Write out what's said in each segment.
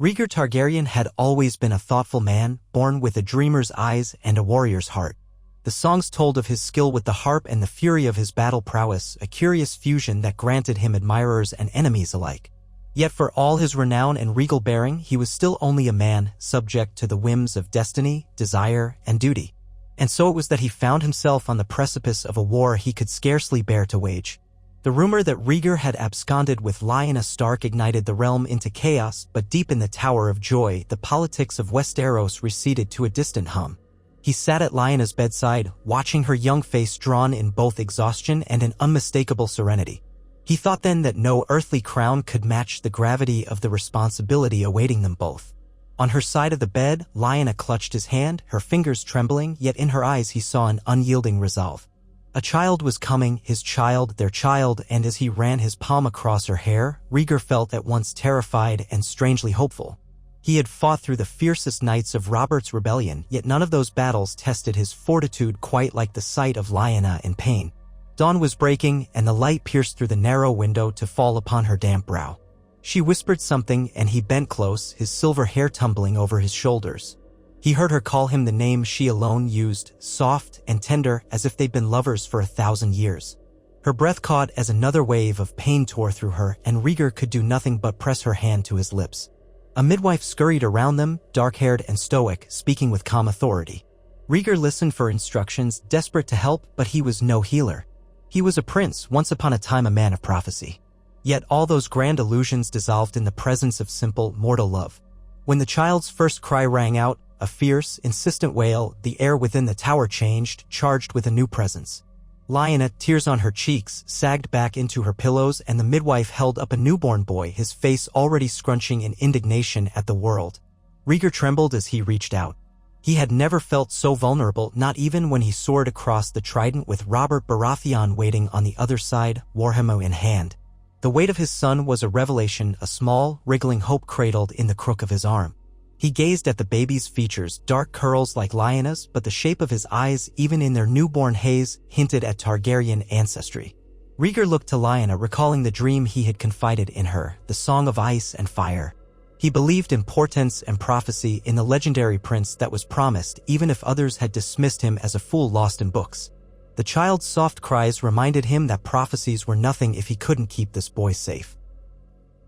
Rhaegar Targaryen had always been a thoughtful man, born with a dreamer's eyes and a warrior's heart. The songs told of his skill with the harp and the fury of his battle prowess, a curious fusion that granted him admirers and enemies alike. Yet for all his renown and regal bearing, he was still only a man, subject to the whims of destiny, desire, and duty. And so it was that he found himself on the precipice of a war he could scarcely bear to wage. The rumor that Rhaegar had absconded with Lyanna Stark ignited the realm into chaos, but deep in the Tower of Joy, the politics of Westeros receded to a distant hum. He sat at Lyanna's bedside, watching her young face drawn in both exhaustion and an unmistakable serenity. He thought then that no earthly crown could match the gravity of the responsibility awaiting them both. On her side of the bed, Lyanna clutched his hand, her fingers trembling, yet in her eyes he saw an unyielding resolve. A child was coming, his child, their child, and as he ran his palm across her hair, Rhaegar felt at once terrified and strangely hopeful. He had fought through the fiercest nights of Robert's rebellion, yet none of those battles tested his fortitude quite like the sight of Lyanna in pain. Dawn was breaking, and the light pierced through the narrow window to fall upon her damp brow. She whispered something, and he bent close, his silver hair tumbling over his shoulders. He heard her call him the name she alone used, soft and tender, as if they'd been lovers for 1,000 years. Her breath caught as another wave of pain tore through her, and Rhaegar could do nothing but press her hand to his lips. A midwife scurried around them, dark-haired and stoic, speaking with calm authority. Rhaegar listened for instructions, desperate to help, but he was no healer. He was a prince, once upon a time a man of prophecy. Yet all those grand illusions dissolved in the presence of simple, mortal love. When the child's first cry rang out, a fierce, insistent wail, the air within the tower changed, charged with a new presence. Lyanna, tears on her cheeks, sagged back into her pillows, and the midwife held up a newborn boy, his face already scrunching in indignation at the world. Rhaegar trembled as he reached out. He had never felt so vulnerable, not even when he soared across the trident with Robert Baratheon waiting on the other side, warhammer in hand. The weight of his son was a revelation, a small, wriggling hope cradled in the crook of his arm. He gazed at the baby's features, dark curls like Lyanna's, but the shape of his eyes, even in their newborn haze, hinted at Targaryen ancestry. Rhaegar looked to Lyanna, recalling the dream he had confided in her, the song of ice and fire. He believed in portents and prophecy, in the legendary prince that was promised, even if others had dismissed him as a fool lost in books. The child's soft cries reminded him that prophecies were nothing if he couldn't keep this boy safe.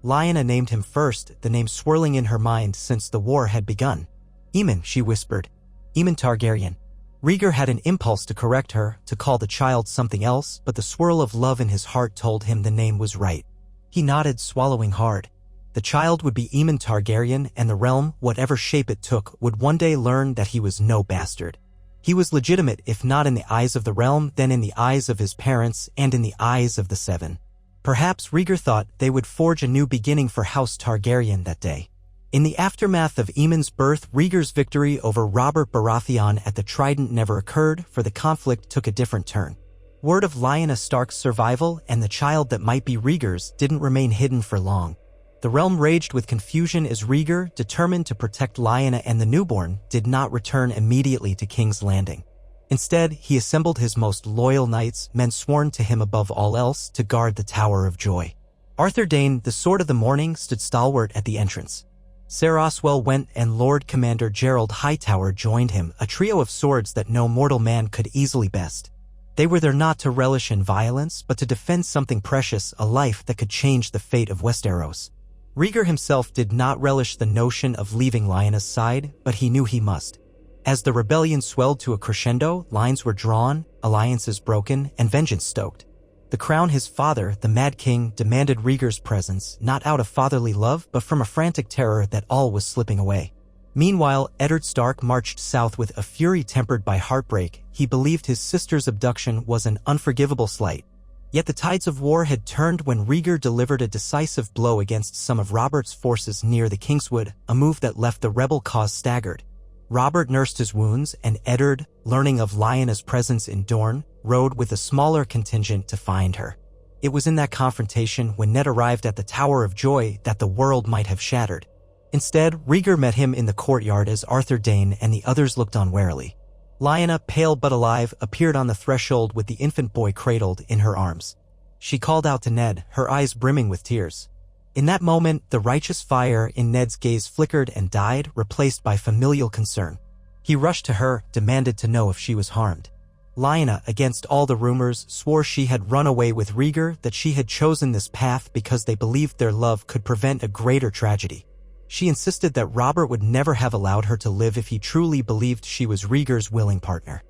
Lyanna named him first, the name swirling in her mind since the war had begun. Aemon, she whispered. Aemon Targaryen. Rhaegar had an impulse to correct her, to call the child something else, but the swirl of love in his heart told him the name was right. He nodded, swallowing hard. The child would be Aemon Targaryen, and the realm, whatever shape it took, would one day learn that he was no bastard. He was legitimate, if not in the eyes of the realm, then in the eyes of his parents, and in the eyes of the Seven. Perhaps Rhaegar thought they would forge a new beginning for House Targaryen that day. In the aftermath of Aemon's birth, Rhaegar's victory over Robert Baratheon at the Trident never occurred, for the conflict took a different turn. Word of Lyanna Stark's survival and the child that might be Rhaegar's didn't remain hidden for long. The realm raged with confusion as Rhaegar, determined to protect Lyanna and the newborn, did not return immediately to King's Landing. Instead, he assembled his most loyal knights, men sworn to him above all else, to guard the Tower of Joy. Arthur Dayne, the Sword of the Morning, stood stalwart at the entrance. Ser Oswell went, and Lord Commander Gerald Hightower joined him, a trio of swords that no mortal man could easily best. They were there not to relish in violence, but to defend something precious, a life that could change the fate of Westeros. Rhaegar himself did not relish the notion of leaving Lyanna's side, but he knew he must. As the rebellion swelled to a crescendo, lines were drawn, alliances broken, and vengeance stoked. The crown his father, the Mad King, demanded Rhaegar's presence, not out of fatherly love, but from a frantic terror that all was slipping away. Meanwhile, Eddard Stark marched south with a fury tempered by heartbreak. He believed his sister's abduction was an unforgivable slight. Yet the tides of war had turned when Rhaegar delivered a decisive blow against some of Robert's forces near the Kingswood, a move that left the rebel cause staggered. Robert nursed his wounds, and Eddard, learning of Lyanna's presence in Dorne, rode with a smaller contingent to find her. It was in that confrontation, when Ned arrived at the Tower of Joy, that the world might have shattered. Instead, Rhaegar met him in the courtyard as Arthur Dayne and the others looked on warily. Lyanna, pale but alive, appeared on the threshold with the infant boy cradled in her arms. She called out to Ned, her eyes brimming with tears. In that moment, the righteous fire in Ned's gaze flickered and died, replaced by familial concern. He rushed to her, demanded to know if she was harmed. Lyanna, against all the rumors, swore she had run away with Rhaegar, that she had chosen this path because they believed their love could prevent a greater tragedy. She insisted that Robert would never have allowed her to live if he truly believed she was Rhaegar's willing partner.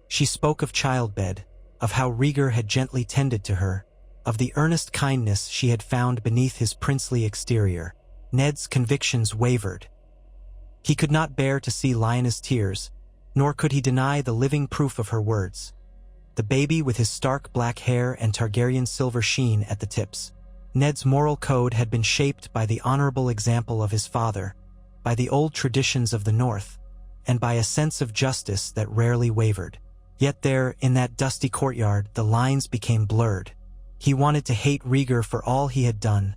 She spoke of childbed, of how Rhaegar had gently tended to her, of the earnest kindness she had found beneath his princely exterior. Ned's convictions wavered. He could not bear to see Lyanna's tears, nor could he deny the living proof of her words. The baby with his stark black hair and Targaryen silver sheen at the tips. Ned's moral code had been shaped by the honorable example of his father, by the old traditions of the North, and by a sense of justice that rarely wavered. Yet there, in that dusty courtyard, the lines became blurred. He wanted to hate Rhaegar for all he had done,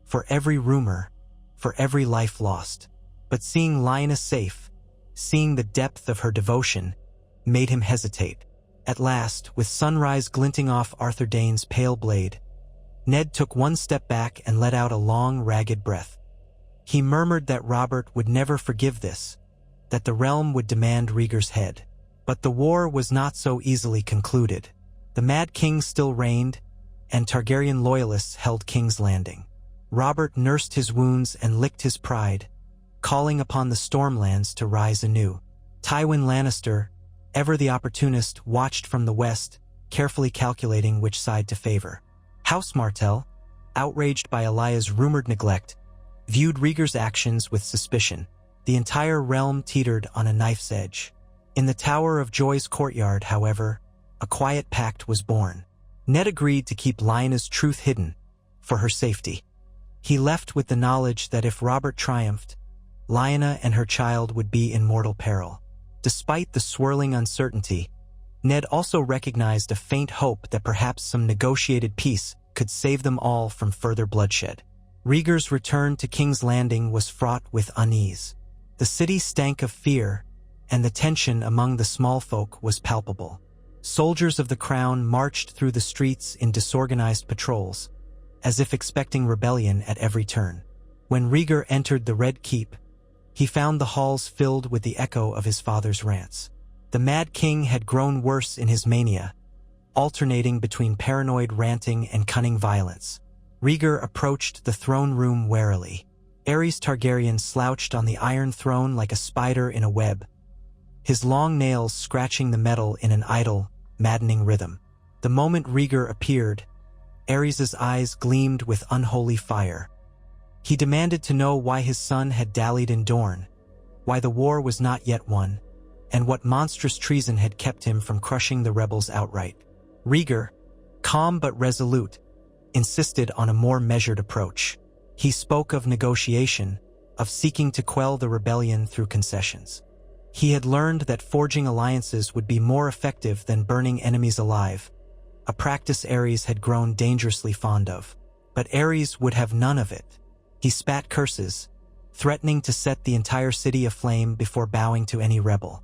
for every rumor, for every life lost. But seeing Lyanna safe, seeing the depth of her devotion, made him hesitate. At last, with sunrise glinting off Arthur Dayne's pale blade, Ned took one step back and let out a long, ragged breath. He murmured that Robert would never forgive this, that the realm would demand Rhaegar's head. But the war was not so easily concluded. The Mad King still reigned, and Targaryen loyalists held King's Landing. Robert nursed his wounds and licked his pride, calling upon the Stormlands to rise anew. Tywin Lannister, ever the opportunist, watched from the west, carefully calculating which side to favor. House Martell, outraged by Elaya's rumored neglect, viewed Rhaegar's actions with suspicion. The entire realm teetered on a knife's edge. In the Tower of Joy's courtyard, however, a quiet pact was born. Ned agreed to keep Lyanna's truth hidden, for her safety. He left with the knowledge that if Robert triumphed, Lyanna and her child would be in mortal peril. Despite the swirling uncertainty, Ned also recognized a faint hope that perhaps some negotiated peace could save them all from further bloodshed. Rhaegar's return to King's Landing was fraught with unease. The city stank of fear, and the tension among the small folk was palpable. Soldiers of the crown marched through the streets in disorganized patrols, as if expecting rebellion at every turn. When Rhaegar entered the Red Keep, he found the halls filled with the echo of his father's rants. The Mad King had grown worse in his mania, alternating between paranoid ranting and cunning violence. Rhaegar approached the throne room warily. Aerys Targaryen slouched on the Iron Throne like a spider in a web, his long nails scratching the metal in an idle, maddening rhythm. The moment Rhaegar appeared, Aerys' eyes gleamed with unholy fire. He demanded to know why his son had dallied in Dorne, why the war was not yet won, and what monstrous treason had kept him from crushing the rebels outright. Rhaegar, calm but resolute, insisted on a more measured approach. He spoke of negotiation, of seeking to quell the rebellion through concessions. He had learned that forging alliances would be more effective than burning enemies alive, a practice Aerys had grown dangerously fond of. But Aerys would have none of it. He spat curses, threatening to set the entire city aflame before bowing to any rebel.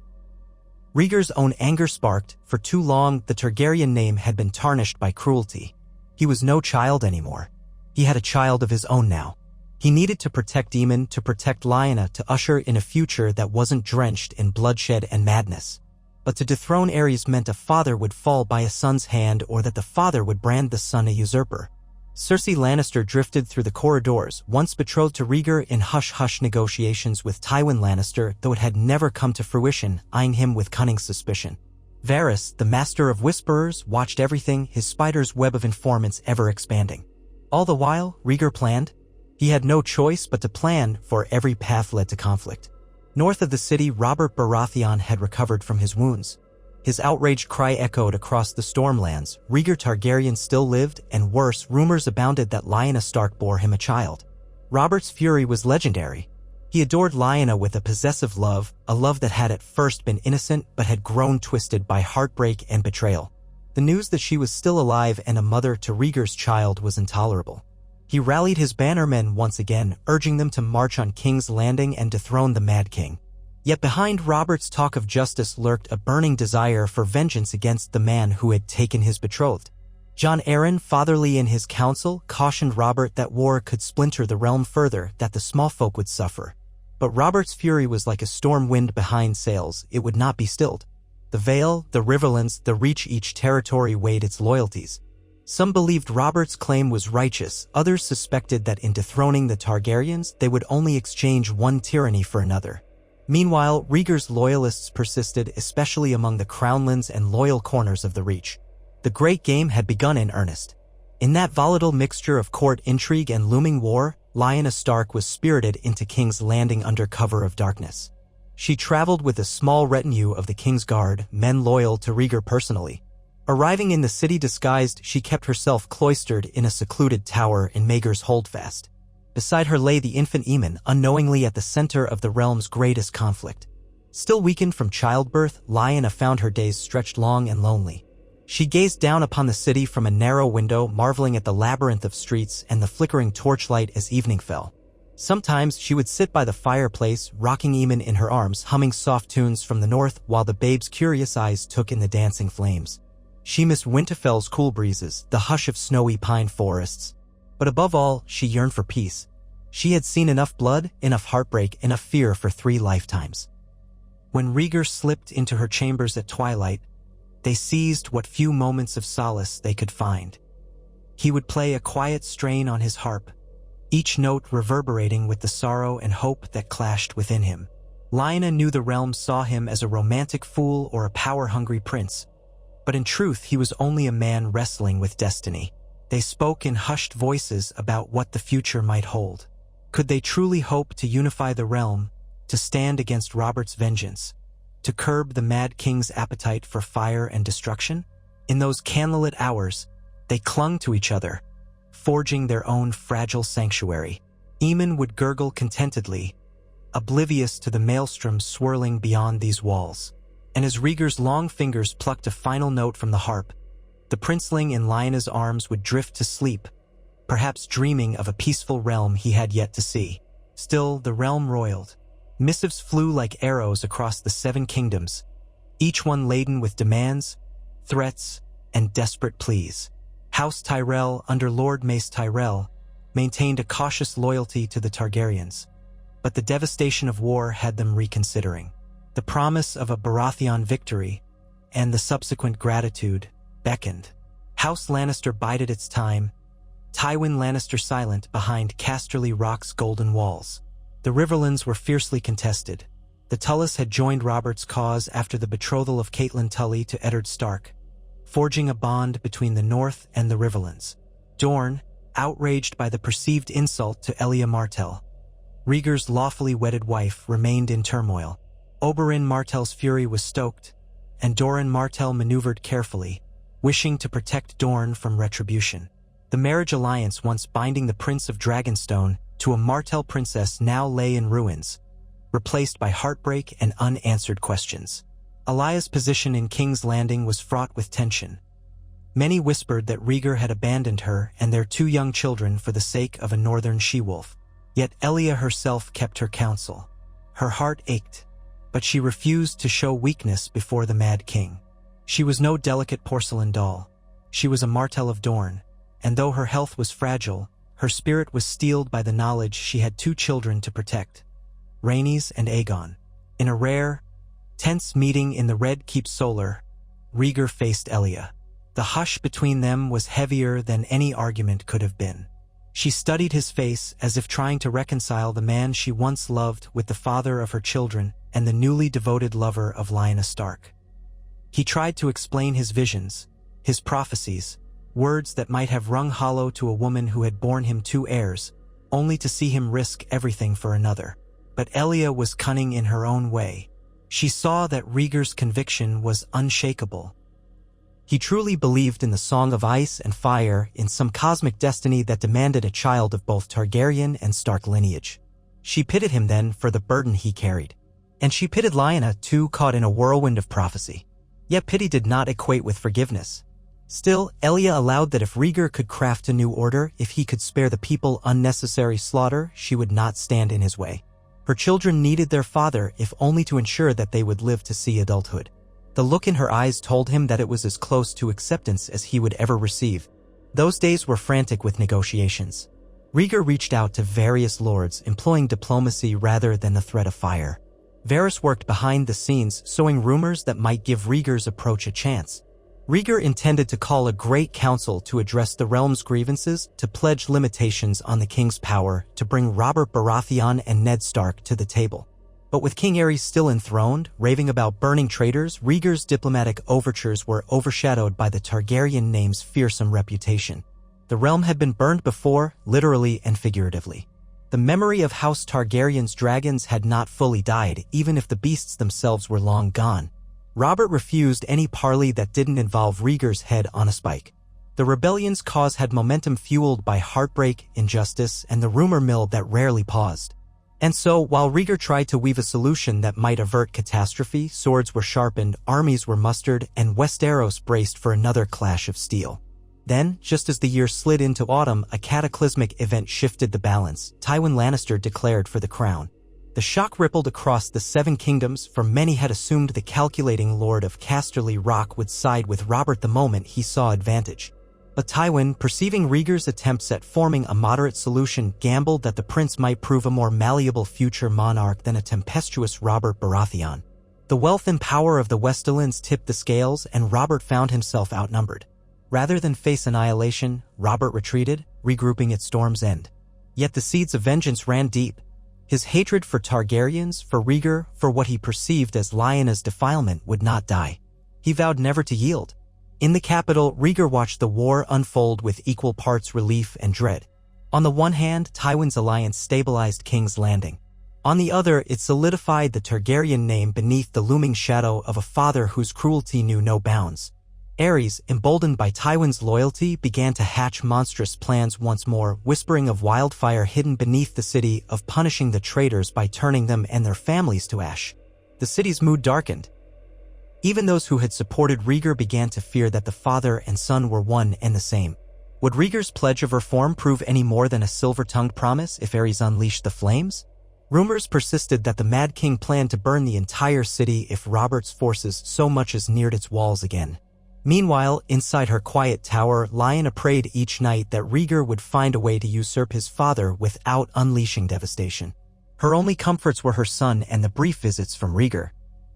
Rhaegar's own anger sparked. For too long, the Targaryen name had been tarnished by cruelty. He was no child anymore. He had a child of his own now. He needed to protect Daemon, to protect Lyanna, to usher in a future that wasn't drenched in bloodshed and madness. But to dethrone Aerys meant a father would fall by a son's hand, or that the father would brand the son a usurper. Cersei Lannister drifted through the corridors, once betrothed to Rhaegar, in hush-hush negotiations with Tywin Lannister, though it had never come to fruition, eyeing him with cunning suspicion. Varys, the master of whisperers, watched everything, his spider's web of informants ever expanding. All the while, Rhaegar planned. He had no choice but to plan, for every path led to conflict. North of the city, Robert Baratheon had recovered from his wounds. His outraged cry echoed across the Stormlands. Rhaegar Targaryen still lived, and worse, rumors abounded that Lyanna Stark bore him a child. Robert's fury was legendary. He adored Lyanna with a possessive love, a love that had at first been innocent but had grown twisted by heartbreak and betrayal. The news that she was still alive and a mother to Rhaegar's child was intolerable. He rallied his bannermen once again, urging them to march on King's Landing and dethrone the Mad King. Yet behind Robert's talk of justice lurked a burning desire for vengeance against the man who had taken his betrothed. Jon Arryn, fatherly in his counsel, cautioned Robert that war could splinter the realm further, that the small folk would suffer. But Robert's fury was like a storm wind behind sails, it would not be stilled. The Vale, the Riverlands, the Reach, each territory weighed its loyalties. Some believed Robert's claim was righteous, others suspected that in dethroning the Targaryens, they would only exchange one tyranny for another. Meanwhile, Rhaegar's loyalists persisted, especially among the crownlands and loyal corners of the Reach. The Great Game had begun in earnest. In that volatile mixture of court intrigue and looming war, Lyanna Stark was spirited into King's Landing under cover of darkness. She traveled with a small retinue of the King's Guard, men loyal to Rhaegar personally. Arriving in the city disguised, she kept herself cloistered in a secluded tower in Maegor's Holdfast. Beside her lay the infant Aemon, unknowingly at the center of the realm's greatest conflict. Still weakened from childbirth, Lyanna found her days stretched long and lonely. She gazed down upon the city from a narrow window, marveling at the labyrinth of streets and the flickering torchlight as evening fell. Sometimes she would sit by the fireplace, rocking Aemon in her arms, humming soft tunes from the north, while the babe's curious eyes took in the dancing flames. She missed Winterfell's cool breezes, the hush of snowy pine forests. But above all, she yearned for peace. She had seen enough blood, enough heartbreak, enough fear for 3 lifetimes. When Rhaegar slipped into her chambers at twilight, they seized what few moments of solace they could find. He would play a quiet strain on his harp, each note reverberating with the sorrow and hope that clashed within him. Lyanna knew the realm saw him as a romantic fool or a power-hungry prince, but in truth he was only a man wrestling with destiny. They spoke in hushed voices about what the future might hold. Could they truly hope to unify the realm, to stand against Robert's vengeance, to curb the Mad King's appetite for fire and destruction? In those candlelit hours, they clung to each other, forging their own fragile sanctuary. Aemon would gurgle contentedly, oblivious to the maelstrom swirling beyond these walls. And as Rhaegar's long fingers plucked a final note from the harp, the princeling in Lyanna's arms would drift to sleep, perhaps dreaming of a peaceful realm he had yet to see. Still, the realm roiled. Missives flew like arrows across the 7 kingdoms, each one laden with demands, threats, and desperate pleas. House Tyrell, under Lord Mace Tyrell, maintained a cautious loyalty to the Targaryens, but the devastation of war had them reconsidering. The promise of a Baratheon victory, and the subsequent gratitude, beckoned. House Lannister bided its time, Tywin Lannister silent behind Casterly Rock's golden walls. The Riverlands were fiercely contested. The Tullys had joined Robert's cause after the betrothal of Catelyn Tully to Eddard Stark, forging a bond between the North and the Riverlands. Dorne, outraged by the perceived insult to Elia Martell, Rhaegar's lawfully wedded wife, remained in turmoil. Oberyn Martell's fury was stoked, and Doran Martell maneuvered carefully, wishing to protect Dorne from retribution. The marriage alliance once binding the Prince of Dragonstone to a Martell princess now lay in ruins, replaced by heartbreak and unanswered questions. Alya's position in King's Landing was fraught with tension. Many whispered that Rhaegar had abandoned her and their 2 young children for the sake of a northern she-wolf. Yet Elia herself kept her counsel. Her heart ached, but she refused to show weakness before the Mad King. She was no delicate porcelain doll. She was a Martell of Dorne, and though her health was fragile, her spirit was steeled by the knowledge she had 2 children to protect, Rhaenys and Aegon. In a rare, tense meeting in the Red Keep Solar, Rhaegar faced Elia. The hush between them was heavier than any argument could have been. She studied his face as if trying to reconcile the man she once loved with the father of her children and the newly devoted lover of Lyanna Stark. He tried to explain his visions, his prophecies, words that might have rung hollow to a woman who had borne him 2 heirs, only to see him risk everything for another. But Elia was cunning in her own way. She saw that Rhaegar's conviction was unshakable. He truly believed in the Song of Ice and Fire, in some cosmic destiny that demanded a child of both Targaryen and Stark lineage. She pitied him then for the burden he carried. And she pitied Lyanna too, caught in a whirlwind of prophecy. Yet pity did not equate with forgiveness. Still, Elia allowed that if Rhaegar could craft a new order, if he could spare the people unnecessary slaughter, she would not stand in his way. Her children needed their father, if only to ensure that they would live to see adulthood. The look in her eyes told him that it was as close to acceptance as he would ever receive. Those days were frantic with negotiations. Rhaegar reached out to various lords, employing diplomacy rather than the threat of fire. Varys worked behind the scenes, sowing rumors that might give Rhaegar's approach a chance. Rhaegar intended to call a great council to address the realm's grievances, to pledge limitations on the king's power, to bring Robert Baratheon and Ned Stark to the table. But with King Aerys still enthroned, raving about burning traitors, Rhaegar's diplomatic overtures were overshadowed by the Targaryen name's fearsome reputation. The realm had been burned before, literally and figuratively. The memory of House Targaryen's dragons had not fully died, even if the beasts themselves were long gone. Robert refused any parley that didn't involve Rhaegar's head on a spike. The rebellion's cause had momentum fueled by heartbreak, injustice, and the rumor mill that rarely paused. And so, while Rhaegar tried to weave a solution that might avert catastrophe, swords were sharpened, armies were mustered, and Westeros braced for another clash of steel. Then, just as the year slid into autumn, a cataclysmic event shifted the balance. Tywin Lannister declared for the crown. The shock rippled across the Seven Kingdoms, for many had assumed the calculating Lord of Casterly Rock would side with Robert the moment he saw advantage. But Tywin, perceiving Rhaegar's attempts at forming a moderate solution, gambled that the prince might prove a more malleable future monarch than a tempestuous Robert Baratheon. The wealth and power of the Westerlands tipped the scales, and Robert found himself outnumbered. Rather than face annihilation, Robert retreated, regrouping at Storm's End. Yet the seeds of vengeance ran deep. His hatred for Targaryens, for Rhaegar, for what he perceived as Lyanna's defilement would not die. He vowed never to yield. In the capital, Rhaegar watched the war unfold with equal parts relief and dread. On the one hand, Tywin's alliance stabilized King's Landing. On the other, it solidified the Targaryen name beneath the looming shadow of a father whose cruelty knew no bounds. Aerys, emboldened by Tywin's loyalty, began to hatch monstrous plans once more, whispering of wildfire hidden beneath the city, of punishing the traitors by turning them and their families to ash. The city's mood darkened. Even those who had supported Rhaegar began to fear that the father and son were one and the same. Would Rhaegar's pledge of reform prove any more than a silver-tongued promise if Aerys unleashed the flames? Rumors persisted that the Mad King planned to burn the entire city if Robert's forces so much as neared its walls again. Meanwhile, inside her quiet tower, Lyanna prayed each night that Rhaegar would find a way to usurp his father without unleashing devastation. Her only comforts were her son and the brief visits from Rhaegar.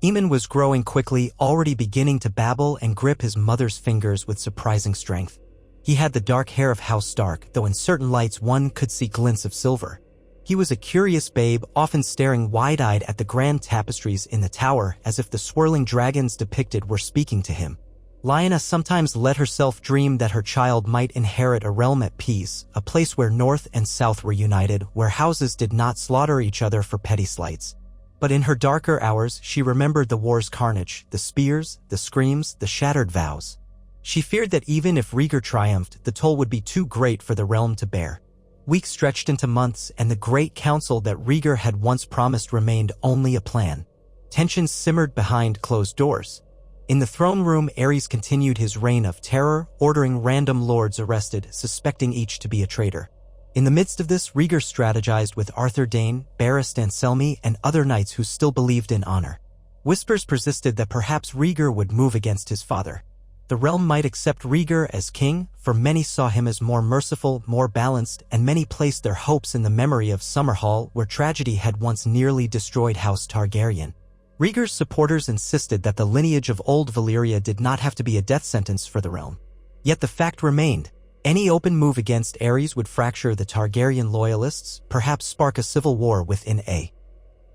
Aemon was growing quickly, already beginning to babble and grip his mother's fingers with surprising strength. He had the dark hair of House Stark, though in certain lights one could see glints of silver. He was a curious babe, often staring wide-eyed at the grand tapestries in the tower, as if the swirling dragons depicted were speaking to him. Lyanna sometimes let herself dream that her child might inherit a realm at peace, a place where North and South were united, where houses did not slaughter each other for petty slights. But in her darker hours, she remembered the war's carnage, the spears, the screams, the shattered vows. She feared that even if Rhaegar triumphed, the toll would be too great for the realm to bear. Weeks stretched into months, and the great council that Rhaegar had once promised remained only a plan. Tensions simmered behind closed doors. In the throne room, Aerys continued his reign of terror, ordering random lords arrested, suspecting each to be a traitor. In the midst of this, Rhaegar strategized with Arthur Dayne, Barristan Selmy, and other knights who still believed in honor. Whispers persisted that perhaps Rhaegar would move against his father. The realm might accept Rhaegar as king, for many saw him as more merciful, more balanced, and many placed their hopes in the memory of Summerhall, where tragedy had once nearly destroyed House Targaryen. Rhaegar's supporters insisted that the lineage of old Valyria did not have to be a death sentence for the realm. Yet the fact remained. Any open move against Aerys would fracture the Targaryen loyalists, perhaps spark a civil war within a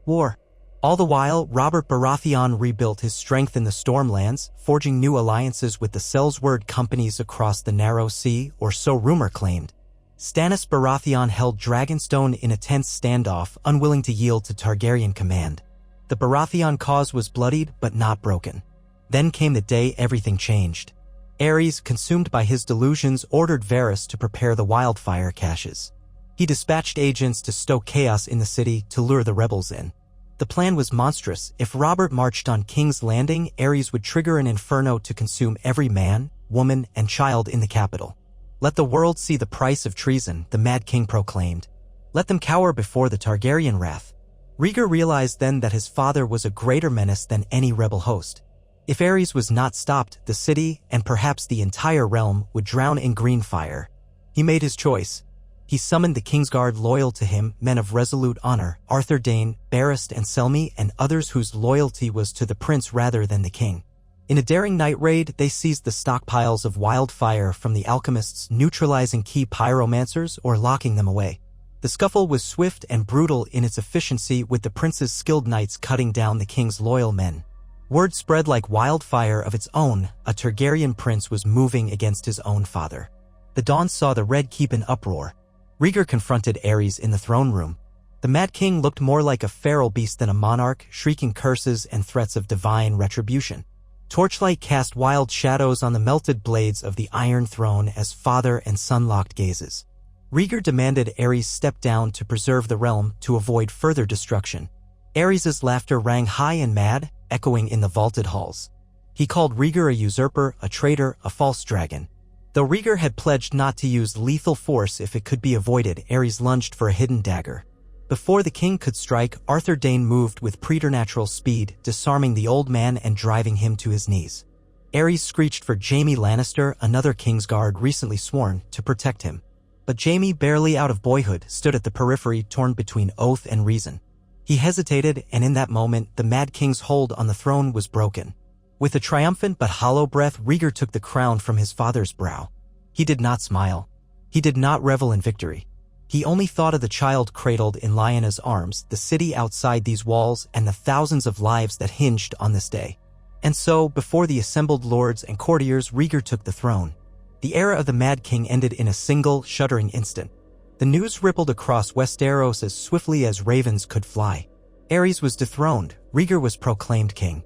war. All the while, Robert Baratheon rebuilt his strength in the Stormlands, forging new alliances with the Sellsword companies across the Narrow Sea, or so rumor claimed. Stannis Baratheon held Dragonstone in a tense standoff, unwilling to yield to Targaryen command. The Baratheon cause was bloodied but not broken. Then came the day everything changed. Aerys, consumed by his delusions, ordered Varys to prepare the wildfire caches. He dispatched agents to stoke chaos in the city to lure the rebels in. The plan was monstrous. If Robert marched on King's Landing, Aerys would trigger an inferno to consume every man, woman, and child in the capital. "Let the world see the price of treason," the Mad King proclaimed. "Let them cower before the Targaryen wrath." Rhaegar realized then that his father was a greater menace than any rebel host. If Aerys was not stopped, the city, and perhaps the entire realm, would drown in green fire. He made his choice. He summoned the Kingsguard loyal to him, men of resolute honor, Arthur Dayne, Barrist and Selmy, and others whose loyalty was to the prince rather than the king. In a daring night raid, they seized the stockpiles of wildfire from the alchemists, neutralizing key pyromancers or locking them away. The scuffle was swift and brutal in its efficiency, with the prince's skilled knights cutting down the king's loyal men. Word spread like wildfire of its own. A Targaryen prince was moving against his own father. The Dawn saw the Red Keep in uproar. Rhaegar confronted Aerys in the throne room. The Mad King looked more like a feral beast than a monarch, shrieking curses and threats of divine retribution. Torchlight cast wild shadows on the melted blades of the Iron Throne as father and son locked gazes. Rhaegar demanded Aerys step down to preserve the realm, to avoid further destruction. Aerys' laughter rang high and mad, echoing in the vaulted halls. He called Rhaegar a usurper, a traitor, a false dragon. Though Rhaegar had pledged not to use lethal force if it could be avoided, Aerys lunged for a hidden dagger. Before the king could strike, Arthur Dayne moved with preternatural speed, disarming the old man and driving him to his knees. Aerys screeched for Jaime Lannister, another Kingsguard recently sworn, to protect him. But Jaime, barely out of boyhood, stood at the periphery, torn between oath and reason. He hesitated, and in that moment, the Mad King's hold on the throne was broken. With a triumphant but hollow breath, Rhaegar took the crown from his father's brow. He did not smile. He did not revel in victory. He only thought of the child cradled in Lyanna's arms, the city outside these walls, and the thousands of lives that hinged on this day. And so, before the assembled lords and courtiers, Rhaegar took the throne. The era of the Mad King ended in a single, shuddering instant. The news rippled across Westeros as swiftly as ravens could fly. Aerys was dethroned. Rhaegar was proclaimed king.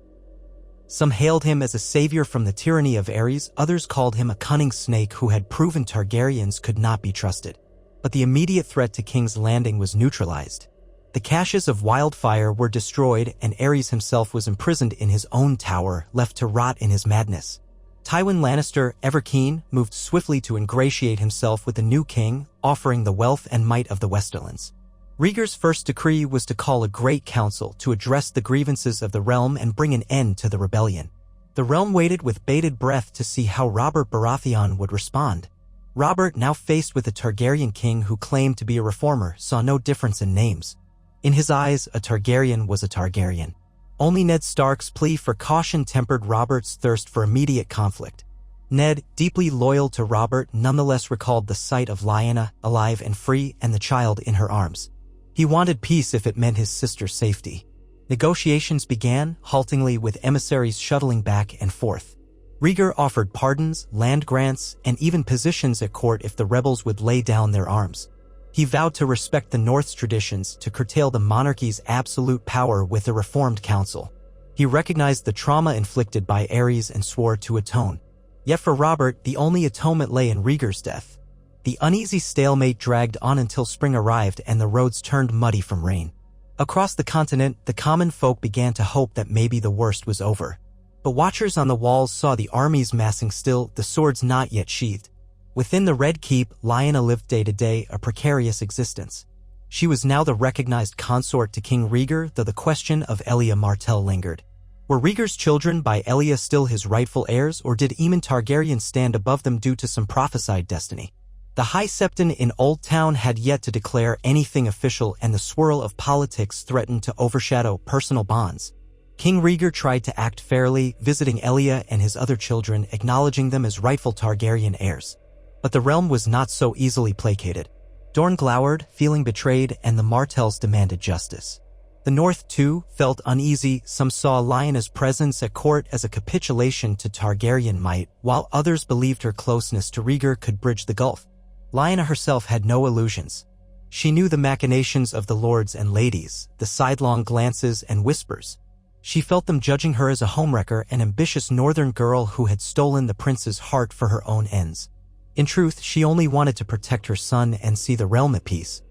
Some hailed him as a savior from the tyranny of Aerys, others called him a cunning snake who had proven Targaryens could not be trusted. But the immediate threat to King's Landing was neutralized. The caches of wildfire were destroyed, and Aerys himself was imprisoned in his own tower, left to rot in his madness. Tywin Lannister, ever keen, moved swiftly to ingratiate himself with the new king, offering the wealth and might of the Westerlands. Rhaegar's first decree was to call a great council to address the grievances of the realm and bring an end to the rebellion. The realm waited with bated breath to see how Robert Baratheon would respond. Robert, now faced with a Targaryen king who claimed to be a reformer, saw no difference in names. In his eyes, a Targaryen was a Targaryen. Only Ned Stark's plea for caution tempered Robert's thirst for immediate conflict. Ned, deeply loyal to Robert, nonetheless recalled the sight of Lyanna, alive and free, and the child in her arms. He wanted peace if it meant his sister's safety. Negotiations began, haltingly, with emissaries shuttling back and forth. Rhaegar offered pardons, land grants, and even positions at court if the rebels would lay down their arms. He vowed to respect the North's traditions, to curtail the monarchy's absolute power with a reformed council. He recognized the trauma inflicted by Aerys and swore to atone. Yet for Robert, the only atonement lay in Rhaegar's death. The uneasy stalemate dragged on until spring arrived and the roads turned muddy from rain. Across the continent, the common folk began to hope that maybe the worst was over. But watchers on the walls saw the armies massing still, the swords not yet sheathed. Within the Red Keep, Lyanna lived day to day, a precarious existence. She was now the recognized consort to King Rhaegar, though the question of Elia Martell lingered. Were Rhaegar's children by Elia still his rightful heirs, or did Aemon Targaryen stand above them due to some prophesied destiny? The High Septon in Old Town had yet to declare anything official, and the swirl of politics threatened to overshadow personal bonds. King Rhaegar tried to act fairly, visiting Elia and his other children, acknowledging them as rightful Targaryen heirs. But the realm was not so easily placated. Dorne glowered, feeling betrayed, and the Martells demanded justice. The North, too, felt uneasy. Some saw Lyanna's presence at court as a capitulation to Targaryen might, while others believed her closeness to Rhaegar could bridge the gulf. Lyanna herself had no illusions. She knew the machinations of the lords and ladies, the sidelong glances and whispers. She felt them judging her as a homewrecker, an ambitious northern girl who had stolen the prince's heart for her own ends. In truth, she only wanted to protect her son and see the realm at peace.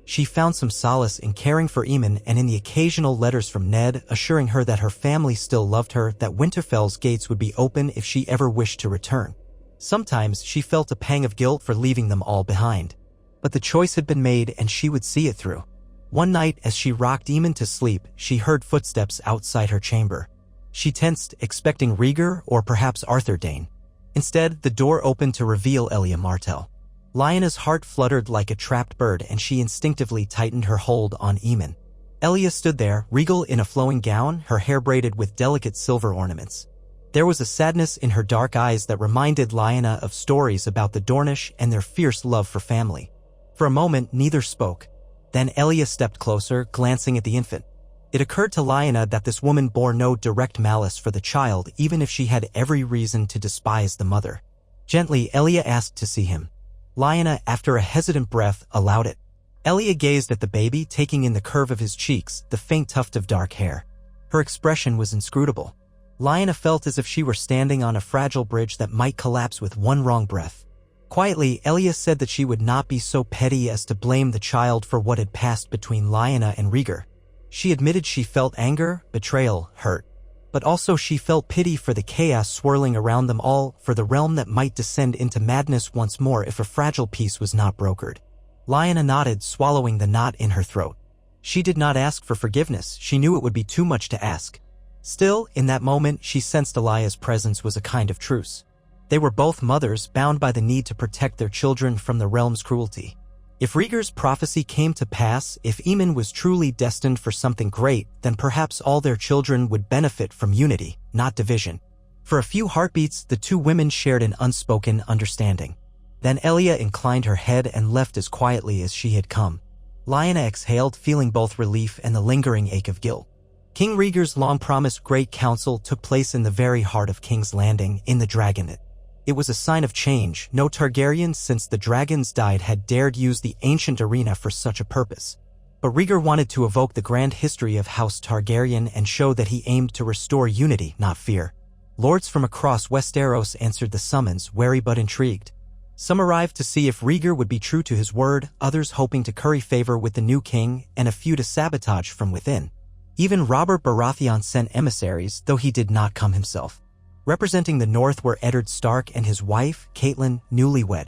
She found some solace in caring for Aemon and in the occasional letters from Ned, assuring her that her family still loved her, that Winterfell's gates would be open if she ever wished to return. Sometimes she felt a pang of guilt for leaving them all behind. But the choice had been made and she would see it through. One night, as she rocked Aemon to sleep, she heard footsteps outside her chamber. She tensed, expecting Rhaegar or perhaps Arthur Dayne. Instead, the door opened to reveal Elia Martell. Lyanna's heart fluttered like a trapped bird and she instinctively tightened her hold on Aemon. Elia stood there, regal in a flowing gown, her hair braided with delicate silver ornaments. There was a sadness in her dark eyes that reminded Lyanna of stories about the Dornish and their fierce love for family. For a moment, neither spoke. Then Elia stepped closer, glancing at the infant. It occurred to Lyanna that this woman bore no direct malice for the child, even if she had every reason to despise the mother. Gently, Elia asked to see him. Lyanna, after a hesitant breath, allowed it. Elia gazed at the baby, taking in the curve of his cheeks, the faint tuft of dark hair. Her expression was inscrutable. Lyanna felt as if she were standing on a fragile bridge that might collapse with one wrong breath. Quietly, Elia said that she would not be so petty as to blame the child for what had passed between Lyanna and Rhaegar. She admitted she felt anger, betrayal, hurt. But also she felt pity for the chaos swirling around them all, for the realm that might descend into madness once more if a fragile peace was not brokered. Lyanna nodded, swallowing the knot in her throat. She did not ask for forgiveness, she knew it would be too much to ask. Still, in that moment, she sensed Elia's presence was a kind of truce. They were both mothers, bound by the need to protect their children from the realm's cruelty. If Rhaegar's prophecy came to pass, if Aemon was truly destined for something great, then perhaps all their children would benefit from unity, not division. For a few heartbeats, the two women shared an unspoken understanding. Then Elia inclined her head and left as quietly as she had come. Lyanna exhaled, feeling both relief and the lingering ache of guilt. King Rhaegar's long-promised Great Council took place in the very heart of King's Landing, in the Dragonette. It was a sign of change. No Targaryen since the dragons died had dared use the ancient arena for such a purpose. But Rhaegar wanted to evoke the grand history of House Targaryen and show that he aimed to restore unity, not fear. Lords from across Westeros answered the summons, wary but intrigued. Some arrived to see if Rhaegar would be true to his word, others hoping to curry favor with the new king, and a few to sabotage from within. Even Robert Baratheon sent emissaries, though he did not come himself. Representing the north were Eddard Stark and his wife, Catelyn, newlywed.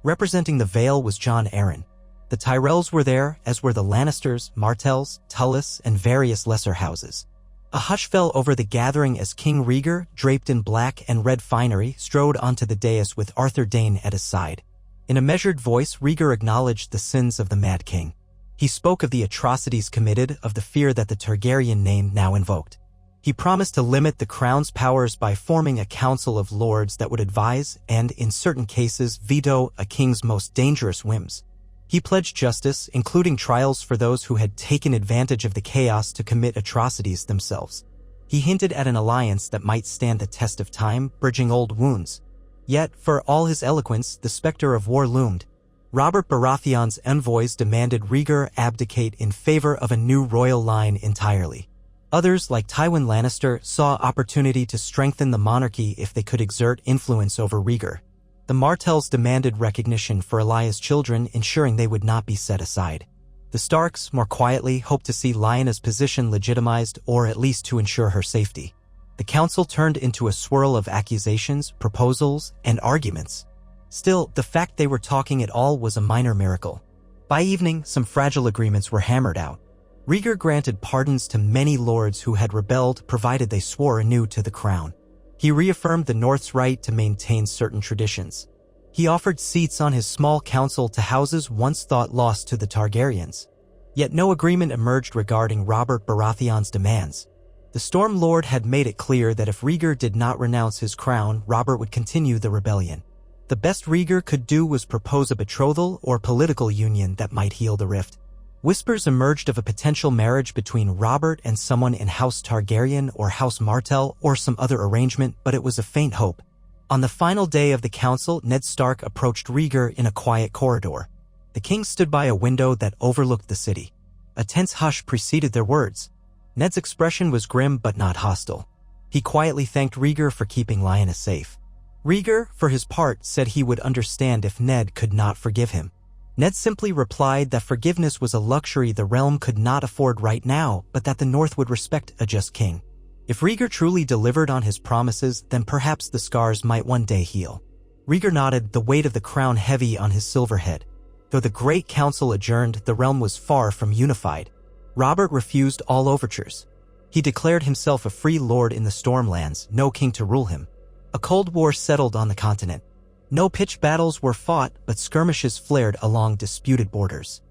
Representing the Vale was Jon Arryn. The Tyrells were there, as were the Lannisters, Martells, Tullis, and various lesser houses. A hush fell over the gathering as King Rhaegar, draped in black and red finery, strode onto the dais with Arthur Dayne at his side. In a measured voice, Rhaegar acknowledged the sins of the Mad King. He spoke of the atrocities committed, of the fear that the Targaryen name now invoked. He promised to limit the crown's powers by forming a council of lords that would advise and, in certain cases, veto a king's most dangerous whims. He pledged justice, including trials for those who had taken advantage of the chaos to commit atrocities themselves. He hinted at an alliance that might stand the test of time, bridging old wounds. Yet, for all his eloquence, the specter of war loomed. Robert Baratheon's envoys demanded Rhaegar abdicate in favor of a new royal line entirely. Others, like Tywin Lannister, saw opportunity to strengthen the monarchy if they could exert influence over Rhaegar. The Martells demanded recognition for Elia's children, ensuring they would not be set aside. The Starks, more quietly, hoped to see Lyanna's position legitimized, or at least to ensure her safety. The council turned into a swirl of accusations, proposals, and arguments. Still, the fact they were talking at all was a minor miracle. By evening, some fragile agreements were hammered out. Rhaegar granted pardons to many lords who had rebelled, provided they swore anew to the crown. He reaffirmed the North's right to maintain certain traditions. He offered seats on his small council to houses once thought lost to the Targaryens. Yet no agreement emerged regarding Robert Baratheon's demands. The Storm Lord had made it clear that if Rhaegar did not renounce his crown, Robert would continue the rebellion. The best Rhaegar could do was propose a betrothal or political union that might heal the rift. Whispers emerged of a potential marriage between Robert and someone in House Targaryen or House Martell or some other arrangement, but it was a faint hope. On the final day of the council, Ned Stark approached Rhaegar in a quiet corridor. The king stood by a window that overlooked the city. A tense hush preceded their words. Ned's expression was grim but not hostile. He quietly thanked Rhaegar for keeping Lyanna safe. Rhaegar, for his part, said he would understand if Ned could not forgive him. Ned simply replied that forgiveness was a luxury the realm could not afford right now, but that the North would respect a just king. If Rhaegar truly delivered on his promises, then perhaps the scars might one day heal. Rhaegar nodded, the weight of the crown heavy on his silver head. Though the Great Council adjourned, the realm was far from unified. Robert refused all overtures. He declared himself a free lord in the Stormlands, no king to rule him. A cold war settled on the continent. No pitched battles were fought, but skirmishes flared along disputed borders.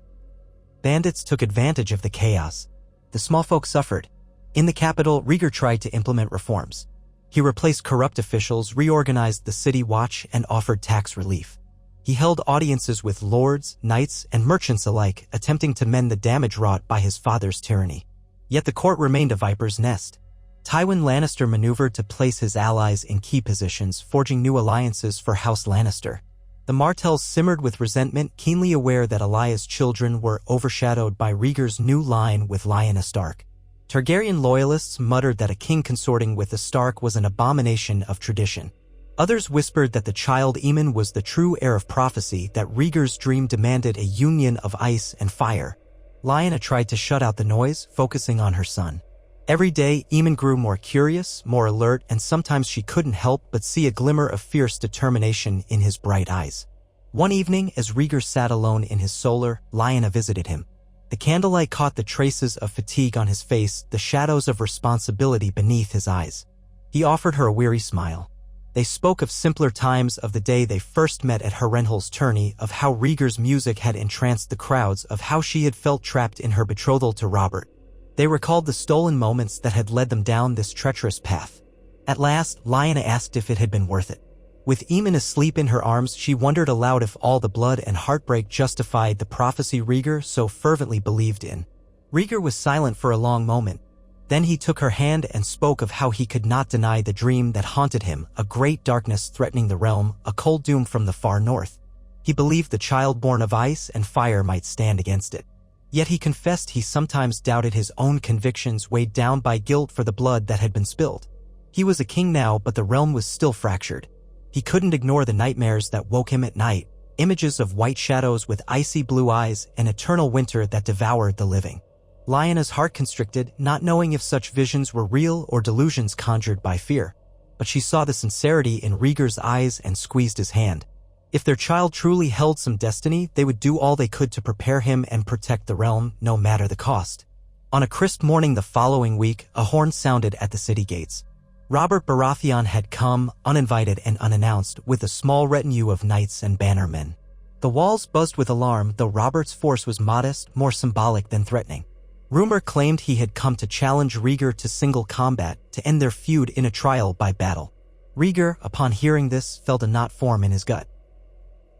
Bandits took advantage of the chaos. The small folk suffered. In the capital, Rhaegar tried to implement reforms. He replaced corrupt officials, reorganized the city watch, and offered tax relief. He held audiences with lords, knights, and merchants alike, attempting to mend the damage wrought by his father's tyranny. Yet the court remained a viper's nest. Tywin Lannister maneuvered to place his allies in key positions, forging new alliances for House Lannister. The Martells simmered with resentment, keenly aware that Elaya's children were overshadowed by Rhaegar's new line with Lyanna Stark. Targaryen loyalists muttered that a king consorting with a Stark was an abomination of tradition. Others whispered that the child Aemon was the true heir of prophecy, that Rhaegar's dream demanded a union of ice and fire. Lyanna tried to shut out the noise, focusing on her son. Every day, Aemon grew more curious, more alert, and sometimes she couldn't help but see a glimmer of fierce determination in his bright eyes. One evening, as Rhaegar sat alone in his solar, Lyanna visited him. The candlelight caught the traces of fatigue on his face, the shadows of responsibility beneath his eyes. He offered her a weary smile. They spoke of simpler times, of the day they first met at Harrenhal's tourney, of how Rhaegar's music had entranced the crowds, of how she had felt trapped in her betrothal to Robert. They recalled the stolen moments that had led them down this treacherous path. At last, Lyanna asked if it had been worth it. With Aemon asleep in her arms, she wondered aloud if all the blood and heartbreak justified the prophecy Rhaegar so fervently believed in. Rhaegar was silent for a long moment. Then he took her hand and spoke of how he could not deny the dream that haunted him, a great darkness threatening the realm, a cold doom from the far north. He believed the child born of ice and fire might stand against it. Yet he confessed he sometimes doubted his own convictions, weighed down by guilt for the blood that had been spilled. He was a king now, but the realm was still fractured. He couldn't ignore the nightmares that woke him at night, images of white shadows with icy blue eyes and eternal winter that devoured the living. Lyanna's heart constricted, not knowing if such visions were real or delusions conjured by fear. But she saw the sincerity in Rhaegar's eyes and squeezed his hand. If their child truly held some destiny, they would do all they could to prepare him and protect the realm, no matter the cost. On a crisp morning the following week, a horn sounded at the city gates. Robert Baratheon had come, uninvited and unannounced, with a small retinue of knights and bannermen. The walls buzzed with alarm, though Robert's force was modest, more symbolic than threatening. Rumor claimed he had come to challenge Rhaegar to single combat, to end their feud in a trial by battle. Rhaegar, upon hearing this, felt a knot form in his gut.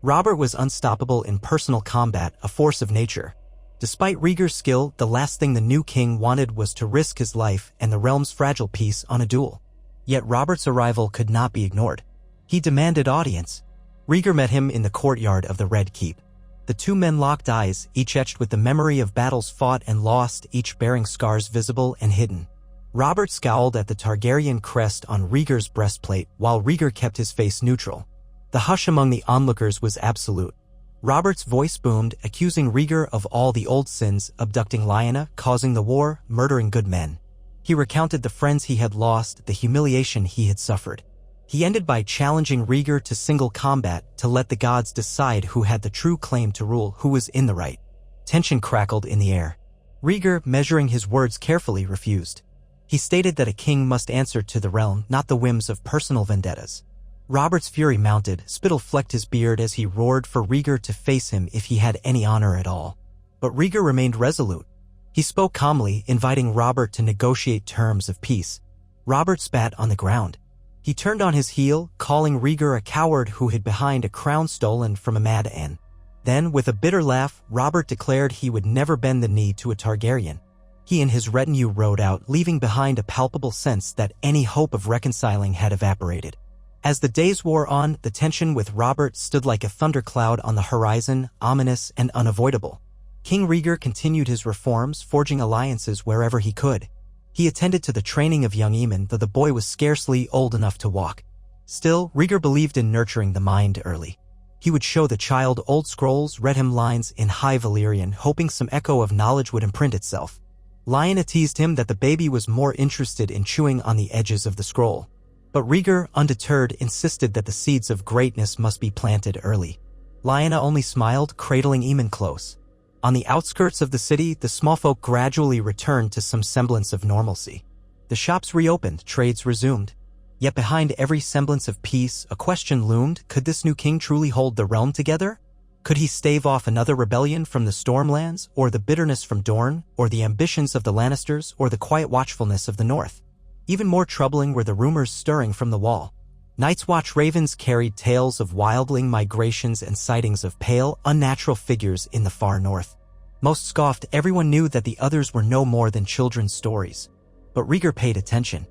Robert was unstoppable in personal combat, a force of nature. Despite Rhaegar's skill, the last thing the new king wanted was to risk his life and the realm's fragile peace on a duel. Yet Robert's arrival could not be ignored. He demanded audience. Rhaegar met him in the courtyard of the Red Keep. The two men locked eyes, each etched with the memory of battles fought and lost, each bearing scars visible and hidden. Robert scowled at the Targaryen crest on Rhaegar's breastplate, while Rhaegar kept his face neutral. The hush among the onlookers was absolute. Robert's voice boomed, accusing Rhaegar of all the old sins, abducting Lyanna, causing the war, murdering good men. He recounted the friends he had lost, the humiliation he had suffered. He ended by challenging Rhaegar to single combat, to let the gods decide who had the true claim to rule, who was in the right. Tension crackled in the air. Rhaegar, measuring his words carefully, refused. He stated that a king must answer to the realm, not the whims of personal vendettas. Robert's fury mounted, spittle flecked his beard as he roared for Rhaegar to face him if he had any honor at all. But Rhaegar remained resolute. He spoke calmly, inviting Robert to negotiate terms of peace. Robert spat on the ground. He turned on his heel, calling Rhaegar a coward who hid behind a crown stolen from a mad Anne. Then, with a bitter laugh, Robert declared he would never bend the knee to a Targaryen. He and his retinue rode out, leaving behind a palpable sense that any hope of reconciling had evaporated. As the days wore on, the tension with Robert stood like a thundercloud on the horizon, ominous and unavoidable. King Rhaegar continued his reforms, forging alliances wherever he could. He attended to the training of young Aemon, though the boy was scarcely old enough to walk. Still, Rhaegar believed in nurturing the mind early. He would show the child old scrolls, read him lines in High Valyrian, hoping some echo of knowledge would imprint itself. Lyanna teased him that the baby was more interested in chewing on the edges of the scroll. But Rhaegar, undeterred, insisted that the seeds of greatness must be planted early. Lyanna only smiled, cradling Aemon close. On the outskirts of the city, the small folk gradually returned to some semblance of normalcy. The shops reopened, trades resumed. Yet behind every semblance of peace, a question loomed: could this new king truly hold the realm together? Could he stave off another rebellion from the Stormlands, or the bitterness from Dorne, or the ambitions of the Lannisters, or the quiet watchfulness of the North? Even more troubling were the rumors stirring from the Wall. Night's Watch ravens carried tales of wildling migrations and sightings of pale, unnatural figures in the far north. Most scoffed; everyone knew that the others were no more than children's stories. But Rhaegar paid attention.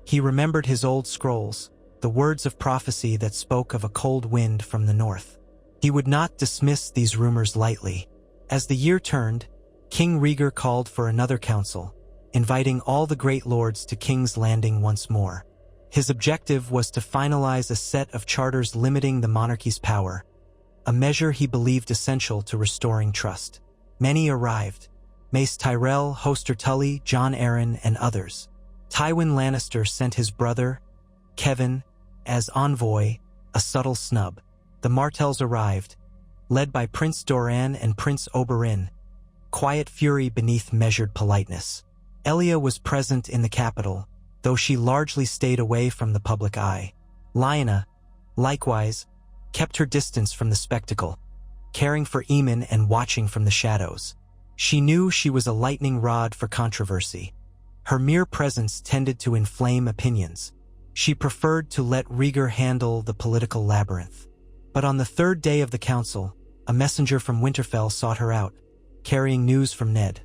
He remembered his old scrolls, the words of prophecy that spoke of a cold wind from the north. He would not dismiss these rumors lightly. As the year turned, King Rhaegar called for another council, inviting all the great lords to King's Landing once more. His objective was to finalize a set of charters limiting the monarchy's power, a measure he believed essential to restoring trust. Many arrived: Mace Tyrell, Hoster Tully, Jon Arryn, and others. Tywin Lannister sent his brother, Kevan, as envoy, a subtle snub. The Martells arrived, led by Prince Doran and Prince Oberyn, quiet fury beneath measured politeness. Elia was present in the capital, though she largely stayed away from the public eye. Lyanna, likewise, kept her distance from the spectacle, caring for Aemon and watching from the shadows. She knew she was a lightning rod for controversy. Her mere presence tended to inflame opinions. She preferred to let Rhaegar handle the political labyrinth. But on the third day of the council, a messenger from Winterfell sought her out, carrying news from Ned.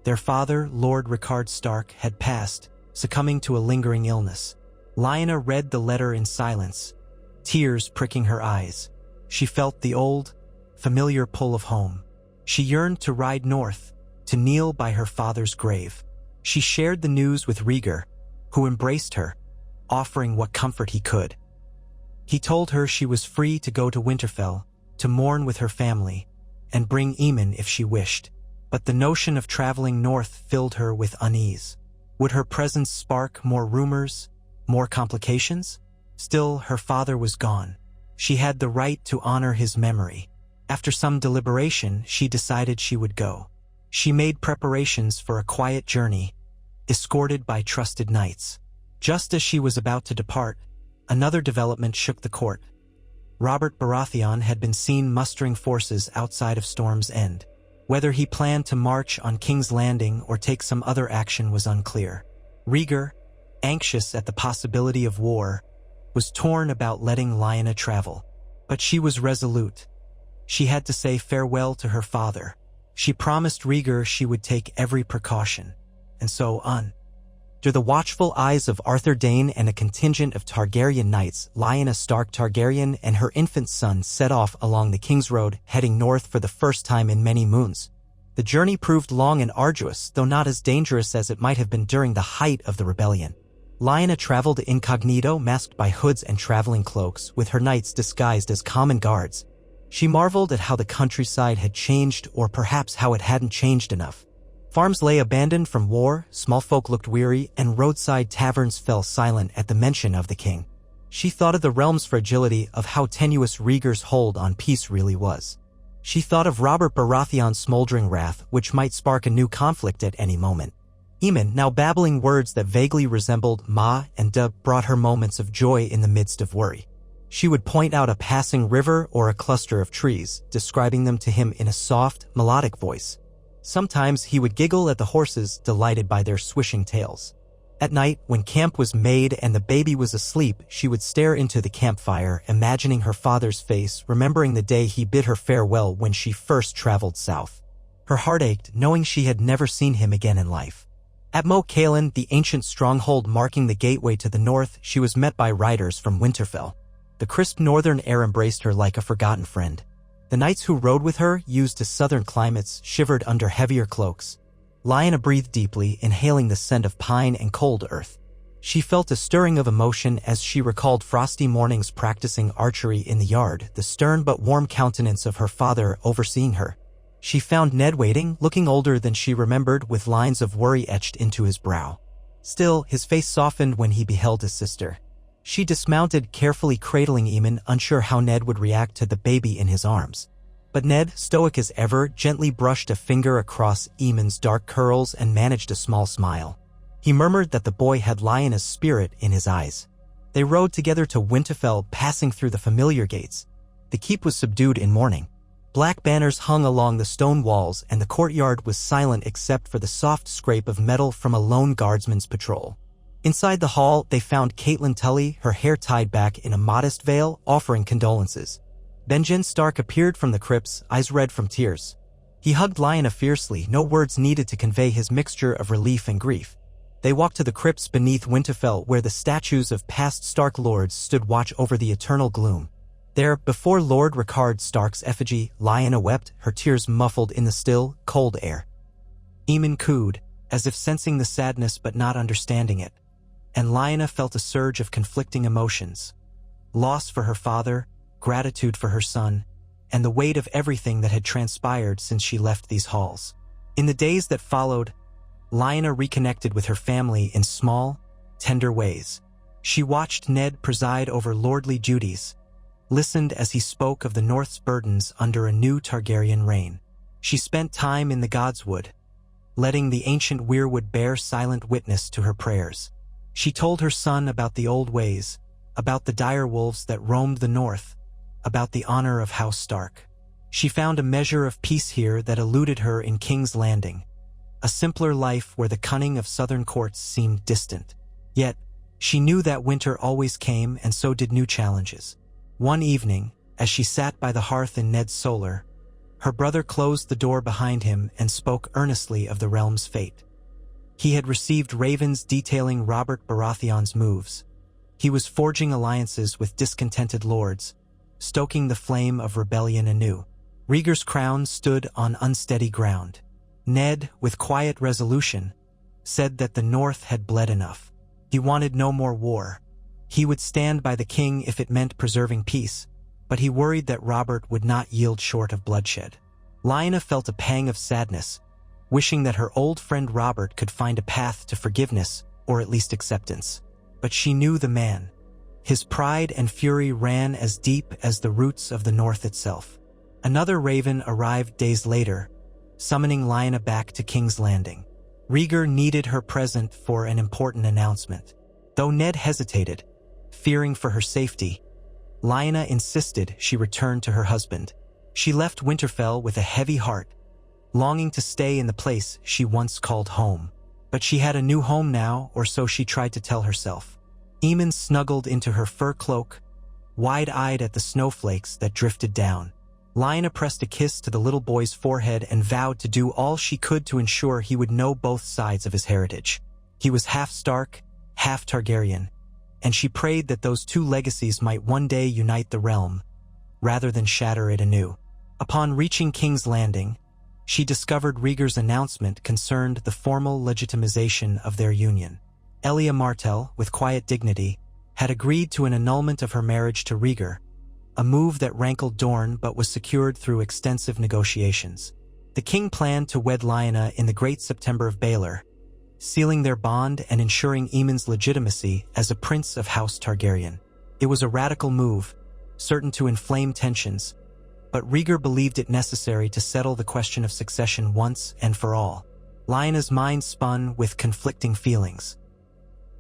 Their father, Lord Rhaegar Stark, had passed, succumbing to a lingering illness. Lyanna read the letter in silence, tears pricking her eyes. She felt the old, familiar pull of home. She yearned to ride north, to kneel by her father's grave. She shared the news with Rhaegar, who embraced her, offering what comfort he could. He told her she was free to go to Winterfell, to mourn with her family, and bring Aemon if she wished. But the notion of traveling north filled her with unease. Would her presence spark more rumors, more complications? Still, her father was gone. She had the right to honor his memory. After some deliberation, she decided she would go. She made preparations for a quiet journey, escorted by trusted knights. Just as she was about to depart, another development shook the court. Robert Baratheon had been seen mustering forces outside of Storm's End. Whether he planned to march on King's Landing or take some other action was unclear. Rhaegar, anxious at the possibility of war, was torn about letting Lyanna travel. But she was resolute. She had to say farewell to her father. She promised Rhaegar she would take every precaution. And so under the watchful eyes of Arthur Dayne and a contingent of Targaryen knights, Lyanna Stark-Targaryen and her infant son set off along the King's Road, heading north for the first time in many moons. The journey proved long and arduous, though not as dangerous as it might have been during the height of the rebellion. Lyanna traveled incognito, masked by hoods and traveling cloaks, with her knights disguised as common guards. She marveled at how the countryside had changed, or perhaps how it hadn't changed enough. Farms lay abandoned from war, small folk looked weary, and roadside taverns fell silent at the mention of the king. She thought of the realm's fragility, of how tenuous Rhaegar's hold on peace really was. She thought of Robert Baratheon's smoldering wrath, which might spark a new conflict at any moment. Aemon, now babbling words that vaguely resembled ma and da, brought her moments of joy in the midst of worry. She would point out a passing river or a cluster of trees, describing them to him in a soft, melodic voice. Sometimes he would giggle at the horses, delighted by their swishing tails. At night, when camp was made and the baby was asleep, she would stare into the campfire, imagining her father's face, remembering the day he bid her farewell when she first traveled south. Her heart ached, knowing she had never seen him again in life. At Mo Caelan, the ancient stronghold marking the gateway to the north, she was met by riders from Winterfell. The crisp northern air embraced her like a forgotten friend. The knights who rode with her, used to southern climates, shivered under heavier cloaks. Lyanna breathed deeply, inhaling the scent of pine and cold earth. She felt a stirring of emotion as she recalled frosty mornings practicing archery in the yard, the stern but warm countenance of her father overseeing her. She found Ned waiting, looking older than she remembered, with lines of worry etched into his brow. Still, his face softened when he beheld his sister. She dismounted, carefully cradling Aemon, unsure how Ned would react to the baby in his arms. But Ned, stoic as ever, gently brushed a finger across Aemon's dark curls and managed a small smile. He murmured that the boy had Lyanna's spirit in his eyes. They rode together to Winterfell, passing through the familiar gates. The keep was subdued in mourning. Black banners hung along the stone walls, and the courtyard was silent except for the soft scrape of metal from a lone guardsman's patrol. Inside the hall, they found Catelyn Tully, her hair tied back in a modest veil, offering condolences. Benjen Stark appeared from the crypts, eyes red from tears. He hugged Lyanna fiercely, no words needed to convey his mixture of relief and grief. They walked to the crypts beneath Winterfell, where the statues of past Stark lords stood watch over the eternal gloom. There, before Lord Rhaegar Stark's effigy, Lyanna wept, her tears muffled in the still, cold air. Aemon cooed, as if sensing the sadness but not understanding it. And Lyanna felt a surge of conflicting emotions. Loss for her father, gratitude for her son, and the weight of everything that had transpired since she left these halls. In the days that followed, Lyanna reconnected with her family in small, tender ways. She watched Ned preside over lordly duties, listened as he spoke of the North's burdens under a new Targaryen reign. She spent time in the Godswood, letting the ancient weirwood bear silent witness to her prayers. She told her son about the old ways, about the dire wolves that roamed the North, about the honor of House Stark. She found a measure of peace here that eluded her in King's Landing, a simpler life where the cunning of southern courts seemed distant. Yet, she knew that winter always came, and so did new challenges. One evening, as she sat by the hearth in Ned's solar, her brother closed the door behind him and spoke earnestly of the realm's fate. He had received ravens detailing Robert Baratheon's moves. He was forging alliances with discontented lords, stoking the flame of rebellion anew. Rhaegar's crown stood on unsteady ground. Ned, with quiet resolution, said that the North had bled enough. He wanted no more war. He would stand by the king if it meant preserving peace, but he worried that Robert would not yield short of bloodshed. Lyanna felt a pang of sadness, wishing that her old friend Robert could find a path to forgiveness, or at least acceptance. But she knew the man. His pride and fury ran as deep as the roots of the North itself. Another raven arrived days later, summoning Lyanna back to King's Landing. Rhaegar needed her present for an important announcement. Though Ned hesitated, fearing for her safety, Lyanna insisted she return to her husband. She left Winterfell with a heavy heart, longing to stay in the place she once called home. But she had a new home now, or so she tried to tell herself. Aemon snuggled into her fur cloak, wide-eyed at the snowflakes that drifted down. Lyanna pressed a kiss to the little boy's forehead and vowed to do all she could to ensure he would know both sides of his heritage. He was half Stark, half Targaryen, and she prayed that those two legacies might one day unite the realm, rather than shatter it anew. Upon reaching King's Landing, she discovered Rhaegar's announcement concerned the formal legitimization of their union. Elia Martell, with quiet dignity, had agreed to an annulment of her marriage to Rhaegar, a move that rankled Dorne but was secured through extensive negotiations. The king planned to wed Lyanna in the Great September of Baelor, sealing their bond and ensuring Aemon's legitimacy as a prince of House Targaryen. It was a radical move, certain to inflame tensions, but Rhaegar believed it necessary to settle the question of succession once and for all. Lyanna's mind spun with conflicting feelings.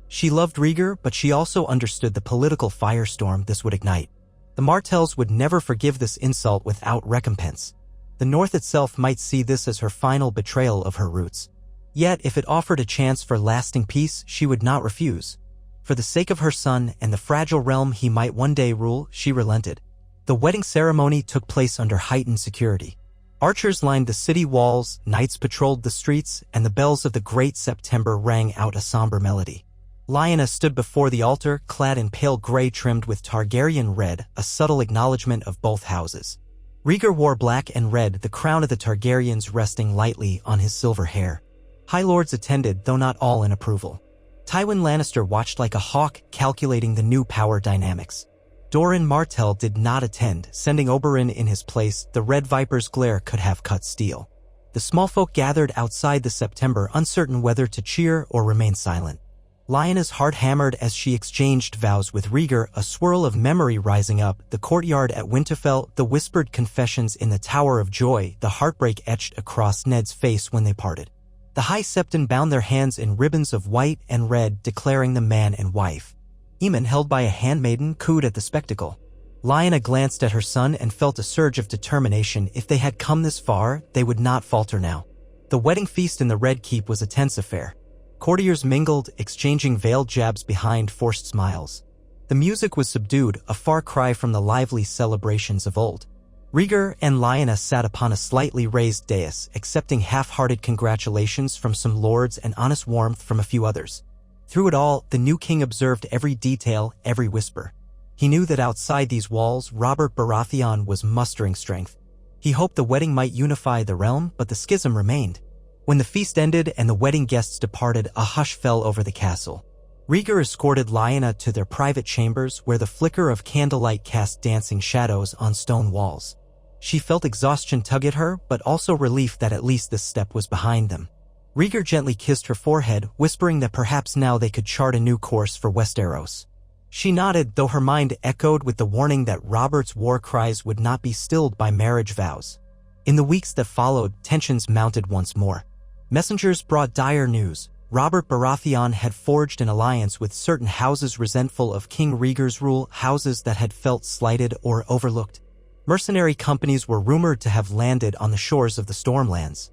She loved Rhaegar, but she also understood the political firestorm this would ignite. The Martells would never forgive this insult without recompense. The North itself might see this as her final betrayal of her roots. Yet, if it offered a chance for lasting peace, she would not refuse. For the sake of her son and the fragile realm he might one day rule, she relented. The wedding ceremony took place under heightened security. Archers lined the city walls, knights patrolled the streets, and the bells of the Great September rang out a somber melody. Lyanna stood before the altar, clad in pale gray trimmed with Targaryen red, a subtle acknowledgement of both houses. Rhaegar wore black and red, the crown of the Targaryens resting lightly on his silver hair. High lords attended, though not all in approval. Tywin Lannister watched like a hawk, calculating the new power dynamics. Doran Martell did not attend, sending Oberyn in his place. The Red Viper's glare could have cut steel. The small folk gathered outside the September, uncertain whether to cheer or remain silent. Lyanna's heart hammered as she exchanged vows with Rhaegar, a swirl of memory rising up, the courtyard at Winterfell, the whispered confessions in the Tower of Joy, the heartbreak etched across Ned's face when they parted. The High Septon bound their hands in ribbons of white and red, declaring them man and wife. Aemon, held by a handmaiden, cooed at the spectacle. Lyanna glanced at her son and felt a surge of determination. If they had come this far, they would not falter now. The wedding feast in the Red Keep was a tense affair. Courtiers mingled, exchanging veiled jabs behind forced smiles. The music was subdued, a far cry from the lively celebrations of old. Rhaegar and Lyanna sat upon a slightly raised dais, accepting half-hearted congratulations from some lords and honest warmth from a few others. Through it all, the new king observed every detail, every whisper. He knew that outside these walls, Robert Baratheon was mustering strength. He hoped the wedding might unify the realm, but the schism remained. When the feast ended and the wedding guests departed, a hush fell over the castle. Rhaegar escorted Lyanna to their private chambers, where the flicker of candlelight cast dancing shadows on stone walls. She felt exhaustion tug at her, but also relief that at least this step was behind them. Rhaegar gently kissed her forehead, whispering that perhaps now they could chart a new course for Westeros. She nodded, though her mind echoed with the warning that Robert's war cries would not be stilled by marriage vows. In the weeks that followed, tensions mounted once more. Messengers brought dire news. Robert Baratheon had forged an alliance with certain houses resentful of King Rhaegar's rule, houses that had felt slighted or overlooked. Mercenary companies were rumored to have landed on the shores of the Stormlands.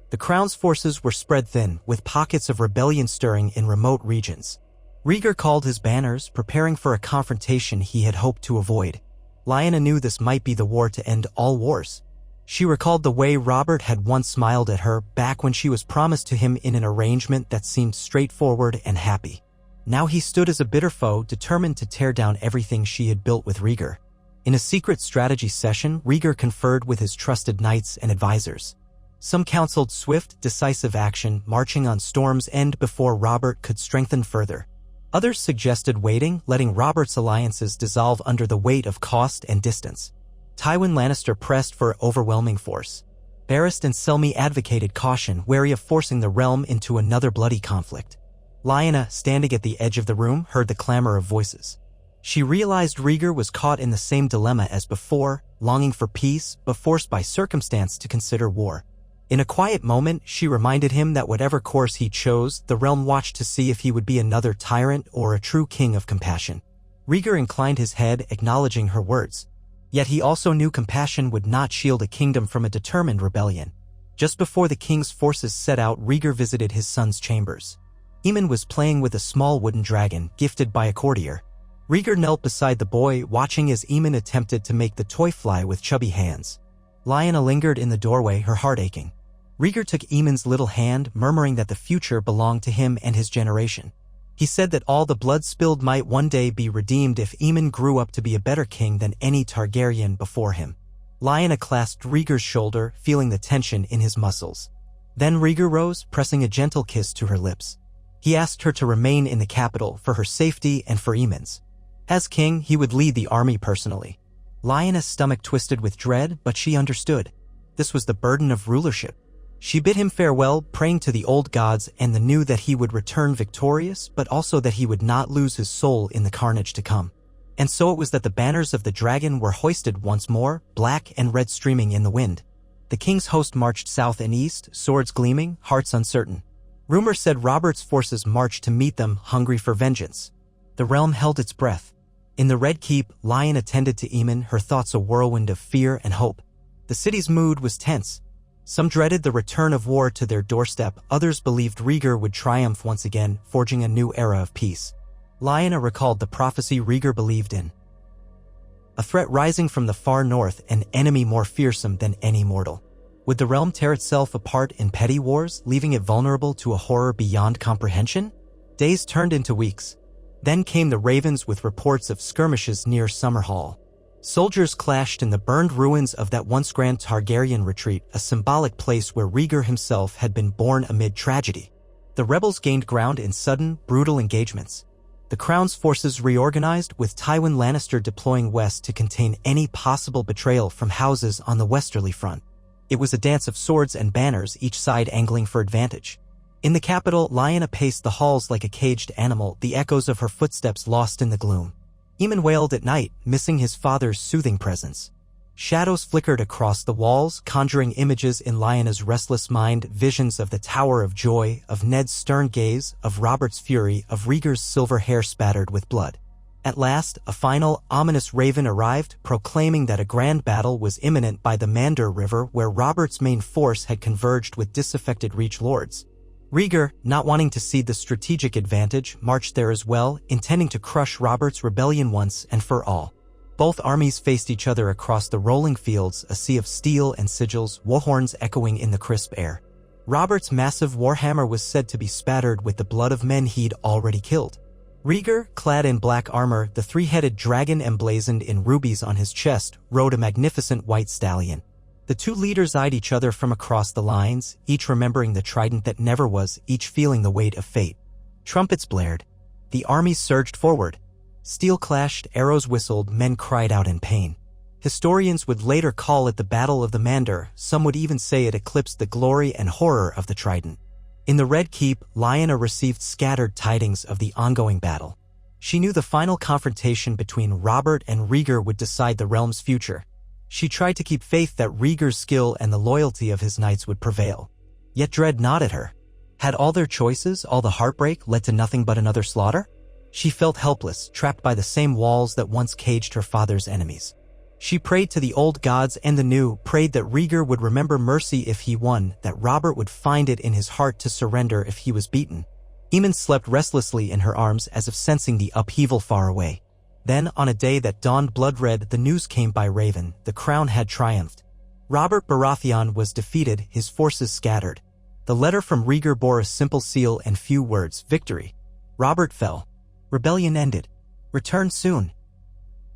The crown's forces were spread thin, with pockets of rebellion stirring in remote regions. Rhaegar called his banners, preparing for a confrontation he had hoped to avoid. Lyanna knew this might be the war to end all wars. She recalled the way Robert had once smiled at her back when she was promised to him in an arrangement that seemed straightforward and happy. Now he stood as a bitter foe, determined to tear down everything she had built with Rhaegar. In a secret strategy session, Rhaegar conferred with his trusted knights and advisors. Some counseled swift, decisive action, marching on Storm's End before Robert could strengthen further. Others suggested waiting, letting Robert's alliances dissolve under the weight of cost and distance. Tywin Lannister pressed for overwhelming force. Barristan and Selmy advocated caution, wary of forcing the realm into another bloody conflict. Lyanna, standing at the edge of the room, heard the clamor of voices. She realized Rhaegar was caught in the same dilemma as before, longing for peace, but forced by circumstance to consider war. In a quiet moment, she reminded him that whatever course he chose, the realm watched to see if he would be another tyrant or a true king of compassion. Rhaegar inclined his head, acknowledging her words. Yet he also knew compassion would not shield a kingdom from a determined rebellion. Just before the king's forces set out, Rhaegar visited his son's chambers. Aemon was playing with a small wooden dragon, gifted by a courtier. Rhaegar knelt beside the boy, watching as Aemon attempted to make the toy fly with chubby hands. Lyanna lingered in the doorway, her heart aching. Rhaegar took Aemon's little hand, murmuring that the future belonged to him and his generation. He said that all the blood spilled might one day be redeemed if Aemon grew up to be a better king than any Targaryen before him. Lyanna clasped Rhaegar's shoulder, feeling the tension in his muscles. Then Rhaegar rose, pressing a gentle kiss to her lips. He asked her to remain in the capital for her safety and for Aemon's. As king, he would lead the army personally. Lyanna's stomach twisted with dread, but she understood. This was the burden of rulership. She bid him farewell, praying to the old gods and the new that he would return victorious, but also that he would not lose his soul in the carnage to come. And so it was that the banners of the dragon were hoisted once more, black and red streaming in the wind. The king's host marched south and east, swords gleaming, hearts uncertain. Rumor said Robert's forces marched to meet them, hungry for vengeance. The realm held its breath. In the Red Keep, Lyanna attended to Aemon, her thoughts a whirlwind of fear and hope. The city's mood was tense. Some dreaded the return of war to their doorstep, others believed Rhaegar would triumph once again, forging a new era of peace. Lyanna recalled the prophecy Rhaegar believed in. A threat rising from the far north, an enemy more fearsome than any mortal. Would the realm tear itself apart in petty wars, leaving it vulnerable to a horror beyond comprehension? Days turned into weeks. Then came the Ravens with reports of skirmishes near Summerhall. Soldiers clashed in the burned ruins of that once grand Targaryen retreat, a symbolic place where Rhaegar himself had been born amid tragedy. The rebels gained ground in sudden, brutal engagements. The crown's forces reorganized, with Tywin Lannister deploying west to contain any possible betrayal from houses on the westerly front. It was a dance of swords and banners, each side angling for advantage. In the capital, Lyanna paced the halls like a caged animal, the echoes of her footsteps lost in the gloom. Aemon wailed at night, missing his father's soothing presence. Shadows flickered across the walls, conjuring images in Lyanna's restless mind, visions of the Tower of Joy, of Ned's stern gaze, of Robert's fury, of Rhaegar's silver hair spattered with blood. At last, a final, ominous raven arrived, proclaiming that a grand battle was imminent by the Mander River, where Robert's main force had converged with disaffected Reach lords. Rhaegar, not wanting to cede the strategic advantage, marched there as well, intending to crush Robert's rebellion once and for all. Both armies faced each other across the rolling fields, a sea of steel and sigils, war horns echoing in the crisp air. Robert's massive warhammer was said to be spattered with the blood of men he'd already killed. Rhaegar, clad in black armor, the three-headed dragon emblazoned in rubies on his chest, rode a magnificent white stallion. The two leaders eyed each other from across the lines, each remembering the trident that never was, each feeling the weight of fate. Trumpets blared. The armies surged forward. Steel clashed, arrows whistled, men cried out in pain. Historians would later call it the Battle of the Mander, some would even say it eclipsed the glory and horror of the trident. In the Red Keep, Lyanna received scattered tidings of the ongoing battle. She knew the final confrontation between Robert and Rhaegar would decide the realm's future. She tried to keep faith that Rhaegar's skill and the loyalty of his knights would prevail. Yet dread gnawed at her. Had all their choices, all the heartbreak, led to nothing but another slaughter? She felt helpless, trapped by the same walls that once caged her father's enemies. She prayed to the old gods and the new, prayed that Rhaegar would remember mercy if he won, that Robert would find it in his heart to surrender if he was beaten. Eamon slept restlessly in her arms as if sensing the upheaval far away. Then, on a day that dawned blood-red, the news came by Raven. The crown had triumphed. Robert Baratheon was defeated, his forces scattered. The letter from Rhaegar bore a simple seal and few words: victory. Robert fell. Rebellion ended. Return soon.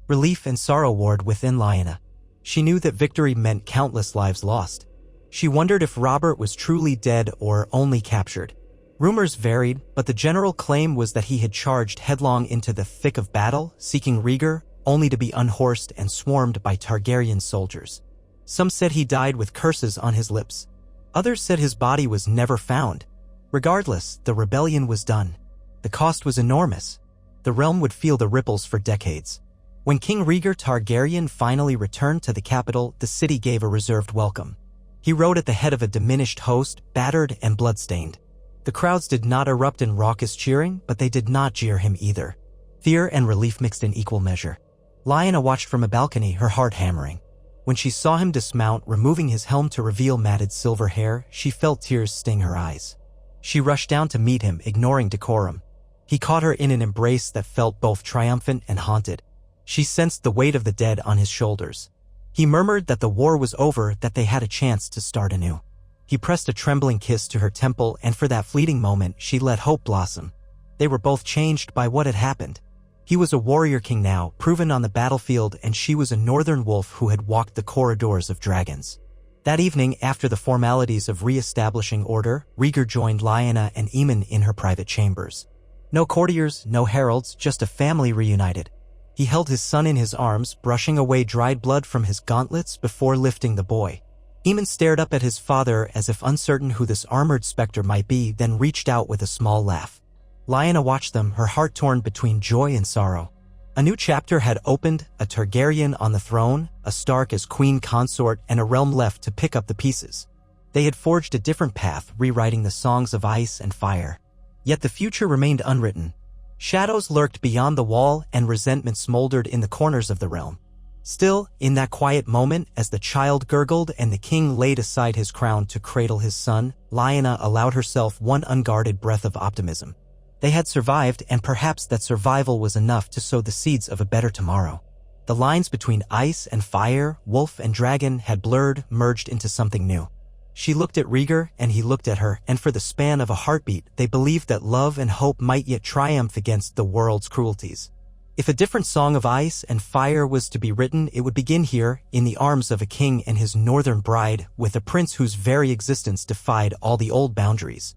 Relief and sorrow warred within Lyanna. She knew that victory meant countless lives lost. She wondered if Robert was truly dead or only captured. Rumors varied, but the general claim was that he had charged headlong into the thick of battle, seeking Rhaegar, only to be unhorsed and swarmed by Targaryen soldiers. Some said he died with curses on his lips. Others said his body was never found. Regardless, the rebellion was done. The cost was enormous. The realm would feel the ripples for decades. When King Rhaegar Targaryen finally returned to the capital, the city gave a reserved welcome. He rode at the head of a diminished host, battered and bloodstained. The crowds did not erupt in raucous cheering, but they did not jeer him either. Fear and relief mixed in equal measure. Lyanna watched from a balcony, her heart hammering. When she saw him dismount, removing his helm to reveal matted silver hair, she felt tears sting her eyes. She rushed down to meet him, ignoring decorum. He caught her in an embrace that felt both triumphant and haunted. She sensed the weight of the dead on his shoulders. He murmured that the war was over, that they had a chance to start anew. He pressed a trembling kiss to her temple, and for that fleeting moment, she let hope blossom. They were both changed by what had happened. He was a warrior king now, proven on the battlefield, and she was a northern wolf who had walked the corridors of dragons. That evening, after the formalities of re-establishing order, Rhaegar joined Lyanna and Aemon in her private chambers. No courtiers, no heralds, just a family reunited. He held his son in his arms, brushing away dried blood from his gauntlets before lifting the boy. Aemon stared up at his father as if uncertain who this armored specter might be, then reached out with a small laugh. Lyanna watched them, her heart torn between joy and sorrow. A new chapter had opened, a Targaryen on the throne, a Stark as queen consort, and a realm left to pick up the pieces. They had forged a different path, rewriting the songs of ice and fire. Yet the future remained unwritten. Shadows lurked beyond the wall, and resentment smoldered in the corners of the realm. Still, in that quiet moment, as the child gurgled and the king laid aside his crown to cradle his son, Lyanna allowed herself one unguarded breath of optimism. They had survived, and perhaps that survival was enough to sow the seeds of a better tomorrow. The lines between ice and fire, wolf and dragon had blurred, merged into something new. She looked at Rhaegar, and he looked at her, and for the span of a heartbeat, they believed that love and hope might yet triumph against the world's cruelties. If a different song of ice and fire was to be written, it would begin here, in the arms of a king and his northern bride, with a prince whose very existence defied all the old boundaries.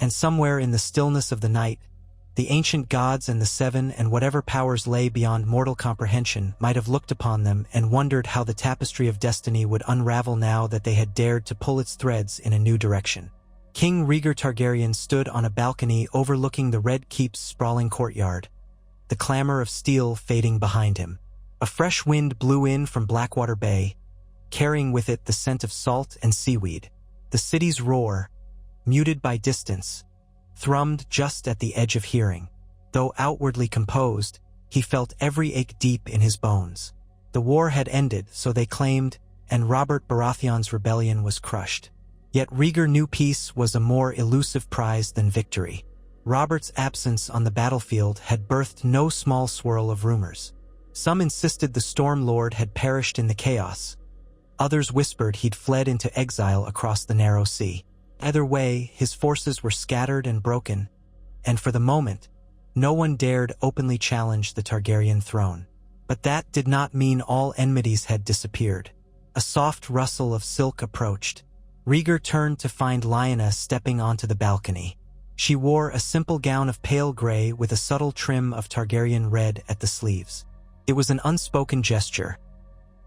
And somewhere in the stillness of the night, the ancient gods and the seven and whatever powers lay beyond mortal comprehension might have looked upon them and wondered how the tapestry of destiny would unravel now that they had dared to pull its threads in a new direction. King Rhaegar Targaryen stood on a balcony overlooking the Red Keep's sprawling courtyard, the clamor of steel fading behind him. A fresh wind blew in from Blackwater Bay, carrying with it the scent of salt and seaweed. The city's roar, muted by distance, thrummed just at the edge of hearing. Though outwardly composed, he felt every ache deep in his bones. The war had ended, so they claimed, and Robert Baratheon's rebellion was crushed. Yet Rhaegar knew peace was a more elusive prize than victory. Robert's absence on the battlefield had birthed no small swirl of rumors. Some insisted the Storm Lord had perished in the chaos. Others whispered he'd fled into exile across the narrow sea. Either way, his forces were scattered and broken, and for the moment, no one dared openly challenge the Targaryen throne. But that did not mean all enmities had disappeared. A soft rustle of silk approached. Rhaegar turned to find Lyanna stepping onto the balcony. She wore a simple gown of pale gray with a subtle trim of Targaryen red at the sleeves. It was an unspoken gesture.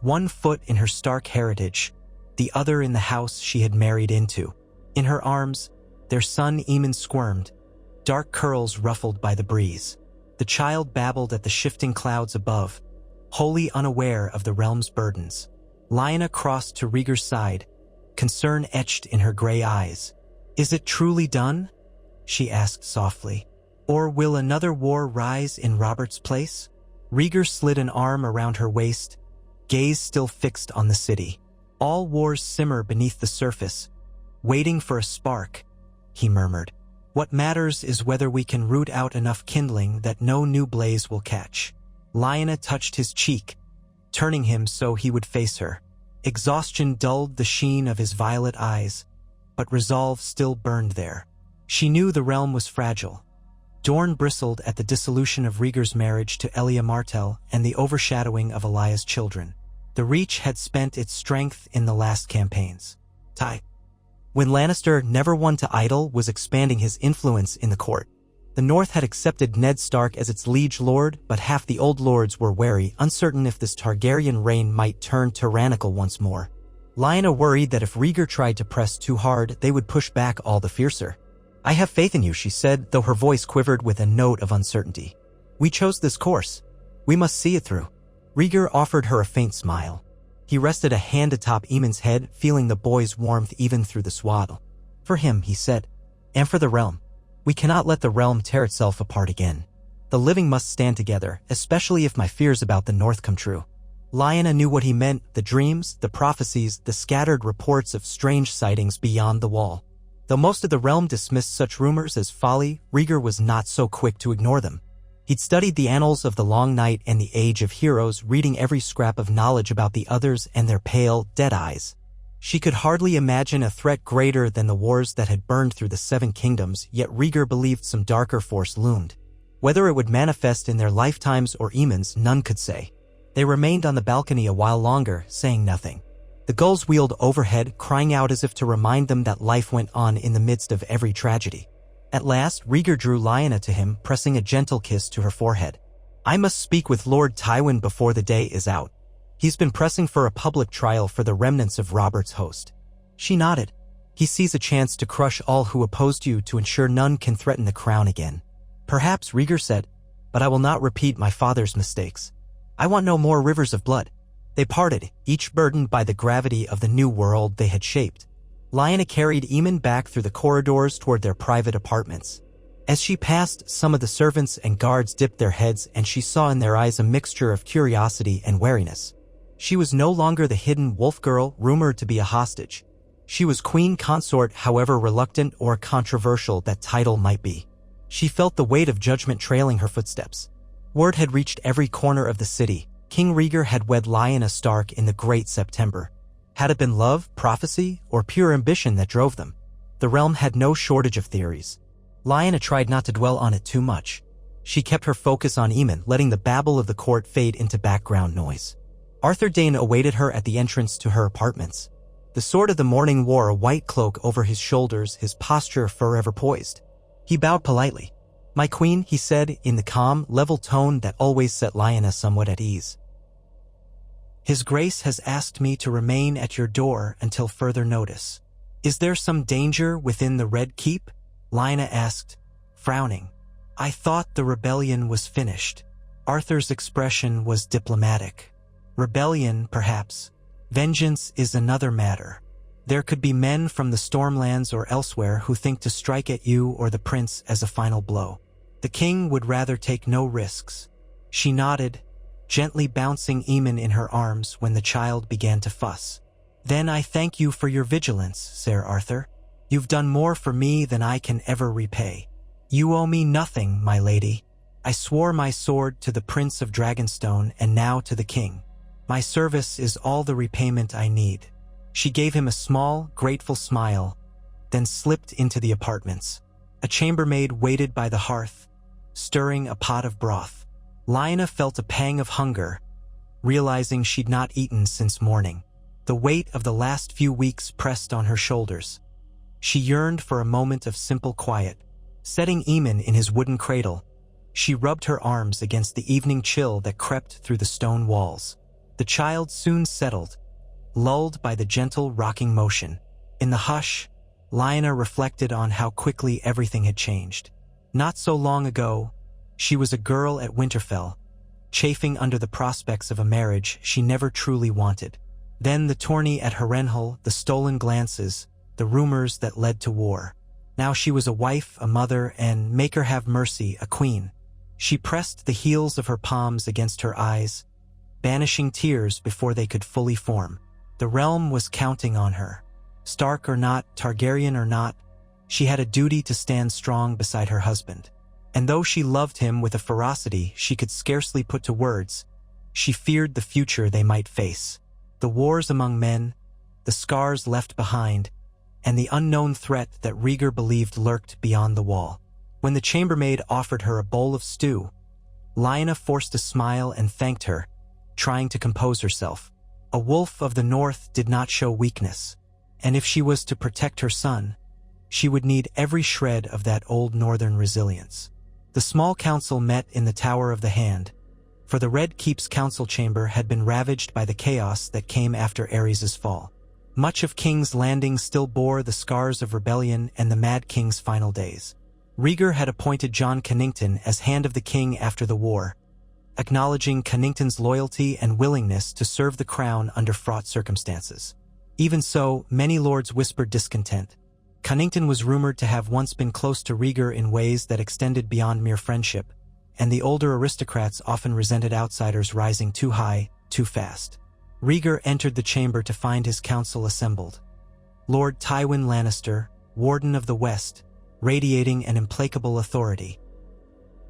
One foot in her Stark heritage, the other in the house she had married into. In her arms, their son Aemon squirmed, dark curls ruffled by the breeze. The child babbled at the shifting clouds above, wholly unaware of the realm's burdens. Lyanna crossed to Rhaegar's side, concern etched in her gray eyes. "Is it truly done?" she asked softly. "Or will another war rise in Robert's place?" Rhaegar slid an arm around her waist, gaze still fixed on the city. "All wars simmer beneath the surface, waiting for a spark," he murmured. "What matters is whether we can root out enough kindling that no new blaze will catch." Lyanna touched his cheek, turning him so he would face her. Exhaustion dulled the sheen of his violet eyes, but resolve still burned there. She knew the realm was fragile. Dorne bristled at the dissolution of Rhaegar's marriage to Elia Martell and the overshadowing of Elaya's children. The Reach had spent its strength in the last campaigns. When Lannister, never one to idle, was expanding his influence in the court. The North had accepted Ned Stark as its liege lord, but half the old lords were wary, uncertain if this Targaryen reign might turn tyrannical once more. Lyanna worried that if Rhaegar tried to press too hard, they would push back all the fiercer. "I have faith in you," she said, though her voice quivered with a note of uncertainty. "We chose this course. We must see it through." Rhaegar offered her a faint smile. He rested a hand atop Aemon's head, feeling the boy's warmth even through the swaddle. "For him," he said, "and for the realm. We cannot let the realm tear itself apart again. The living must stand together, especially if my fears about the North come true." Lyanna knew what he meant, the dreams, the prophecies, the scattered reports of strange sightings beyond the wall. Though most of the realm dismissed such rumors as folly, Rhaegar was not so quick to ignore them. He'd studied the annals of the Long Night and the Age of Heroes, reading every scrap of knowledge about the others and their pale, dead eyes. She could hardly imagine a threat greater than the wars that had burned through the Seven Kingdoms, yet Rhaegar believed some darker force loomed. Whether it would manifest in their lifetimes or Aemon's, none could say. They remained on the balcony a while longer, saying nothing. The gulls wheeled overhead, crying out as if to remind them that life went on in the midst of every tragedy. At last, Rhaegar drew Lyanna to him, pressing a gentle kiss to her forehead. "I must speak with Lord Tywin before the day is out. He's been pressing for a public trial for the remnants of Robert's host." She nodded. "He sees a chance to crush all who opposed you to ensure none can threaten the crown again." "Perhaps," Rhaegar said, "but I will not repeat my father's mistakes. I want no more rivers of blood." They parted, each burdened by the gravity of the new world they had shaped. Lyanna carried Aemon back through the corridors toward their private apartments. As she passed, some of the servants and guards dipped their heads, and she saw in their eyes a mixture of curiosity and wariness. She was no longer the hidden wolf girl rumored to be a hostage. She was queen consort, however reluctant or controversial that title might be. She felt the weight of judgment trailing her footsteps. Word had reached every corner of the city. King Rhaegar had wed Lyanna Stark in the Great September. Had it been love, prophecy, or pure ambition that drove them? The realm had no shortage of theories. Lyanna tried not to dwell on it too much. She kept her focus on Aemon, letting the babble of the court fade into background noise. Arthur Dayne awaited her at the entrance to her apartments. The Sword of the Morning wore a white cloak over his shoulders, his posture forever poised. He bowed politely. "My queen," he said, in the calm, level tone that always set Lyanna somewhat at ease. "His Grace has asked me to remain at your door until further notice." "Is there some danger within the Red Keep?" Lyanna asked, frowning. "I thought the rebellion was finished." Arthur's expression was diplomatic. Rebellion, perhaps. Vengeance is another matter. There could be men from the Stormlands or elsewhere who think to strike at you or the prince as a final blow. The king would rather take no risks. She nodded, gently bouncing Aemon in her arms when the child began to fuss. Then I thank you for your vigilance, Sir Arthur. You've done more for me than I can ever repay. You owe me nothing, my lady. I swore my sword to the Prince of Dragonstone and now to the king. My service is all the repayment I need. She gave him a small, grateful smile, then slipped into the apartments. A chambermaid waited by the hearth, stirring a pot of broth. Lyanna felt a pang of hunger, realizing she'd not eaten since morning. The weight of the last few weeks pressed on her shoulders. She yearned for a moment of simple quiet. Setting Aemon in his wooden cradle, she rubbed her arms against the evening chill that crept through the stone walls. The child soon settled, lulled by the gentle rocking motion. In the hush, Lyanna reflected on how quickly everything had changed. Not so long ago, she was a girl at Winterfell, chafing under the prospects of a marriage she never truly wanted. Then the tourney at Harrenhal, the stolen glances, the rumors that led to war. Now she was a wife, a mother, and, make her have mercy, a queen. She pressed the heels of her palms against her eyes, banishing tears before they could fully form. The realm was counting on her. Stark or not, Targaryen or not, she had a duty to stand strong beside her husband. And though she loved him with a ferocity she could scarcely put to words, she feared the future they might face. The wars among men, the scars left behind, and the unknown threat that Rhaegar believed lurked beyond the wall. When the chambermaid offered her a bowl of stew, Lyanna forced a smile and thanked her, trying to compose herself. A wolf of the north did not show weakness, and if she was to protect her son, she would need every shred of that old northern resilience. The small council met in the Tower of the Hand, for the Red Keep's council chamber had been ravaged by the chaos that came after Aerys' fall. Much of King's Landing still bore the scars of rebellion and the Mad King's final days. Rhaegar had appointed Jon Connington as Hand of the King after the war, acknowledging Connington's loyalty and willingness to serve the crown under fraught circumstances. Even so, many lords whispered discontent. Connington was rumored to have once been close to Rhaegar in ways that extended beyond mere friendship, and the older aristocrats often resented outsiders rising too high, too fast. Rhaegar entered the chamber to find his council assembled. Lord Tywin Lannister, Warden of the West, radiating an implacable authority.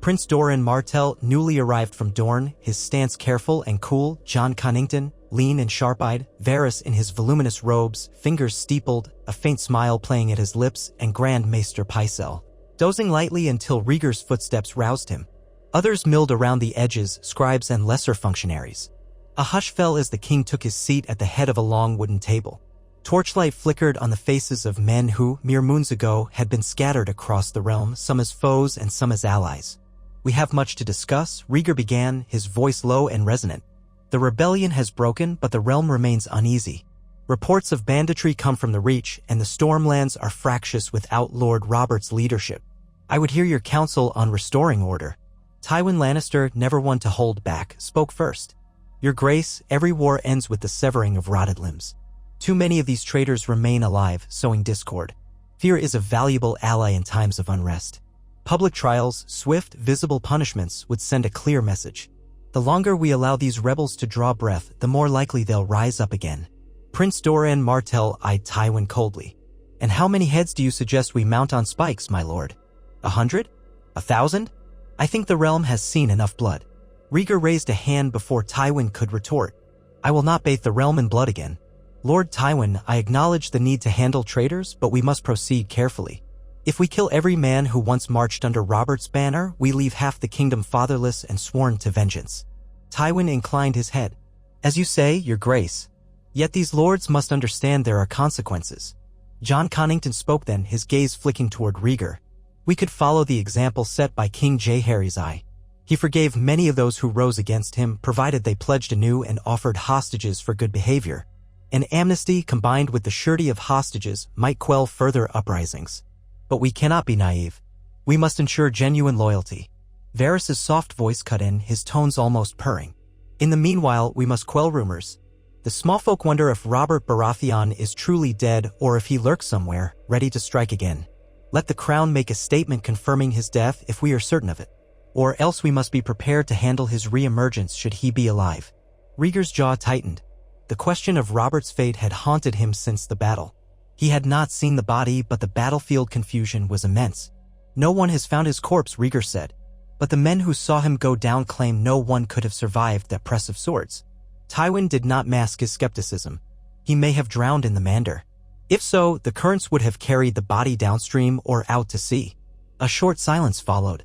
Prince Doran Martell, newly arrived from Dorne, his stance careful and cool. Jon Connington, lean and sharp-eyed. Varys in his voluminous robes, fingers steepled, a faint smile playing at his lips, and Grand Maester Pycelle, dozing lightly until Rhaegar's footsteps roused him. Others milled around the edges, scribes and lesser functionaries. A hush fell as the king took his seat at the head of a long wooden table. Torchlight flickered on the faces of men who, mere moons ago, had been scattered across the realm, some as foes and some as allies. We have much to discuss, Rhaegar began, his voice low and resonant. The rebellion has broken, but the realm remains uneasy. Reports of banditry come from the Reach, and the Stormlands are fractious without Lord Robert's leadership. I would hear your counsel on restoring order. Tywin Lannister, never one to hold back, spoke first. Your Grace, every war ends with the severing of rotted limbs. Too many of these traitors remain alive, sowing discord. Fear is a valuable ally in times of unrest. Public trials, swift, visible punishments would send a clear message. The longer we allow these rebels to draw breath, the more likely they'll rise up again. Prince Doran Martell eyed Tywin coldly. And how many heads do you suggest we mount on spikes, my lord? 100? 1,000? I think the realm has seen enough blood. Rhaegar raised a hand before Tywin could retort. I will not bathe the realm in blood again. Lord Tywin, I acknowledge the need to handle traitors, but we must proceed carefully. If we kill every man who once marched under Robert's banner, we leave half the kingdom fatherless and sworn to vengeance. Tywin inclined his head. As you say, your grace. Yet these lords must understand there are consequences. Jon Connington spoke then, his gaze flicking toward Rhaegar. We could follow the example set by King Jaehaerys I. He forgave many of those who rose against him, provided they pledged anew and offered hostages for good behavior. An amnesty combined with the surety of hostages might quell further uprisings. But we cannot be naive. We must ensure genuine loyalty. Varys's soft voice cut in, his tones almost purring. In the meanwhile, we must quell rumors. The small folk wonder if Robert Baratheon is truly dead or if he lurks somewhere, ready to strike again. Let the crown make a statement confirming his death if we are certain of it. Or else we must be prepared to handle his re-emergence should he be alive. Rhaegar's jaw tightened. The question of Robert's fate had haunted him since the battle. He had not seen the body, but the battlefield confusion was immense. No one has found his corpse, Rhaegar said. But the men who saw him go down claim no one could have survived that press of swords. Tywin did not mask his skepticism. He may have drowned in the Mander. If so, the currents would have carried the body downstream or out to sea. A short silence followed.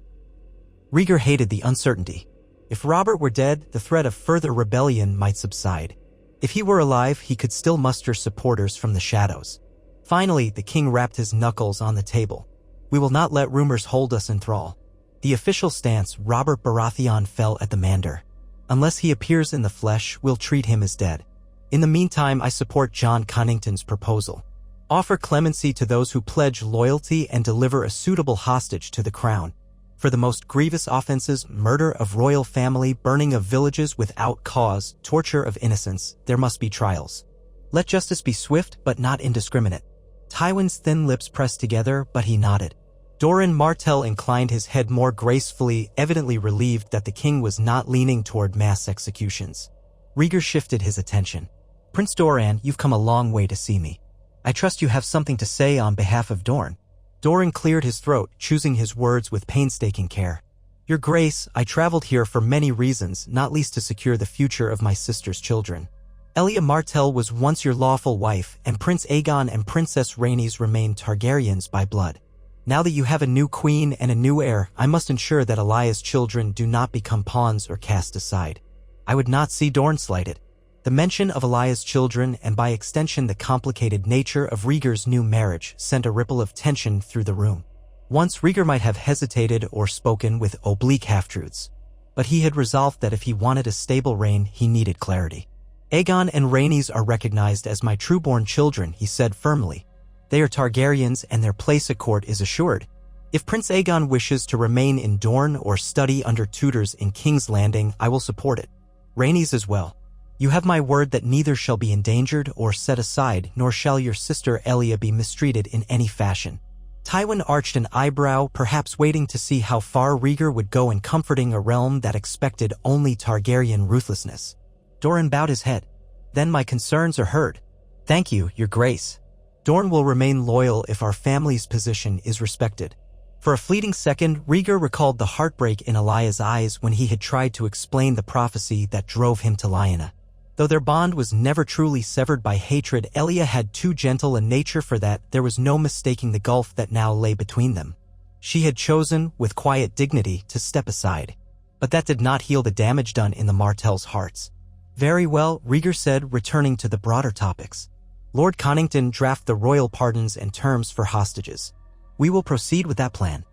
Rhaegar hated the uncertainty. If Robert were dead, the threat of further rebellion might subside. If he were alive, he could still muster supporters from the shadows. Finally, the king rapped his knuckles on the table. We will not let rumors hold us in thrall. The official stance, Robert Baratheon fell at the Mander. Unless he appears in the flesh, we'll treat him as dead. In the meantime, I support Jon Connington's proposal. Offer clemency to those who pledge loyalty and deliver a suitable hostage to the crown. For the most grievous offenses, murder of royal family, burning of villages without cause, torture of innocents, there must be trials. Let justice be swift but not indiscriminate. Tywin's thin lips pressed together, but he nodded. Doran Martell inclined his head more gracefully, evidently relieved that the king was not leaning toward mass executions. Rhaegar shifted his attention. Prince Doran, you've come a long way to see me. I trust you have something to say on behalf of Dorne. Doran cleared his throat, choosing his words with painstaking care. Your Grace, I traveled here for many reasons, not least to secure the future of my sister's children. Elia Martell was once your lawful wife, and Prince Aegon and Princess Rhaenys remain Targaryens by blood. Now that you have a new queen and a new heir, I must ensure that Elia's children do not become pawns or cast aside. I would not see Dorne slighted. The mention of Elia's children, and by extension the complicated nature of Rhaegar's new marriage, sent a ripple of tension through the room. Once Rhaegar might have hesitated or spoken with oblique half-truths. But he had resolved that if he wanted a stable reign, he needed clarity. Aegon and Rhaenys are recognized as my true-born children, he said firmly. They are Targaryens and their place at court is assured. If Prince Aegon wishes to remain in Dorne or study under tutors in King's Landing, I will support it. Rhaenys as well. You have my word that neither shall be endangered or set aside, nor shall your sister Elia be mistreated in any fashion. Tywin arched an eyebrow, perhaps waiting to see how far Rhaegar would go in comforting a realm that expected only Targaryen ruthlessness. Doran bowed his head. Then my concerns are heard. Thank you, your grace. Dorne will remain loyal if our family's position is respected. For a fleeting second, Rhaegar recalled the heartbreak in Elia's eyes when he had tried to explain the prophecy that drove him to Lyanna. Though their bond was never truly severed by hatred, Elia had too gentle a nature for that. There was no mistaking the gulf that now lay between them. She had chosen, with quiet dignity, to step aside. But that did not heal the damage done in the Martells' hearts. Very well, Rhaegar said, returning to the broader topics. Lord Connington draft the royal pardons and terms for hostages. We will proceed with that plan.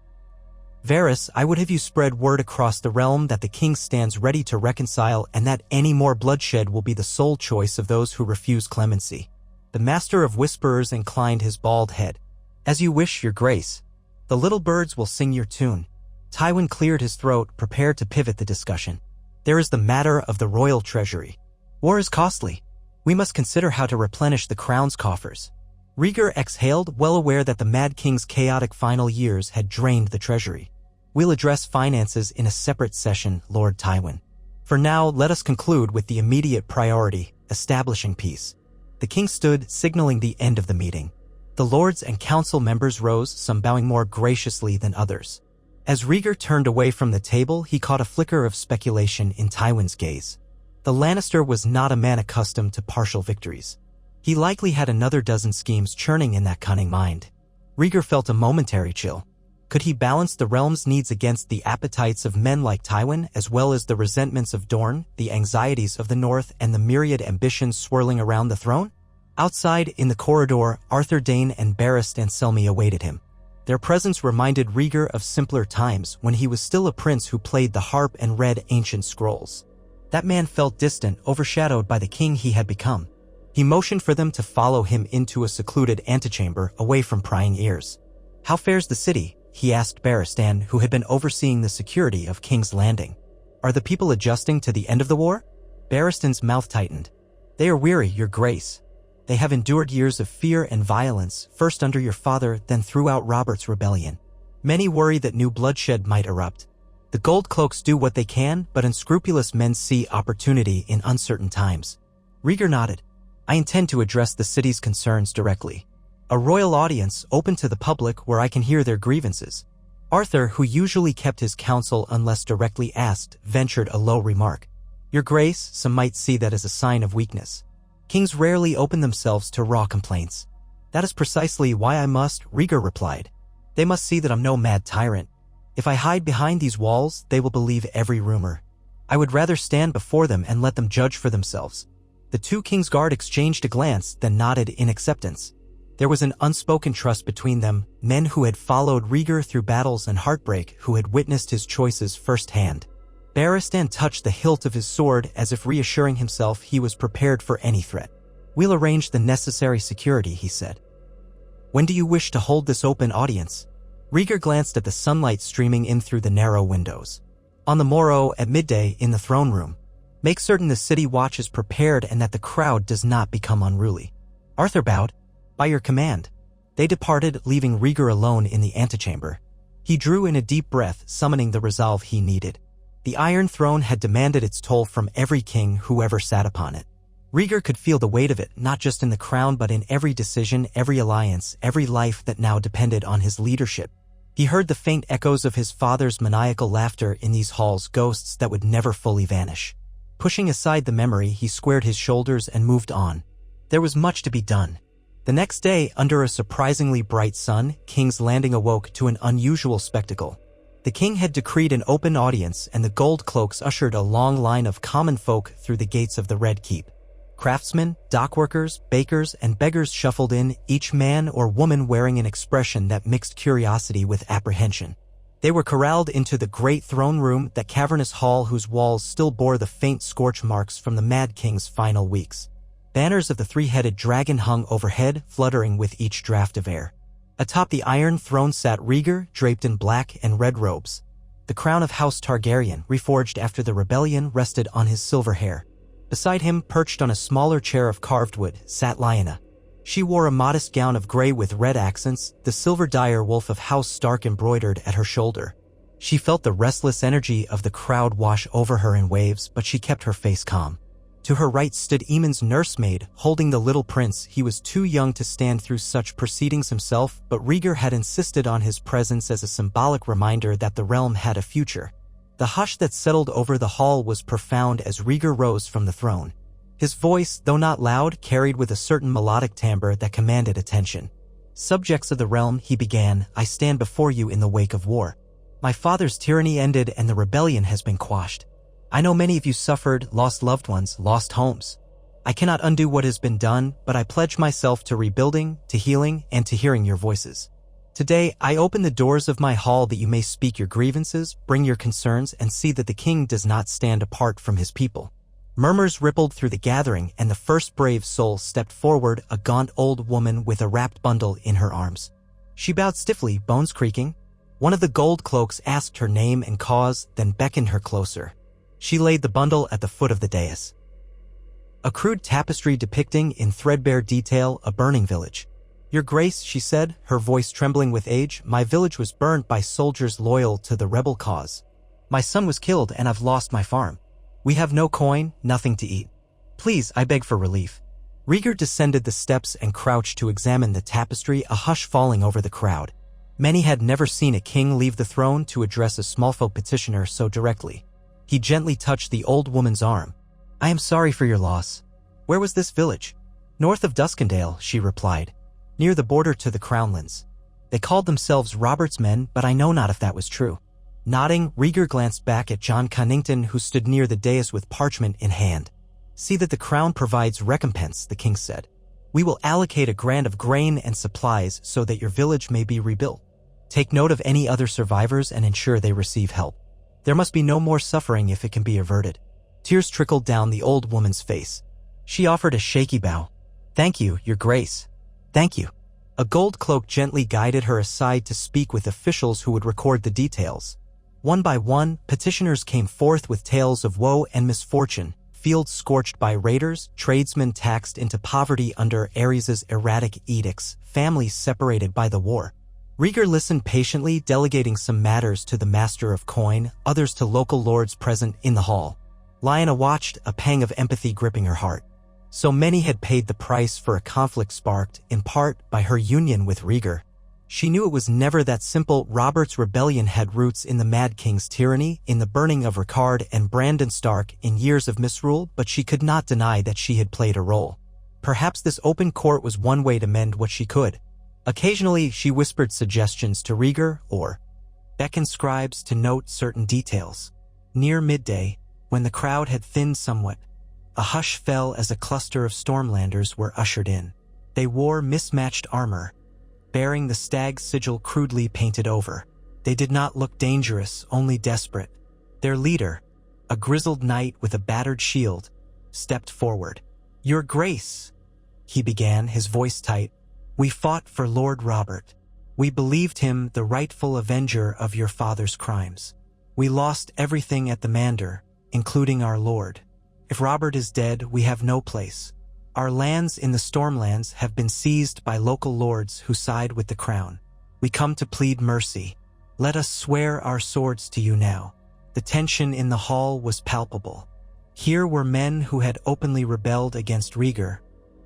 Varys, I would have you spread word across the realm that the king stands ready to reconcile and that any more bloodshed will be the sole choice of those who refuse clemency. The Master of Whisperers inclined his bald head. As you wish, your grace. The little birds will sing your tune. Tywin cleared his throat, prepared to pivot the discussion. There is the matter of the royal treasury. War is costly. We must consider how to replenish the crown's coffers. Rhaegar exhaled, well aware that the Mad King's chaotic final years had drained the treasury. We'll address finances in a separate session, Lord Tywin. For now, let us conclude with the immediate priority, establishing peace. The king stood, signaling the end of the meeting. The lords and council members rose, some bowing more graciously than others. As Rhaegar turned away from the table, he caught a flicker of speculation in Tywin's gaze. The Lannister was not a man accustomed to partial victories. He likely had another dozen schemes churning in that cunning mind. Rhaegar felt a momentary chill. Could he balance the realm's needs against the appetites of men like Tywin, as well as the resentments of Dorne, the anxieties of the North, and the myriad ambitions swirling around the throne? Outside, in the corridor, Arthur Dayne and Barristan Selmy awaited him. Their presence reminded Rhaegar of simpler times when he was still a prince who played the harp and read ancient scrolls. That man felt distant, overshadowed by the king he had become. He motioned for them to follow him into a secluded antechamber away from prying ears. How fares the city? he asked Barristan, who had been overseeing the security of King's Landing. Are the people adjusting to the end of the war? Barristan's mouth tightened. They are weary, your grace. They have endured years of fear and violence, first under your father, then throughout Robert's rebellion. Many worry that new bloodshed might erupt. The gold cloaks do what they can, but unscrupulous men see opportunity in uncertain times. Rhaegar nodded. I intend to address the city's concerns directly. A royal audience open to the public where I can hear their grievances. Arthur, who usually kept his counsel unless directly asked, ventured a low remark. Your grace, some might see that as a sign of weakness. Kings rarely open themselves to raw complaints. That is precisely why I must, Rhaegar replied. They must see that I'm no mad tyrant. If I hide behind these walls, they will believe every rumor. I would rather stand before them and let them judge for themselves. The two Kingsguard exchanged a glance, then nodded in acceptance. There was an unspoken trust between them, men who had followed Rhaegar through battles and heartbreak, who had witnessed his choices firsthand. Barristan touched the hilt of his sword as if reassuring himself he was prepared for any threat. We'll arrange the necessary security, he said. When do you wish to hold this open audience? Rhaegar glanced at the sunlight streaming in through the narrow windows. On the morrow, at midday, in the throne room. Make certain the city watch is prepared and that the crowd does not become unruly. Arthur bowed. By your command. They departed, leaving Rhaegar alone in the antechamber. He drew in a deep breath, summoning the resolve he needed. The Iron Throne had demanded its toll from every king who ever sat upon it. Rhaegar could feel the weight of it, not just in the crown but in every decision, every alliance, every life that now depended on his leadership. He heard the faint echoes of his father's maniacal laughter in these halls, ghosts that would never fully vanish. Pushing aside the memory, he squared his shoulders and moved on. There was much to be done. The next day, under a surprisingly bright sun, King's Landing awoke to an unusual spectacle. The king had decreed an open audience, and the gold cloaks ushered a long line of common folk through the gates of the Red Keep. Craftsmen, dockworkers, bakers, and beggars shuffled in, each man or woman wearing an expression that mixed curiosity with apprehension. They were corralled into the great throne room, that cavernous hall whose walls still bore the faint scorch marks from the Mad King's final weeks. Banners of the three-headed dragon hung overhead, fluttering with each draft of air. Atop the Iron Throne sat Rhaegar, draped in black and red robes. The crown of House Targaryen, reforged after the rebellion, rested on his silver hair. Beside him, perched on a smaller chair of carved wood, sat Lyanna. She wore a modest gown of gray with red accents, the silver dire wolf of House Stark embroidered at her shoulder. She felt the restless energy of the crowd wash over her in waves, but she kept her face calm. To her right stood Aemon's nursemaid, holding the little prince. He was too young to stand through such proceedings himself, but Rhaegar had insisted on his presence as a symbolic reminder that the realm had a future. The hush that settled over the hall was profound as Rhaegar rose from the throne. His voice, though not loud, carried with a certain melodic timbre that commanded attention. Subjects of the realm, he began, I stand before you in the wake of war. My father's tyranny ended and the rebellion has been quashed. I know many of you suffered, lost loved ones, lost homes. I cannot undo what has been done, but I pledge myself to rebuilding, to healing, and to hearing your voices. Today, I open the doors of my hall that you may speak your grievances, bring your concerns, and see that the king does not stand apart from his people. Murmurs rippled through the gathering, and the first brave soul stepped forward, a gaunt old woman with a wrapped bundle in her arms. She bowed stiffly, bones creaking. One of the gold cloaks asked her name and cause, then beckoned her closer. She laid the bundle at the foot of the dais. A crude tapestry depicting, in threadbare detail, a burning village. Your Grace, she said, her voice trembling with age, my village was burned by soldiers loyal to the rebel cause. My son was killed and I've lost my farm. We have no coin, nothing to eat. Please, I beg for relief. Rhaegar descended the steps and crouched to examine the tapestry, a hush falling over the crowd. Many had never seen a king leave the throne to address a smallfolk petitioner so directly. He gently touched the old woman's arm. I am sorry for your loss. Where was this village? North of Duskendale, she replied. Near the border to the Crownlands. They called themselves Robert's men, but I know not if that was true. Nodding, Rhaegar glanced back at John Connington, who stood near the dais with parchment in hand. See that the crown provides recompense, the king said. We will allocate a grant of grain and supplies so that your village may be rebuilt. Take note of any other survivors and ensure they receive help. There must be no more suffering if it can be averted. Tears trickled down the old woman's face. She offered a shaky bow. Thank you, your grace. Thank you. A gold cloak gently guided her aside to speak with officials who would record the details. One by one, petitioners came forth with tales of woe and misfortune, fields scorched by raiders, tradesmen taxed into poverty under Ares's erratic edicts, families separated by the war. Rhaegar listened patiently, delegating some matters to the master of coin, others to local lords present in the hall. Lyanna watched, a pang of empathy gripping her heart. So many had paid the price for a conflict sparked, in part, by her union with Rhaegar. She knew it was never that simple. Robert's rebellion had roots in the Mad King's tyranny, in the burning of Rhaegar and Brandon Stark, in years of misrule, but she could not deny that she had played a role. Perhaps this open court was one way to mend what she could. Occasionally, she whispered suggestions to Rhaegar, or beckoned scribes to note certain details. Near midday, when the crowd had thinned somewhat, a hush fell as a cluster of Stormlanders were ushered in. They wore mismatched armor, bearing the stag sigil crudely painted over. They did not look dangerous, only desperate. Their leader, a grizzled knight with a battered shield, stepped forward. "Your Grace," he began, his voice tight, "we fought for Lord Robert. We believed him the rightful avenger of your father's crimes. We lost everything at the Manor, including our lord. If Robert is dead, we have no place. Our lands in the Stormlands have been seized by local lords who side with the crown. We come to plead mercy. Let us swear our swords to you now." The tension in the hall was palpable. Here were men who had openly rebelled against Rhaegar,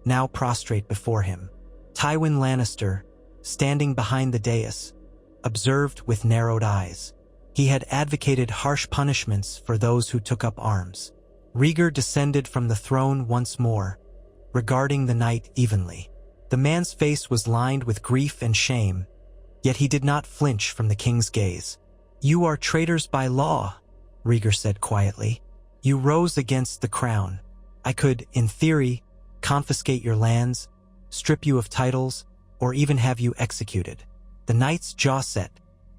now prostrate before him. Tywin Lannister, standing behind the dais, observed with narrowed eyes. He had advocated harsh punishments for those who took up arms. Rhaegar descended from the throne once more, regarding the knight evenly. The man's face was lined with grief and shame, yet he did not flinch from the king's gaze. "You are traitors by law," Rhaegar said quietly. "You rose against the crown. I could, in theory, confiscate your lands, strip you of titles, or even have you executed." The knight's jaw set.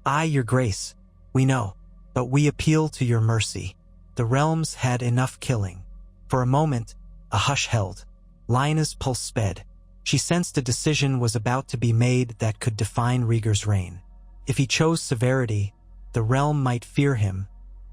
"Aye, your grace, we know, but we appeal to your mercy. The realms had enough killing." For a moment, a hush held. Lyanna's pulse sped. She sensed a decision was about to be made that could define Rhaegar's reign. If he chose severity, the realm might fear him,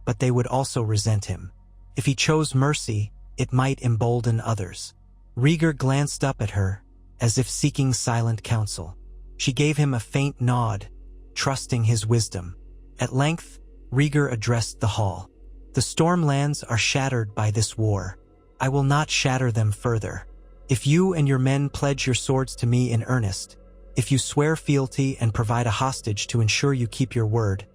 but they would also resent him. If he chose mercy, it might embolden others. Rhaegar glanced up at her, as if seeking silent counsel. She gave him a faint nod, trusting his wisdom. At length, Rhaegar addressed the hall. "The Stormlands are shattered by this war. I will not shatter them further. If you and your men pledge your swords to me in earnest, if you swear fealty and provide a hostage to ensure you keep your word,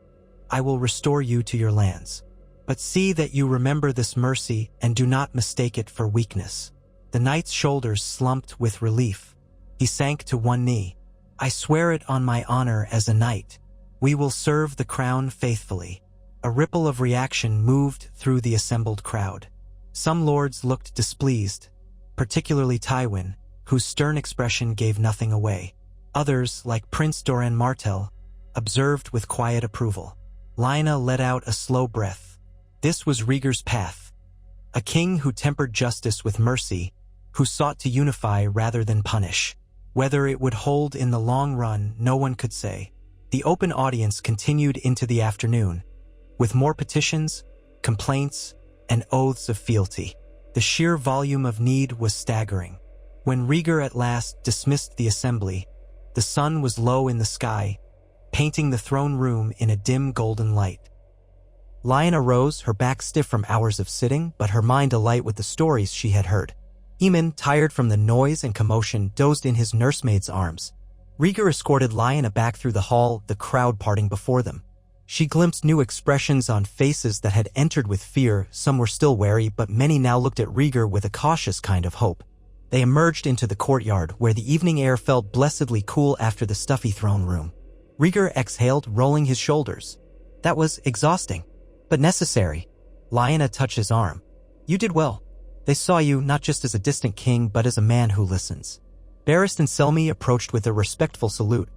I will restore you to your lands. But see that you remember this mercy and do not mistake it for weakness." The knight's shoulders slumped with relief. He sank to one knee. "I swear it on my honor as a knight. We will serve the crown faithfully." A ripple of reaction moved through the assembled crowd. Some lords looked displeased, particularly Tywin, whose stern expression gave nothing away. Others, like Prince Doran Martell, observed with quiet approval. Lyanna let out a slow breath. This was Rhaegar's path. A king who tempered justice with mercy, who sought to unify rather than punish. Whether it would hold in the long run, no one could say. The open audience continued into the afternoon, with more petitions, complaints, and oaths of fealty. The sheer volume of need was staggering. When Rhaegar at last dismissed the assembly, the sun was low in the sky, painting the throne room in a dim golden light. Lyanna rose, her back stiff from hours of sitting, but her mind alight with the stories she had heard. Aemon, tired from the noise and commotion, dozed in his nursemaid's arms. Rhaegar escorted Lyanna back through the hall, the crowd parting before them. She glimpsed new expressions on faces that had entered with fear. Some were still wary, but many now looked at Rhaegar with a cautious kind of hope. They emerged into the courtyard, where the evening air felt blessedly cool after the stuffy throne room. Rhaegar exhaled, rolling his shoulders. That was exhausting, but necessary. Lyanna touched his arm. "You did well. They saw you not just as a distant king, but as a man who listens." Barristan and Selmy approached with a respectful salute.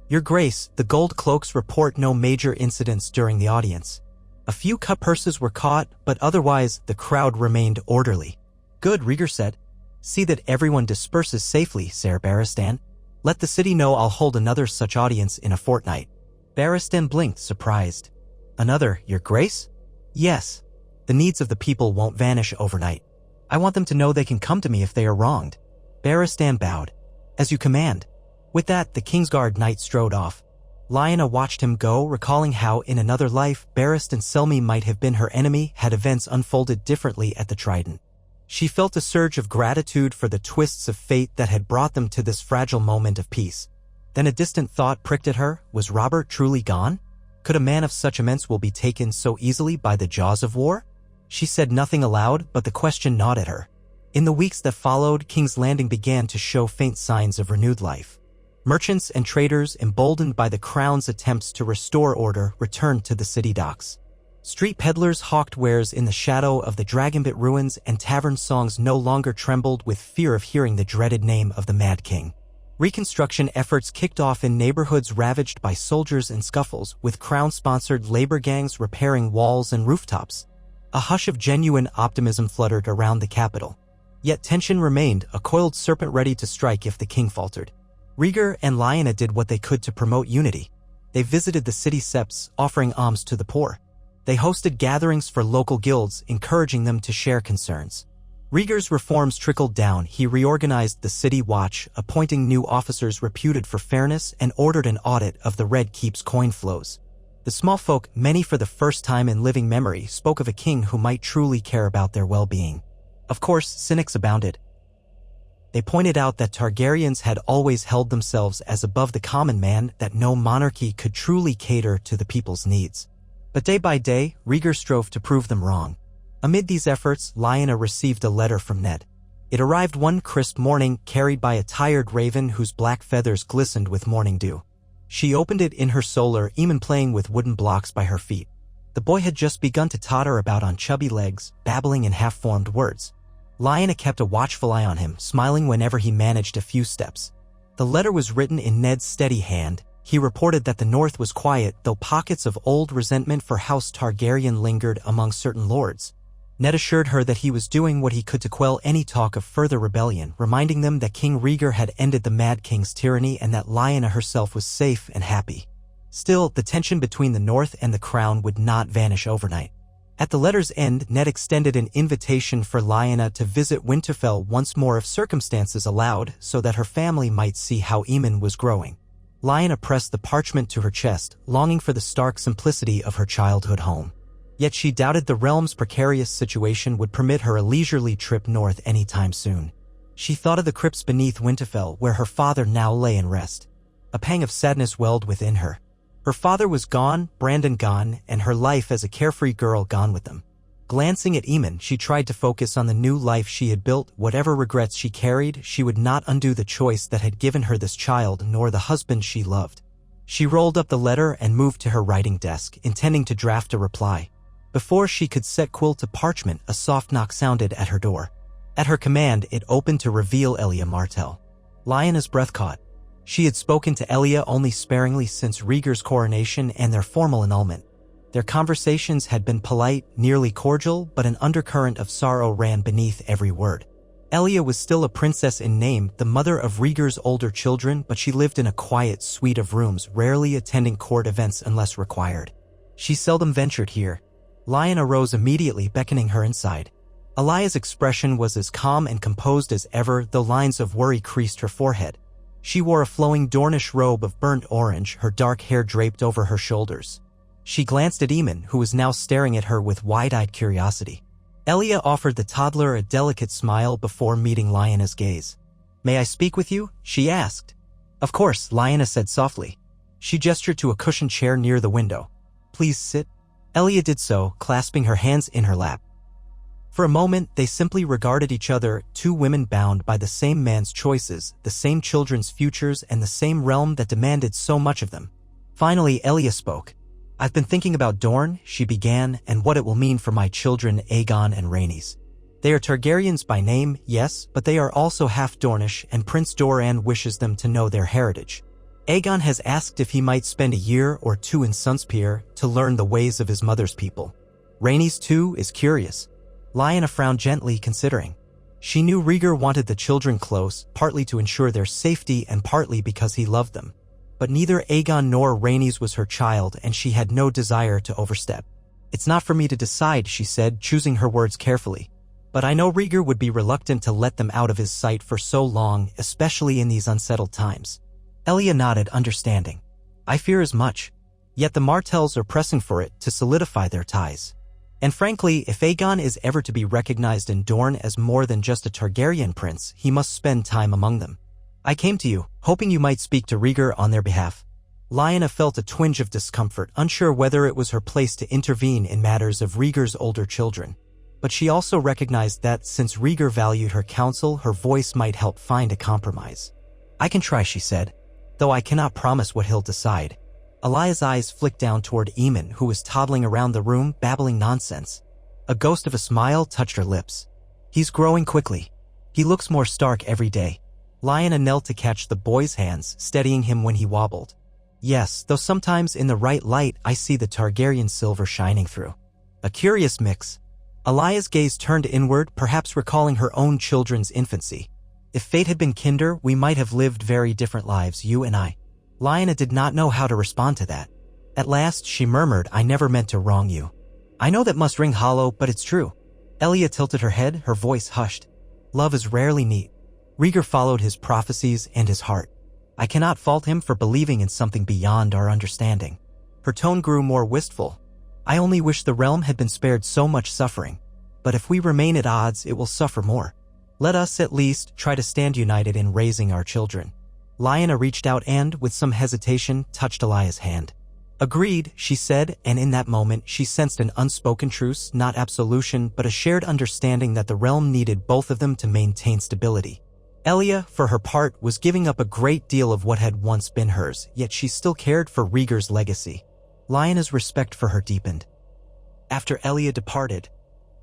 "Your Grace, the gold cloaks report no major incidents during the audience. A few cut purses were caught, but otherwise the crowd remained orderly." "Good," Rhaegar said. "See that everyone disperses safely, Ser Barristan." Let the city know I'll hold another such audience in a fortnight." Barristan blinked, surprised. "Another, Your Grace?" "Yes. The needs of the people won't vanish overnight. I want them to know they can come to me if they are wronged." Barristan bowed. "As you command." With that, the Kingsguard knight strode off. Lyanna watched him go, recalling how, in another life, Barristan Selmy might have been her enemy had events unfolded differently at the Trident. She felt a surge of gratitude for the twists of fate that had brought them to this fragile moment of peace. Then a distant thought pricked at her. Was Robert truly gone? Could a man of such immense will be taken so easily by the jaws of war? She said nothing aloud, but the question gnawed at her. In the weeks that followed, King's Landing began to show faint signs of renewed life. Merchants and traders, emboldened by the Crown's attempts to restore order, returned to the city docks. Street peddlers hawked wares in the shadow of the Dragonbit ruins, and tavern songs no longer trembled with fear of hearing the dreaded name of the Mad King. Reconstruction efforts kicked off in neighborhoods ravaged by soldiers and scuffles, with Crown-sponsored labor gangs repairing walls and rooftops. A hush of genuine optimism fluttered around the capital. Yet tension remained, a coiled serpent ready to strike if the king faltered. Rhaegar and Lyanna did what they could to promote unity. They visited the city septs, offering alms to the poor. They hosted gatherings for local guilds, encouraging them to share concerns. Rhaegar's reforms trickled down. He reorganized the City Watch, appointing new officers reputed for fairness, and ordered an audit of the Red Keep's coin flows. The small folk, many for the first time in living memory, spoke of a king who might truly care about their well-being. Of course, cynics abounded. They pointed out that Targaryens had always held themselves as above the common man, that no monarchy could truly cater to the people's needs. But day by day, Rhaegar strove to prove them wrong. Amid these efforts, Lyanna received a letter from Ned. It arrived one crisp morning, carried by a tired raven whose black feathers glistened with morning dew. She opened it in her solar, even playing with wooden blocks by her feet. The boy had just begun to totter about on chubby legs, babbling in half-formed words. Lyanna kept a watchful eye on him, smiling whenever he managed a few steps. The letter was written in Ned's steady hand. He reported that the North was quiet, though pockets of old resentment for House Targaryen lingered among certain lords. Ned assured her that he was doing what he could to quell any talk of further rebellion, reminding them that King Rhaegar had ended the Mad King's tyranny and that Lyanna herself was safe and happy. Still, the tension between the North and the Crown would not vanish overnight. At the letter's end, Ned extended an invitation for Lyanna to visit Winterfell once more if circumstances allowed, so that her family might see how Aemon was growing. Lyanna pressed the parchment to her chest, longing for the stark simplicity of her childhood home. Yet she doubted the realm's precarious situation would permit her a leisurely trip north anytime soon. She thought of the crypts beneath Winterfell, where her father now lay in rest. A pang of sadness welled within her. Her father was gone, Brandon gone, and her life as a carefree girl gone with them. Glancing at Aemon, she tried to focus on the new life she had built. Whatever regrets she carried, she would not undo the choice that had given her this child nor the husband she loved. She rolled up the letter and moved to her writing desk, intending to draft a reply. Before she could set quill to parchment, a soft knock sounded at her door. At her command, it opened to reveal Elia Martell. Lyanna's breath caught. She had spoken to Elia only sparingly since Rhaegar's coronation and their formal annulment. Their conversations had been polite, nearly cordial, but an undercurrent of sorrow ran beneath every word. Elia was still a princess in name, the mother of Rhaegar's older children, but she lived in a quiet suite of rooms, rarely attending court events unless required. She seldom ventured here. Lyanna rose immediately, beckoning her inside. Elia's expression was as calm and composed as ever, though lines of worry creased her forehead. She wore a flowing Dornish robe of burnt orange, her dark hair draped over her shoulders. She glanced at Aemon, who was now staring at her with wide-eyed curiosity. Elia offered the toddler a delicate smile before meeting Lyanna's gaze. "May I speak with you?" she asked. "Of course," Lyanna said softly. She gestured to a cushioned chair near the window. "Please sit." Elia did so, clasping her hands in her lap. For a moment, they simply regarded each other, two women bound by the same man's choices, the same children's futures, and the same realm that demanded so much of them. Finally, Elia spoke. "I've been thinking about Dorne," she began, "and what it will mean for my children Aegon and Rhaenys. They are Targaryens by name, yes, but they are also half Dornish, and Prince Doran wishes them to know their heritage. Aegon has asked if he might spend a year or two in Sunspear to learn the ways of his mother's people. Rhaenys, too, is curious." Lyanna frowned gently, considering. She knew Rhaegar wanted the children close, partly to ensure their safety and partly because he loved them. But neither Aegon nor Rhaenys was her child, and she had no desire to overstep. "It's not for me to decide," she said, choosing her words carefully. "But I know Rhaegar would be reluctant to let them out of his sight for so long, especially in these unsettled times." Elia nodded, understanding. "I fear as much. Yet the Martells are pressing for it to solidify their ties. And frankly, if Aegon is ever to be recognized in Dorne as more than just a Targaryen prince, he must spend time among them. I came to you, hoping you might speak to Rhaegar on their behalf." Lyanna felt a twinge of discomfort, unsure whether it was her place to intervene in matters of Rhaegar's older children. But she also recognized that, since Rhaegar valued her counsel, her voice might help find a compromise. "I can try," she said, "though I cannot promise what he'll decide." Elia's eyes flicked down toward Aemon, who was toddling around the room, babbling nonsense. A ghost of a smile touched her lips. "He's growing quickly. He looks more Stark every day." Lyanna knelt to catch the boy's hands, steadying him when he wobbled. "Yes, though sometimes in the right light I see the Targaryen silver shining through." A curious mix. Elia's gaze turned inward, perhaps recalling her own children's infancy. "If fate had been kinder, we might have lived very different lives, you and I." Lyanna did not know how to respond to that. At last, she murmured, "I never meant to wrong you." "I know that must ring hollow, but it's true." Elia tilted her head, her voice hushed. "Love is rarely neat. Rhaegar followed his prophecies and his heart. I cannot fault him for believing in something beyond our understanding." Her tone grew more wistful. "I only wish the realm had been spared so much suffering. But if we remain at odds, it will suffer more. Let us, at least, try to stand united in raising our children." Lyanna reached out and, with some hesitation, touched Elia's hand. "Agreed," she said, and in that moment she sensed an unspoken truce, not absolution, but a shared understanding that the realm needed both of them to maintain stability. Elia, for her part, was giving up a great deal of what had once been hers, yet she still cared for Rhaegar's legacy. Lyanna's respect for her deepened. After Elia departed,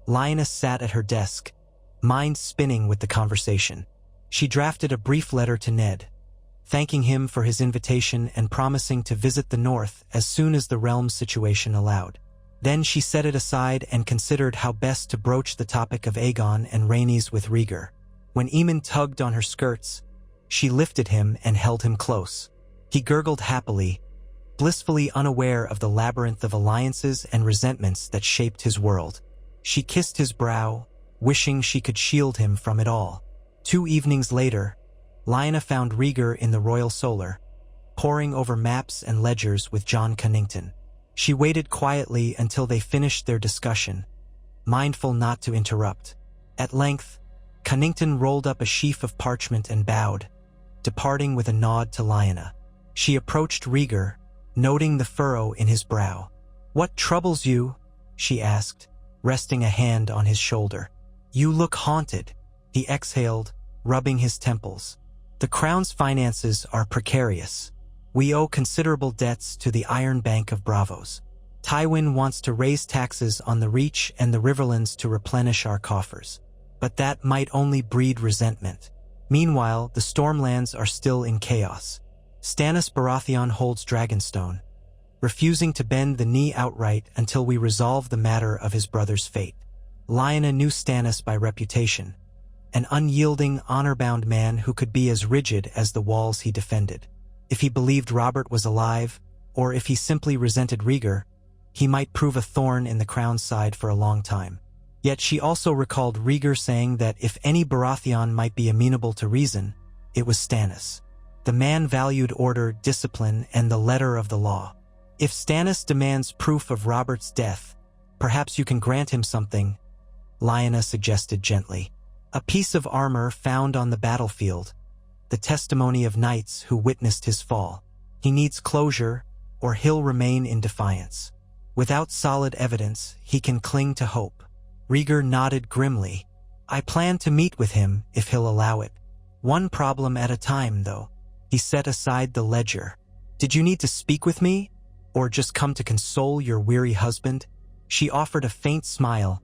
Lyanna sat at her desk, mind spinning with the conversation. She drafted a brief letter to Ned, thanking him for his invitation and promising to visit the north as soon as the realm's situation allowed. Then she set it aside and considered how best to broach the topic of Aegon and Rhaenys with Rhaegar. When Aemon tugged on her skirts, she lifted him and held him close. He gurgled happily, blissfully unaware of the labyrinth of alliances and resentments that shaped his world. She kissed his brow, wishing she could shield him from it all. 2 evenings later, Lyanna found Rhaegar in the Royal Solar, poring over maps and ledgers with Jon Connington. She waited quietly until they finished their discussion, mindful not to interrupt. At length, Connington rolled up a sheaf of parchment and bowed, departing with a nod to Lyanna. She approached Rhaegar, noting the furrow in his brow. "What troubles you?" she asked, resting a hand on his shoulder. "You look haunted," he exhaled, rubbing his temples. "The crown's finances are precarious. We owe considerable debts to the Iron Bank of Bravos. Tywin wants to raise taxes on the Reach and the Riverlands to replenish our coffers. But that might only breed resentment. Meanwhile, the Stormlands are still in chaos. Stannis Baratheon holds Dragonstone, refusing to bend the knee outright until we resolve the matter of his brother's fate." Lyanna knew Stannis by reputation, an unyielding, honor-bound man who could be as rigid as the walls he defended. If he believed Robert was alive, or if he simply resented Rhaegar, he might prove a thorn in the crown's side for a long time. Yet she also recalled Rhaegar saying that if any Baratheon might be amenable to reason, it was Stannis. The man valued order, discipline, and the letter of the law. "If Stannis demands proof of Robert's death, perhaps you can grant him something," Lyanna suggested gently. "A piece of armor found on the battlefield, the testimony of knights who witnessed his fall. He needs closure, or he'll remain in defiance. Without solid evidence, he can cling to hope." Rhaegar nodded grimly. "I plan to meet with him if he'll allow it. One problem at a time, though." He set aside the ledger. "Did you need to speak with me, or just come to console your weary husband?" She offered a faint smile,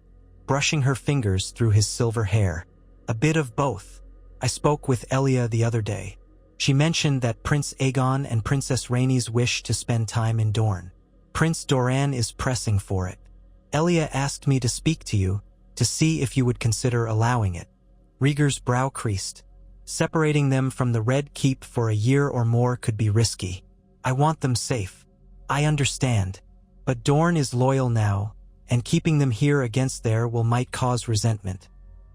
brushing her fingers through his silver hair. "A bit of both. I spoke with Elia the other day. She mentioned that Prince Aegon and Princess Rhaenys wish to spend time in Dorne. Prince Doran is pressing for it. Elia asked me to speak to you, to see if you would consider allowing it." Rhaegar's brow creased. Separating them from the Red Keep for a year or more could be risky. I want them safe. I understand. But Dorne is loyal now, and keeping them here against there might cause resentment,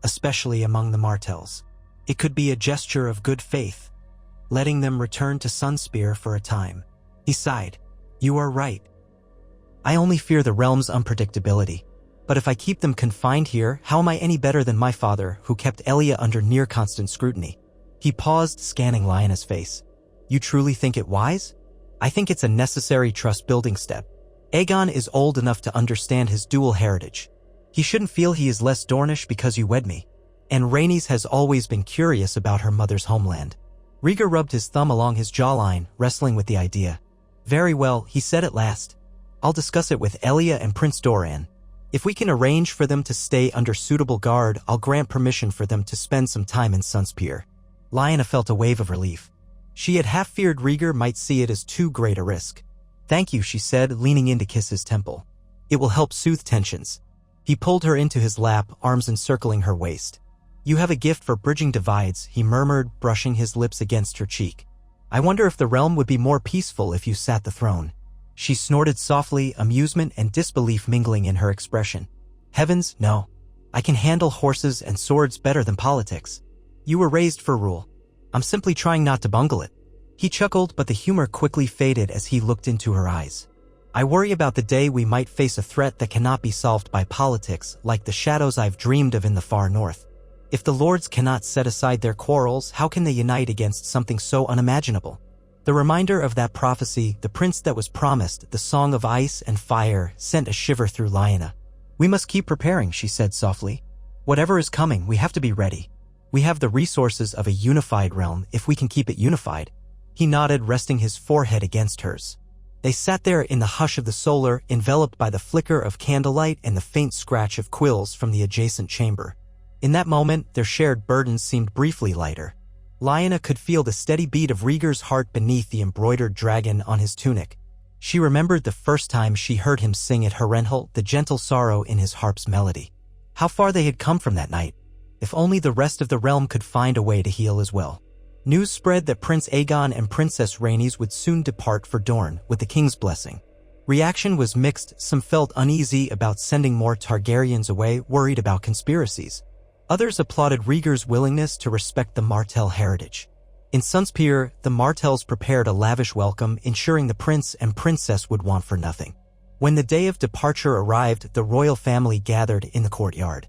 especially among the Martells. It could be a gesture of good faith, letting them return to Sunspear for a time. He sighed. You are right. I only fear the realm's unpredictability. But if I keep them confined here, how am I any better than my father, who kept Elia under near-constant scrutiny? He paused, scanning Lyanna's face. You truly think it wise? I think it's a necessary trust-building step. Aegon is old enough to understand his dual heritage. He shouldn't feel he is less Dornish because you wed me. And Rhaenys has always been curious about her mother's homeland. Rhaegar rubbed his thumb along his jawline, wrestling with the idea. Very well, he said at last. I'll discuss it with Elia and Prince Doran. If we can arrange for them to stay under suitable guard, I'll grant permission for them to spend some time in Sunspear. Lyanna felt a wave of relief. She had half feared Rhaegar might see it as too great a risk. Thank you, she said, leaning in to kiss his temple. It will help soothe tensions. He pulled her into his lap, arms encircling her waist. You have a gift for bridging divides, he murmured, brushing his lips against her cheek. I wonder if the realm would be more peaceful if you sat the throne. She snorted softly, amusement and disbelief mingling in her expression. Heavens, no. I can handle horses and swords better than politics. You were raised for rule. I'm simply trying not to bungle it. He chuckled, but the humor quickly faded as he looked into her eyes. I worry about the day we might face a threat that cannot be solved by politics, like the shadows I've dreamed of in the far north. If the lords cannot set aside their quarrels, how can they unite against something so unimaginable? The reminder of that prophecy, the prince that was promised, the song of ice and fire, sent a shiver through Lyanna. We must keep preparing, she said softly. Whatever is coming, we have to be ready. We have the resources of a unified realm if we can keep it unified. He nodded, resting his forehead against hers. They sat there in the hush of the solar, enveloped by the flicker of candlelight and the faint scratch of quills from the adjacent chamber. In that moment, their shared burdens seemed briefly lighter. Lyanna could feel the steady beat of Rhaegar's heart beneath the embroidered dragon on his tunic. She remembered the first time she heard him sing at Harrenhal, the gentle sorrow in his harp's melody. How far they had come from that night. If only the rest of the realm could find a way to heal as well. News spread that Prince Aegon and Princess Rhaenys would soon depart for Dorne with the king's blessing. Reaction was mixed. Some felt uneasy about sending more Targaryens away, worried about conspiracies. Others applauded Rhaegar's willingness to respect the Martell heritage. In Sunspear, the Martells prepared a lavish welcome, ensuring the prince and princess would want for nothing. When the day of departure arrived, the royal family gathered in the courtyard.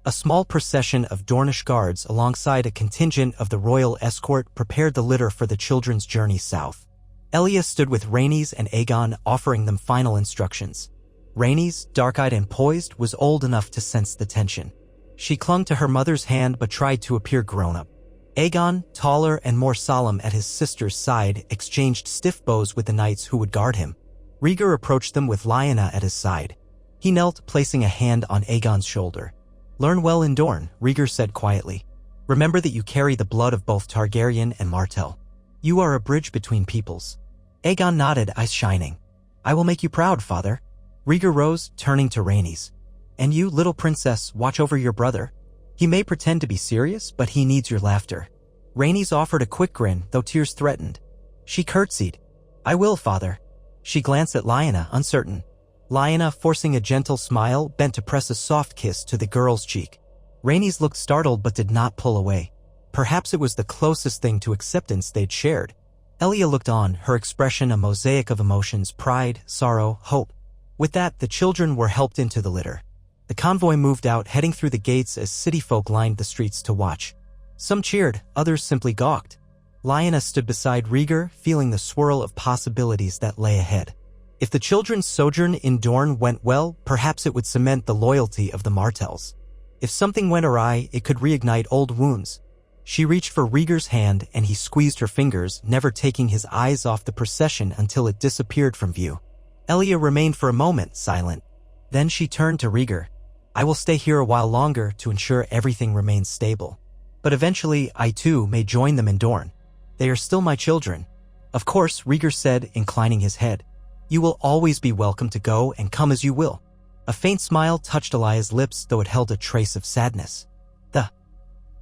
A small procession of Dornish guards alongside a contingent of the royal escort prepared the litter for the children's journey south. Elia stood with Rhaenys and Aegon, offering them final instructions. Rhaenys, dark-eyed and poised, was old enough to sense the tension. She clung to her mother's hand but tried to appear grown-up. Aegon, taller and more solemn at his sister's side, exchanged stiff bows with the knights who would guard him. Rhaegar approached them with Lyanna at his side. He knelt, placing a hand on Aegon's shoulder. Learn well in Dorne, Rhaegar said quietly. Remember that you carry the blood of both Targaryen and Martell. You are a bridge between peoples. Aegon nodded, eyes shining. I will make you proud, father. Rhaegar rose, turning to Rhaenys. And you, little princess, watch over your brother. He may pretend to be serious, but he needs your laughter. Rhaenys offered a quick grin, though tears threatened. She curtsied. I will, father. She glanced at Lyanna, uncertain. Lyanna, forcing a gentle smile, bent to press a soft kiss to the girl's cheek. Rhaenys looked startled but did not pull away. Perhaps it was the closest thing to acceptance they'd shared. Elia looked on, her expression a mosaic of emotions, pride, sorrow, hope. With that, the children were helped into the litter. The convoy moved out, heading through the gates as city folk lined the streets to watch. Some cheered, others simply gawked. Lyanna stood beside Rhaegar, feeling the swirl of possibilities that lay ahead. If the children's sojourn in Dorne went well, perhaps it would cement the loyalty of the Martells. If something went awry, it could reignite old wounds. She reached for Rhaegar's hand and he squeezed her fingers, never taking his eyes off the procession until it disappeared from view. Elia remained for a moment, silent. Then she turned to Rhaegar. I will stay here a while longer to ensure everything remains stable. But eventually, I too may join them in Dorne. They are still my children. Of course, Rhaegar said, inclining his head. You will always be welcome to go and come as you will. A faint smile touched Elia's lips, though it held a trace of sadness.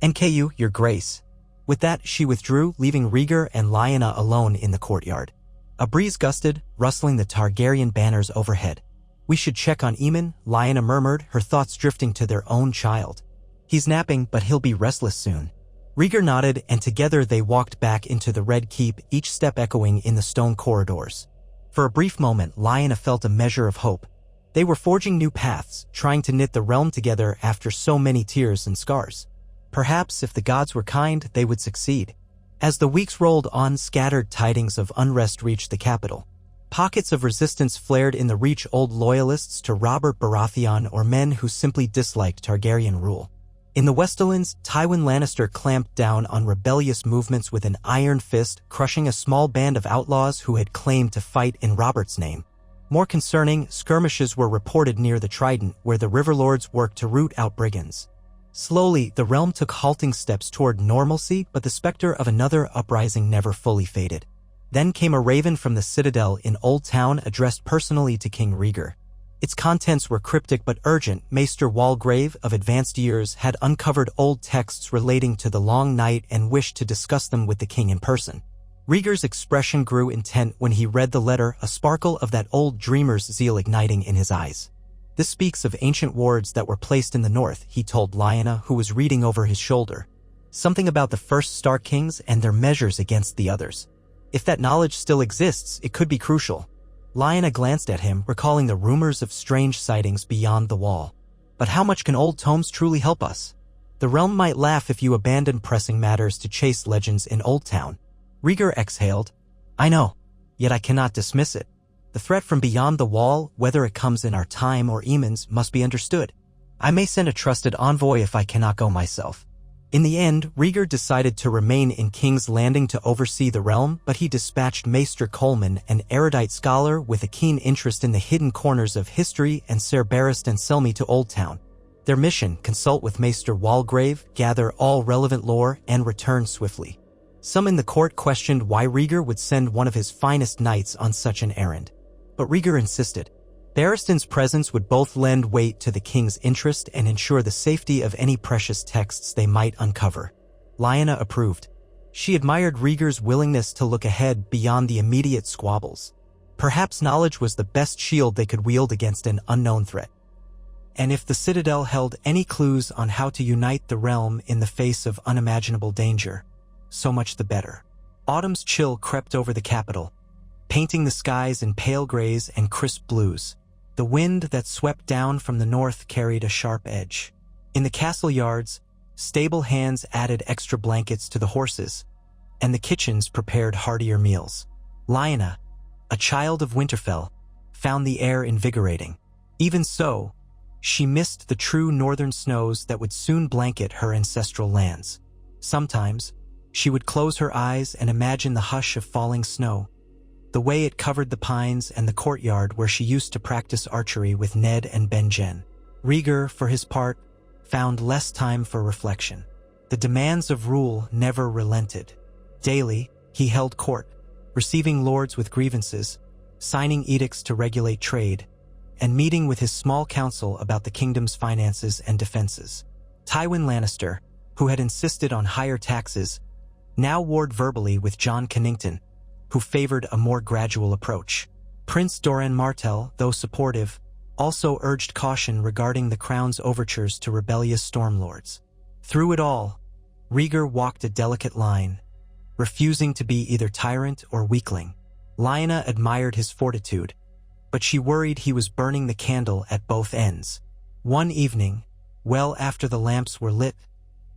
"NKU, your grace." With that, she withdrew, leaving Rhaegar and Lyanna alone in the courtyard. A breeze gusted, rustling the Targaryen banners overhead. "We should check on Aemon," Lyanna murmured, her thoughts drifting to their own child. "He's napping, but he'll be restless soon." Rhaegar nodded, and together they walked back into the Red Keep, each step echoing in the stone corridors. For a brief moment, Lyanna felt a measure of hope. They were forging new paths, trying to knit the realm together after so many tears and scars. Perhaps, if the gods were kind, they would succeed. As the weeks rolled on, scattered tidings of unrest reached the capital. Pockets of resistance flared in the Reach, old loyalists to Robert Baratheon or men who simply disliked Targaryen rule. In the Westerlands, Tywin Lannister clamped down on rebellious movements with an iron fist, crushing a small band of outlaws who had claimed to fight in Robert's name. More concerning, skirmishes were reported near the Trident, where the Riverlords worked to root out brigands. Slowly, the realm took halting steps toward normalcy, but the specter of another uprising never fully faded. Then came a raven from the Citadel in Old Town, addressed personally to King Rhaegar. Its contents were cryptic but urgent. Maester Walgrave, of advanced years, had uncovered old texts relating to the Long Night and wished to discuss them with the king in person. Rhaegar's expression grew intent when he read the letter, a sparkle of that old dreamer's zeal igniting in his eyes. "This speaks of ancient wards that were placed in the north," he told Lyanna, who was reading over his shoulder. "Something about the first Stark kings and their measures against the others. If that knowledge still exists, it could be crucial." Lyanna glanced at him, recalling the rumors of strange sightings beyond the wall. "But how much can old tomes truly help us? The realm might laugh if you abandon pressing matters to chase legends in Old Town." Rhaegar exhaled. "I know, yet I cannot dismiss it. The threat from beyond the wall, whether it comes in our time or Aemon's, must be understood. I may send a trusted envoy if I cannot go myself." In the end, Rhaegar decided to remain in King's Landing to oversee the realm, but he dispatched Maester Coleman, an erudite scholar with a keen interest in the hidden corners of history, and Ser Barristan Selmy to Old Town. Their mission: consult with Maester Walgrave, gather all relevant lore, and return swiftly. Some in the court questioned why Rhaegar would send one of his finest knights on such an errand. But Rhaegar insisted. Barristan's presence would both lend weight to the king's interest and ensure the safety of any precious texts they might uncover. Lyanna approved. She admired Rhaegar's willingness to look ahead beyond the immediate squabbles. Perhaps knowledge was the best shield they could wield against an unknown threat. And if the Citadel held any clues on how to unite the realm in the face of unimaginable danger, so much the better. Autumn's chill crept over the capital, painting the skies in pale grays and crisp blues. The wind that swept down from the north carried a sharp edge. In the castle yards, stable hands added extra blankets to the horses, and the kitchens prepared heartier meals. Lyanna, a child of Winterfell, found the air invigorating. Even so, she missed the true northern snows that would soon blanket her ancestral lands. Sometimes, she would close her eyes and imagine the hush of falling snow, the way it covered the pines and the courtyard where she used to practice archery with Ned and Benjen. Rhaegar, for his part, found less time for reflection. The demands of rule never relented. Daily, he held court, receiving lords with grievances, signing edicts to regulate trade, and meeting with his small council about the kingdom's finances and defenses. Tywin Lannister, who had insisted on higher taxes, now warred verbally with Jon Connington, who favored a more gradual approach. Prince Doran Martell, though supportive, also urged caution regarding the crown's overtures to rebellious stormlords. Through it all, Rhaegar walked a delicate line, refusing to be either tyrant or weakling. Lyanna admired his fortitude, but she worried he was burning the candle at both ends. One evening, well after the lamps were lit,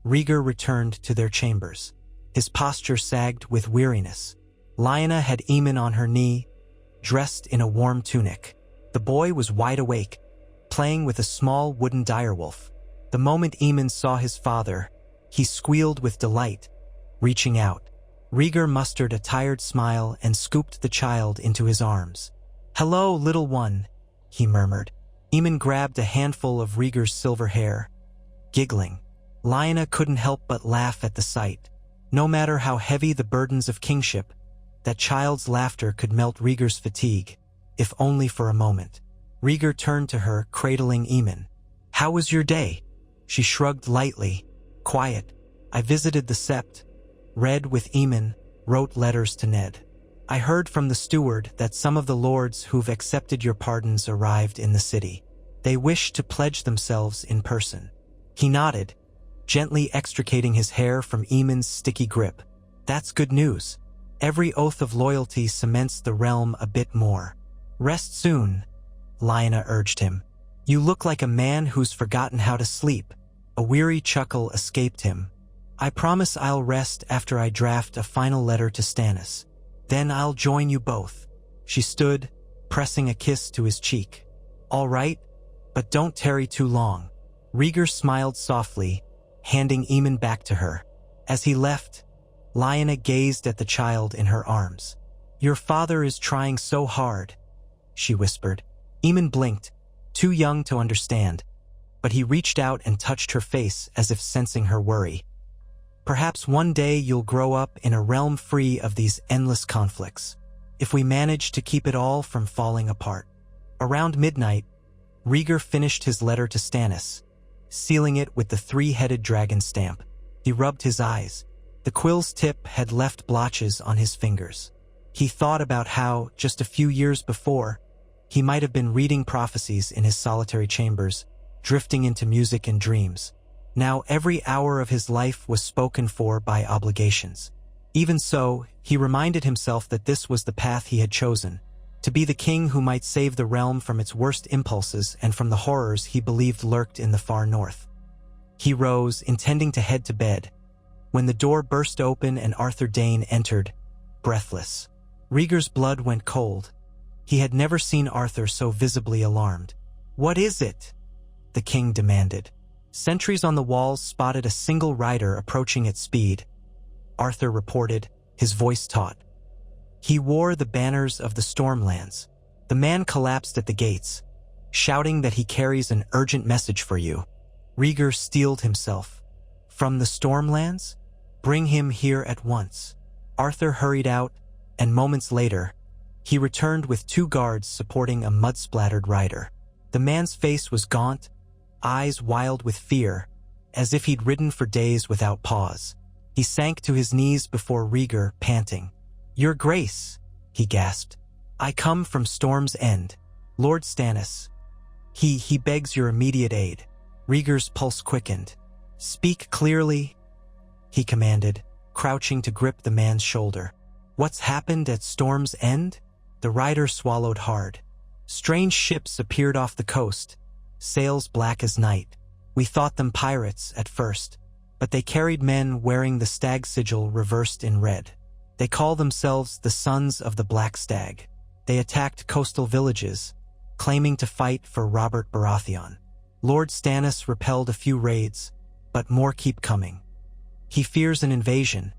Rhaegar returned to their chambers. His posture sagged with weariness. Lyanna had Aemon on her knee, dressed in a warm tunic. The boy was wide awake, playing with a small wooden direwolf. The moment Aemon saw his father, he squealed with delight, reaching out. Rhaegar mustered a tired smile and scooped the child into his arms. "Hello, little one," he murmured. Aemon grabbed a handful of Rhaegar's silver hair, giggling. Lyanna couldn't help but laugh at the sight. No matter how heavy the burdens of kingship, that child's laughter could melt Rhaegar's fatigue, if only for a moment. Rhaegar turned to her, cradling Aemon. "How was your day?" She shrugged lightly, quiet, I visited the sept, read with Aemon, wrote letters to Ned. I heard from the steward that some of the lords who've accepted your pardons arrived in the city. They wish to pledge themselves in person. He nodded, gently extricating his hair from Aemon's sticky grip. That's good news. Every oath of loyalty cements the realm a bit more. Rest soon, Lyanna urged him. You look like a man who's forgotten how to sleep. A weary chuckle escaped him. I promise I'll rest after I draft a final letter to Stannis. Then I'll join you both. She stood, pressing a kiss to his cheek. All right, but don't tarry too long. Rhaegar smiled softly, handing Aemon back to her. As he left, Lyanna gazed at the child in her arms. Your father is trying so hard, she whispered. Aemon blinked, too young to understand, but he reached out and touched her face as if sensing her worry. Perhaps one day you'll grow up in a realm free of these endless conflicts, if we manage to keep it all from falling apart. Around midnight, Rhaegar finished his letter to Stannis, sealing it with the three-headed dragon stamp. He rubbed his eyes. The quill's tip had left blotches on his fingers. He thought about how, just a few years before, he might have been reading prophecies in his solitary chambers, drifting into music and dreams. Now every hour of his life was spoken for by obligations. Even so, he reminded himself that this was the path he had chosen, to be the king who might save the realm from its worst impulses and from the horrors he believed lurked in the far north. He rose, intending to head to bed, when the door burst open and Arthur Dayne entered, breathless. Rhaegar's blood went cold. He had never seen Arthur so visibly alarmed. What is it? The king demanded. Sentries on the walls spotted a single rider approaching at speed, Arthur reported, his voice taut. He wore the banners of the Stormlands. The man collapsed at the gates, shouting that he carries an urgent message for you. Rhaegar steeled himself. From the Stormlands? Bring him here at once. Arthur hurried out, and moments later, he returned with 2 guards supporting a mud-splattered rider. The man's face was gaunt, eyes wild with fear, as if he'd ridden for days without pause. He sank to his knees before Rhaegar, panting. Your Grace, he gasped. I come from Storm's End. Lord Stannis. He begs your immediate aid. Rhaegar's pulse quickened. Speak clearly, he commanded, crouching to grip the man's shoulder. What's happened at Storm's End? The rider swallowed hard. Strange ships appeared off the coast, sails black as night. We thought them pirates at first, but they carried men wearing the stag sigil reversed in red. They call themselves the Sons of the Black Stag. They attacked coastal villages, claiming to fight for Robert Baratheon. Lord Stannis repelled a few raids, but more keep coming. He fears an invasion,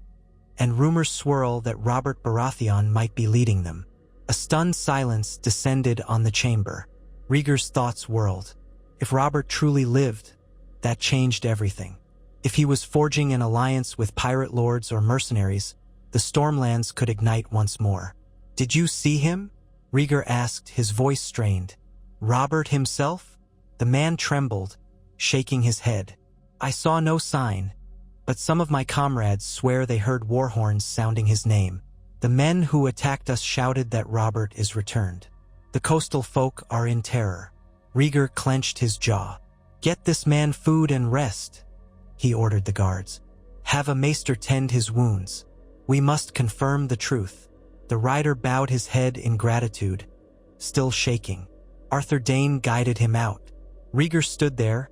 and rumors swirl that Robert Baratheon might be leading them. A stunned silence descended on the chamber. Rhaegar's thoughts whirled. If Robert truly lived, that changed everything. If he was forging an alliance with pirate lords or mercenaries, the Stormlands could ignite once more. Did you see him? Rhaegar asked, his voice strained. Robert himself? The man trembled, shaking his head. I saw no sign, but some of my comrades swear they heard war horns sounding his name. The men who attacked us shouted that Robert is returned. The coastal folk are in terror. Rhaegar clenched his jaw. Get this man food and rest, he ordered the guards. Have a maester tend his wounds. We must confirm the truth. The rider bowed his head in gratitude, still shaking. Arthur Dayne guided him out. Rhaegar stood there,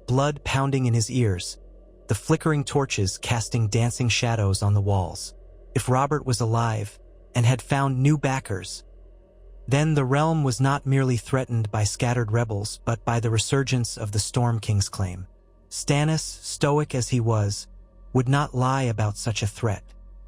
blood pounding in his ears, the flickering torches casting dancing shadows on the walls. If Robert was alive and had found new backers, then the realm was not merely threatened by scattered rebels, but by the resurgence of the Storm King's claim. Stannis, stoic as he was, would not lie about such a threat.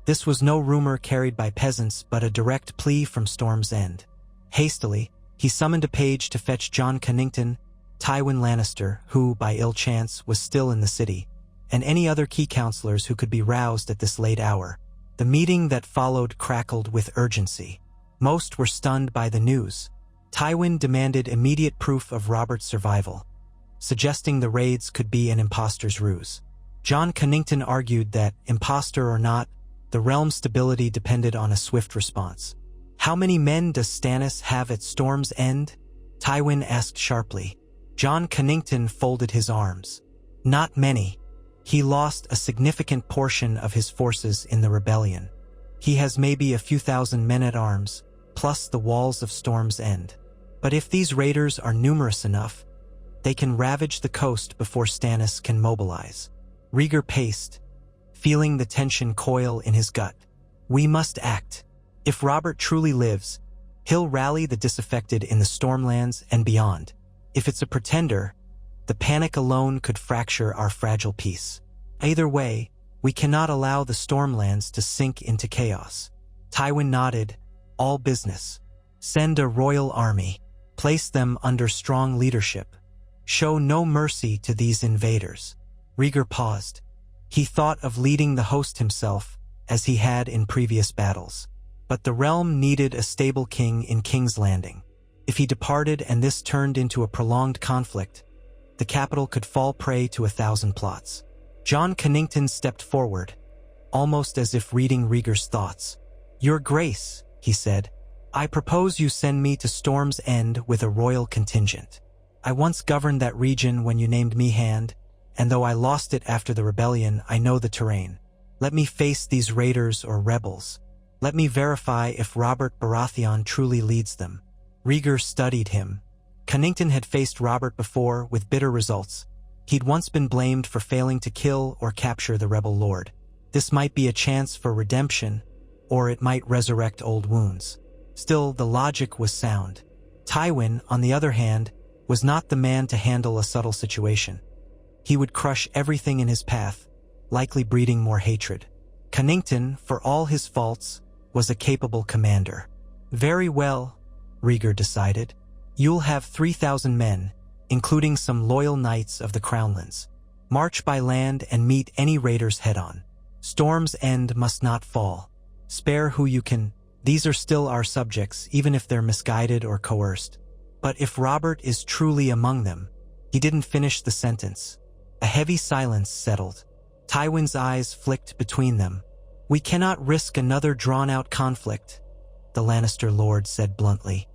This was no rumor carried by peasants, but a direct plea from Storm's End. Hastily, he summoned a page to fetch Jon Connington, Tywin Lannister, who, by ill chance, was still in the city, and any other key counselors who could be roused at this late hour. The meeting that followed crackled with urgency. Most were stunned by the news. Tywin demanded immediate proof of Robert's survival, suggesting the raids could be an impostor's ruse. John Cunnington argued that, imposter or not, the realm's stability depended on a swift response. "How many men does Stannis have at Storm's End?" Tywin asked sharply. John Cunnington folded his arms. "Not many. He lost a significant portion of his forces in the rebellion. He has maybe a few thousand men-at-arms, plus the walls of Storm's End. But if these raiders are numerous enough, they can ravage the coast before Stannis can mobilize." Rhaegar paced, feeling the tension coil in his gut. "We must act. If Robert truly lives, he'll rally the disaffected in the Stormlands and beyond. If it's a pretender, the panic alone could fracture our fragile peace. Either way, we cannot allow the Stormlands to sink into chaos." Tywin nodded. "All business. Send a royal army. Place them under strong leadership. Show no mercy to these invaders." Rhaegar paused. He thought of leading the host himself, as he had in previous battles. But the realm needed a stable king in King's Landing. If he departed and this turned into a prolonged conflict, the capital could fall prey to 1,000 plots. John Cunnington stepped forward, almost as if reading Rhaegar's thoughts. "Your Grace," he said, "I propose you send me to Storm's End with a royal contingent. I once governed that region when you named me hand, and though I lost it after the rebellion, I know the terrain. Let me face these raiders or rebels. Let me verify if Robert Baratheon truly leads them." Rhaegar studied him. Cunnington had faced Robert before with bitter results. He'd once been blamed for failing to kill or capture the rebel lord. This might be a chance for redemption, or it might resurrect old wounds. Still, the logic was sound. Tywin, on the other hand, was not the man to handle a subtle situation. He would crush everything in his path, likely breeding more hatred. Cunnington, for all his faults, was a capable commander. "Very well," Rhaegar decided. "You'll have 3,000 men, including some loyal knights of the Crownlands. March by land and meet any raiders head-on. Storm's End must not fall. Spare who you can. These are still our subjects, even if they're misguided or coerced. But if Robert is truly among them..." He didn't finish the sentence. A heavy silence settled. Tywin's eyes flicked between them. "We cannot risk another drawn-out conflict," the Lannister lord said bluntly.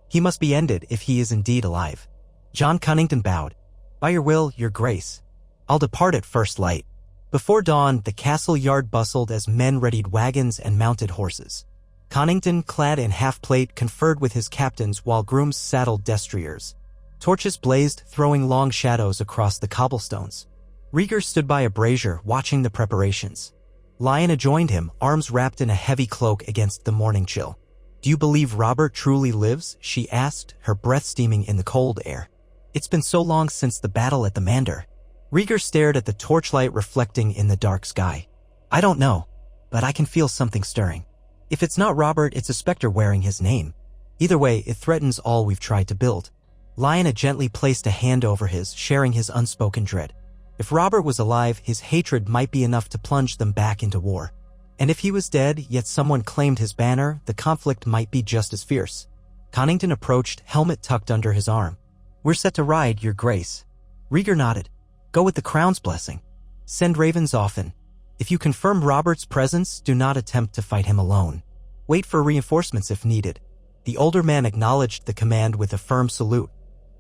"He must be ended if he is indeed alive." John Cunnington bowed. "By your will, your grace. I'll depart at first light." Before dawn, the castle yard bustled as men readied wagons and mounted horses. Cunnington, clad in half-plate, conferred with his captains while grooms saddled destriers. Torches blazed, throwing long shadows across the cobblestones. Rhaegar stood by a brazier, watching the preparations. Lyanna joined him, arms wrapped in a heavy cloak against the morning chill. "Do you believe Robert truly lives?" she asked, her breath steaming in the cold air. "It's been so long since the battle at the Mander." Rhaegar stared at the torchlight reflecting in the dark sky. "I don't know, but I can feel something stirring. If it's not Robert, it's a specter wearing his name. Either way, it threatens all we've tried to build." Lyanna gently placed a hand over his, sharing his unspoken dread. If Robert was alive, his hatred might be enough to plunge them back into war. And if he was dead, yet someone claimed his banner, the conflict might be just as fierce. Cunnington approached, helmet tucked under his arm. "We're set to ride, your grace." Rhaegar nodded. "Go with the crown's blessing. Send ravens often. If you confirm Robert's presence, do not attempt to fight him alone. Wait for reinforcements if needed." The older man acknowledged the command with a firm salute.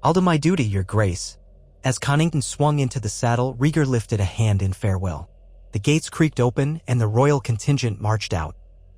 "I'll do my duty, your grace." As Cunnington swung into the saddle, Rhaegar lifted a hand in farewell. The gates creaked open, and the royal contingent marched out.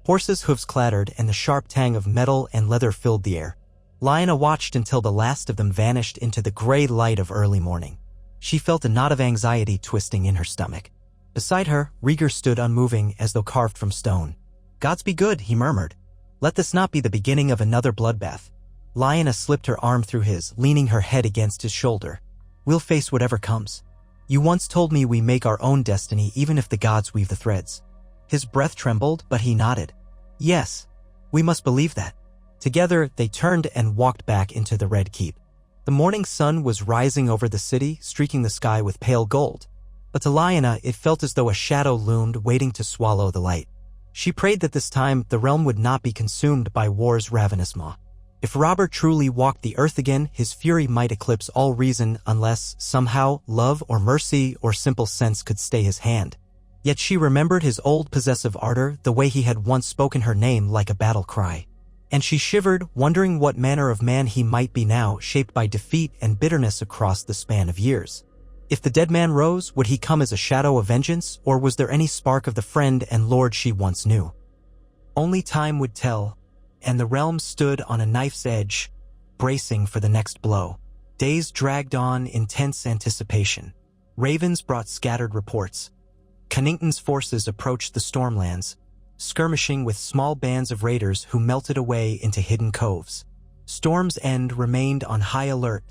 Horses' hooves clattered, and the sharp tang of metal and leather filled the air. Lyanna watched until the last of them vanished into the gray light of early morning. She felt a knot of anxiety twisting in her stomach. Beside her, Rhaegar stood unmoving as though carved from stone. "Gods be good," he murmured. "Let this not be the beginning of another bloodbath." Lyanna slipped her arm through his, leaning her head against his shoulder. "We'll face whatever comes. You once told me we make our own destiny even if the gods weave the threads." His breath trembled, but he nodded. "Yes, we must believe that." Together, they turned and walked back into the Red Keep. The morning sun was rising over the city, streaking the sky with pale gold. But to Lyanna, it felt as though a shadow loomed, waiting to swallow the light. She prayed that this time the realm would not be consumed by war's ravenous maw. If Robert truly walked the earth again, his fury might eclipse all reason unless, somehow, love or mercy or simple sense could stay his hand. Yet she remembered his old possessive ardor, the way he had once spoken her name like a battle cry. And she shivered, wondering what manner of man he might be now, shaped by defeat and bitterness across the span of years. If the dead man rose, would he come as a shadow of vengeance, or was there any spark of the friend and lord she once knew? Only time would tell, and the realm stood on a knife's edge, bracing for the next blow. Days dragged on in tense anticipation. Ravens brought scattered reports. Cunnington's forces approached the Stormlands, skirmishing with small bands of raiders who melted away into hidden coves. Storm's End remained on high alert,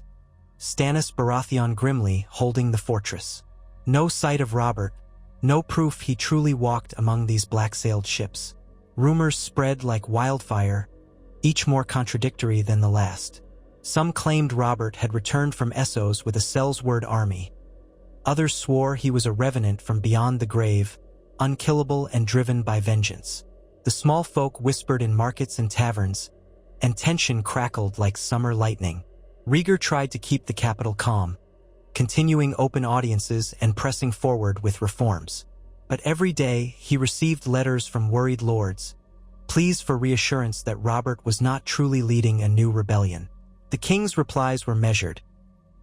Stannis Baratheon grimly holding the fortress. No sight of Robert, no proof he truly walked among these black-sailed ships. Rumors spread like wildfire, each more contradictory than the last. Some claimed Robert had returned from Essos with a Sellsword army. Others swore he was a revenant from beyond the grave, unkillable and driven by vengeance. The small folk whispered in markets and taverns, and tension crackled like summer lightning. Rhaegar tried to keep the capital calm, continuing open audiences and pressing forward with reforms. But every day he received letters from worried lords, pleas for reassurance that Robert was not truly leading a new rebellion. The king's replies were measured.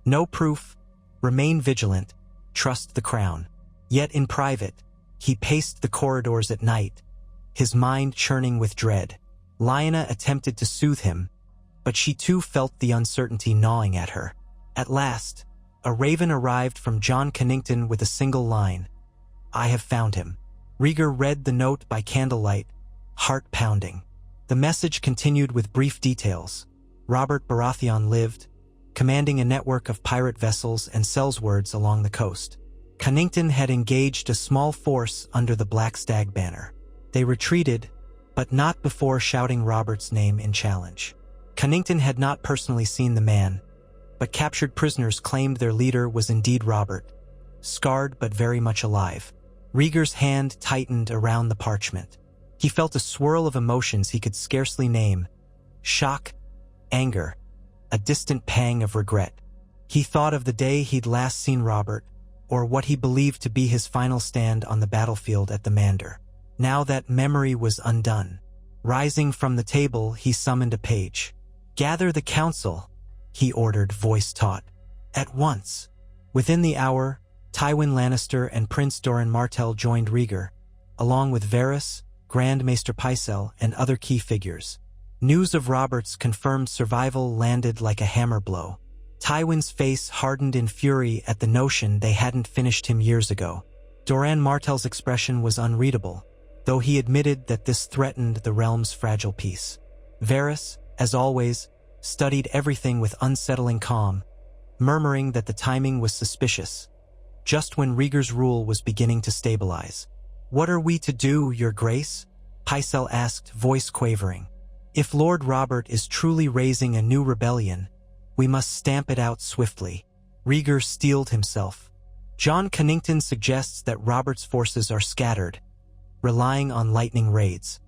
No proof, remain vigilant, trust the crown. Yet in private, he paced the corridors at night, his mind churning with dread. Lyanna attempted to soothe him, but she too felt the uncertainty gnawing at her. At last, a raven arrived from John Cunnington with a single line, "I have found him." Rhaegar read the note by candlelight, heart pounding. The message continued with brief details. Robert Baratheon lived, commanding a network of pirate vessels and sellswords along the coast. Cunnington had engaged a small force under the Black Stag banner. They retreated, but not before shouting Robert's name in challenge. Cunnington had not personally seen the man, but captured prisoners claimed their leader was indeed Robert, scarred but very much alive. Rhaegar's hand tightened around the parchment. He felt a swirl of emotions he could scarcely name: shock, anger, a distant pang of regret. He thought of the day he'd last seen Robert, or what he believed to be his final stand on the battlefield at the Mander. Now that memory was undone. Rising from the table, he summoned a page. "Gather the council," he ordered, voice taut. At once. Within the hour, Tywin Lannister and Prince Doran Martell joined Rhaegar, along with Varys, Grand Maester Pycelle, and other key figures. News of Robert's confirmed survival landed like a hammer blow. Tywin's face hardened in fury at the notion they hadn't finished him years ago. Doran Martell's expression was unreadable, though he admitted that this threatened the realm's fragile peace. Varys, as always, studied everything with unsettling calm, murmuring that the timing was suspicious, just when Rhaegar's rule was beginning to stabilize. "What are we to do, Your Grace?" Pycelle asked, voice quavering. "If Lord Robert is truly raising a new rebellion, we must stamp it out swiftly." Rhaegar steeled himself. "John Cunnington suggests that Robert's forces are scattered, relying on lightning raids.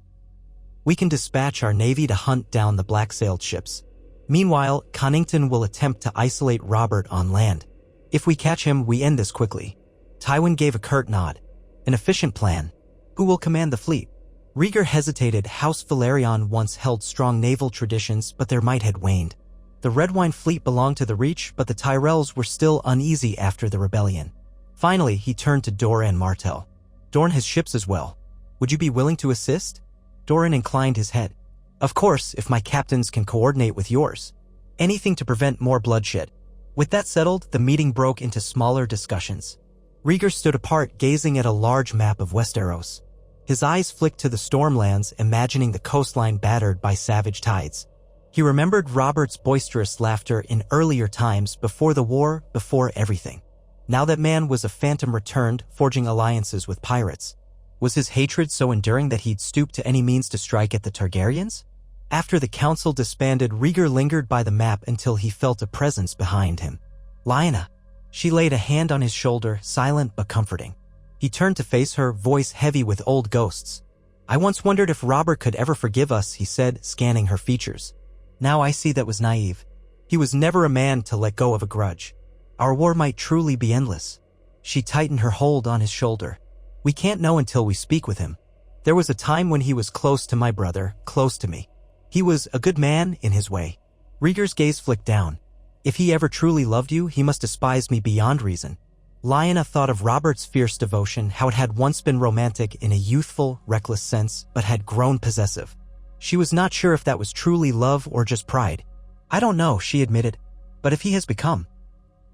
We can dispatch our navy to hunt down the black-sailed ships. Meanwhile, Cunnington will attempt to isolate Robert on land. If we catch him, we end this quickly." Tywin gave a curt nod. "An efficient plan. Who will command the fleet?" Rhaegar hesitated. House Velaryon once held strong naval traditions, but their might had waned. The Redwyne fleet belonged to the Reach, but the Tyrells were still uneasy after the rebellion. Finally, he turned to Doran Martell. "Dorne has ships as well. Would you be willing to assist?" Doran inclined his head. "Of course, if my captains can coordinate with yours. Anything to prevent more bloodshed." With that settled, the meeting broke into smaller discussions. Rhaegar stood apart, gazing at a large map of Westeros. His eyes flicked to the Stormlands, imagining the coastline battered by savage tides. He remembered Robert's boisterous laughter in earlier times, before the war, before everything. Now that man was a phantom returned, forging alliances with pirates. Was his hatred so enduring that he'd stoop to any means to strike at the Targaryens? After the council disbanded, Rhaegar lingered by the map until he felt a presence behind him. Lyanna. She laid a hand on his shoulder, silent but comforting. He turned to face her, voice heavy with old ghosts. "I once wondered if Robert could ever forgive us," he said, scanning her features. Now I see that was naive. He was never a man to let go of a grudge. Our war might truly be endless. She tightened her hold on his shoulder. We can't know until we speak with him. There was a time when he was close to my brother, close to me. He was a good man in his way. Rhaegar's gaze flicked down. If he ever truly loved you, he must despise me beyond reason. Lyanna thought of Robert's fierce devotion, how it had once been romantic in a youthful, reckless sense, but had grown possessive. She was not sure if that was truly love or just pride. I don't know, she admitted. But if he has become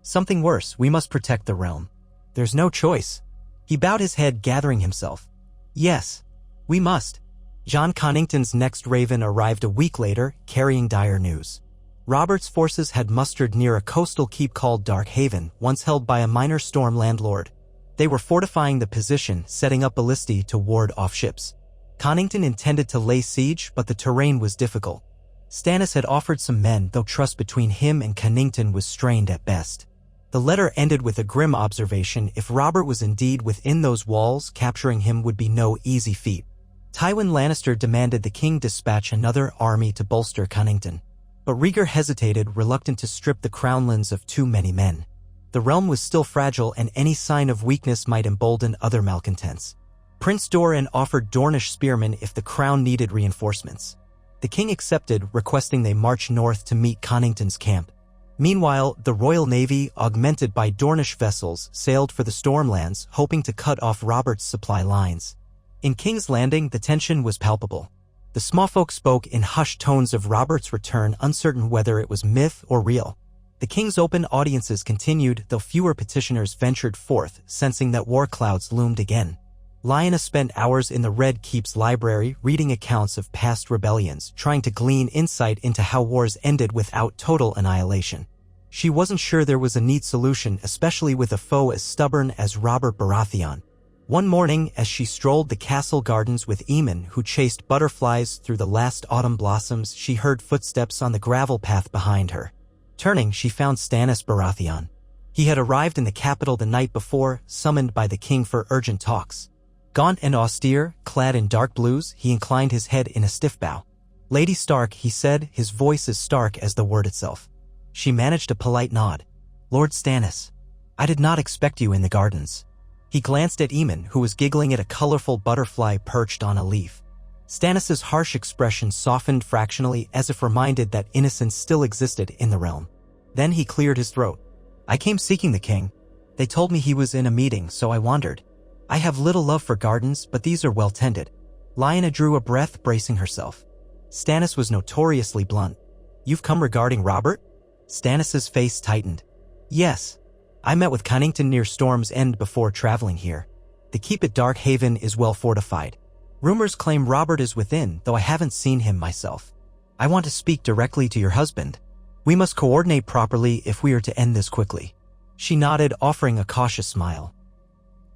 something worse, we must protect the realm. There's no choice. He bowed his head, gathering himself. Yes, we must. John Connington's next raven arrived a week later, carrying dire news. Robert's forces had mustered near a coastal keep called Dark Haven, once held by a minor storm landlord. They were fortifying the position, setting up ballistae to ward off ships. Connington intended to lay siege, but the terrain was difficult. Stannis had offered some men, though trust between him and Connington was strained at best. The letter ended with a grim observation: if Robert was indeed within those walls, capturing him would be no easy feat. Tywin Lannister demanded the king dispatch another army to bolster Connington. But Rhaegar hesitated, reluctant to strip the crownlands of too many men. The realm was still fragile, and any sign of weakness might embolden other malcontents. Prince Doran offered Dornish spearmen if the crown needed reinforcements. The king accepted, requesting they march north to meet Connington's camp. Meanwhile, the Royal Navy, augmented by Dornish vessels, sailed for the Stormlands, hoping to cut off Robert's supply lines. In King's Landing, the tension was palpable. The smallfolk spoke in hushed tones of Robert's return, uncertain whether it was myth or real. The king's open audiences continued, though fewer petitioners ventured forth, sensing that war clouds loomed again. Lyanna spent hours in the Red Keep's library, reading accounts of past rebellions, trying to glean insight into how wars ended without total annihilation. She wasn't sure there was a neat solution, especially with a foe as stubborn as Robert Baratheon. One morning, as she strolled the castle gardens with Aemon, who chased butterflies through the last autumn blossoms, she heard footsteps on the gravel path behind her. Turning, she found Stannis Baratheon. He had arrived in the capital the night before, summoned by the king for urgent talks. Gaunt and austere, clad in dark blues, he inclined his head in a stiff bow. "Lady Stark," he said, his voice as stark as the word itself. She managed a polite nod. "Lord Stannis, I did not expect you in the gardens." He glanced at Aemon, who was giggling at a colorful butterfly perched on a leaf. Stannis's harsh expression softened fractionally, as if reminded that innocence still existed in the realm. Then he cleared his throat. "I came seeking the king. They told me he was in a meeting, so I wandered. I have little love for gardens, but these are well tended." Lyanna drew a breath, bracing herself. Stannis was notoriously blunt. "You've come regarding Robert?" Stannis's face tightened. "Yes. I met with Connington near Storm's End before traveling here. The keep at Dark Haven is well fortified. Rumors claim Robert is within, though I haven't seen him myself. I want to speak directly to your husband. We must coordinate properly if we are to end this quickly." She nodded, offering a cautious smile.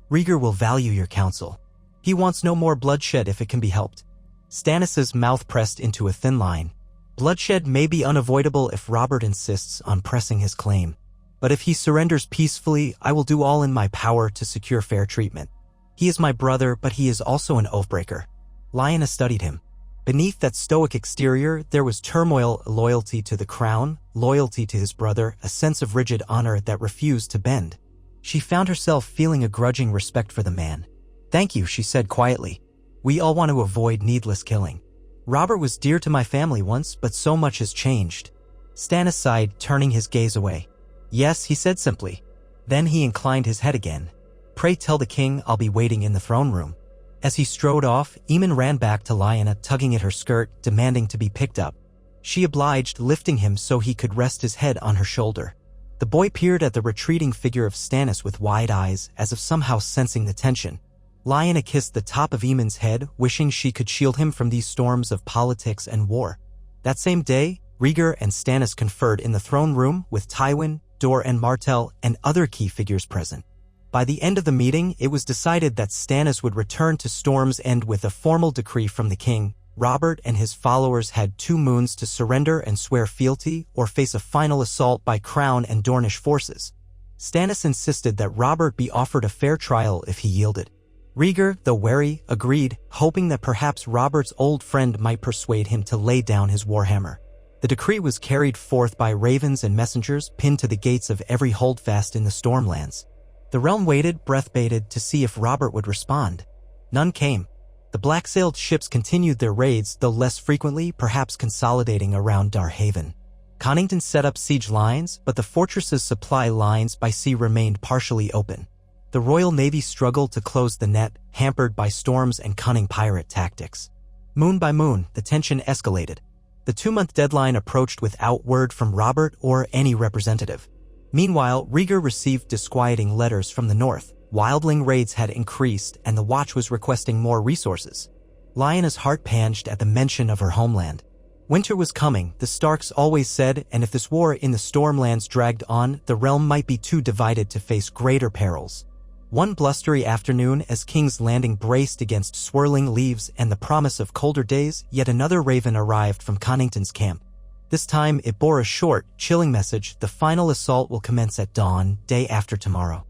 "Rhaegar will value your counsel. He wants no more bloodshed if it can be helped." Stannis's mouth pressed into a thin line. Bloodshed may be unavoidable if Robert insists on pressing his claim. But if he surrenders peacefully, I will do all in my power to secure fair treatment. He is my brother, but he is also an oathbreaker. Lyanna studied him. Beneath that stoic exterior, there was turmoil, loyalty to the crown, loyalty to his brother, a sense of rigid honor that refused to bend. She found herself feeling a grudging respect for the man. "Thank you," she said quietly. "We all want to avoid needless killing. Robert was dear to my family once, but so much has changed." Stannis sighed, turning his gaze away. "Yes," he said simply. Then he inclined his head again. "Pray tell the king I'll be waiting in the throne room." As he strode off, Aemon ran back to Lyanna, tugging at her skirt, demanding to be picked up. She obliged, lifting him so he could rest his head on her shoulder. The boy peered at the retreating figure of Stannis with wide eyes, as if somehow sensing the tension. Lyanna kissed the top of Aemon's head, wishing she could shield him from these storms of politics and war. That same day, Rhaegar and Stannis conferred in the throne room, with Tywin, Dor and Martell, and other key figures present. By the end of the meeting, it was decided that Stannis would return to Storm's End with a formal decree from the king. Robert and his followers had 2 moons to surrender and swear fealty, or face a final assault by Crown and Dornish forces. Stannis insisted that Robert be offered a fair trial if he yielded. Rhaegar, though wary, agreed, hoping that perhaps Robert's old friend might persuade him to lay down his warhammer. The decree was carried forth by ravens and messengers pinned to the gates of every holdfast in the Stormlands. The realm waited, breath-bated, to see if Robert would respond. None came. The black-sailed ships continued their raids, though less frequently, perhaps consolidating around Darhaven. Connington set up siege lines, but the fortress's supply lines by sea remained partially open. The Royal Navy struggled to close the net, hampered by storms and cunning pirate tactics. Moon by moon, the tension escalated. The 2-month deadline approached without word from Robert or any representative. Meanwhile, Rhaegar received disquieting letters from the north. Wildling raids had increased, and the Watch was requesting more resources. Lyanna's heart panged at the mention of her homeland. Winter was coming, the Starks always said, and if this war in the Stormlands dragged on, the realm might be too divided to face greater perils. One blustery afternoon, as King's Landing braced against swirling leaves and the promise of colder days, yet another raven arrived from Connington's camp. This time it bore a short, chilling message: the final assault will commence at dawn, day after tomorrow.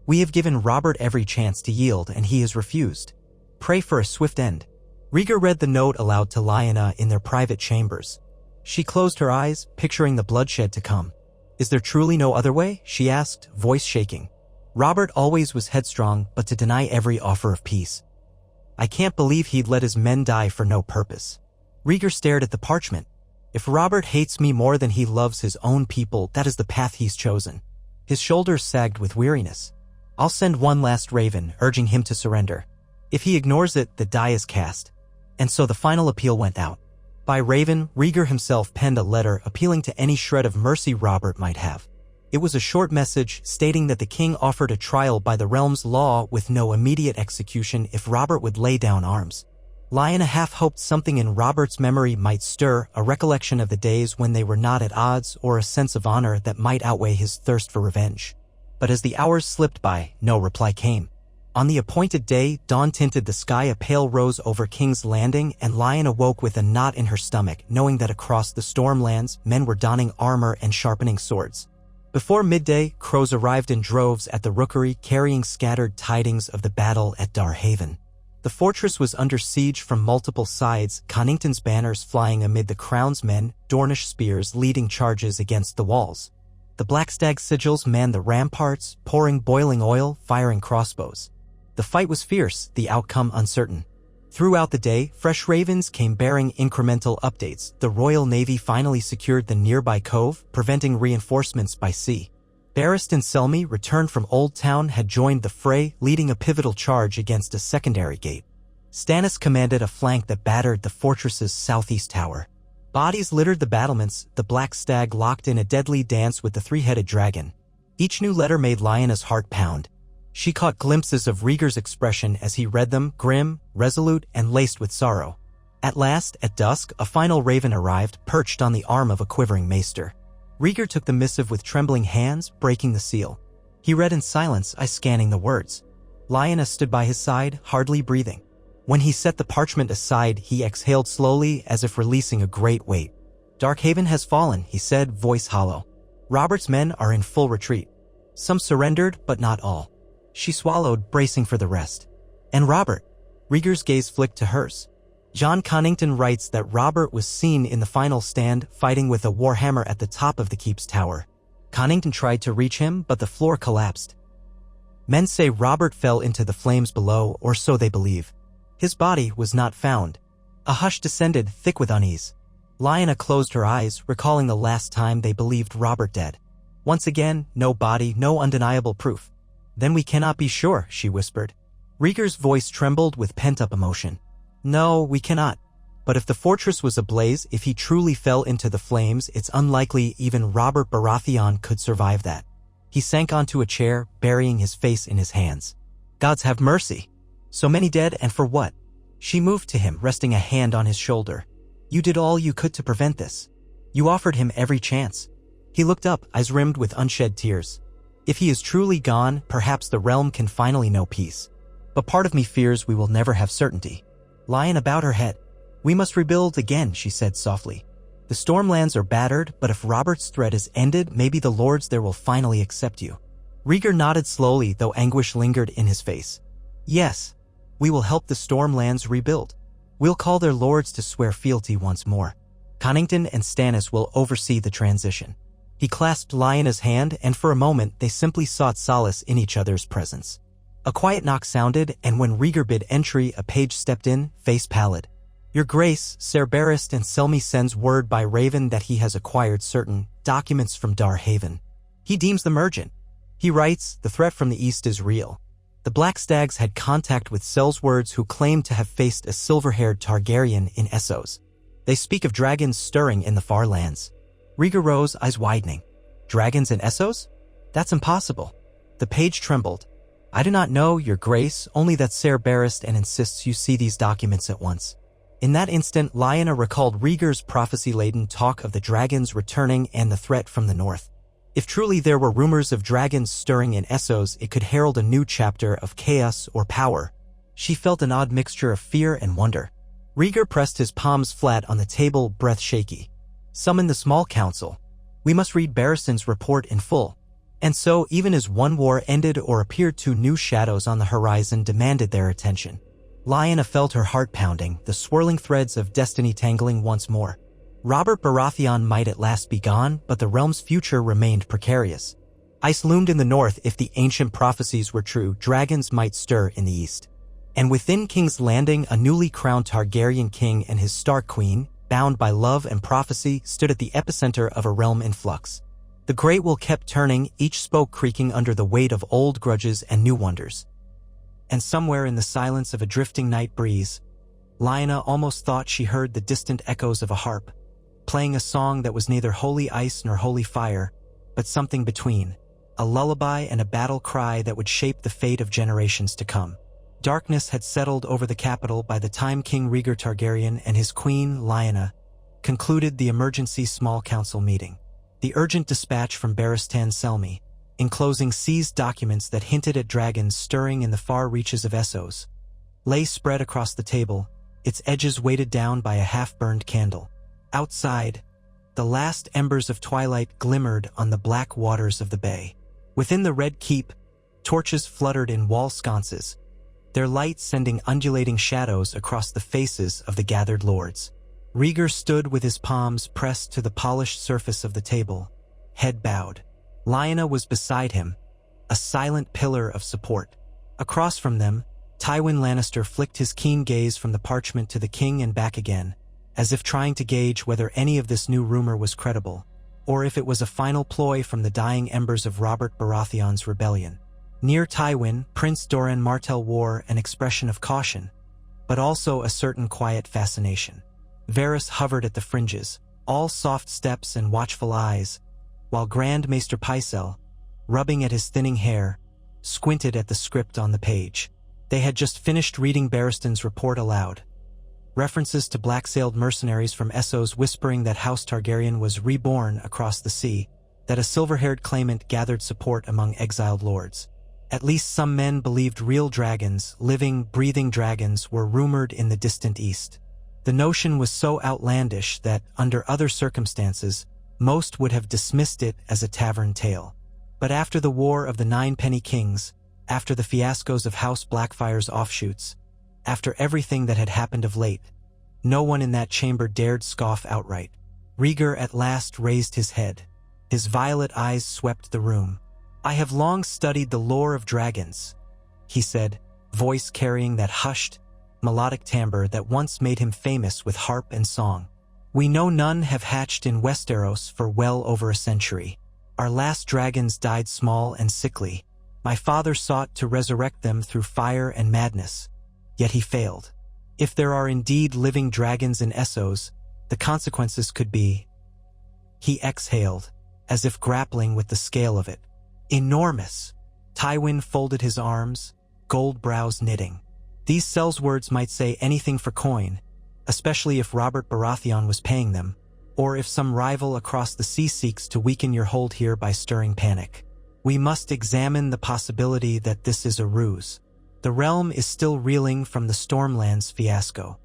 We have given Robert every chance to yield, and he has refused. Pray for a swift end. Rhaegar read the note aloud to Lyanna in their private chambers. She closed her eyes, picturing the bloodshed to come. Is there truly no other way? She asked, voice shaking. Robert always was headstrong, but to deny every offer of peace. I can't believe he'd let his men die for no purpose. Rhaegar stared at the parchment. If Robert hates me more than he loves his own people, that is the path he's chosen. His shoulders sagged with weariness. I'll send one last raven, urging him to surrender. If he ignores it, the die is cast. And so the final appeal went out. By raven, Rhaegar himself penned a letter appealing to any shred of mercy Robert might have. It was a short message stating that the king offered a trial by the realm's law with no immediate execution if Robert would lay down arms. Lyanna half hoped something in Robert's memory might stir, a recollection of the days when they were not at odds, or a sense of honor that might outweigh his thirst for revenge. But as the hours slipped by, no reply came. On the appointed day, dawn tinted the sky a pale rose over King's Landing, and Lyanna awoke with a knot in her stomach, knowing that across the Stormlands, men were donning armor and sharpening swords. Before midday, crows arrived in droves at the rookery, carrying scattered tidings of the battle at Darhaven. The fortress was under siege from multiple sides, Connington's banners flying amid the crown's men, Dornish spears leading charges against the walls. The Blackstag sigils manned the ramparts, pouring boiling oil, firing crossbows. The fight was fierce, the outcome uncertain. Throughout the day, fresh ravens came bearing incremental updates. The Royal Navy finally secured the nearby cove, preventing reinforcements by sea. Barristan Selmy, returned from Old Town, had joined the fray, leading a pivotal charge against a secondary gate. Stannis commanded a flank that battered the fortress's southeast tower. Bodies littered the battlements, the Black Stag locked in a deadly dance with the three-headed dragon. Each new letter made Lyanna's heart pound. She caught glimpses of Rhaegar's expression as he read them, grim, resolute, and laced with sorrow. At last, at dusk, a final raven arrived, perched on the arm of a quivering maester. Rhaegar took the missive with trembling hands, breaking the seal. He read in silence, eyes scanning the words. Lyanna stood by his side, hardly breathing. When he set the parchment aside, he exhaled slowly, as if releasing a great weight. Darkhaven has fallen, he said, voice hollow. Robert's men are in full retreat. Some surrendered, but not all. She swallowed, bracing for the rest. And Robert? Rhaegar's gaze flicked to hers. John Connington writes that Robert was seen in the final stand, fighting with a warhammer at the top of the keep's tower. Connington tried to reach him, but the floor collapsed. Men say Robert fell into the flames below, or so they believe. His body was not found. A hush descended, thick with unease. Lyanna closed her eyes, recalling the last time they believed Robert dead. Once again, no body, no undeniable proof. Then we cannot be sure, she whispered. Rhaegar's voice trembled with pent-up emotion. No, we cannot. But if the fortress was ablaze, if he truly fell into the flames, it's unlikely even Robert Baratheon could survive that. He sank onto a chair, burying his face in his hands. Gods have mercy. So many dead, and for what? She moved to him, resting a hand on his shoulder. You did all you could to prevent this. You offered him every chance. He looked up, eyes rimmed with unshed tears. If he is truly gone, perhaps the realm can finally know peace. But part of me fears we will never have certainty. Lyanna bowed her head. We must rebuild again, she said softly. The Stormlands are battered, but if Robert's threat is ended, maybe the lords there will finally accept you. Rhaegar nodded slowly, though anguish lingered in his face. Yes, we will help the Stormlands rebuild. We'll call their lords to swear fealty once more. Connington and Stannis will oversee the transition. He clasped Lyanna's hand, and for a moment they simply sought solace in each other's presence. A quiet knock sounded, and when Rhaegar bid entry, a page stepped in, face pallid. "Your Grace, Ser Barristan and Selmy sends word by Raven that he has acquired certain documents from Darhaven. He deems them urgent. He writes, the threat from the east is real. The Black Stags had contact with Sellswords who claim to have faced a silver-haired Targaryen in Essos. They speak of dragons stirring in the far lands." Rhaegar rose, eyes widening. "Dragons in Essos? That's impossible." The page trembled. "I do not know, Your Grace, only that Ser Barristan insists you see these documents at once." In that instant, Lyanna recalled Rhaegar's prophecy-laden talk of the dragons returning and the threat from the north. If truly there were rumors of dragons stirring in Essos, it could herald a new chapter of chaos or power. She felt an odd mixture of fear and wonder. Rhaegar pressed his palms flat on the table, breath shaky. "Summon the small council. We must read Barristan's report in full." And so, even as one war ended or appeared, two new shadows on the horizon demanded their attention. Lyanna felt her heart pounding, the swirling threads of destiny tangling once more. Robert Baratheon might at last be gone, but the realm's future remained precarious. Ice loomed in the north. If the ancient prophecies were true, dragons might stir in the east. And within King's Landing, a newly crowned Targaryen king and his Stark queen, bound by love and prophecy, stood at the epicenter of a realm in flux. The great wheel kept turning, each spoke creaking under the weight of old grudges and new wonders. And somewhere in the silence of a drifting night breeze, Lyanna almost thought she heard the distant echoes of a harp, playing a song that was neither holy ice nor holy fire, but something between, a lullaby and a battle cry that would shape the fate of generations to come. Darkness had settled over the capital by the time King Rhaegar Targaryen and his queen, Lyanna, concluded the emergency small council meeting. The urgent dispatch from Barristan Selmy, enclosing seized documents that hinted at dragons stirring in the far reaches of Essos, lay spread across the table, its edges weighted down by a half-burned candle. Outside, the last embers of twilight glimmered on the black waters of the bay. Within the Red Keep, torches fluttered in wall sconces, their light sending undulating shadows across the faces of the gathered lords. Rhaegar stood with his palms pressed to the polished surface of the table, head bowed. Lyanna was beside him, a silent pillar of support. Across from them, Tywin Lannister flicked his keen gaze from the parchment to the king and back again, as if trying to gauge whether any of this new rumor was credible, or if it was a final ploy from the dying embers of Robert Baratheon's rebellion. Near Tywin, Prince Doran Martell wore an expression of caution, but also a certain quiet fascination. Varys hovered at the fringes, all soft steps and watchful eyes, while Grand Maester Pycelle, rubbing at his thinning hair, squinted at the script on the page. They had just finished reading Barristan's report aloud. References to black-sailed mercenaries from Essos whispering that House Targaryen was reborn across the sea, that a silver-haired claimant gathered support among exiled lords. At least some men believed real dragons, living, breathing dragons, were rumored in the distant east. The notion was so outlandish that, under other circumstances, most would have dismissed it as a tavern tale. But after the War of the Nine Penny Kings, after the fiascos of House Blackfire's offshoots, after everything that had happened of late, no one in that chamber dared scoff outright. Rhaegar at last raised his head. His violet eyes swept the room. "I have long studied the lore of dragons," he said, voice carrying that hushed, melodic timbre that once made him famous with harp and song. "We know none have hatched in Westeros for well over a century. Our last dragons died small and sickly. My father sought to resurrect them through fire and madness, yet he failed. If there are indeed living dragons in Essos, the consequences could be..." He exhaled, as if grappling with the scale of it. "Enormous." Tywin folded his arms, gold brows knitting. These Sellswords might say anything for coin, especially if Robert Baratheon was paying them, or if some rival across the sea seeks to weaken your hold here by stirring panic. We must examine the possibility that this is a ruse. The realm is still reeling from the Stormlands fiasco.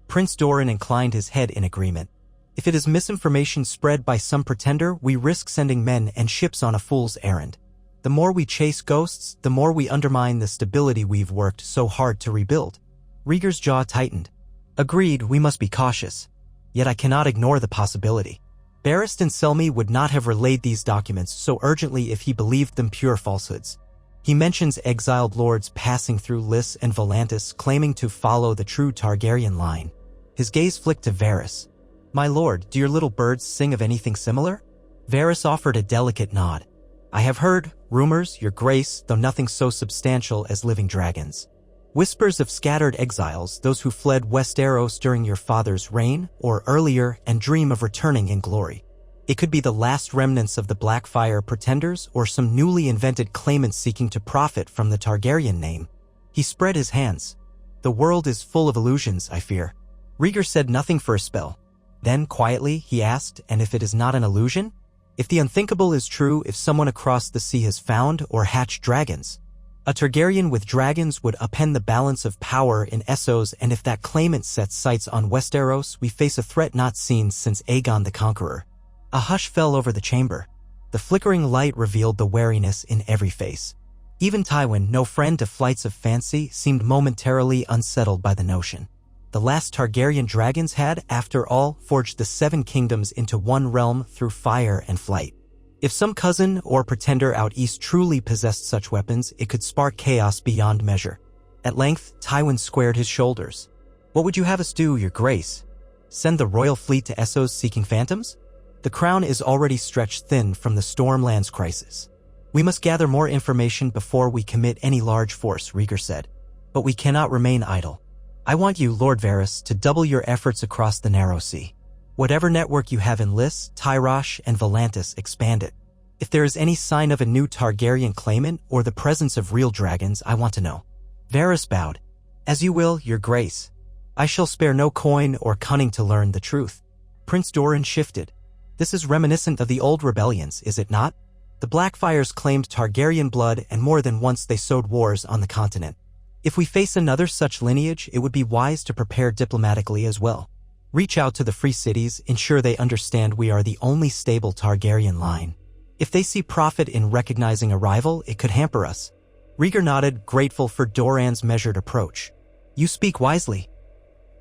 Prince Doran inclined his head in agreement. If it is misinformation spread by some pretender, we risk sending men and ships on a fool's errand. The more we chase ghosts, the more we undermine the stability we've worked so hard to rebuild. Rhaegar's jaw tightened. "Agreed, we must be cautious. yet I cannot ignore the possibility. Barristan and Selmy would not have relayed these documents so urgently if he believed them pure falsehoods. He mentions exiled lords passing through Lys and Volantis claiming to follow the true Targaryen line. His gaze flicked to Varys. "My lord, do your little birds sing of anything similar?" Varys offered a delicate nod. "I have heard rumors, your grace, though nothing so substantial as living dragons. Whispers of scattered exiles, those who fled Westeros during your father's reign or earlier and dream of returning in glory. It could be the last remnants of the Blackfire pretenders or some newly invented claimants seeking to profit from the Targaryen name." He spread his hands. "The world is full of illusions, I fear." Rhaegar said nothing for a spell. Then, quietly, he asked, "And if it is not an illusion? If the unthinkable is true, if someone across the sea has found or hatched dragons? A Targaryen with dragons would upend the balance of power in Essos, and if that claimant sets sights on Westeros, we face a threat not seen since Aegon the Conqueror." A hush fell over the chamber. The flickering light revealed the wariness in every face. Even Tywin, no friend to flights of fancy, seemed momentarily unsettled by the notion. The last Targaryen dragons had, after all, forged the 7 kingdoms into one realm through fire and flight. If some cousin or pretender out east truly possessed such weapons, it could spark chaos beyond measure. At length, Tywin squared his shoulders. "What would you have us do, your grace? Send the royal fleet to Essos seeking phantoms? The crown is already stretched thin from the Stormlands crisis. We must gather more information before we commit any large force," Rhaegar said. "But we cannot remain idle. I want you, Lord Varys, to double your efforts across the Narrow Sea. Whatever network you have in Lys, Tyrosh, and Volantis, expand it. If there is any sign of a new Targaryen claimant or the presence of real dragons, I want to know." Varys bowed. "As you will, your grace. I shall spare no coin or cunning to learn the truth." Prince Doran shifted. "This is reminiscent of the old rebellions, is it not? The Blackfires claimed Targaryen blood, and more than once they sowed wars on the continent. If we face another such lineage, it would be wise to prepare diplomatically as well. Reach out to the free cities, ensure they understand we are the only stable Targaryen line. If they see profit in recognizing a rival, it could hamper us." Rhaegar nodded, grateful for Doran's measured approach. "You speak wisely.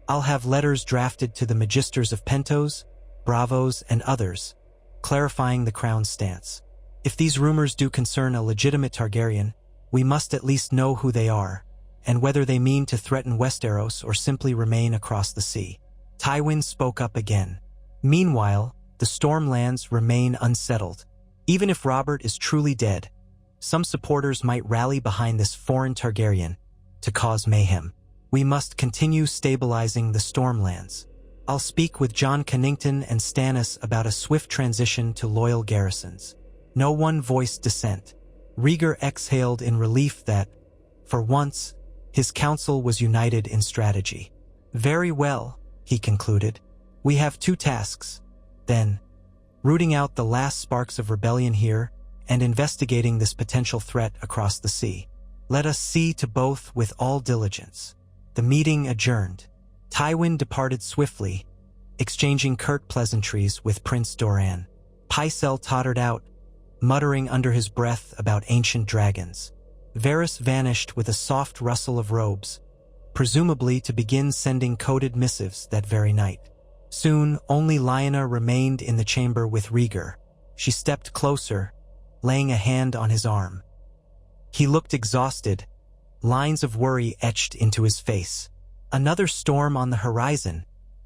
I'll have letters drafted to the Magisters of Pentos, Bravos, and others, clarifying the crown's stance. If these rumors do concern a legitimate Targaryen, we must at least know who they are, and whether they mean to threaten Westeros or simply remain across the sea." Tywin spoke up again. "Meanwhile, the Stormlands remain unsettled. Even if Robert is truly dead, some supporters might rally behind this foreign Targaryen to cause mayhem. We must continue stabilizing the Stormlands. I'll speak with Jon Connington and Stannis about a swift transition to loyal garrisons." No one voiced dissent. Rhaegar exhaled in relief that, for once, his council was united in strategy. "Very well," he concluded. "We have 2 tasks, then. Rooting out the last sparks of rebellion here and investigating this potential threat across the sea. Let us see to both with all diligence." The meeting adjourned. Tywin departed swiftly, exchanging curt pleasantries with Prince Doran. Pycelle tottered out, muttering under his breath about ancient dragons. Varys vanished with a soft rustle of robes, presumably to begin sending coded missives that very night. Soon, only Lyanna remained in the chamber with Rhaegar. She stepped closer, laying a hand on his arm. He looked exhausted, lines of worry etched into his face. "Another storm on the horizon,"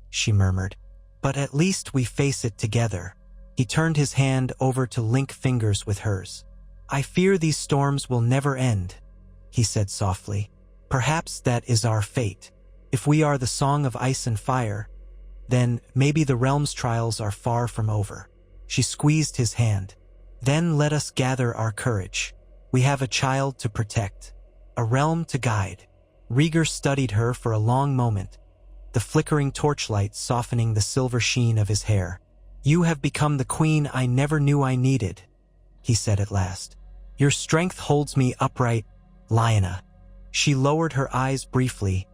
she murmured. "But at least we face it together." He turned his hand over to link fingers with hers. "I fear these storms will never end," he said softly. "Perhaps that is our fate. If we are the song of ice and fire, then maybe the realm's trials are far from over." She squeezed his hand. "Then let us gather our courage. We have a child to protect, a realm to guide." Rhaegar studied her for a long moment, the flickering torchlight softening the silver sheen of his hair. "You have become the queen I never knew I needed," he said at last. "Your strength holds me upright, Lyanna." She lowered her eyes briefly,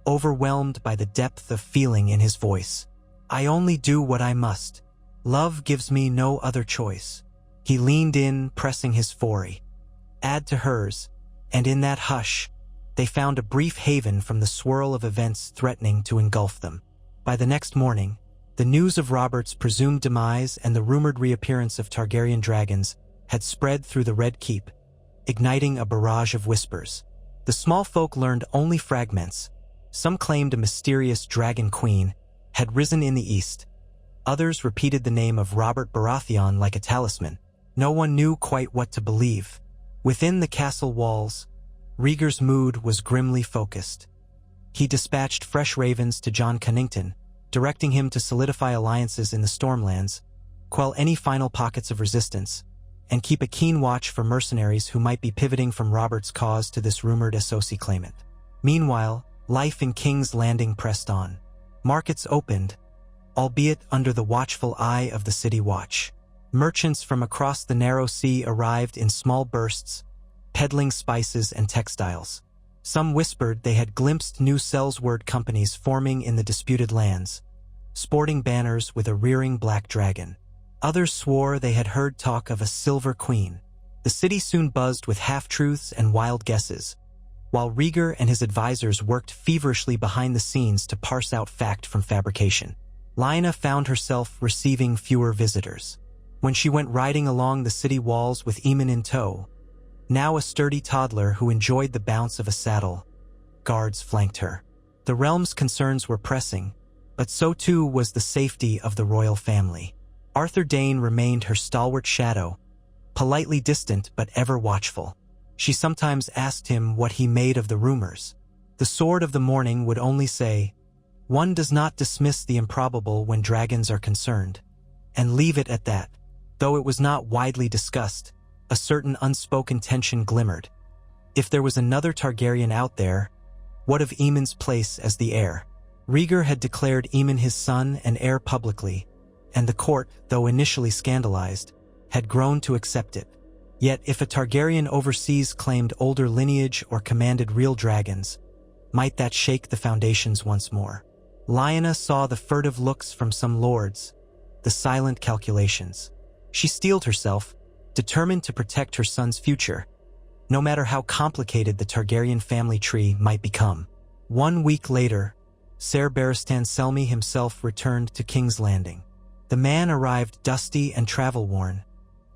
overwhelmed by the depth of feeling in his voice. "I only do what I must. Love gives me no other choice." He leaned in, pressing his forehead to hers, and in that hush, they found a brief haven from the swirl of events threatening to engulf them. By the next morning, The news of Robert's presumed demise and the rumored reappearance of Targaryen dragons had spread through the Red Keep, igniting a barrage of whispers. The small folk learned only fragments. Some claimed a mysterious dragon queen had risen in the east. Others repeated the name of Robert Baratheon like a talisman. No one knew quite what to believe. Within the castle walls, Rhaegar's mood was grimly focused. He dispatched fresh ravens to Jon Connington, directing him to solidify alliances in the Stormlands, quell any final pockets of resistance, and keep a keen watch for mercenaries who might be pivoting from Robert's cause to this rumored Essosi claimant. Meanwhile, life in King's Landing pressed on. Markets opened, albeit under the watchful eye of the City Watch. Merchants from across the narrow sea arrived in small bursts, peddling spices and textiles. Some whispered they had glimpsed new Sellsword companies forming in the disputed lands, sporting banners with a rearing black dragon. Others swore they had heard talk of a Silver Queen. The city soon buzzed with half-truths and wild guesses, while Rhaegar and his advisors worked feverishly behind the scenes to parse out fact from fabrication. Lyanna found herself receiving fewer visitors. When she went riding along the city walls with Aemon in tow, now a sturdy toddler who enjoyed the bounce of a saddle, guards flanked her. The realm's concerns were pressing, but so too was the safety of the royal family. Arthur Dayne remained her stalwart shadow, politely distant but ever watchful. She sometimes asked him what he made of the rumors. The Sword of the Morning would only say, "One does not dismiss the improbable when dragons are concerned," and leave it at that. Though it was not widely discussed, a certain unspoken tension glimmered. If there was another Targaryen out there, what of Aemon's place as the heir? Rhaegar had declared Aemon his son and heir publicly, and the court, though initially scandalized, had grown to accept it. Yet if a Targaryen overseas claimed older lineage or commanded real dragons, might that shake the foundations once more? Lyanna saw the furtive looks from some lords, the silent calculations. She steeled herself, determined to protect her son's future, no matter how complicated the Targaryen family tree might become. 1 week later, Ser Barristan Selmy himself returned to King's Landing. The man arrived dusty and travel-worn,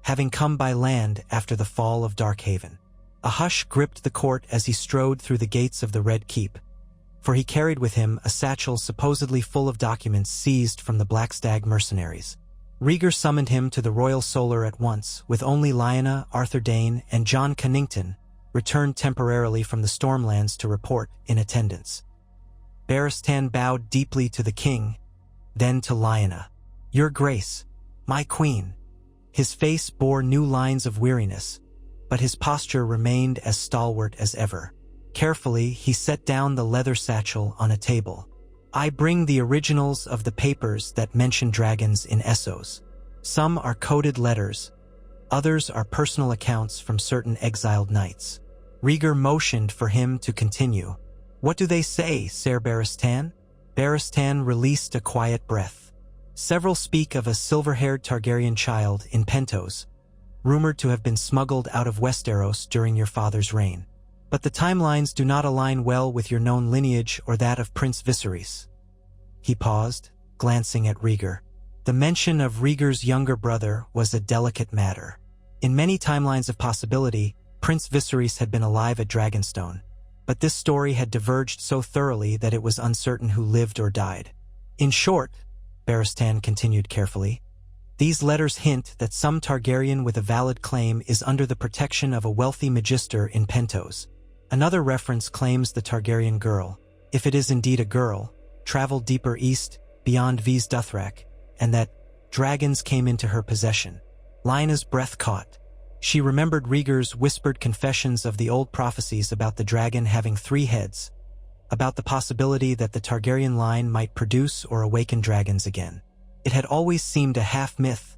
having come by land after the fall of Darkhaven. A hush gripped the court as he strode through the gates of the Red Keep, for he carried with him a satchel supposedly full of documents seized from the Blackstag mercenaries. Rhaegar summoned him to the Royal Solar at once, with only Lyanna, Arthur Dayne, and Jon Connington returned temporarily from the Stormlands to report in attendance. Barristan bowed deeply to the king, then to Lyanna. "Your Grace, my queen." His face bore new lines of weariness, but his posture remained as stalwart as ever. Carefully, he set down the leather satchel on a table. "I bring the originals of the papers that mention dragons in Essos. Some are coded letters, others are personal accounts from certain exiled knights." Rhaegar motioned for him to continue. "What do they say, Ser Barristan?" Barristan released a quiet breath. "Several speak of a silver-haired Targaryen child in Pentos, rumored to have been smuggled out of Westeros during your father's reign. But the timelines do not align well with your known lineage or that of Prince Viserys." He paused, glancing at Rhaegar. The mention of Rhaegar's younger brother was a delicate matter. In many timelines of possibility, Prince Viserys had been alive at Dragonstone, but this story had diverged so thoroughly that it was uncertain who lived or died. "In short," Barristan continued carefully, "these letters hint that some Targaryen with a valid claim is under the protection of a wealthy magister in Pentos. Another reference claims the Targaryen girl, if it is indeed a girl, traveled deeper east, beyond Vys Dothrak, and that dragons came into her possession." Lyanna's breath caught. She remembered Rhaegar's whispered confessions of the old prophecies about the dragon having 3 heads, about the possibility that the Targaryen line might produce or awaken dragons again. It had always seemed a half-myth,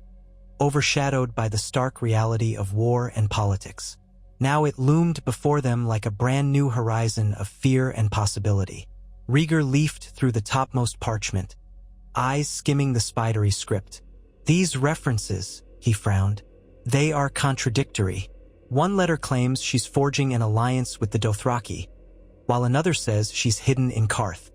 overshadowed by the stark reality of war and politics. Now it loomed before them like a brand-new horizon of fear and possibility. Rhaegar leafed through the topmost parchment, eyes skimming the spidery script. "These references," he frowned, "they are contradictory. One letter claims she's forging an alliance with the Dothraki, while another says she's hidden in Karth."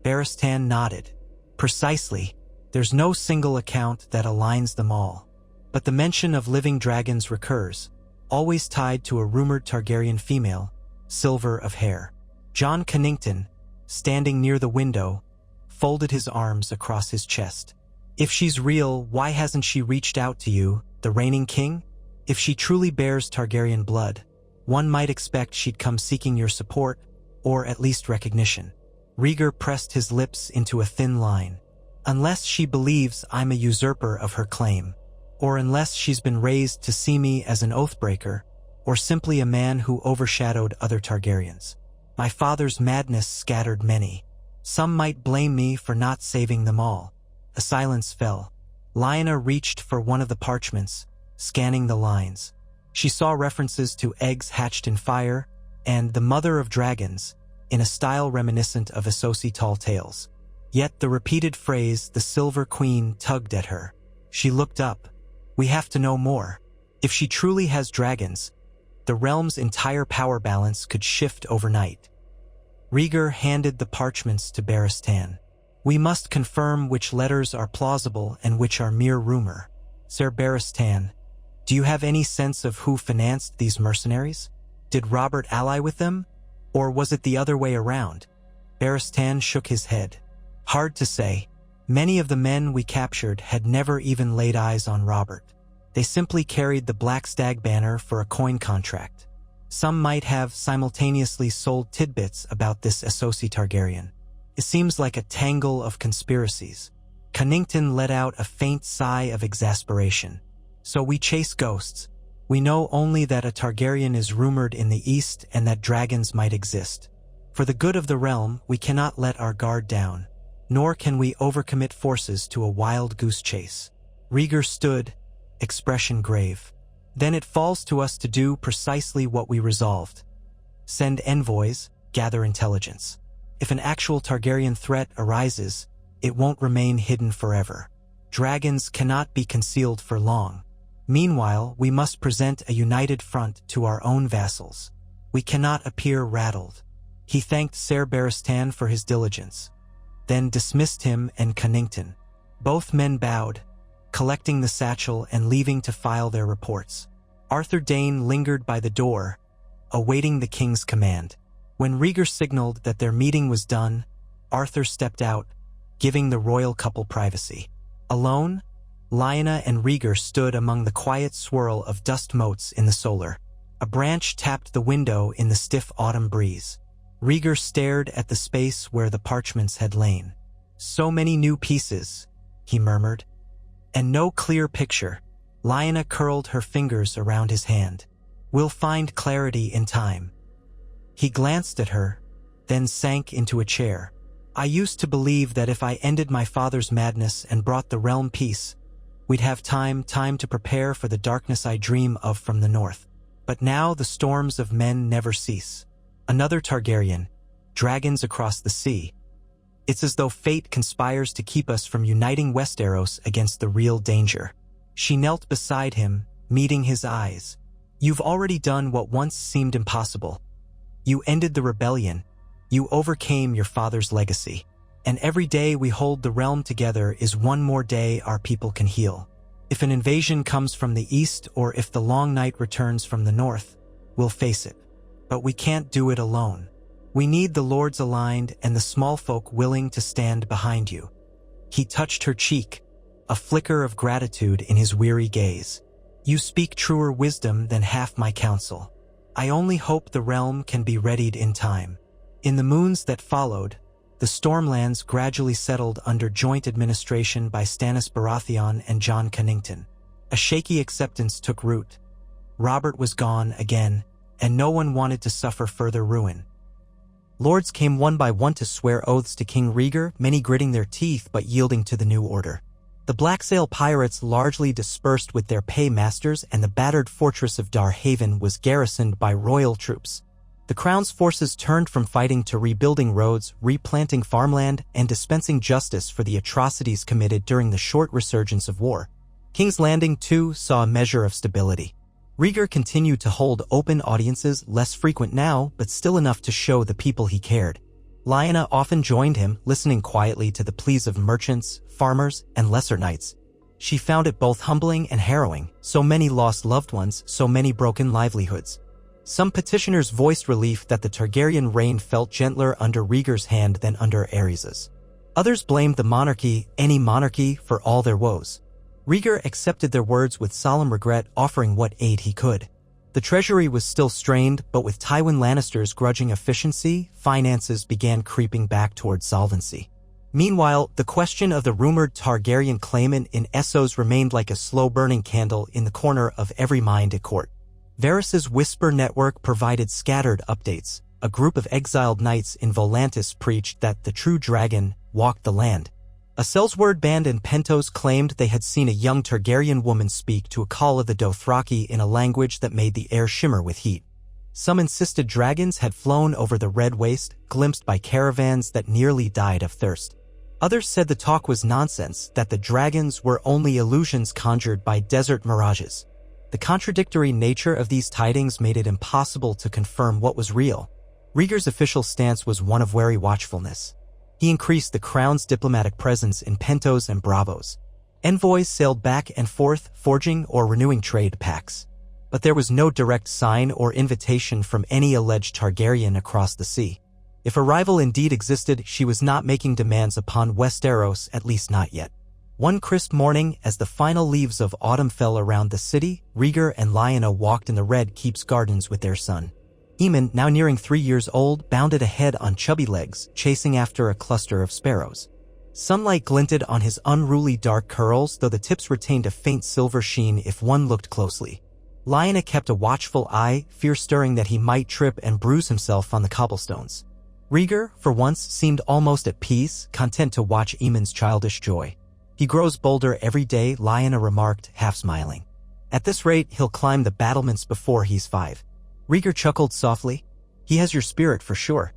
Barristan nodded. "Precisely. There's no single account that aligns them all. But the mention of living dragons recurs, always tied to a rumored Targaryen female, silver of hair. Jon Connington, standing near the window, folded his arms across his chest. If she's real, why hasn't she reached out to you, the reigning king? If she truly bears Targaryen blood, one might expect she'd come seeking your support, or at least recognition. Rhaegar pressed his lips into a thin line. Unless she believes I'm a usurper of her claim, or unless she's been raised to see me as an oathbreaker, or simply a man who overshadowed other Targaryens. My father's madness scattered many. Some might blame me for not saving them all. A silence fell. Lyanna reached for one of the parchments, scanning the lines. She saw references to eggs hatched in fire, and the mother of dragons, in a style reminiscent of Essosi tall tales. Yet the repeated phrase, the Silver Queen, tugged at her. She looked up. We have to know more. If she truly has dragons, the realm's entire power balance could shift overnight. Rhaegar handed the parchments to Barristan. We must confirm which letters are plausible and which are mere rumor. Ser Barristan, do you have any sense of who financed these mercenaries? Did Robert ally with them? Or was it the other way around? Barristan shook his head. Hard to say. Many of the men we captured had never even laid eyes on Robert. They simply carried the Black Stag banner for a coin contract. Some might have simultaneously sold tidbits about this Essosi Targaryen. It seems like a tangle of conspiracies. Connington let out a faint sigh of exasperation. So we chase ghosts. We know only that a Targaryen is rumored in the east and that dragons might exist. For the good of the realm, we cannot let our guard down, nor can we overcommit forces to a wild goose chase. Rhaegar stood, expression grave. Then it falls to us to do precisely what we resolved. Send envoys, gather intelligence. If an actual Targaryen threat arises, it won't remain hidden forever. Dragons cannot be concealed for long. Meanwhile, we must present a united front to our own vassals. We cannot appear rattled. He thanked Ser Barristan for his diligence, then dismissed him and Connington. Both men bowed, collecting the satchel and leaving to file their reports. Arthur Dayne lingered by the door, awaiting the king's command. When Rhaegar signaled that their meeting was done, Arthur stepped out, giving the royal couple privacy. Alone, Lyanna and Rhaegar stood among the quiet swirl of dust motes in the solar. A branch tapped the window in the stiff autumn breeze. Rhaegar stared at the space where the parchments had lain. So many new pieces, he murmured. And no clear picture. Lyanna curled her fingers around his hand. We'll find clarity in time. He glanced at her, then sank into a chair. I used to believe that if I ended my father's madness and brought the realm peace, we'd have time to prepare for the darkness I dream of from the north. But now the storms of men never cease. Another Targaryen, dragons across the sea. It's as though fate conspires to keep us from uniting Westeros against the real danger. She knelt beside him, meeting his eyes. You've already done what once seemed impossible. You ended the rebellion. You overcame your father's legacy. And every day we hold the realm together is one more day our people can heal. If an invasion comes from the east or if the long night returns from the north, we'll face it. But we can't do it alone. We need the lords aligned and the small folk willing to stand behind you. He touched her cheek, a flicker of gratitude in his weary gaze. You speak truer wisdom than half my counsel. I only hope the realm can be readied in time. In the moons that followed, the Stormlands gradually settled under joint administration by Stannis Baratheon and Jon Connington. A shaky acceptance took root. Robert was gone again, and no one wanted to suffer further ruin. Lords came one by one to swear oaths to King Rhaegar, many gritting their teeth but yielding to the new order. The Blacksail pirates largely dispersed with their paymasters, and the battered fortress of Darhaven was garrisoned by royal troops. The Crown's forces turned from fighting to rebuilding roads, replanting farmland, and dispensing justice for the atrocities committed during the short resurgence of war. King's Landing, too, saw a measure of stability. Rhaegar continued to hold open audiences, less frequent now, but still enough to show the people he cared. Lyanna often joined him, listening quietly to the pleas of merchants, farmers, and lesser knights. She found it both humbling and harrowing, so many lost loved ones, so many broken livelihoods. Some petitioners voiced relief that the Targaryen reign felt gentler under Rhaegar's hand than under Aerys's. Others blamed the monarchy, any monarchy, for all their woes. Rhaegar accepted their words with solemn regret, offering what aid he could. The treasury was still strained, but with Tywin Lannister's grudging efficiency, finances began creeping back toward solvency. Meanwhile, the question of the rumored Targaryen claimant in Essos remained like a slow-burning candle in the corner of every mind at court. Varys's Whisper network provided scattered updates. A group of exiled knights in Volantis preached that the true dragon walked the land. A Sellsword band in Pentos claimed they had seen a young Targaryen woman speak to a call of the Dothraki in a language that made the air shimmer with heat. Some insisted dragons had flown over the Red Waste, glimpsed by caravans that nearly died of thirst. Others said the talk was nonsense, that the dragons were only illusions conjured by desert mirages. The contradictory nature of these tidings made it impossible to confirm what was real. Rhaegar's official stance was one of wary watchfulness. He increased the crown's diplomatic presence in Pentos and Bravos. Envoys sailed back and forth, forging or renewing trade pacts. But there was no direct sign or invitation from any alleged Targaryen across the sea. If a rival indeed existed, she was not making demands upon Westeros, at least not yet. One crisp morning, as the final leaves of autumn fell around the city, Rhaegar and Lyanna walked in the Red Keep's gardens with their son. Aemon, now nearing 3 years old, bounded ahead on chubby legs, chasing after a cluster of sparrows. Sunlight glinted on his unruly dark curls, though the tips retained a faint silver sheen if one looked closely. Lyanna kept a watchful eye, fear stirring that he might trip and bruise himself on the cobblestones. Rhaegar, for once, seemed almost at peace, content to watch Aemon's childish joy. "He grows bolder every day," Lyanna remarked, half smiling. "At this rate, he'll climb the battlements before he's 5. Rhaegar chuckled softly. "He has your spirit for sure.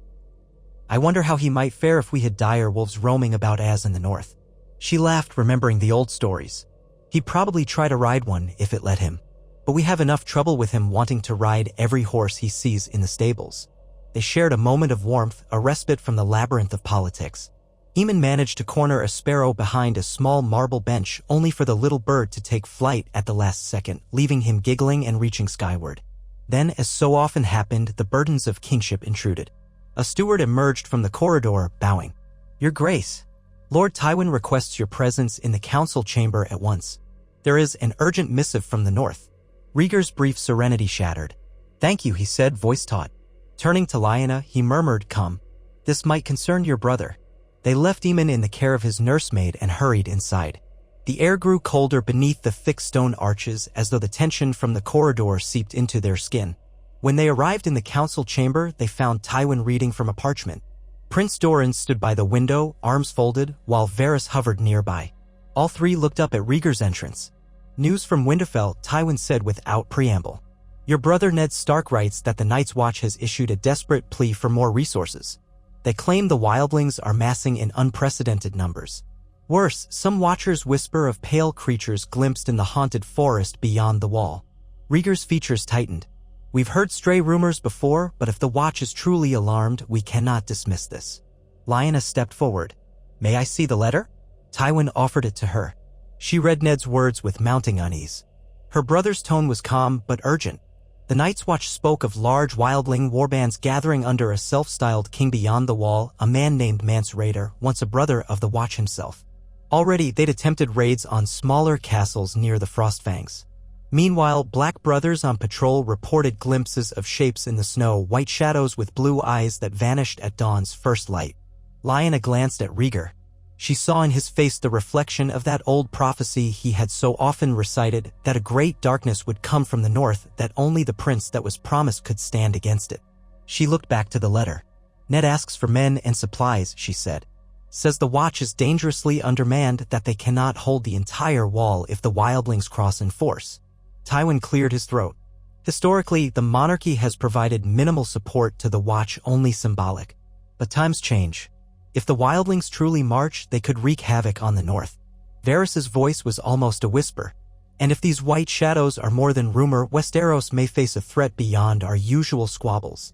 I wonder how he might fare if we had dire wolves roaming about as in the north." She laughed, remembering the old stories. "He'd probably try to ride one if it let him. But we have enough trouble with him wanting to ride every horse he sees in the stables." They shared a moment of warmth, a respite from the labyrinth of politics. Aemon managed to corner a sparrow behind a small marble bench, only for the little bird to take flight at the last second, leaving him giggling and reaching skyward. Then, as so often happened, the burdens of kingship intruded. A steward emerged from the corridor, bowing. "Your Grace, Lord Tywin requests your presence in the council chamber at once. There is an urgent missive from the north." Rhaegar's brief serenity shattered. "Thank you," he said, voice taut. Turning to Lyanna, he murmured, "Come. This might concern your brother." They left Aemon in the care of his nursemaid and hurried inside. The air grew colder beneath the thick stone arches, as though the tension from the corridor seeped into their skin. When they arrived in the council chamber, they found Tywin reading from a parchment. Prince Doran stood by the window, arms folded, while Varys hovered nearby. All three looked up at Rhaegar's entrance. "News from Winterfell," Tywin said without preamble. "Your brother Ned Stark writes that the Night's Watch has issued a desperate plea for more resources. They claim the wildlings are massing in unprecedented numbers. Worse, some watchers whisper of pale creatures glimpsed in the haunted forest beyond the wall." Rhaegar's features tightened. "We've heard stray rumors before, but if the Watch is truly alarmed, we cannot dismiss this." Lyanna stepped forward. "May I see the letter?" Tywin offered it to her. She read Ned's words with mounting unease. Her brother's tone was calm but urgent. The Night's Watch spoke of large wildling warbands gathering under a self-styled king beyond the wall, a man named Mance Rayder, once a brother of the Watch himself. Already, they'd attempted raids on smaller castles near the Frostfangs. Meanwhile, Black brothers on patrol reported glimpses of shapes in the snow, white shadows with blue eyes that vanished at dawn's first light. Lyanna glanced at Rhaegar. She saw in his face the reflection of that old prophecy he had so often recited, that a great darkness would come from the north, that only the prince that was promised could stand against it. She looked back to the letter. "Ned asks for men and supplies," she said. "Says the Watch is dangerously undermanned, that they cannot hold the entire wall if the wildlings cross in force." Tywin cleared his throat. "Historically, the monarchy has provided minimal support to the Watch, only symbolic. But times change. If the wildlings truly march, they could wreak havoc on the north." Varys's voice was almost a whisper. "And if these white shadows are more than rumor, Westeros may face a threat beyond our usual squabbles."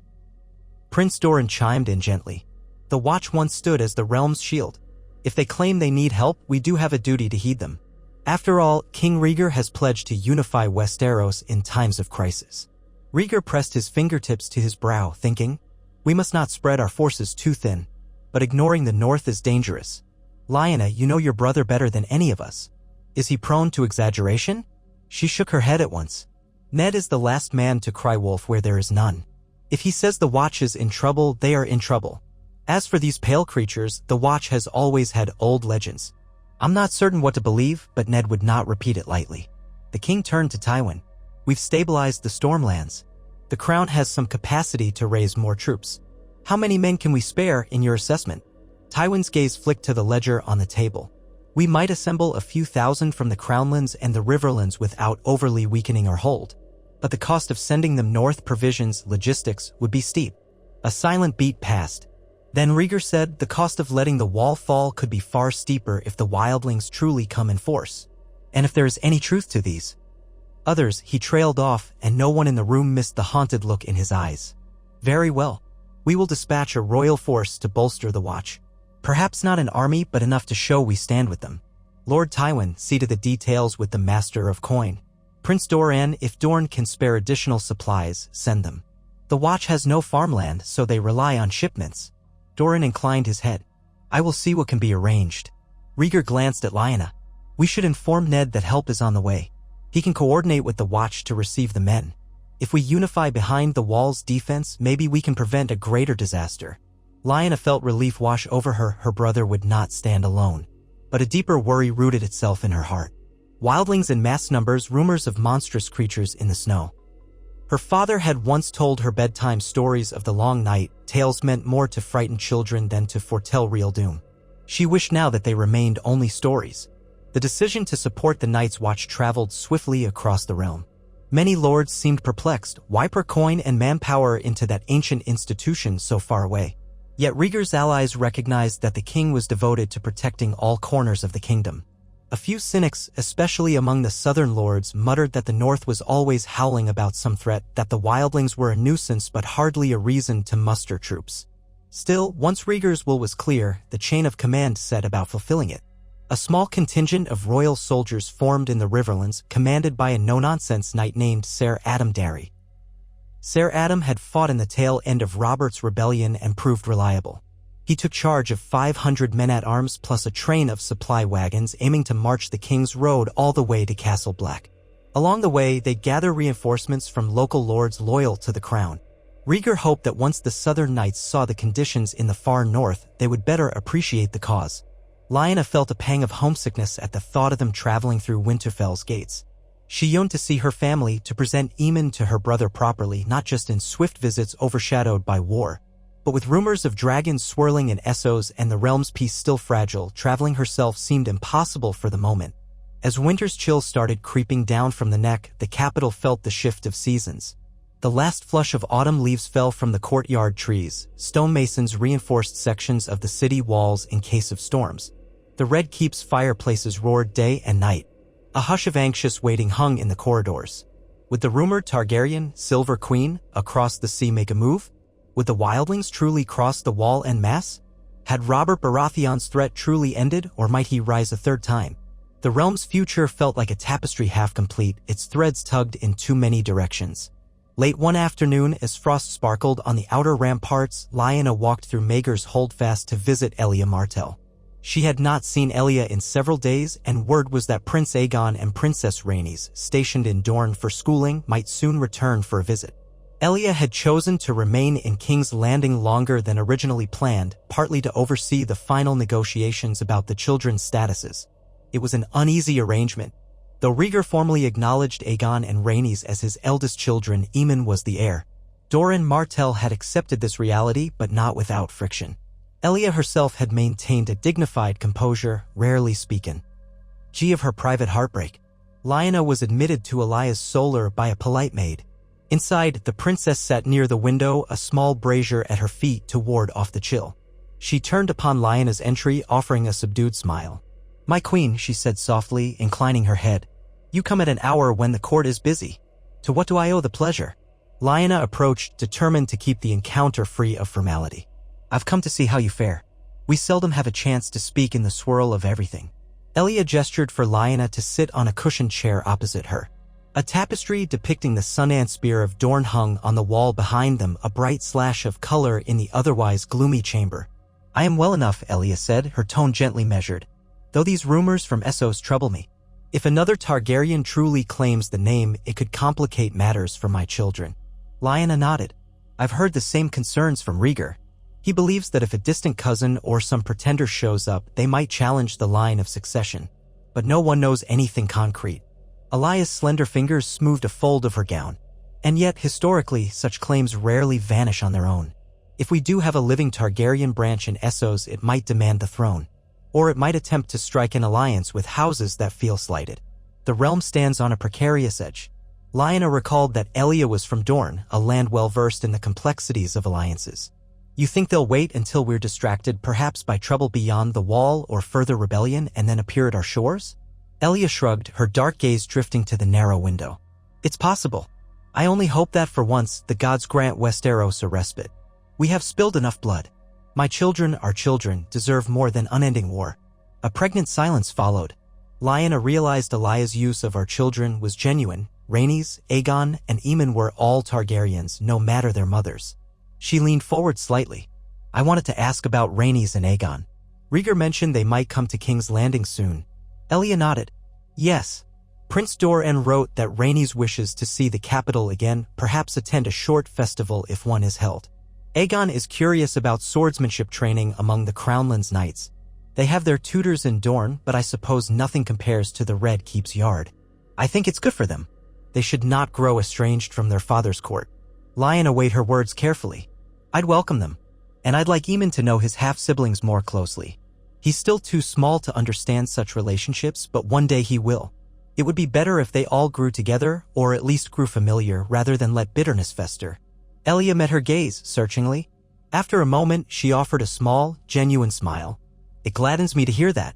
Prince Doran chimed in gently. The Watch once stood as the realm's shield. If they claim they need help, we do have a duty to heed them. After all, King Rhaegar has pledged to unify Westeros in times of crisis. Rhaegar pressed his fingertips to his brow, thinking, we must not spread our forces too thin, but ignoring the north is dangerous. Lyanna, you know your brother better than any of us. Is he prone to exaggeration? She shook her head at once. Ned is the last man to cry wolf where there is none. If he says the Watch is in trouble, they are in trouble. As for these pale creatures, the Watch has always had old legends. I'm not certain what to believe, but Ned would not repeat it lightly. The king turned to Tywin. We've stabilized the Stormlands. The Crown has some capacity to raise more troops. How many men can we spare in your assessment? Tywin's gaze flicked to the ledger on the table. We might assemble a few thousand from the Crownlands and the Riverlands without overly weakening our hold. But the cost of sending them north, provisions, logistics, would be steep. A silent beat passed. Then Rhaegar said the cost of letting the wall fall could be far steeper if the wildlings truly come in force. And if there is any truth to these others, he trailed off, and no one in the room missed the haunted look in his eyes. Very well. We will dispatch a royal force to bolster the Watch. Perhaps not an army, but enough to show we stand with them. Lord Tywin see to the details with the Master of Coin. Prince Doran, if Dorne can spare additional supplies, send them. The Watch has no farmland, so they rely on shipments. Doran inclined his head. I will see what can be arranged. Rhaegar glanced at Lyanna. We should inform Ned that help is on the way. He can coordinate with the Watch to receive the men. If we unify behind the wall's defense, maybe we can prevent a greater disaster. Lyanna felt relief wash over her. Her brother would not stand alone. But a deeper worry rooted itself in her heart. Wildlings in mass numbers, rumors of monstrous creatures in the snow. Her father had once told her bedtime stories of the long night. Tales meant more to frighten children than to foretell real doom. She wished now that they remained only stories. The decision to support the Night's Watch traveled swiftly across the realm. Many lords seemed perplexed. Why pour coin and manpower into that ancient institution so far away? Yet Rhaegar's allies recognized that the king was devoted to protecting all corners of the kingdom. A few cynics, especially among the southern lords, muttered that the north was always howling about some threat, that the wildlings were a nuisance but hardly a reason to muster troops. Still, once Rhaegar's will was clear, the chain of command set about fulfilling it. A small contingent of royal soldiers formed in the Riverlands, commanded by a no-nonsense knight named Ser Adam Darry. Ser Adam had fought in the tail end of Robert's rebellion and proved reliable. He took charge of 500 men-at-arms plus a train of supply wagons aiming to march the King's Road all the way to Castle Black. Along the way, they'd gather reinforcements from local lords loyal to the crown. Rhaegar hoped that once the southern knights saw the conditions in the far north, they would better appreciate the cause. Lyanna felt a pang of homesickness at the thought of them traveling through Winterfell's gates. She yearned to see her family, to present Aemon to her brother properly, not just in swift visits overshadowed by war. But with rumors of dragons swirling in Essos and the realm's peace still fragile, traveling herself seemed impossible for the moment. As winter's chill started creeping down from the neck, the capital felt the shift of seasons. The last flush of autumn leaves fell from the courtyard trees. Stonemasons reinforced sections of the city walls in case of storms. The Red Keep's fireplaces roared day and night. A hush of anxious waiting hung in the corridors. Would the rumored Targaryen, Silver Queen, across the sea make a move? Would the wildlings truly cross the wall en masse? Had Robert Baratheon's threat truly ended, or might he rise a third time? The realm's future felt like a tapestry half complete, its threads tugged in too many directions. Late one afternoon, as frost sparkled on the outer ramparts, Lyanna walked through Maegor's Holdfast to visit Elia Martell. She had not seen Elia in several days, and word was that Prince Aegon and Princess Rhaenys, stationed in Dorne for schooling, might soon return for a visit. Elia had chosen to remain in King's Landing longer than originally planned, partly to oversee the final negotiations about the children's statuses. It was an uneasy arrangement. Though Rhaegar formally acknowledged Aegon and Rhaenys as his eldest children, Aemon was the heir. Doran Martell had accepted this reality, but not without friction. Elia herself had maintained a dignified composure, rarely speaking. Gee of her private heartbreak. Lyanna was admitted to Elia's solar by a polite maid. Inside, the princess sat near the window, a small brazier at her feet to ward off the chill. She turned upon Lyanna's entry, offering a subdued smile. "My queen," she said softly, inclining her head. "You come at an hour when the court is busy. To what do I owe the pleasure?" Lyanna approached, determined to keep the encounter free of formality. I've come to see how you fare. We seldom have a chance to speak in the swirl of everything. Elia gestured for Lyanna to sit on a cushioned chair opposite her. A tapestry depicting the sun-ant spear of Dorne hung on the wall behind them, a bright slash of color in the otherwise gloomy chamber. I am well enough, Elia said, her tone gently measured, though these rumors from Essos trouble me. If another Targaryen truly claims the name, it could complicate matters for my children. Lyanna nodded. I've heard the same concerns from Rhaegar. He believes that if a distant cousin or some pretender shows up, they might challenge the line of succession. But no one knows anything concrete. Elia's slender fingers smoothed a fold of her gown. And yet, historically, such claims rarely vanish on their own. If we do have a living Targaryen branch in Essos, it might demand the throne. Or it might attempt to strike an alliance with houses that feel slighted. The realm stands on a precarious edge. Lyanna recalled that Elia was from Dorne, a land well-versed in the complexities of alliances. You think they'll wait until we're distracted, perhaps by trouble beyond the wall or further rebellion, and then appear at our shores? Elia shrugged, her dark gaze drifting to the narrow window. It's possible. I only hope that for once the gods grant Westeros a respite. We have spilled enough blood. My children, our children, deserve more than unending war. A pregnant silence followed. Lyanna realized Elia's use of our children was genuine. Rhaenys, Aegon, and Aemon were all Targaryens, no matter their mothers. She leaned forward slightly. I wanted to ask about Rhaenys and Aegon. Rhaegar mentioned they might come to King's Landing soon. Elia nodded. Yes. Prince Doran wrote that Rhaenys wishes to see the capital again, perhaps attend a short festival if one is held. Aegon is curious about swordsmanship training among the Crownlands knights. They have their tutors in Dorne, but I suppose nothing compares to the Red Keep's yard. I think it's good for them. They should not grow estranged from their father's court. Lyanna weighed her words carefully. I'd welcome them. And I'd like Aemon to know his half-siblings more closely. He's still too small to understand such relationships, but one day he will. It would be better if they all grew together, or at least grew familiar, rather than let bitterness fester. Elia met her gaze, searchingly. After a moment, she offered a small, genuine smile. It gladdens me to hear that.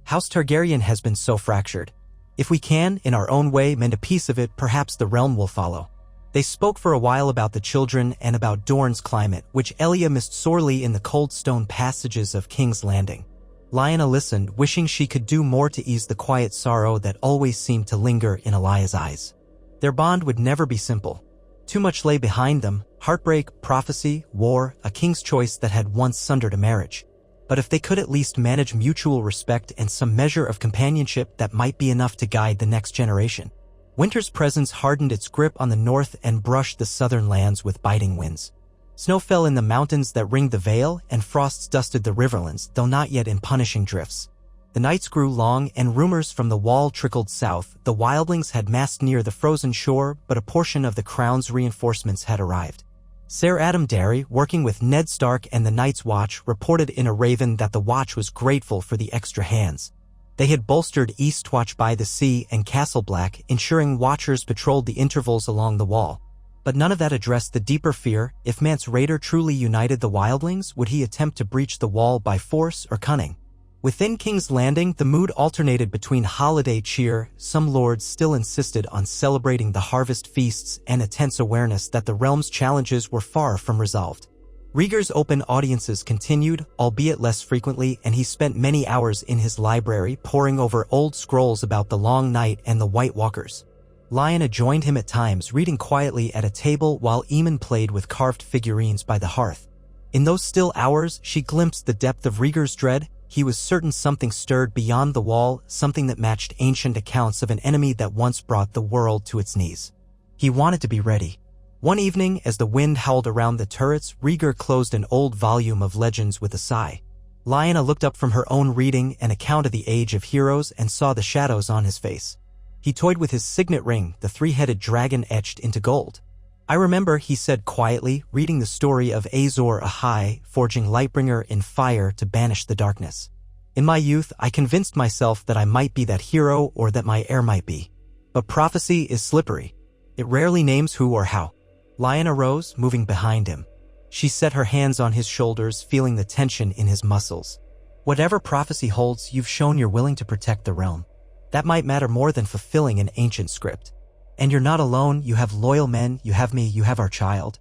House Targaryen has been so fractured. If we can, in our own way, mend a piece of it, perhaps the realm will follow. They spoke for a while about the children and about Dorne's climate, which Elia missed sorely in the cold stone passages of King's Landing. Lyanna listened, wishing she could do more to ease the quiet sorrow that always seemed to linger in Elia's eyes. Their bond would never be simple. Too much lay behind them: heartbreak, prophecy, war, a king's choice that had once sundered a marriage. But if they could at least manage mutual respect and some measure of companionship, that might be enough to guide the next generation. Winter's presence hardened its grip on the north and brushed the southern lands with biting winds. Snow fell in the mountains that ringed the vale, and frosts dusted the riverlands, though not yet in punishing drifts. The nights grew long, and rumors from the wall trickled south. The wildlings had massed near the frozen shore, but a portion of the crown's reinforcements had arrived. Ser Adam Darry, working with Ned Stark and the Night's Watch, reported in a raven that the watch was grateful for the extra hands. They had bolstered Eastwatch by the Sea and Castle Black, ensuring watchers patrolled the intervals along the wall. But none of that addressed the deeper fear: if Mance Rayder truly united the wildlings, would he attempt to breach the wall by force or cunning? Within King's Landing, the mood alternated between holiday cheer, some lords still insisted on celebrating the harvest feasts, and a tense awareness that the realm's challenges were far from resolved. Rhaegar's open audiences continued, albeit less frequently, and he spent many hours in his library poring over old scrolls about the Long Night and the White Walkers. Lyanna joined him at times, reading quietly at a table while Aemon played with carved figurines by the hearth. In those still hours, she glimpsed the depth of Rhaegar's dread. He was certain something stirred beyond the wall, something that matched ancient accounts of an enemy that once brought the world to its knees. He wanted to be ready. One evening, as the wind howled around the turrets, Rhaegar closed an old volume of legends with a sigh. Lyanna looked up from her own reading, an account of the Age of Heroes, and saw the shadows on his face. He toyed with his signet ring, the three-headed dragon etched into gold. I remember, he said quietly, reading the story of Azor Ahai, forging Lightbringer in fire to banish the darkness. In my youth, I convinced myself that I might be that hero, or that my heir might be. But prophecy is slippery. It rarely names who or how. Lyanna rose, moving behind him. She set her hands on his shoulders, feeling the tension in his muscles. Whatever prophecy holds, you've shown you're willing to protect the realm. That might matter more than fulfilling an ancient script. And you're not alone. You have loyal men, you have me, you have our child.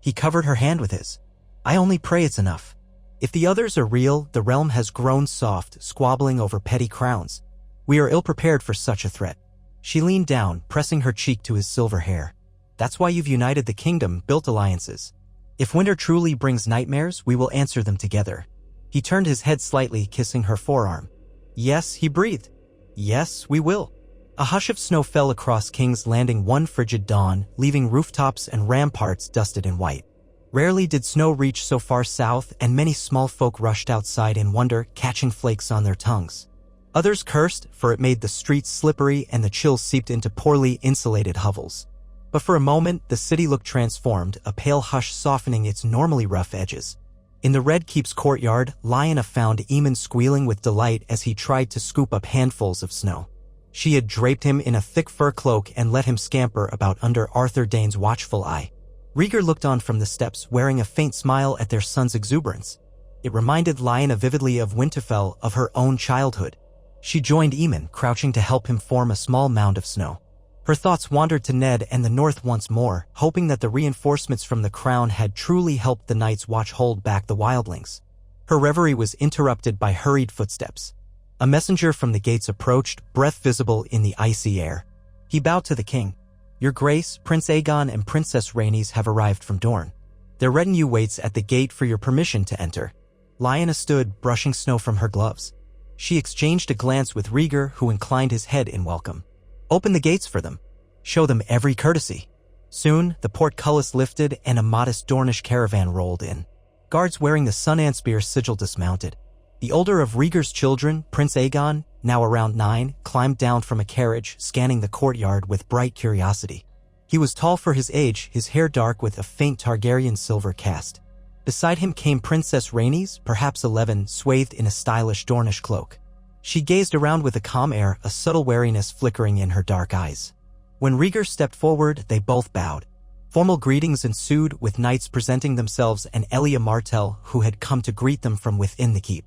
He covered her hand with his. I only pray it's enough. If the others are real, the realm has grown soft, squabbling over petty crowns. We are ill-prepared for such a threat. She leaned down, pressing her cheek to his silver hair. That's why you've united the kingdom, built alliances. If winter truly brings nightmares, we will answer them together. He turned his head slightly, kissing her forearm. Yes, he breathed. Yes, we will. A hush of snow fell across King's Landing one frigid dawn, leaving rooftops and ramparts dusted in white. Rarely did snow reach so far south, and many small folk rushed outside in wonder, catching flakes on their tongues. Others cursed, for it made the streets slippery and the chill seeped into poorly insulated hovels. But for a moment, the city looked transformed, a pale hush softening its normally rough edges. In the Red Keep's courtyard, Lyanna found Aemon squealing with delight as he tried to scoop up handfuls of snow. She had draped him in a thick fur cloak and let him scamper about under Arthur Dayne's watchful eye. Rhaegar looked on from the steps, wearing a faint smile at their son's exuberance. It reminded Lyanna vividly of Winterfell, of her own childhood. She joined Aemon, crouching to help him form a small mound of snow. Her thoughts wandered to Ned and the north once more, hoping that the reinforcements from the crown had truly helped the Night's Watch hold back the wildlings. Her reverie was interrupted by hurried footsteps. A messenger from the gates approached, breath visible in the icy air. He bowed to the king. Your Grace, Prince Aegon and Princess Rhaenys have arrived from Dorne. Their retinue waits at the gate for your permission to enter. Lyanna stood, brushing snow from her gloves. She exchanged a glance with Rhaegar, who inclined his head in welcome. Open the gates for them. Show them every courtesy. Soon, the portcullis lifted and a modest Dornish caravan rolled in. Guards wearing the Sun and Spear sigil dismounted. The older of Rhaegar's children, Prince Aegon, now around 9, climbed down from a carriage, scanning the courtyard with bright curiosity. He was tall for his age, his hair dark with a faint Targaryen silver cast. Beside him came Princess Rhaenys, perhaps 11, swathed in a stylish Dornish cloak. She gazed around with a calm air, a subtle wariness flickering in her dark eyes. When Rhaegar stepped forward, they both bowed. Formal greetings ensued, with knights presenting themselves and Elia Martell, who had come to greet them from within the keep.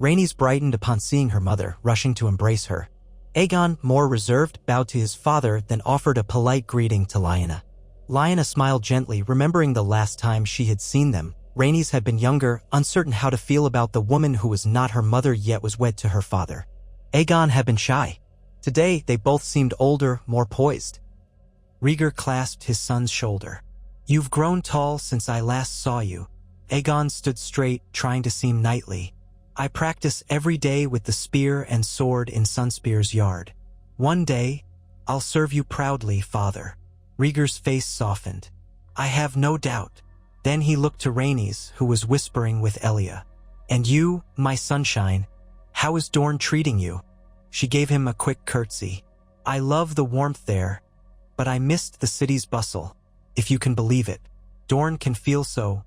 Rhaenys brightened upon seeing her mother, rushing to embrace her. Aegon, more reserved, bowed to his father, then offered a polite greeting to Lyanna. Lyanna smiled gently, remembering the last time she had seen them. Rhaenys had been younger, uncertain how to feel about the woman who was not her mother yet was wed to her father. Aegon had been shy. Today, they both seemed older, more poised. Rhaegar clasped his son's shoulder. You've grown tall since I last saw you. Aegon stood straight, trying to seem knightly. I practice every day with the spear and sword in Sunspear's yard. One day, I'll serve you proudly, father. Rhaegar's face softened. I have no doubt. Then he looked to Rhaenys, who was whispering with Elia. And you, my sunshine, how is Dorne treating you? She gave him a quick curtsy. I love the warmth there, but I missed the city's bustle. If you can believe it, Dorne can feel so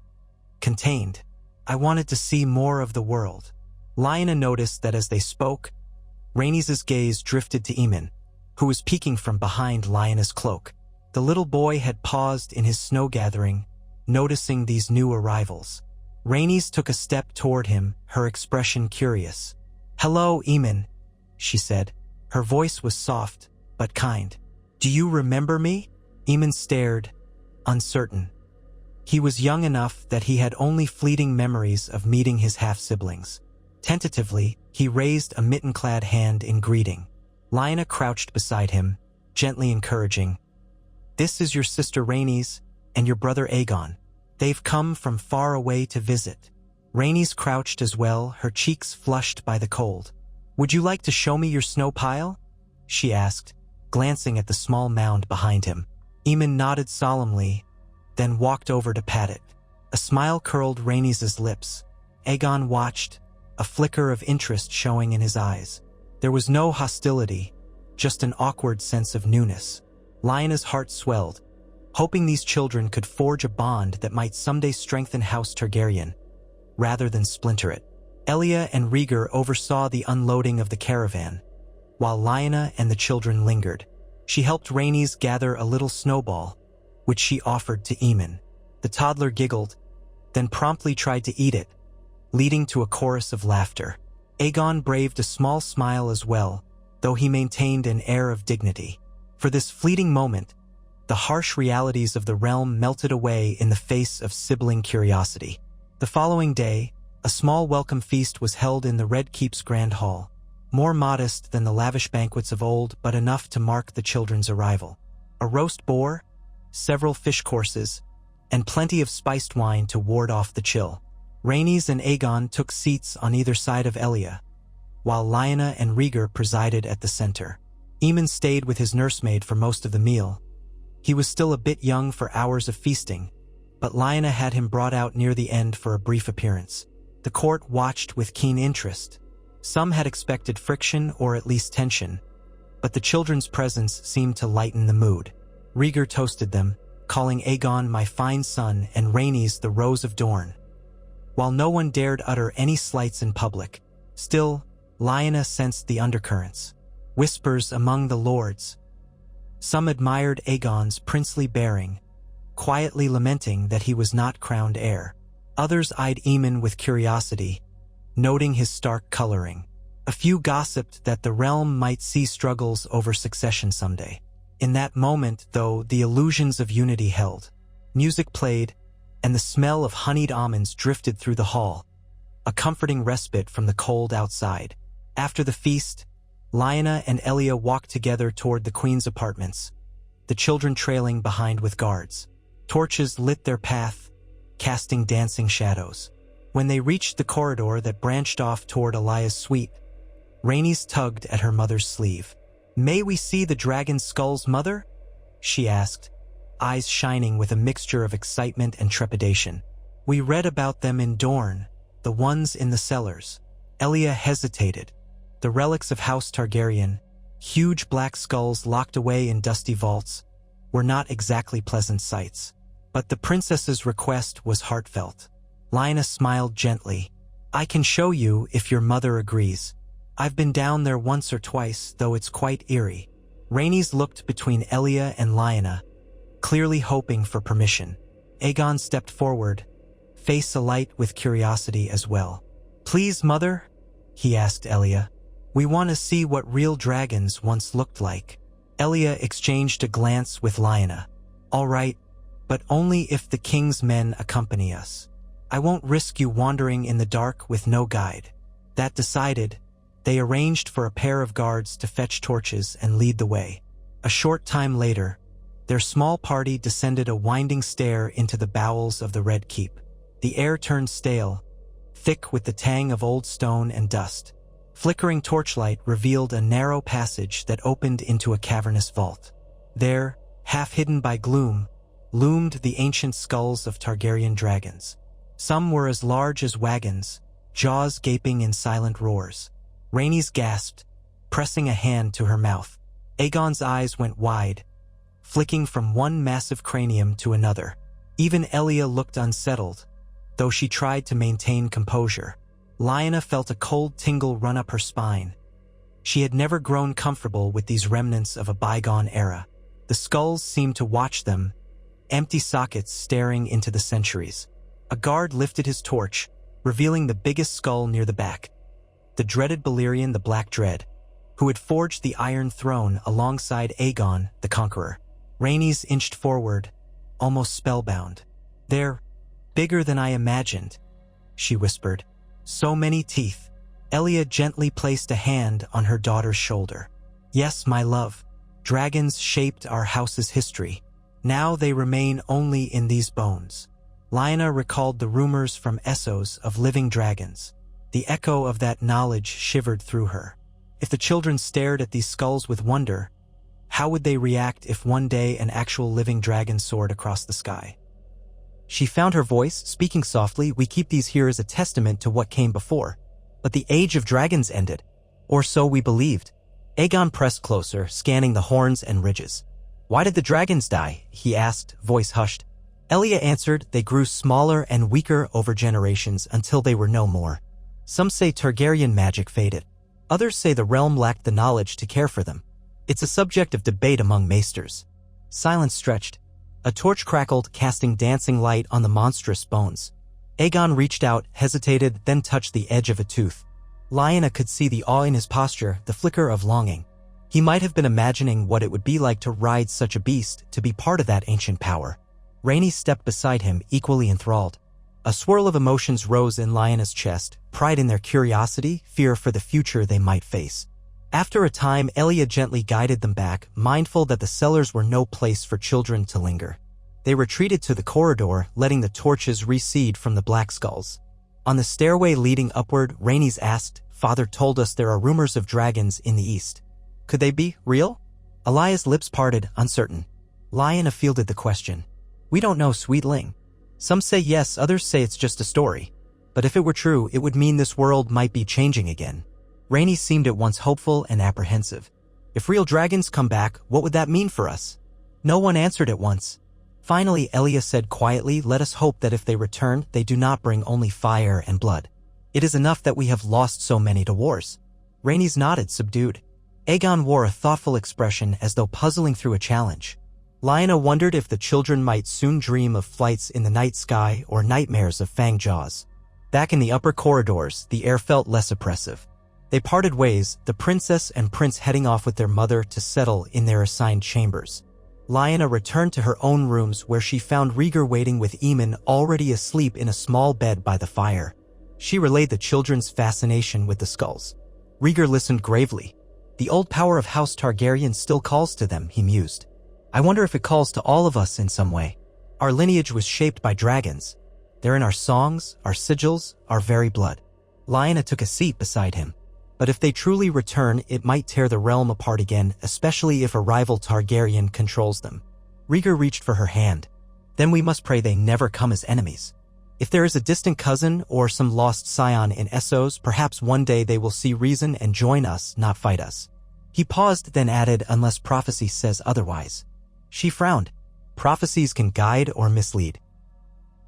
contained. I wanted to see more of the world. Lyanna noticed that as they spoke, Rhaenys' gaze drifted to Aemon, who was peeking from behind Lyanna's cloak. The little boy had paused in his snow gathering, noticing these new arrivals. Rhaenys took a step toward him, her expression curious. Hello, Aemon, she said. Her voice was soft, but kind. Do you remember me? Aemon stared, uncertain. He was young enough that he had only fleeting memories of meeting his half-siblings. Tentatively, he raised a mitten-clad hand in greeting. Lyanna crouched beside him, gently encouraging. This is your sister Rhaenys and your brother Aegon. They've come from far away to visit. Rhaenys crouched as well, her cheeks flushed by the cold. Would you like to show me your snow pile? She asked, glancing at the small mound behind him. Aemon nodded solemnly, then walked over to pat it. A smile curled Rhaenys' lips. Aegon watched, a flicker of interest showing in his eyes. There was no hostility, just an awkward sense of newness. Lyanna's heart swelled, hoping these children could forge a bond that might someday strengthen House Targaryen, rather than splinter it. Elia and Rhaegar oversaw the unloading of the caravan, while Lyanna and the children lingered. She helped Rhaenys gather a little snowball, which she offered to Aemon. The toddler giggled, then promptly tried to eat it, leading to a chorus of laughter. Aegon braved a small smile as well, though he maintained an air of dignity. For this fleeting moment, the harsh realities of the realm melted away in the face of sibling curiosity. The following day, a small welcome feast was held in the Red Keep's Grand Hall, more modest than the lavish banquets of old, but enough to mark the children's arrival. A roast boar, several fish courses, and plenty of spiced wine to ward off the chill. Rhaenys and Aegon took seats on either side of Elia, while Lyanna and Rhaegar presided at the center. Aemon stayed with his nursemaid for most of the meal. He was still a bit young for hours of feasting, but Lyanna had him brought out near the end for a brief appearance. The court watched with keen interest. Some had expected friction or at least tension, but the children's presence seemed to lighten the mood. Rhaegar toasted them, calling Aegon my fine son and Rhaenys the Rose of Dorne. While no one dared utter any slights in public, still, Lyanna sensed the undercurrents. Whispers among the lords. Some admired Aegon's princely bearing, quietly lamenting that he was not crowned heir. Others eyed Aemon with curiosity, noting his stark coloring. A few gossiped that the realm might see struggles over succession someday. In that moment, though, the illusions of unity held. Music played, and the smell of honeyed almonds drifted through the hall, a comforting respite from the cold outside. After the feast, Lyanna and Elia walked together toward the queen's apartments, the children trailing behind with guards. Torches lit their path, casting dancing shadows. When they reached the corridor that branched off toward Elia's suite, Rhaenys tugged at her mother's sleeve. "May we see the dragon skulls, mother?" she asked, eyes shining with a mixture of excitement and trepidation. "We read about them in Dorne, the ones in the cellars." Elia hesitated. The relics of House Targaryen, huge black skulls locked away in dusty vaults, were not exactly pleasant sights. But the princess's request was heartfelt. Lyanna smiled gently. "I can show you if your mother agrees. I've been down there once or twice, though it's quite eerie." Rhaenys looked between Elia and Lyanna, clearly hoping for permission. Aegon stepped forward, face alight with curiosity as well. "Please, mother?" he asked Elia. "We want to see what real dragons once looked like." Elia exchanged a glance with Lyanna. "All right, but only if the king's men accompany us. I won't risk you wandering in the dark with no guide." That decided, they arranged for a pair of guards to fetch torches and lead the way. A short time later, their small party descended a winding stair into the bowels of the Red Keep. The air turned stale, thick with the tang of old stone and dust. Flickering torchlight revealed a narrow passage that opened into a cavernous vault. There, half hidden by gloom, loomed the ancient skulls of Targaryen dragons. Some were as large as wagons, jaws gaping in silent roars. Rhaenys gasped, pressing a hand to her mouth. Aegon's eyes went wide, flicking from one massive cranium to another. Even Elia looked unsettled, though she tried to maintain composure. Lyanna felt a cold tingle run up her spine. She had never grown comfortable with these remnants of a bygone era. The skulls seemed to watch them, empty sockets staring into the centuries. A guard lifted his torch, revealing the biggest skull near the back. The dreaded Balerion the Black Dread, who had forged the Iron Throne alongside Aegon the Conqueror. Rhaenys inched forward, almost spellbound. "They're bigger than I imagined," she whispered. "So many teeth." Elia gently placed a hand on her daughter's shoulder. "Yes, my love. Dragons shaped our house's history. Now they remain only in these bones." Lyanna recalled the rumors from Essos of living dragons. The echo of that knowledge shivered through her. If the children stared at these skulls with wonder, how would they react if one day an actual living dragon soared across the sky? She found her voice, speaking softly. "We keep these here as a testament to what came before. But the age of dragons ended. Or so we believed." Aegon pressed closer, scanning the horns and ridges. "Why did the dragons die?" he asked, voice hushed. Elia answered, "They grew smaller and weaker over generations until they were no more. Some say Targaryen magic faded. Others say the realm lacked the knowledge to care for them. It's a subject of debate among maesters." Silence stretched. A torch crackled, casting dancing light on the monstrous bones. Aegon reached out, hesitated, then touched the edge of a tooth. Lyanna could see the awe in his posture, the flicker of longing. He might have been imagining what it would be like to ride such a beast, to be part of that ancient power. Rhaenys stepped beside him, equally enthralled. A swirl of emotions rose in Lyanna's chest, pride in their curiosity, fear for the future they might face. After a time, Elia gently guided them back, mindful that the cellars were no place for children to linger. They retreated to the corridor, letting the torches recede from the black skulls. On the stairway leading upward, Rhaenys asked, "Father told us there are rumors of dragons in the east. Could they be real?" Elia's lips parted, uncertain. Lyanna fielded the question. "We don't know, sweetling. Some say yes, others say it's just a story. But if it were true, it would mean this world might be changing again." Rhaenys seemed at once hopeful and apprehensive. "If real dragons come back, what would that mean for us?" No one answered at once. Finally, Elia said quietly, "Let us hope that if they return, they do not bring only fire and blood. It is enough that we have lost so many to wars." Rhaenys nodded, subdued. Aegon wore a thoughtful expression as though puzzling through a challenge. Lyanna wondered if the children might soon dream of flights in the night sky or nightmares of fanged jaws. Back in the upper corridors, the air felt less oppressive. They parted ways, the princess and prince heading off with their mother to settle in their assigned chambers. Lyanna returned to her own rooms where she found Rhaegar waiting with Aemon already asleep in a small bed by the fire. She relayed the children's fascination with the skulls. Rhaegar listened gravely. "The old power of House Targaryen still calls to them," he mused. "I wonder if it calls to all of us in some way. Our lineage was shaped by dragons. They're in our songs, our sigils, our very blood." Lyanna took a seat beside him. "But if they truly return, it might tear the realm apart again, especially if a rival Targaryen controls them." Rhaegar reached for her hand. "Then we must pray they never come as enemies. If there is a distant cousin or some lost scion in Essos, perhaps one day they will see reason and join us, not fight us." He paused, then added, "Unless prophecy says otherwise." She frowned. "Prophecies can guide or mislead.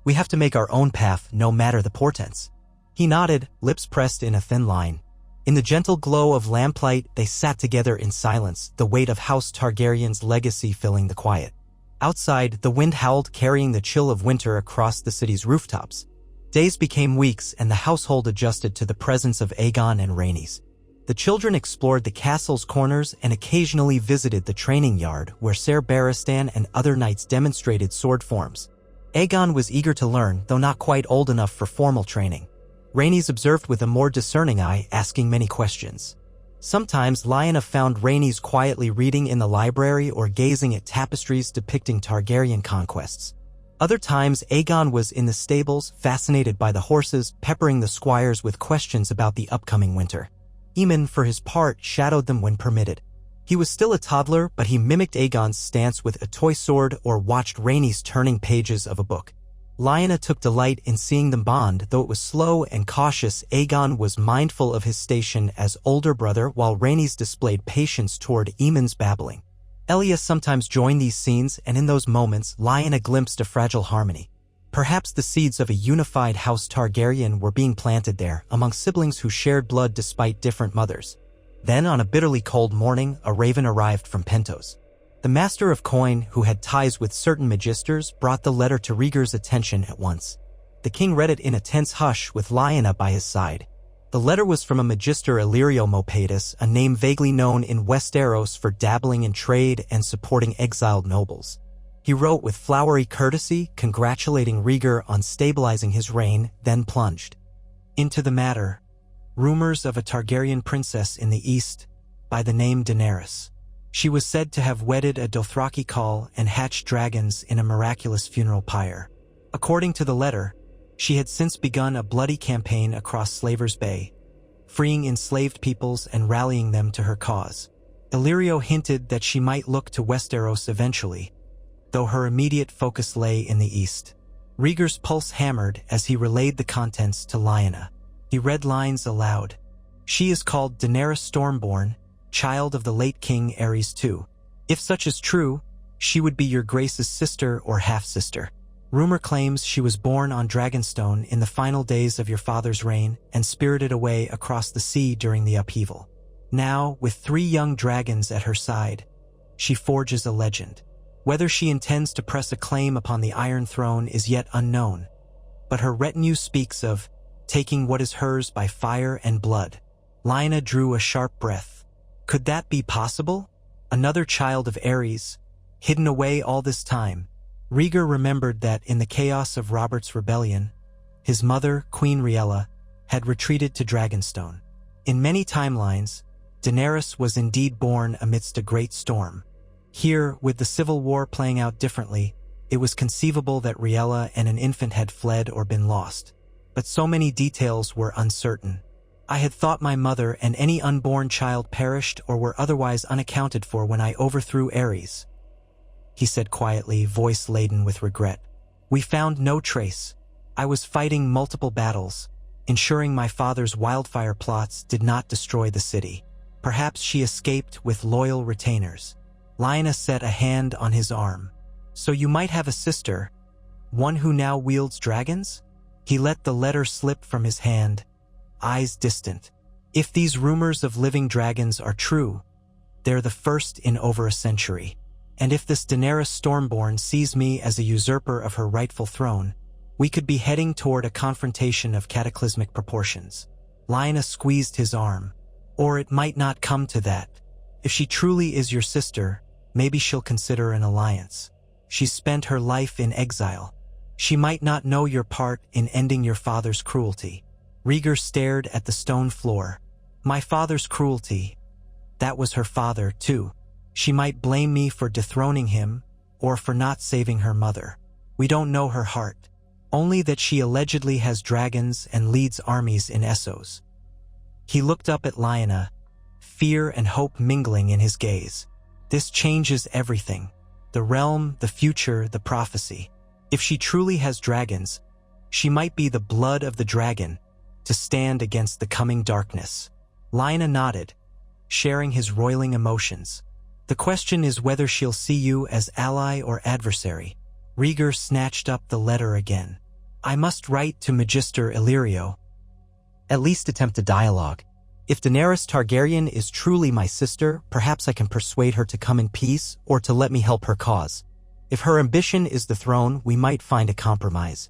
We have to make our own path, no matter the portents." He nodded, lips pressed in a thin line. In the gentle glow of lamplight, they sat together in silence, the weight of House Targaryen's legacy filling the quiet. Outside, the wind howled, carrying the chill of winter across the city's rooftops. Days became weeks, and the household adjusted to the presence of Aegon and Rhaenys. The children explored the castle's corners and occasionally visited the training yard where Ser Barristan and other knights demonstrated sword forms. Aegon was eager to learn, though not quite old enough for formal training. Rhaenys observed with a more discerning eye, asking many questions. Sometimes Lyanna found Rhaenys quietly reading in the library or gazing at tapestries depicting Targaryen conquests. Other times, Aegon was in the stables, fascinated by the horses, peppering the squires with questions about the upcoming winter. Aemon, for his part, shadowed them when permitted. He was still a toddler, but he mimicked Aegon's stance with a toy sword or watched Rhaenys turning pages of a book. Lyanna took delight in seeing them bond, though it was slow and cautious. Aegon was mindful of his station as older brother, while Rhaenys displayed patience toward Aemon's babbling. Elia sometimes joined these scenes, and in those moments, Lyanna glimpsed a fragile harmony. Perhaps the seeds of a unified House Targaryen were being planted there, among siblings who shared blood despite different mothers. Then, on a bitterly cold morning, a raven arrived from Pentos. The master of coin, who had ties with certain magisters, brought the letter to Rhaegar's attention at once. The king read it in a tense hush with Lyanna by his side. The letter was from a magister Illyrio Mopatus, a name vaguely known in Westeros for dabbling in trade and supporting exiled nobles. He wrote with flowery courtesy, congratulating Rhaegar on stabilizing his reign, then plunged into the matter. Rumors of a Targaryen princess in the east by the name Daenerys. She was said to have wedded a Dothraki Khal and hatched dragons in a miraculous funeral pyre. According to the letter, she had since begun a bloody campaign across Slaver's Bay, freeing enslaved peoples and rallying them to her cause. Illyrio hinted that she might look to Westeros eventually, though her immediate focus lay in the east. Rhaegar's pulse hammered as he relayed the contents to Lyanna. He read lines aloud. "She is called Daenerys Stormborn, child of the late King Aerys II. If such is true, she would be your grace's sister or half-sister. Rumor claims she was born on Dragonstone in the final days of your father's reign and spirited away across the sea during the upheaval. Now, with 3 young dragons at her side, she forges a legend. Whether she intends to press a claim upon the Iron Throne is yet unknown, but her retinue speaks of taking what is hers by fire and blood." Lyanna drew a sharp breath. Could that be possible? Another child of Aerys, hidden away all this time. Rhaegar remembered that in the chaos of Robert's rebellion, his mother, Queen Rhaegar, had retreated to Dragonstone. In many timelines, Daenerys was indeed born amidst a great storm. Here, with the civil war playing out differently, it was conceivable that Rhaegar and an infant had fled or been lost. But so many details were uncertain. I had thought my mother and any unborn child perished or were otherwise unaccounted for when I overthrew Ares, he said quietly, voice laden with regret. We found no trace. I was fighting multiple battles, ensuring my father's wildfire plots did not destroy the city. Perhaps she escaped with loyal retainers. Lyanna set a hand on his arm. So you might have a sister, one who now wields dragons? He let the letter slip from his hand, eyes distant. If these rumors of living dragons are true, they're the first in over a century. And if this Daenerys Stormborn sees me as a usurper of her rightful throne, we could be heading toward a confrontation of cataclysmic proportions. Lyanna squeezed his arm. Or it might not come to that. If she truly is your sister, maybe she'll consider an alliance. She's spent her life in exile. She might not know your part in ending your father's cruelty. Rhaegar stared at the stone floor. My father's cruelty. That was her father, too. She might blame me for dethroning him, or for not saving her mother. We don't know her heart. Only that she allegedly has dragons and leads armies in Essos. He looked up at Lyanna, fear and hope mingling in his gaze. This changes everything. The realm, the future, the prophecy. If she truly has dragons, she might be the blood of the dragon to stand against the coming darkness. Lyanna nodded, sharing his roiling emotions. The question is whether she'll see you as ally or adversary. Rhaegar snatched up the letter again. I must write to Magister Illyrio. At least attempt a dialogue. If Daenerys Targaryen is truly my sister, perhaps I can persuade her to come in peace or to let me help her cause. If her ambition is the throne, we might find a compromise.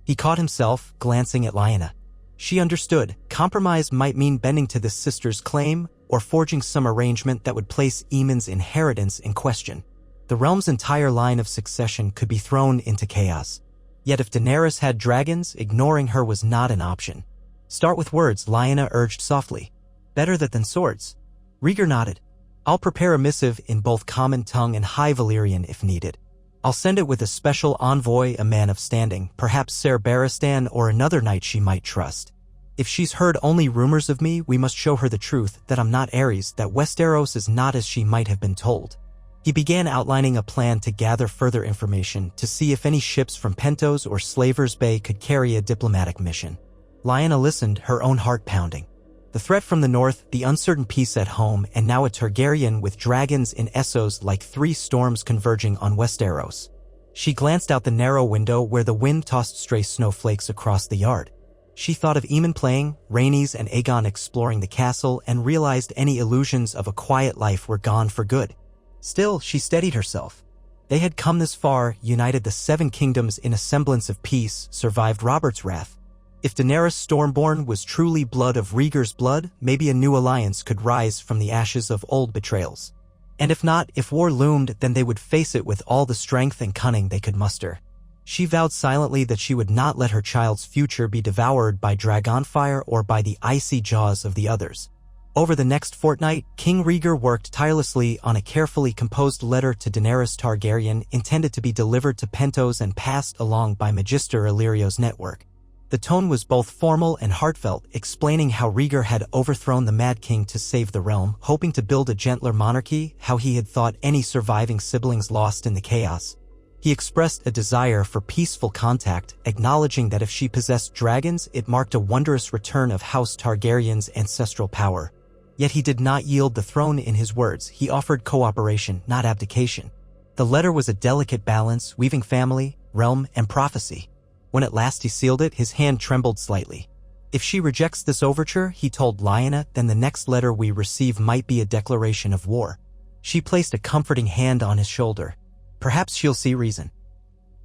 He caught himself glancing at Lyanna. She understood. Compromise might mean bending to this sister's claim or forging some arrangement that would place Aemon's inheritance in question. The realm's entire line of succession could be thrown into chaos. Yet if Daenerys had dragons, ignoring her was not an option. Start with words, Lyanna urged softly. Better that than swords. Rhaegar nodded. I'll prepare a missive in both common tongue and High Valyrian if needed. I'll send it with a special envoy, a man of standing, perhaps Ser Barristan or another knight she might trust. If she's heard only rumors of me, we must show her the truth, that I'm not Ares, that Westeros is not as she might have been told. He began outlining a plan to gather further information to see if any ships from Pentos or Slaver's Bay could carry a diplomatic mission. Lyanna listened, her own heart pounding. The threat from the north, the uncertain peace at home, and now a Targaryen with dragons in Essos like three storms converging on Westeros. She glanced out the narrow window where the wind tossed stray snowflakes across the yard. She thought of Aemon playing, Rhaenys and Aegon exploring the castle, and realized any illusions of a quiet life were gone for good. Still, she steadied herself. They had come this far, united the Seven Kingdoms in a semblance of peace, survived Robert's wrath. If Daenerys Stormborn was truly blood of Rhaegar's blood, maybe a new alliance could rise from the ashes of old betrayals. And if not, if war loomed, then they would face it with all the strength and cunning they could muster. She vowed silently that she would not let her child's future be devoured by dragonfire or by the icy jaws of the others. Over the next fortnight, King Rhaegar worked tirelessly on a carefully composed letter to Daenerys Targaryen intended to be delivered to Pentos and passed along by Magister Illyrio's network. The tone was both formal and heartfelt, explaining how Rhaegar had overthrown the Mad King to save the realm, hoping to build a gentler monarchy, how he had thought any surviving siblings lost in the chaos. He expressed a desire for peaceful contact, acknowledging that if she possessed dragons, it marked a wondrous return of House Targaryen's ancestral power. Yet he did not yield the throne in his words. He offered cooperation, not abdication. The letter was a delicate balance, weaving family, realm, and prophecy. When at last he sealed it, his hand trembled slightly. If she rejects this overture, he told Lyanna, then the next letter we receive might be a declaration of war. She placed a comforting hand on his shoulder. Perhaps she'll see reason.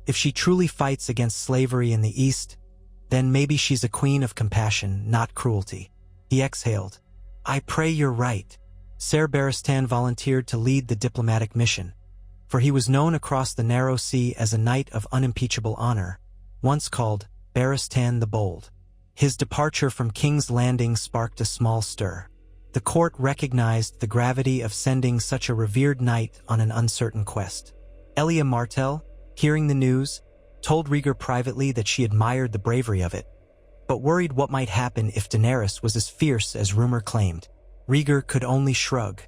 If she truly fights against slavery in the East, then maybe she's a queen of compassion, not cruelty. He exhaled. I pray you're right. Ser Barristan volunteered to lead the diplomatic mission, for he was known across the narrow sea as a knight of unimpeachable honor, once called Barristan the Bold. His departure from King's Landing sparked a small stir. The court recognized the gravity of sending such a revered knight on an uncertain quest. Elia Martell, hearing the news, told Rhaegar privately that she admired the bravery of it, but worried what might happen if Daenerys was as fierce as rumor claimed. Rhaegar could only shrug.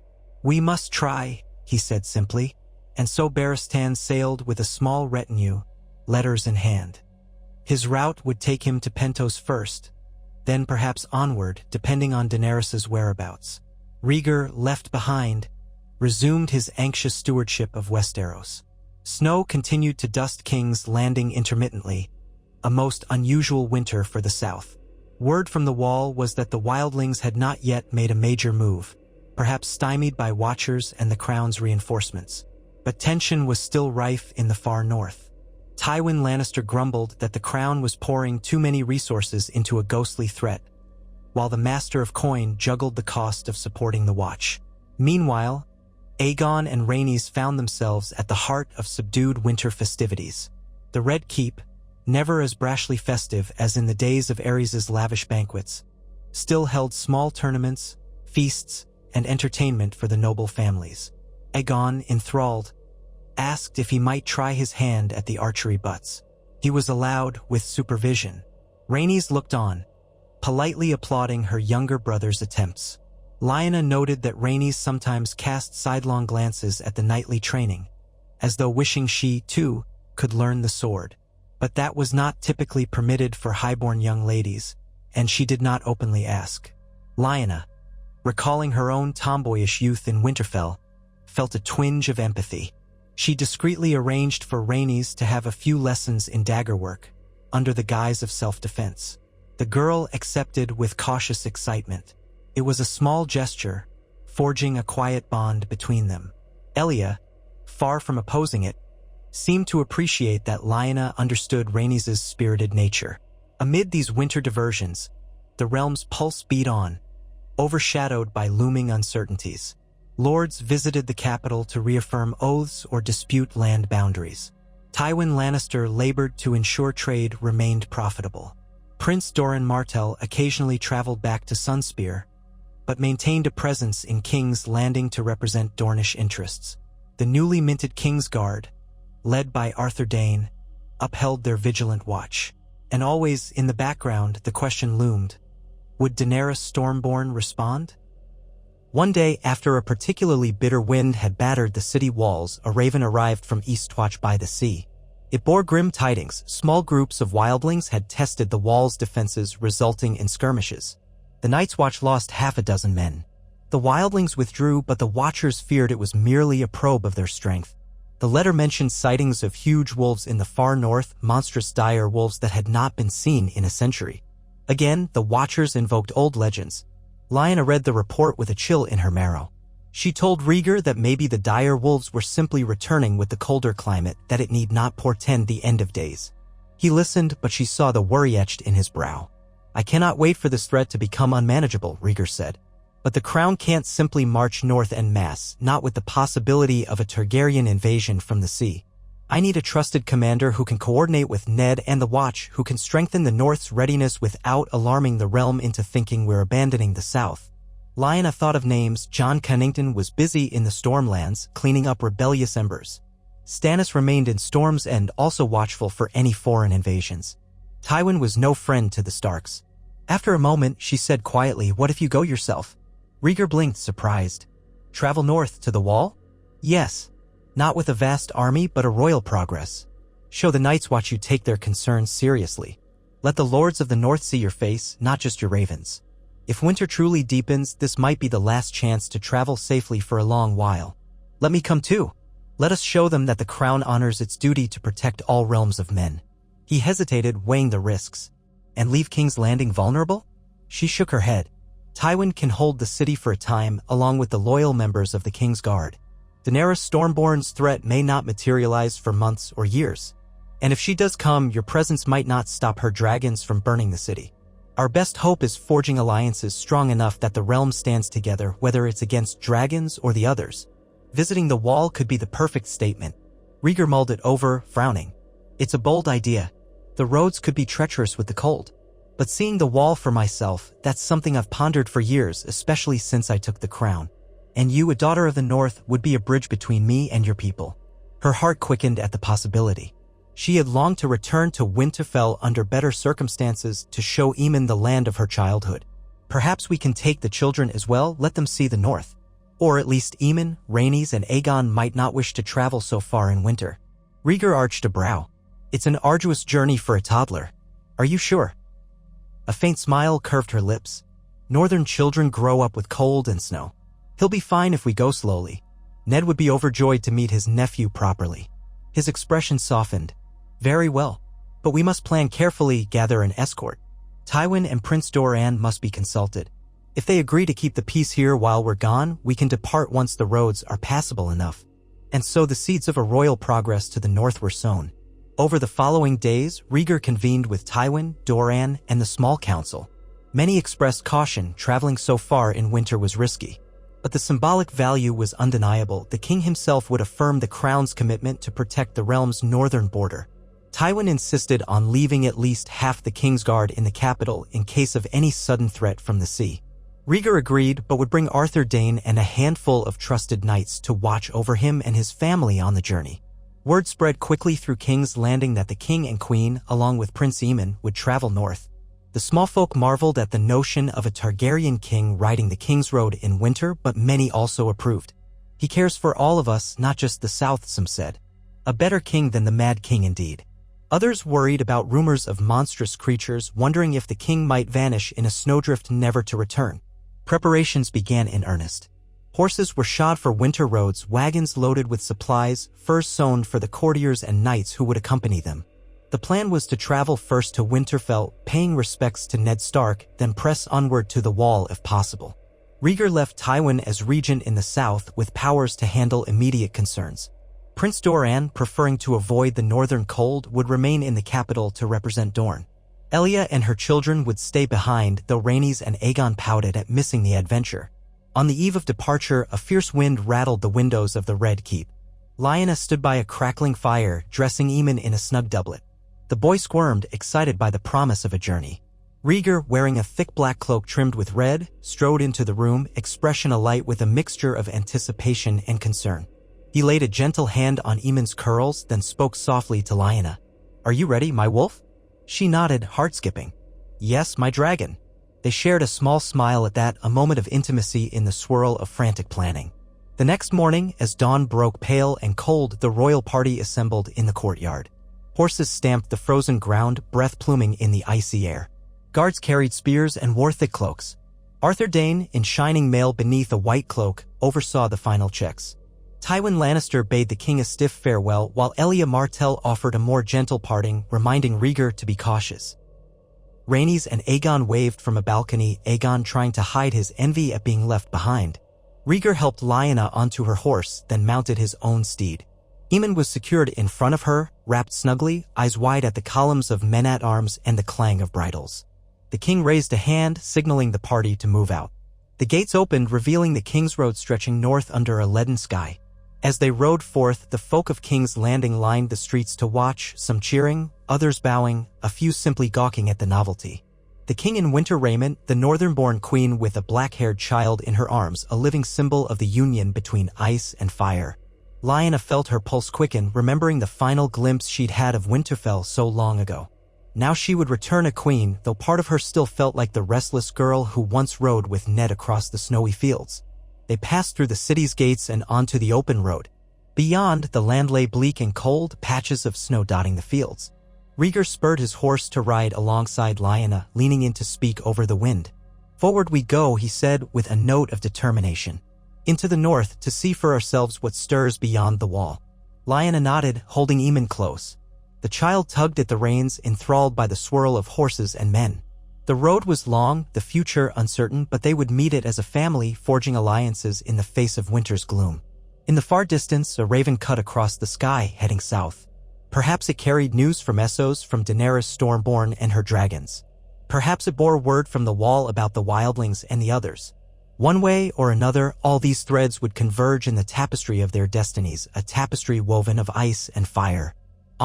"We must try," he said simply, and so Barristan sailed with a small retinue, letters in hand. His route would take him to Pentos first, then perhaps onward, depending on Daenerys's whereabouts. Rhaegar, left behind, resumed his anxious stewardship of Westeros. Snow continued to dust King's Landing intermittently, a most unusual winter for the south. Word from the Wall was that the wildlings had not yet made a major move, perhaps stymied by Watchers and the Crown's reinforcements. But tension was still rife in the far north. Tywin Lannister grumbled that the Crown was pouring too many resources into a ghostly threat, while the Master of Coin juggled the cost of supporting the Watch. Meanwhile, Aegon and Rhaenys found themselves at the heart of subdued winter festivities. The Red Keep, never as brashly festive as in the days of Aerys' lavish banquets, still held small tournaments, feasts, and entertainment for the noble families. Aegon, enthralled, asked if he might try his hand at the archery butts. He was allowed with supervision. Rhaenys looked on, politely applauding her younger brother's attempts. Lyanna noted that Rhaenys sometimes cast sidelong glances at the knightly training, as though wishing she, too, could learn the sword. But that was not typically permitted for highborn young ladies, and she did not openly ask. Lyanna, recalling her own tomboyish youth in Winterfell, felt a twinge of empathy. She discreetly arranged for Rhaenys to have a few lessons in dagger work, under the guise of self-defense. The girl accepted with cautious excitement. It was a small gesture, forging a quiet bond between them. Elia, far from opposing it, seemed to appreciate that Lyanna understood Rhaenys' spirited nature. Amid these winter diversions, the realm's pulse beat on, overshadowed by looming uncertainties. Lords visited the capital to reaffirm oaths or dispute land boundaries. Tywin Lannister labored to ensure trade remained profitable. Prince Doran Martell occasionally traveled back to Sunspear, but maintained a presence in King's Landing to represent Dornish interests. The newly minted Kingsguard, led by Arthur Dayne, upheld their vigilant watch. And always in the background the question loomed, would Daenerys Stormborn respond? One day, after a particularly bitter wind had battered the city walls, a raven arrived from Eastwatch by the sea. It bore grim tidings. Small groups of wildlings had tested the wall's defenses, resulting in skirmishes. The Night's Watch lost half a dozen men. The wildlings withdrew, but the Watchers feared it was merely a probe of their strength. The letter mentioned sightings of huge wolves in the far north, monstrous dire wolves that had not been seen in a century. Again, the Watchers invoked old legends. Lyanna read the report with a chill in her marrow. She told Rhaegar that maybe the dire wolves were simply returning with the colder climate, that it need not portend the end of days. He listened, but she saw the worry etched in his brow. "I cannot wait for this threat to become unmanageable," Rhaegar said. "But the Crown can't simply march north en masse, not with the possibility of a Targaryen invasion from the sea. I need a trusted commander who can coordinate with Ned and the Watch, who can strengthen the North's readiness without alarming the realm into thinking we're abandoning the South." Lyanna thought of names. Jon Cunnington was busy in the Stormlands, cleaning up rebellious embers. Stannis remained in Storm's End, also watchful for any foreign invasions. Tywin was no friend to the Starks. After a moment, she said quietly, "What if you go yourself?" Rhaegar blinked, surprised. "Travel north to the Wall?" "Yes. Not with a vast army, but a royal progress. Show the Night's Watch you take their concerns seriously. Let the lords of the north see your face, not just your ravens. If winter truly deepens, this might be the last chance to travel safely for a long while. Let me come too. Let us show them that the Crown honors its duty to protect all realms of men." He hesitated, weighing the risks. "And leave King's Landing vulnerable?" She shook her head. "Tywin can hold the city for a time, along with the loyal members of the King's Guard. Daenerys Stormborn's threat may not materialize for months or years. And if she does come, your presence might not stop her dragons from burning the city. Our best hope is forging alliances strong enough that the realm stands together, whether it's against dragons or the others. Visiting the Wall could be the perfect statement." Rhaegar mulled it over, frowning. "It's a bold idea. The roads could be treacherous with the cold. But seeing the wall for myself, that's something I've pondered for years, especially since I took the crown. And you, a daughter of the North, would be a bridge between me and your people. Her heart quickened at the possibility. She had longed to return to Winterfell under better circumstances to show Aemon the land of her childhood. Perhaps we can take the children as well, let them see the North. Or at least Aemon, Rhaenys, and Aegon might not wish to travel so far in winter. Rhaegar arched a brow. It's an arduous journey for a toddler. Are you sure? A faint smile curved her lips. Northern children grow up with cold and snow. He'll be fine if we go slowly. Ned would be overjoyed to meet his nephew properly. His expression softened. Very well. But we must plan carefully, gather an escort. Tywin and Prince Doran must be consulted. If they agree to keep the peace here while we're gone, we can depart once the roads are passable enough. And so the seeds of a royal progress to the north were sown. Over the following days, Rhaegar convened with Tywin, Doran, and the small council. Many expressed caution. Traveling so far in winter was risky. But the symbolic value was undeniable. The king himself would affirm the crown's commitment to protect the realm's northern border. Tywin insisted on leaving at least half the Kingsguard in the capital in case of any sudden threat from the sea. Rhaegar agreed, but would bring Arthur Dayne and a handful of trusted knights to watch over him and his family on the journey. Word spread quickly through King's Landing that the king and queen, along with Prince Aemon, would travel north. The small folk marveled at the notion of a Targaryen king riding the King's Road in winter, but many also approved. He cares for all of us, not just the South, some said. A better king than the Mad King indeed. Others worried about rumors of monstrous creatures, wondering if the king might vanish in a snowdrift never to return. Preparations began in earnest. Horses were shod for winter roads, wagons loaded with supplies, furs sewn for the courtiers and knights who would accompany them. The plan was to travel first to Winterfell, paying respects to Ned Stark, then press onward to the Wall if possible. Rhaegar left Tywin as regent in the south with powers to handle immediate concerns. Prince Doran, preferring to avoid the northern cold, would remain in the capital to represent Dorne. Elia and her children would stay behind, though Rhaenys and Aegon pouted at missing the adventure. On the eve of departure, a fierce wind rattled the windows of the Red Keep. Lyanna stood by a crackling fire, dressing Aemon in a snug doublet. The boy squirmed, excited by the promise of a journey. Rhaegar, wearing a thick black cloak trimmed with red, strode into the room, expression alight with a mixture of anticipation and concern. He laid a gentle hand on Aemon's curls, then spoke softly to Lyanna. Are you ready, my wolf? She nodded, heart-skipping. Yes, my dragon. They shared a small smile at that, a moment of intimacy in the swirl of frantic planning. The next morning, as dawn broke pale and cold, the royal party assembled in the courtyard. Horses stamped the frozen ground, breath pluming in the icy air. Guards carried spears and wore thick cloaks. Arthur Dayne, in shining mail beneath a white cloak, oversaw the final checks. Tywin Lannister bade the king a stiff farewell, while Elia Martell offered a more gentle parting, reminding Rhaegar to be cautious. Rhaenys and Aegon waved from a balcony, Aegon trying to hide his envy at being left behind. Rhaegar helped Lyanna onto her horse, then mounted his own steed. Aemon was secured in front of her, wrapped snugly, eyes wide at the columns of men-at-arms and the clang of bridles. The king raised a hand, signaling the party to move out. The gates opened, revealing the King's Road stretching north under a leaden sky. As they rode forth, the folk of King's Landing lined the streets to watch, some cheering, others bowing, a few simply gawking at the novelty. The king in winter raiment, the northern-born queen with a black-haired child in her arms, a living symbol of the union between ice and fire. Lyanna felt her pulse quicken, remembering the final glimpse she'd had of Winterfell so long ago. Now she would return a queen, though part of her still felt like the restless girl who once rode with Ned across the snowy fields. They passed through the city's gates and onto the open road. Beyond, the land lay bleak and cold, patches of snow dotting the fields. Rhaegar spurred his horse to ride alongside Lyanna, leaning in to speak over the wind. Forward we go, he said, with a note of determination. Into the north, to see for ourselves what stirs beyond the wall. Lyanna nodded, holding Aemon close. The child tugged at the reins, enthralled by the swirl of horses and men. The road was long, the future uncertain, but they would meet it as a family, forging alliances in the face of winter's gloom. In the far distance, a raven cut across the sky, heading south. Perhaps it carried news from Essos, from Daenerys Stormborn and her dragons. Perhaps it bore word from the Wall about the wildlings and the others. One way or another, all these threads would converge in the tapestry of their destinies, a tapestry woven of ice and fire.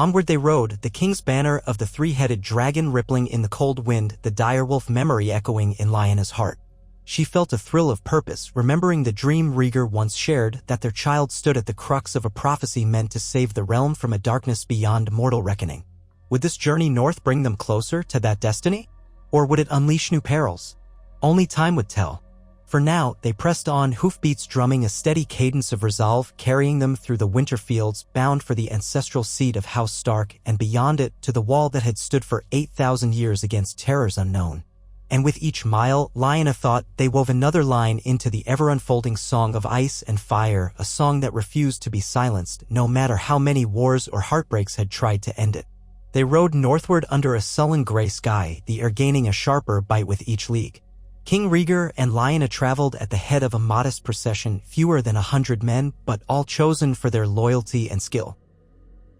Onward they rode, the king's banner of the three-headed dragon rippling in the cold wind, the direwolf memory echoing in Lyanna's heart. She felt a thrill of purpose, remembering the dream Rhaegar once shared, that their child stood at the crux of a prophecy meant to save the realm from a darkness beyond mortal reckoning. Would this journey north bring them closer to that destiny? Or would it unleash new perils? Only time would tell. For now, they pressed on, hoofbeats drumming a steady cadence of resolve, carrying them through the winter fields, bound for the ancestral seat of House Stark, and beyond it, to the wall that had stood for 8,000 years against terrors unknown. And with each mile, Lyanna thought, they wove another line into the ever-unfolding song of ice and fire, a song that refused to be silenced, no matter how many wars or heartbreaks had tried to end it. They rode northward under a sullen gray sky, the air gaining a sharper bite with each league. King Rhaegar and Lyanna traveled at the head of a modest procession, fewer than 100 men, but all chosen for their loyalty and skill.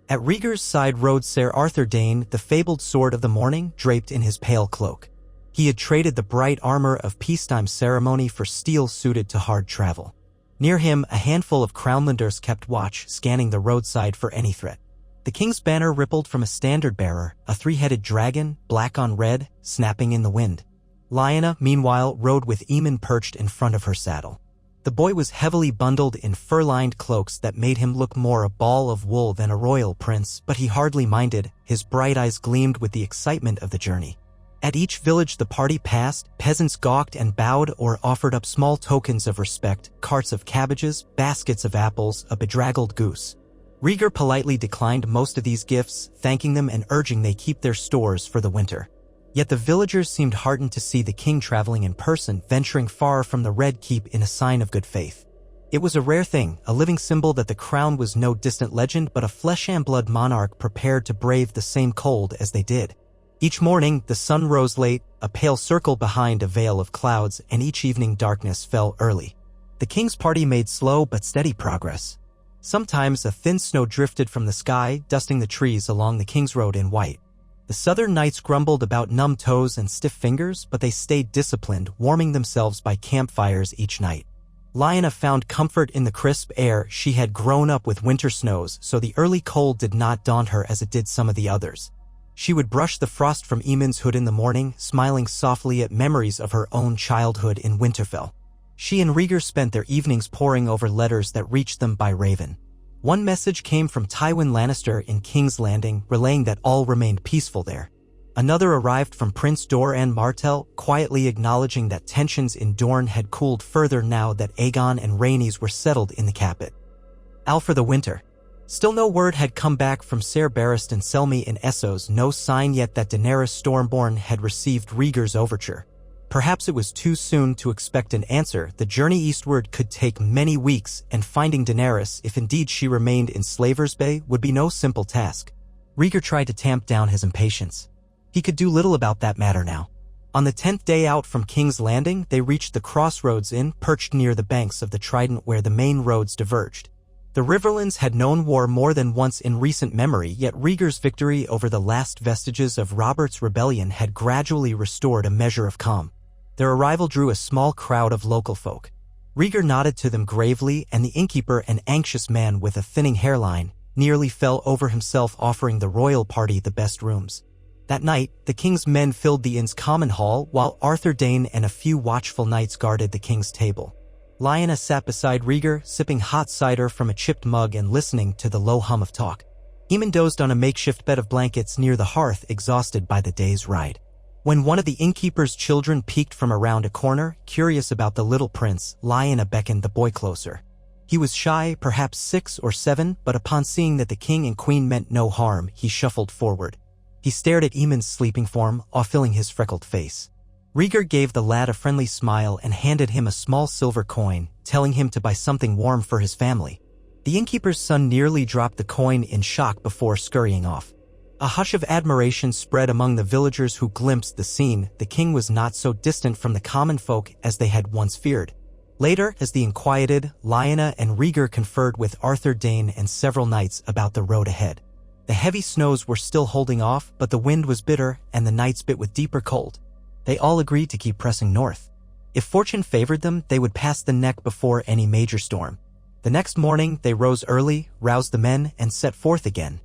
At Rhaegar's side rode Ser Arthur Dayne, the fabled sword of the morning, draped in his pale cloak. He had traded the bright armor of peacetime ceremony for steel suited to hard travel. Near him, a handful of Crownlanders kept watch, scanning the roadside for any threat. The king's banner rippled from a standard-bearer, a three-headed dragon, black on red, snapping in the wind. Lyanna, meanwhile, rode with Aemon perched in front of her saddle. The boy was heavily bundled in fur-lined cloaks that made him look more a ball of wool than a royal prince, but he hardly minded. His bright eyes gleamed with the excitement of the journey. At each village the party passed, peasants gawked and bowed or offered up small tokens of respect, carts of cabbages, baskets of apples, a bedraggled goose. Rhaegar politely declined most of these gifts, thanking them and urging they keep their stores for the winter. Yet the villagers seemed heartened to see the king traveling in person, venturing far from the Red Keep in a sign of good faith. It was a rare thing, a living symbol that the crown was no distant legend but a flesh-and-blood monarch prepared to brave the same cold as they did. Each morning, the sun rose late, a pale circle behind a veil of clouds, and each evening darkness fell early. The king's party made slow but steady progress. Sometimes a thin snow drifted from the sky, dusting the trees along the king's road in white. The southern knights grumbled about numb toes and stiff fingers, but they stayed disciplined, warming themselves by campfires each night. Lyanna found comfort in the crisp air. She had grown up with winter snows, so the early cold did not daunt her as it did some of the others. She would brush the frost from Aemon's hood in the morning, smiling softly at memories of her own childhood in Winterfell. She and Rhaegar spent their evenings poring over letters that reached them by Raven. One message came from Tywin Lannister in King's Landing, relaying that all remained peaceful there. Another arrived from Prince Doran Martell, quietly acknowledging that tensions in Dorne had cooled further now that Aegon and Rhaenys were settled in the capital. Out for the winter. Still no word had come back from Ser Barristan Selmy in Essos, no sign yet that Daenerys Stormborn had received Rhaegar's overture. Perhaps it was too soon to expect an answer. The journey eastward could take many weeks, and finding Daenerys, if indeed she remained in Slavers Bay, would be no simple task. Rhaegar tried to tamp down his impatience. He could do little about that matter now. On the 10th day out from King's Landing, they reached the Crossroads Inn, perched near the banks of the Trident where the main roads diverged. The Riverlands had known war more than once in recent memory, yet Rhaegar's victory over the last vestiges of Robert's rebellion had gradually restored a measure of calm. Their arrival drew a small crowd of local folk. Rhaegar nodded to them gravely, and the innkeeper, an anxious man with a thinning hairline, nearly fell over himself offering the royal party the best rooms. That night, the king's men filled the inn's common hall, while Arthur Dayne and a few watchful knights guarded the king's table. Lyanna sat beside Rhaegar, sipping hot cider from a chipped mug and listening to the low hum of talk. Aemon dozed on a makeshift bed of blankets near the hearth, exhausted by the day's ride. When one of the innkeeper's children peeked from around a corner, curious about the little prince, Lyanna beckoned the boy closer. He was shy, perhaps 6 or 7, but upon seeing that the king and queen meant no harm, he shuffled forward. He stared at Aemon's sleeping form, awe-filling his freckled face. Rhaegar gave the lad a friendly smile and handed him a small silver coin, telling him to buy something warm for his family. The innkeeper's son nearly dropped the coin in shock before scurrying off. A hush of admiration spread among the villagers who glimpsed the scene. The king was not so distant from the common folk as they had once feared. Later, as the inquieted, Lyanna and Rhaegar conferred with Arthur Dayne and several knights about the road ahead. The heavy snows were still holding off, but the wind was bitter and the nights bit with deeper cold. They all agreed to keep pressing north. If fortune favored them, they would pass the neck before any major storm. The next morning, they rose early, roused the men, and set forth again.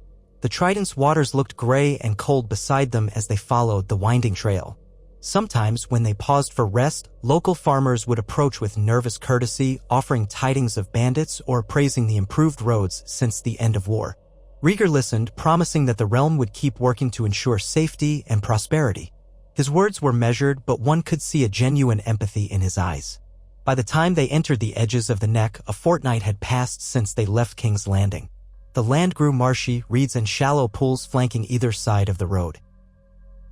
The Trident's waters looked gray and cold beside them as they followed the winding trail. Sometimes, when they paused for rest, local farmers would approach with nervous courtesy, offering tidings of bandits or praising the improved roads since the end of war. Rhaegar listened, promising that the realm would keep working to ensure safety and prosperity. His words were measured, but one could see a genuine empathy in his eyes. By the time they entered the edges of the neck, a fortnight had passed since they left King's Landing. The land grew marshy, reeds and shallow pools flanking either side of the road.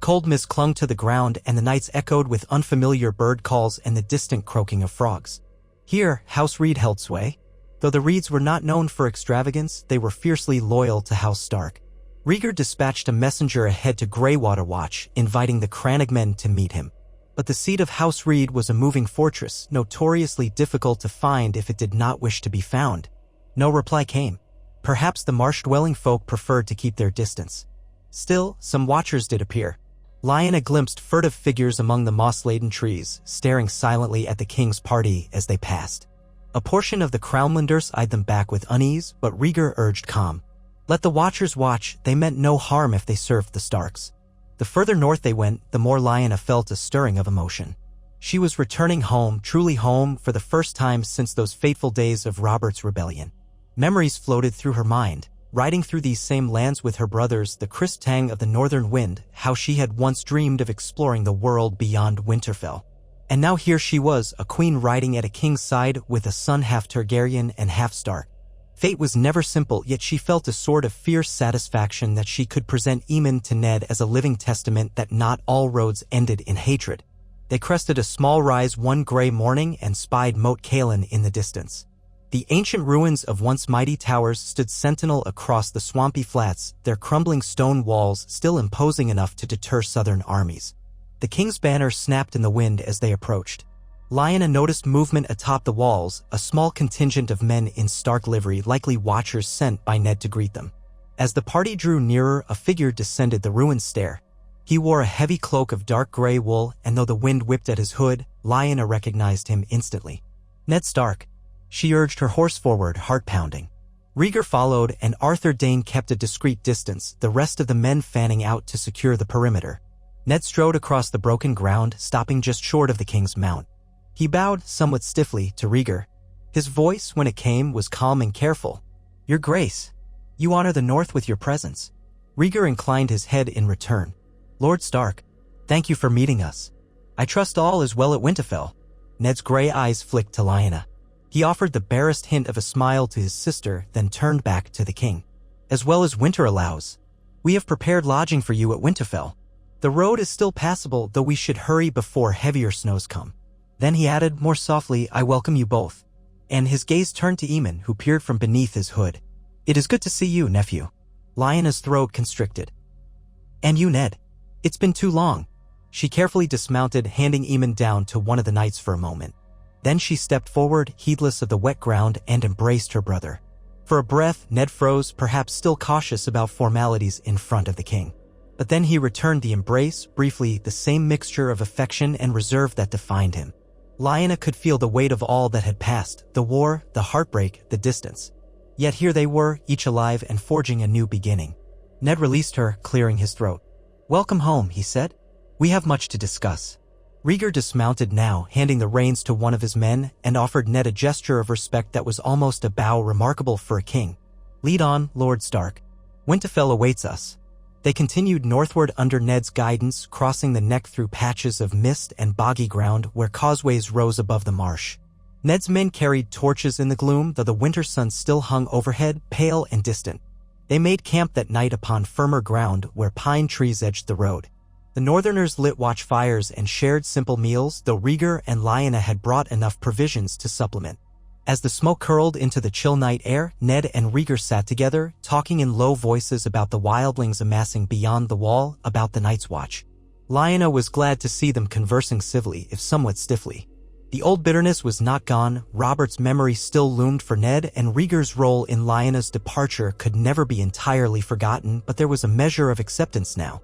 Cold mist clung to the ground, and the nights echoed with unfamiliar bird calls and the distant croaking of frogs. Here, House Reed held sway. Though the Reeds were not known for extravagance, they were fiercely loyal to House Stark. Rhaegar dispatched a messenger ahead to Greywater Watch, inviting the Crannogmen to meet him. But the seat of House Reed was a moving fortress, notoriously difficult to find if it did not wish to be found. No reply came. Perhaps the marsh-dwelling folk preferred to keep their distance. Still, some watchers did appear. Lyanna glimpsed furtive figures among the moss-laden trees, staring silently at the king's party as they passed. A portion of the Crownlanders eyed them back with unease, but Rhaegar urged calm. Let the watchers watch, they meant no harm if they served the Starks. The further north they went, the more Lyanna felt a stirring of emotion. She was returning home, truly home, for the first time since those fateful days of Robert's rebellion. Memories floated through her mind. Riding through these same lands with her brothers, the crisp tang of the northern wind, how she had once dreamed of exploring the world beyond Winterfell. And now here she was, a queen riding at a king's side with a son half Targaryen and half Stark. Fate was never simple, yet she felt a sort of fierce satisfaction that she could present Aemon to Ned as a living testament that not all roads ended in hatred. They crested a small rise one gray morning and spied Moat Cailin in the distance. The ancient ruins of once mighty towers stood sentinel across the swampy flats, their crumbling stone walls still imposing enough to deter southern armies. The king's banner snapped in the wind as they approached. Lyanna noticed movement atop the walls, a small contingent of men in Stark livery, likely watchers sent by Ned to greet them. As the party drew nearer, a figure descended the ruined stair. He wore a heavy cloak of dark gray wool, and though the wind whipped at his hood, Lyanna recognized him instantly. Ned Stark. She urged her horse forward, heart-pounding. Rhaegar followed, and Arthur Dayne kept a discreet distance, the rest of the men fanning out to secure the perimeter. Ned strode across the broken ground, stopping just short of the king's mount. He bowed, somewhat stiffly, to Rhaegar. His voice, when it came, was calm and careful. "Your Grace, you honor the North with your presence." Rhaegar inclined his head in return. "Lord Stark, thank you for meeting us. I trust all is well at Winterfell." Ned's gray eyes flicked to Lyanna. He offered the barest hint of a smile to his sister, then turned back to the king. "As well as winter allows. We have prepared lodging for you at Winterfell. The road is still passable, though we should hurry before heavier snows come." Then he added, more softly, "I welcome you both." And his gaze turned to Aemon, who peered from beneath his hood. "It is good to see you, nephew." Lyanna's throat constricted. "And you, Ned. It's been too long." She carefully dismounted, handing Aemon down to one of the knights for a moment. Then she stepped forward, heedless of the wet ground, and embraced her brother. For a breath, Ned froze, perhaps still cautious about formalities in front of the king. But then he returned the embrace, briefly, the same mixture of affection and reserve that defined him. Lyanna could feel the weight of all that had passed, the war, the heartbreak, the distance. Yet here they were, each alive and forging a new beginning. Ned released her, clearing his throat. "Welcome home," he said. "We have much to discuss." Rhaegar dismounted now, handing the reins to one of his men, and offered Ned a gesture of respect that was almost a bow remarkable for a king. "Lead on, Lord Stark. Winterfell awaits us." They continued northward under Ned's guidance, crossing the neck through patches of mist and boggy ground where causeways rose above the marsh. Ned's men carried torches in the gloom, though the winter sun still hung overhead, pale and distant. They made camp that night upon firmer ground where pine trees edged the road. The Northerners lit watch fires and shared simple meals, though Rhaegar and Lyanna had brought enough provisions to supplement. As the smoke curled into the chill night air, Ned and Rhaegar sat together, talking in low voices about the wildlings amassing beyond the wall, about the Night's Watch. Lyanna was glad to see them conversing civilly, if somewhat stiffly. The old bitterness was not gone, Robert's memory still loomed for Ned, and Rhaegar's role in Lyanna's departure could never be entirely forgotten, but there was a measure of acceptance now.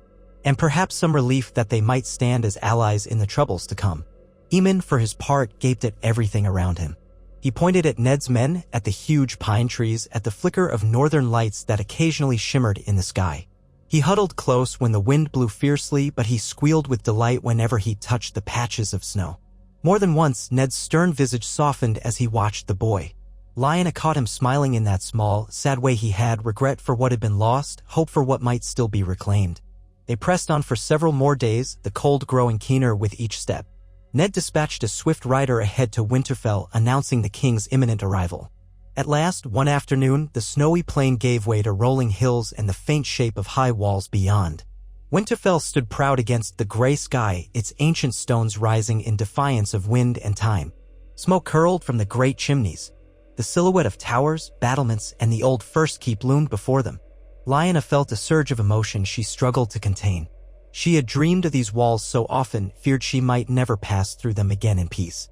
And perhaps some relief that they might stand as allies in the troubles to come. Aemon, for his part, gaped at everything around him. He pointed at Ned's men, at the huge pine trees, at the flicker of northern lights that occasionally shimmered in the sky. He huddled close when the wind blew fiercely, but he squealed with delight whenever he touched the patches of snow. More than once, Ned's stern visage softened as he watched the boy. Lyanna caught him smiling in that small, sad way he had, regret for what had been lost, hope for what might still be reclaimed. They pressed on for several more days, the cold growing keener with each step. Ned dispatched a swift rider ahead to Winterfell, announcing the king's imminent arrival. At last, one afternoon, the snowy plain gave way to rolling hills and the faint shape of high walls beyond. Winterfell stood proud against the gray sky, its ancient stones rising in defiance of wind and time. Smoke curled from the great chimneys. The silhouette of towers, battlements, and the old first keep loomed before them. Lyanna felt a surge of emotion she struggled to contain. She had dreamed of these walls so often, feared she might never pass through them again in peace.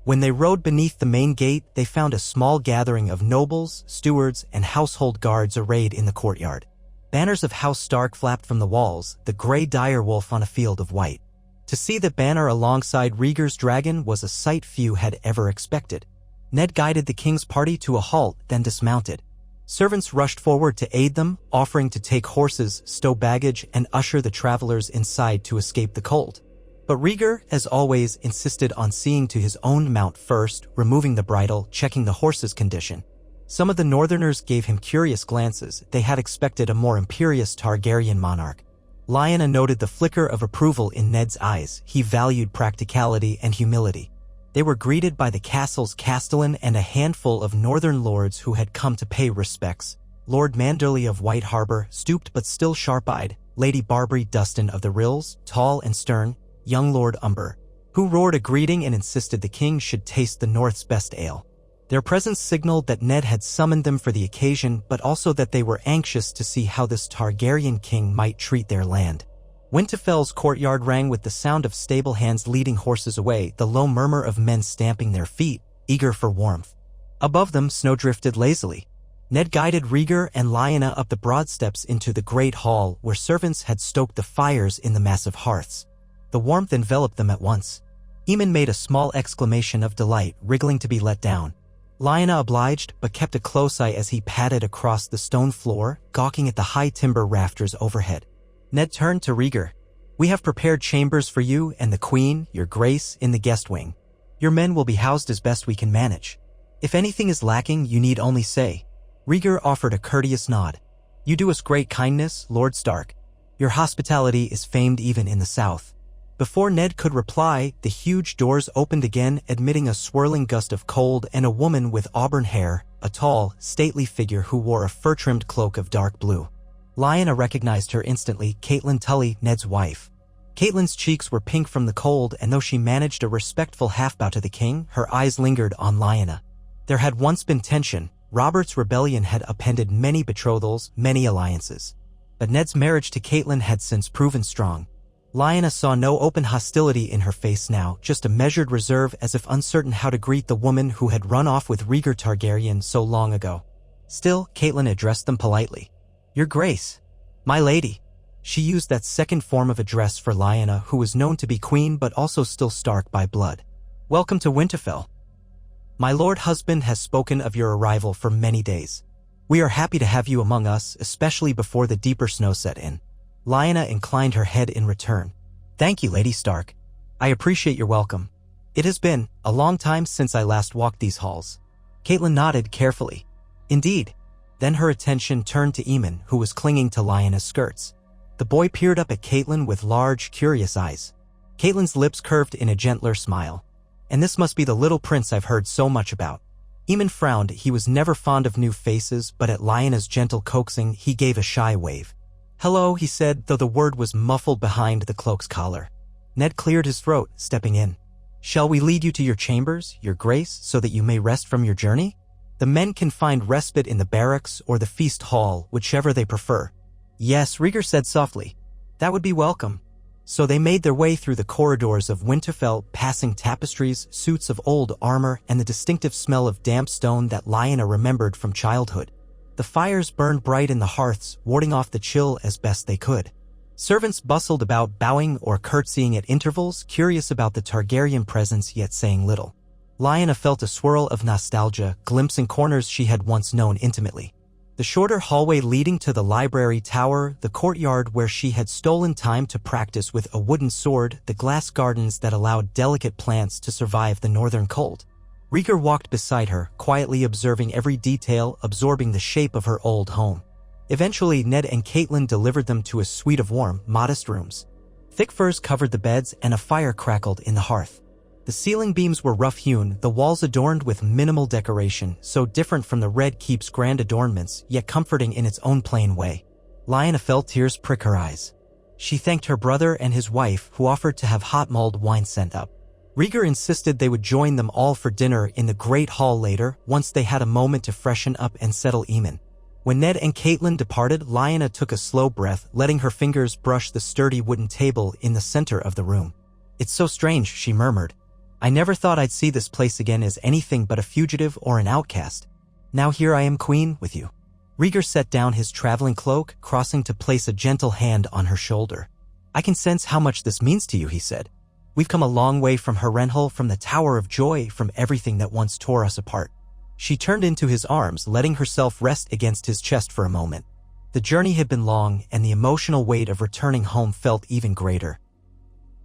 When they rode beneath the main gate, they found a small gathering of nobles, stewards, and household guards arrayed in the courtyard. Banners of House Stark flapped from the walls, the gray direwolf on a field of white. To see the banner alongside Rhaegar's dragon was a sight few had ever expected. Ned guided the king's party to a halt, then dismounted. Servants rushed forward to aid them, offering to take horses, stow baggage, and usher the travelers inside to escape the cold. But Rhaegar, as always, insisted on seeing to his own mount first, removing the bridle, checking the horse's condition. Some of the northerners gave him curious glances. They had expected a more imperious Targaryen monarch. Lyanna noted the flicker of approval in Ned's eyes. He valued practicality and humility. They were greeted by the castle's castellan and a handful of northern lords who had come to pay respects. Lord Manderley of White Harbor, stooped but still sharp-eyed. Lady Barbary Dustin of the Rills, tall and stern. Young Lord Umber, who roared a greeting and insisted the king should taste the North's best ale. Their presence signaled that Ned had summoned them for the occasion, but also that they were anxious to see how this Targaryen king might treat their land. Winterfell's courtyard rang with the sound of stable hands leading horses away, the low murmur of men stamping their feet, eager for warmth. Above them, snow drifted lazily. Ned guided Rhaegar and Lyanna up the broad steps into the great hall, where servants had stoked the fires in the massive hearths. The warmth enveloped them at once. Aemon made a small exclamation of delight, wriggling to be let down. Lyanna obliged, but kept a close eye as he padded across the stone floor, gawking at the high timber rafters overhead. Ned turned to Rhaegar. "We have prepared chambers for you and the queen, your grace, in the guest wing. Your men will be housed as best we can manage. If anything is lacking, you need only say." Rhaegar offered a courteous nod. "You do us great kindness, Lord Stark. Your hospitality is famed even in the south." Before Ned could reply, the huge doors opened again, admitting a swirling gust of cold and a woman with auburn hair, a tall, stately figure who wore a fur-trimmed cloak of dark blue. Lyanna recognized her instantly, Catelyn Tully, Ned's wife. Catelyn's cheeks were pink from the cold, and though she managed a respectful half-bow to the king, her eyes lingered on Lyanna. There had once been tension. Robert's rebellion had upended many betrothals, many alliances. But Ned's marriage to Catelyn had since proven strong. Lyanna saw no open hostility in her face now, just a measured reserve, as if uncertain how to greet the woman who had run off with Rhaegar Targaryen so long ago. Still, Catelyn addressed them politely. "Your Grace. My lady." She used that second form of address for Lyanna, who was known to be queen but also still Stark by blood. "Welcome to Winterfell. My lord husband has spoken of your arrival for many days. We are happy to have you among us, especially before the deeper snow set in." Lyanna inclined her head in return. "Thank you, Lady Stark. I appreciate your welcome. It has been a long time since I last walked these halls." Catelyn nodded carefully. "Indeed." Then her attention turned to Aemon, who was clinging to Lyanna's skirts. The boy peered up at Catelyn with large, curious eyes. Catelyn's lips curved in a gentler smile. "And this must be the little prince I've heard so much about." Aemon frowned. He was never fond of new faces, but at Lyanna's gentle coaxing, he gave a shy wave. "Hello," he said, though the word was muffled behind the cloak's collar. Ned cleared his throat, stepping in. "Shall we lead you to your chambers, your grace, so that you may rest from your journey? The men can find respite in the barracks or the feast hall, whichever they prefer." "Yes," Rhaegar said softly. "That would be welcome." So they made their way through the corridors of Winterfell, passing tapestries, suits of old armor, and the distinctive smell of damp stone that Lyanna remembered from childhood. The fires burned bright in the hearths, warding off the chill as best they could. Servants bustled about, bowing or curtsying at intervals, curious about the Targaryen presence yet saying little. Lyanna felt a swirl of nostalgia, glimpsing corners she had once known intimately. The shorter hallway leading to the library tower, the courtyard where she had stolen time to practice with a wooden sword, the glass gardens that allowed delicate plants to survive the northern cold. Rhaegar walked beside her, quietly observing every detail, absorbing the shape of her old home. Eventually, Ned and Catelyn delivered them to a suite of warm, modest rooms. Thick furs covered the beds and a fire crackled in the hearth. The ceiling beams were rough-hewn, the walls adorned with minimal decoration, so different from the Red Keep's grand adornments, yet comforting in its own plain way. Lyanna felt tears prick her eyes. She thanked her brother and his wife, who offered to have hot mulled wine sent up. Rhaegar insisted they would join them all for dinner in the Great Hall later, once they had a moment to freshen up and settle Aemon. When Ned and Catelyn departed, Lyanna took a slow breath, letting her fingers brush the sturdy wooden table in the center of the room. "It's so strange," she murmured. "I never thought I'd see this place again as anything but a fugitive or an outcast. Now here I am, queen, with you." Rhaegar set down his traveling cloak, crossing to place a gentle hand on her shoulder. "I can sense how much this means to you," he said. "We've come a long way from Harrenhal, from the Tower of Joy, from everything that once tore us apart." She turned into his arms, letting herself rest against his chest for a moment. The journey had been long, and the emotional weight of returning home felt even greater.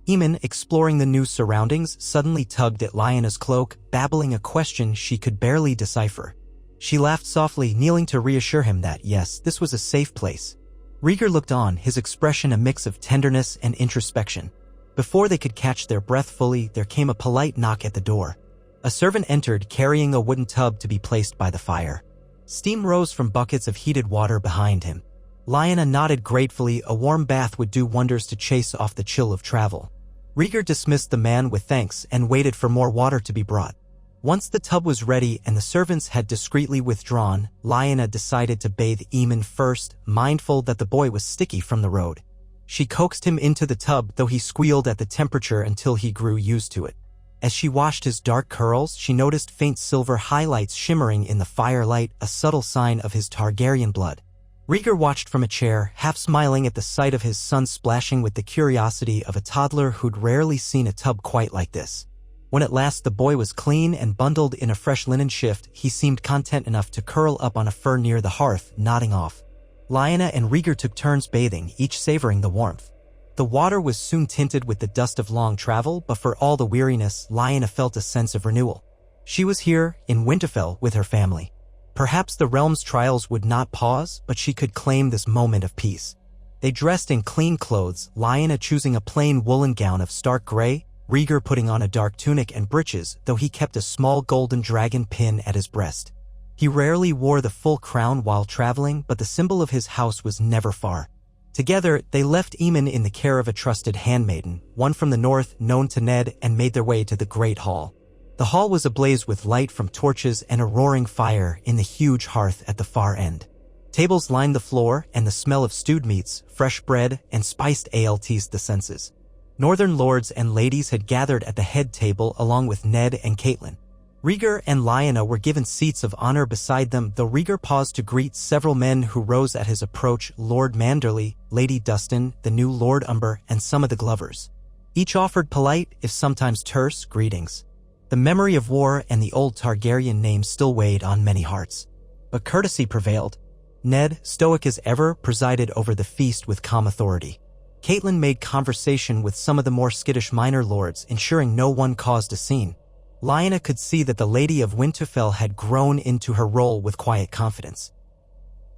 Aemon, exploring the new surroundings, suddenly tugged at Lyanna's cloak, babbling a question she could barely decipher. She laughed softly, kneeling to reassure him that, yes, this was a safe place. Rhaegar looked on, his expression a mix of tenderness and introspection. Before they could catch their breath fully, there came a polite knock at the door. A servant entered, carrying a wooden tub to be placed by the fire. Steam rose from buckets of heated water behind him. Lyanna nodded gratefully. A warm bath would do wonders to chase off the chill of travel. Rhaegar dismissed the man with thanks and waited for more water to be brought. Once the tub was ready and the servants had discreetly withdrawn, Lyanna decided to bathe Aemon first, mindful that the boy was sticky from the road. She coaxed him into the tub, though he squealed at the temperature until he grew used to it. As she washed his dark curls, she noticed faint silver highlights shimmering in the firelight, a subtle sign of his Targaryen blood. Rhaegar watched from a chair, half smiling at the sight of his son splashing with the curiosity of a toddler who'd rarely seen a tub quite like this. When at last the boy was clean and bundled in a fresh linen shift, he seemed content enough to curl up on a fur near the hearth, nodding off. Lyanna and Rhaegar took turns bathing, each savoring the warmth. The water was soon tinted with the dust of long travel, but for all the weariness, Lyanna felt a sense of renewal. She was here, in Winterfell, with her family. Perhaps the realm's trials would not pause, but she could claim this moment of peace. They dressed in clean clothes, Lyanna choosing a plain woolen gown of stark gray, Rhaegar putting on a dark tunic and breeches, though he kept a small golden dragon pin at his breast. He rarely wore the full crown while traveling, but the symbol of his house was never far. Together, they left Aemon in the care of a trusted handmaiden, one from the north known to Ned, and made their way to the Great Hall. The hall was ablaze with light from torches and a roaring fire in the huge hearth at the far end. Tables lined the floor, and the smell of stewed meats, fresh bread, and spiced ale teased the senses. Northern lords and ladies had gathered at the head table along with Ned and Catelyn. Rhaegar and Lyanna were given seats of honor beside them, though Rhaegar paused to greet several men who rose at his approach: Lord Manderly, Lady Dustin, the new Lord Umber, and some of the Glovers. Each offered polite, if sometimes terse, greetings. The memory of war and the old Targaryen name still weighed on many hearts. But courtesy prevailed. Ned, stoic as ever, presided over the feast with calm authority. Catelyn made conversation with some of the more skittish minor lords, ensuring no one caused a scene. Lyanna could see that the Lady of Winterfell had grown into her role with quiet confidence.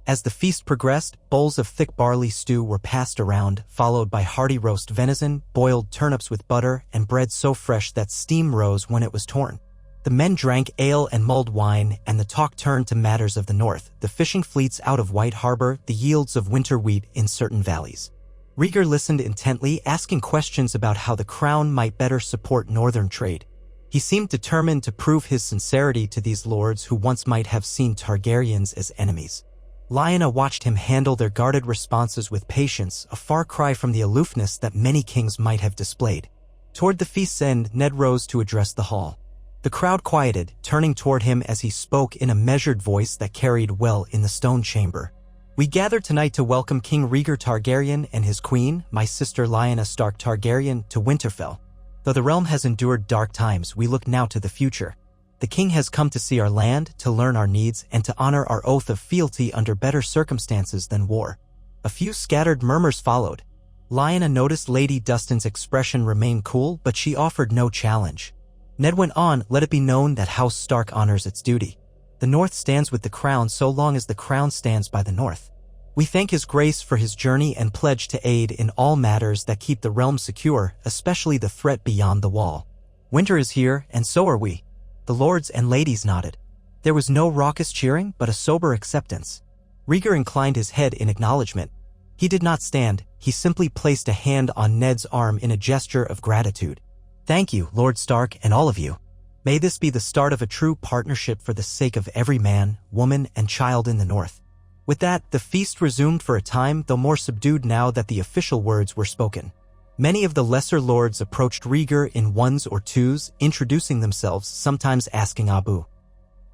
As the feast progressed, bowls of thick barley stew were passed around, followed by hearty roast venison, boiled turnips with butter, and bread so fresh that steam rose when it was torn. The men drank ale and mulled wine, and the talk turned to matters of the north, the fishing fleets out of White Harbor, the yields of winter wheat in certain valleys. Rhaegar listened intently, asking questions about how the crown might better support northern trade. He seemed determined to prove his sincerity to these lords who once might have seen Targaryens as enemies. Lyanna watched him handle their guarded responses with patience, a far cry from the aloofness that many kings might have displayed. Toward the feast's end, Ned rose to address the hall. The crowd quieted, turning toward him as he spoke in a measured voice that carried well in the stone chamber. "We gather tonight to welcome King Rhaegar Targaryen and his queen, my sister Lyanna Stark-Targaryen, to Winterfell. Though the realm has endured dark times, we look now to the future. The king has come to see our land, to learn our needs, and to honor our oath of fealty under better circumstances than war." A few scattered murmurs followed. Lyanna noticed Lady Dustin's expression remained cool, but she offered no challenge. Ned went on, "Let it be known that House Stark honors its duty. The North stands with the crown so long as the crown stands by the North. We thank His Grace for his journey and pledge to aid in all matters that keep the realm secure, especially the threat beyond the wall." Winter is here, and so are we. The lords and ladies nodded. There was no raucous cheering, but a sober acceptance. Rhaegar inclined his head in acknowledgement. He did not stand, he simply placed a hand on Ned's arm in a gesture of gratitude. "Thank you, Lord Stark, and all of you. May this be the start of a true partnership for the sake of every man, woman, and child in the North." With that, the feast resumed for a time, though more subdued now that the official words were spoken. Many of the lesser lords approached Rhaegar in ones or twos, introducing themselves, sometimes asking Abu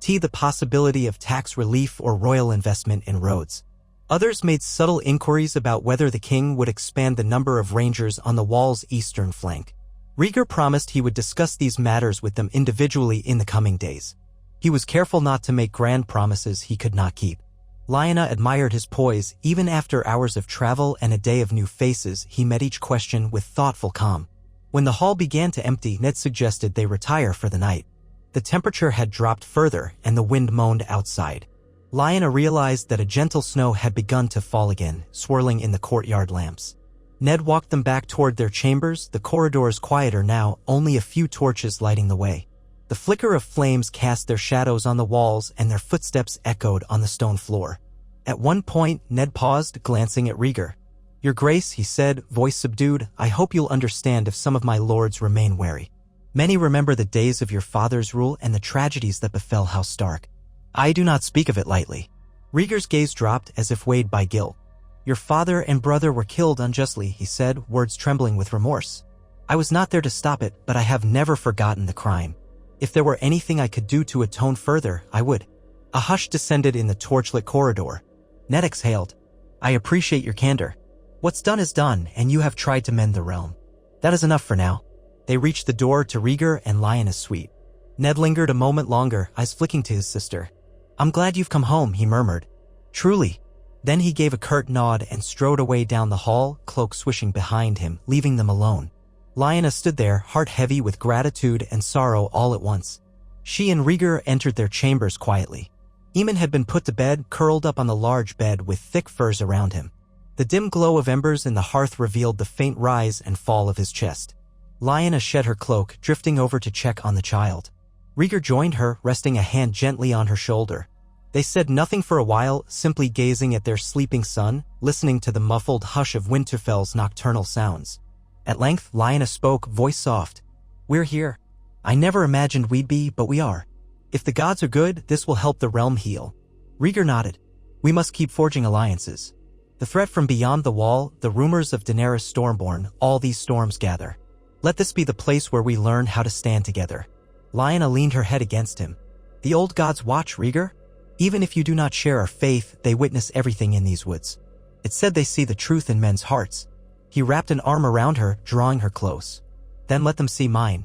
T the possibility of tax relief or royal investment in roads. Others made subtle inquiries about whether the king would expand the number of rangers on the wall's eastern flank. Rhaegar promised he would discuss these matters with them individually in the coming days. He was careful not to make grand promises he could not keep. Lyanna admired his poise. Even after hours of travel and a day of new faces, he met each question with thoughtful calm. When the hall began to empty, Ned suggested they retire for the night. The temperature had dropped further, and the wind moaned outside. Lyanna realized that a gentle snow had begun to fall again, swirling in the courtyard lamps. Ned walked them back toward their chambers, the corridors quieter now, only a few torches lighting the way. The flicker of flames cast their shadows on the walls, and their footsteps echoed on the stone floor. At one point, Ned paused, glancing at Rhaegar. "Your Grace," he said, voice subdued, "I hope you'll understand if some of my lords remain wary. Many remember the days of your father's rule and the tragedies that befell House Stark. I do not speak of it lightly." Rhaegar's gaze dropped as if weighed by guilt. "Your father and brother were killed unjustly," he said, words trembling with remorse. "I was not there to stop it, but I have never forgotten the crime. If there were anything I could do to atone further, I would." A hush descended in the torchlit corridor. Ned exhaled. "I appreciate your candor. What's done is done, and you have tried to mend the realm. That is enough for now." They reached the door to Rhaegar and Lyanna's suite. Ned lingered a moment longer, eyes flicking to his sister. "I'm glad you've come home," he murmured. "Truly." Then he gave a curt nod and strode away down the hall, cloak swishing behind him, leaving them alone. Lyanna stood there, heart heavy with gratitude and sorrow all at once. She and Rhaegar entered their chambers quietly. Aemon had been put to bed, curled up on the large bed with thick furs around him. The dim glow of embers in the hearth revealed the faint rise and fall of his chest. Lyanna shed her cloak, drifting over to check on the child. Rhaegar joined her, resting a hand gently on her shoulder. They said nothing for a while, simply gazing at their sleeping son, listening to the muffled hush of Winterfell's nocturnal sounds. At length, Lyanna spoke, voice soft. "We're here. I never imagined we'd be, but we are. If the gods are good, this will help the realm heal." Rhaegar nodded. "We must keep forging alliances. The threat from beyond the wall, the rumors of Daenerys Stormborn, all these storms gather. Let this be the place where we learn how to stand together." Lyanna leaned her head against him. "The old gods watch, Rhaegar. Even if you do not share our faith, they witness everything in these woods. It's said they see the truth in men's hearts." He wrapped an arm around her, drawing her close. "Then let them see mine.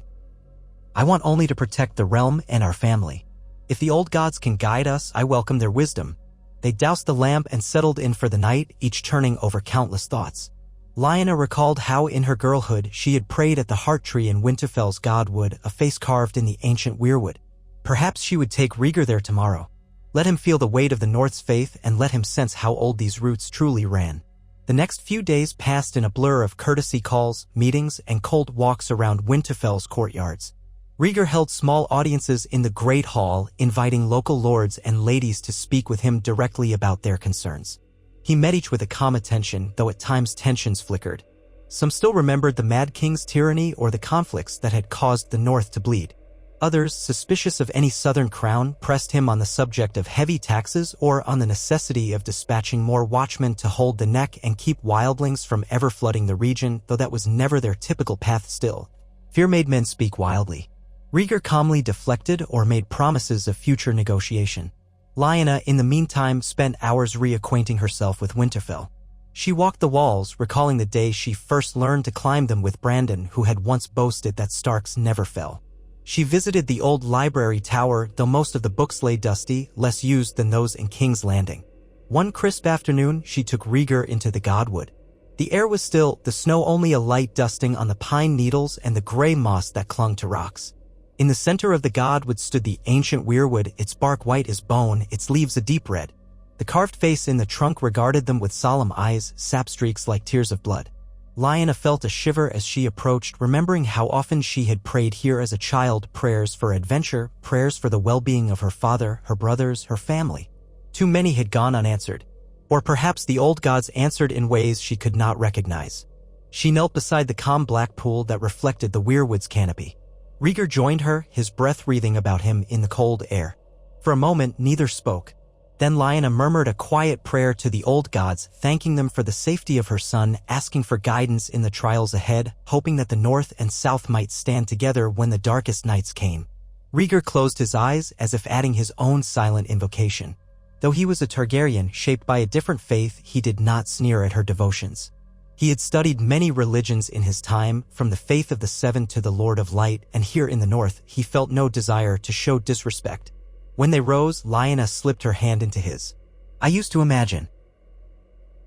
I want only to protect the realm and our family. If the old gods can guide us, I welcome their wisdom." They doused the lamp and settled in for the night, each turning over countless thoughts. Lyanna recalled how in her girlhood she had prayed at the heart tree in Winterfell's godwood, a face carved in the ancient weirwood. Perhaps she would take Rhaegar there tomorrow. Let him feel the weight of the North's faith and let him sense how old these roots truly ran. The next few days passed in a blur of courtesy calls, meetings, and cold walks around Winterfell's courtyards. Rhaegar held small audiences in the Great Hall, inviting local lords and ladies to speak with him directly about their concerns. He met each with a calm attention, though at times tensions flickered. Some still remembered the Mad King's tyranny or the conflicts that had caused the North to bleed. Others, suspicious of any southern crown, pressed him on the subject of heavy taxes or on the necessity of dispatching more watchmen to hold the neck and keep wildlings from ever flooding the region, though that was never their typical path still. Fear made men speak wildly. Rhaegar calmly deflected or made promises of future negotiation. Lyanna, in the meantime, spent hours reacquainting herself with Winterfell. She walked the walls, recalling the day she first learned to climb them with Brandon, who had once boasted that Starks never fell. She visited the old library tower, though most of the books lay dusty, less used than those in King's Landing. One crisp afternoon, she took Rhaegar into the godwood. The air was still, the snow only a light dusting on the pine needles and the gray moss that clung to rocks. In the center of the godwood stood the ancient weirwood, its bark white as bone, its leaves a deep red. The carved face in the trunk regarded them with solemn eyes, sap streaks like tears of blood. Lyanna felt a shiver as she approached, remembering how often she had prayed here as a child, prayers for adventure, prayers for the well-being of her father, her brothers, her family. Too many had gone unanswered. Or perhaps the old gods answered in ways she could not recognize. She knelt beside the calm black pool that reflected the weirwood's canopy. Rhaegar joined her, his breath wreathing about him in the cold air. For a moment, neither spoke. Then Lyanna murmured a quiet prayer to the old gods, thanking them for the safety of her son, asking for guidance in the trials ahead, hoping that the north and south might stand together when the darkest nights came. Rhaegar closed his eyes as if adding his own silent invocation. Though he was a Targaryen shaped by a different faith, he did not sneer at her devotions. He had studied many religions in his time, from the faith of the Seven to the Lord of Light, and here in the north, he felt no desire to show disrespect. When they rose, Lyanna slipped her hand into his. I used to imagine.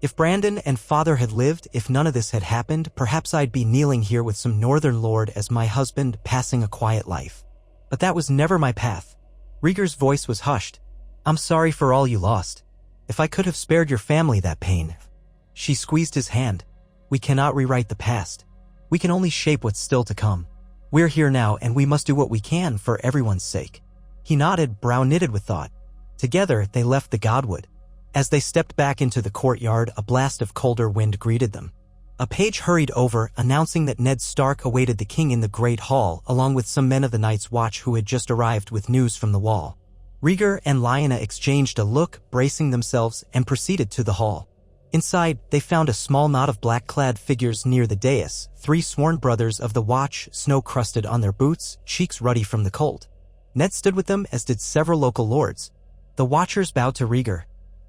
If Brandon and father had lived, if none of this had happened, perhaps I'd be kneeling here with some northern lord as my husband, passing a quiet life. But that was never my path. Rhaegar's voice was hushed. I'm sorry for all you lost. If I could have spared your family that pain. She squeezed his hand. We cannot rewrite the past. We can only shape what's still to come. We're here now and we must do what we can for everyone's sake. He nodded, brow knitted with thought. Together, they left the godwood. As they stepped back into the courtyard, a blast of colder wind greeted them. A page hurried over, announcing that Ned Stark awaited the king in the great hall, along with some men of the Night's Watch who had just arrived with news from the wall. Rhaegar and Lyanna exchanged a look, bracing themselves, and proceeded to the hall. Inside, they found a small knot of black-clad figures near the dais, 3 sworn brothers of the Watch, snow-crusted on their boots, cheeks ruddy from the cold. Ned stood with them, as did several local lords. The Watchers bowed to Rhaegar.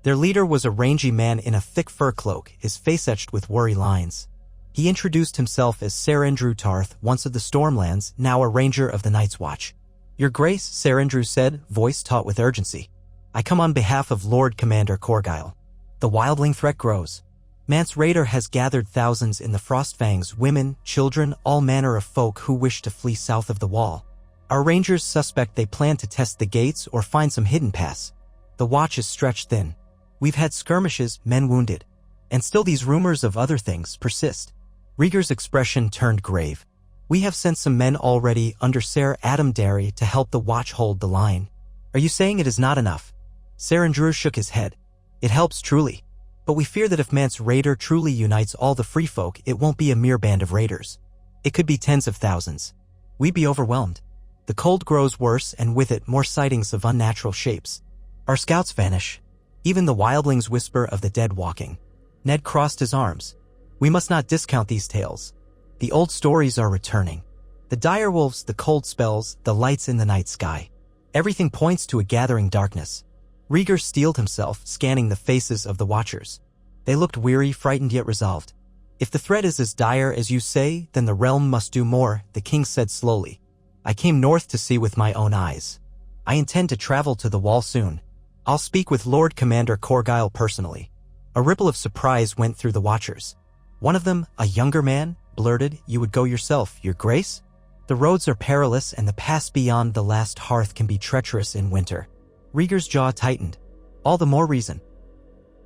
Their leader was a rangy man in a thick fur cloak, his face etched with worry lines. He introduced himself as Serendru Tarth, once of the Stormlands, now a ranger of the Night's Watch. Your Grace, Serendru said, voice taut with urgency. I come on behalf of Lord Commander Corgyle. The wildling threat grows. Mance Rayder has gathered thousands in the Frostfangs, women, children, all manner of folk who wish to flee south of the wall. Our rangers suspect they plan to test the gates or find some hidden pass. The watch is stretched thin. We've had skirmishes, men wounded. And still these rumors of other things persist. Rhaegar's expression turned grave. We have sent some men already under Ser Adam Derry to help the watch hold the line. Are you saying it is not enough? Serendru shook his head. It helps truly. But we fear that if Mance Rayder truly unites all the free folk, it won't be a mere band of raiders. It could be tens of thousands. We'd be overwhelmed. The cold grows worse, and with it more sightings of unnatural shapes. Our scouts vanish. Even the wildlings whisper of the dead walking. Ned crossed his arms. We must not discount these tales. The old stories are returning. The direwolves, the cold spells, the lights in the night sky. Everything points to a gathering darkness. Rhaegar steeled himself, scanning the faces of the Watchers. They looked weary, frightened yet resolved. If the threat is as dire as you say, then the realm must do more, the king said slowly. I came north to see with my own eyes. I intend to travel to the wall soon. I'll speak with Lord Commander Corgyle personally. A ripple of surprise went through the Watchers. One of them, a younger man, blurted, You would go yourself, Your Grace? The roads are perilous and the pass beyond the last hearth can be treacherous in winter. Rhaegar's jaw tightened. All the more reason.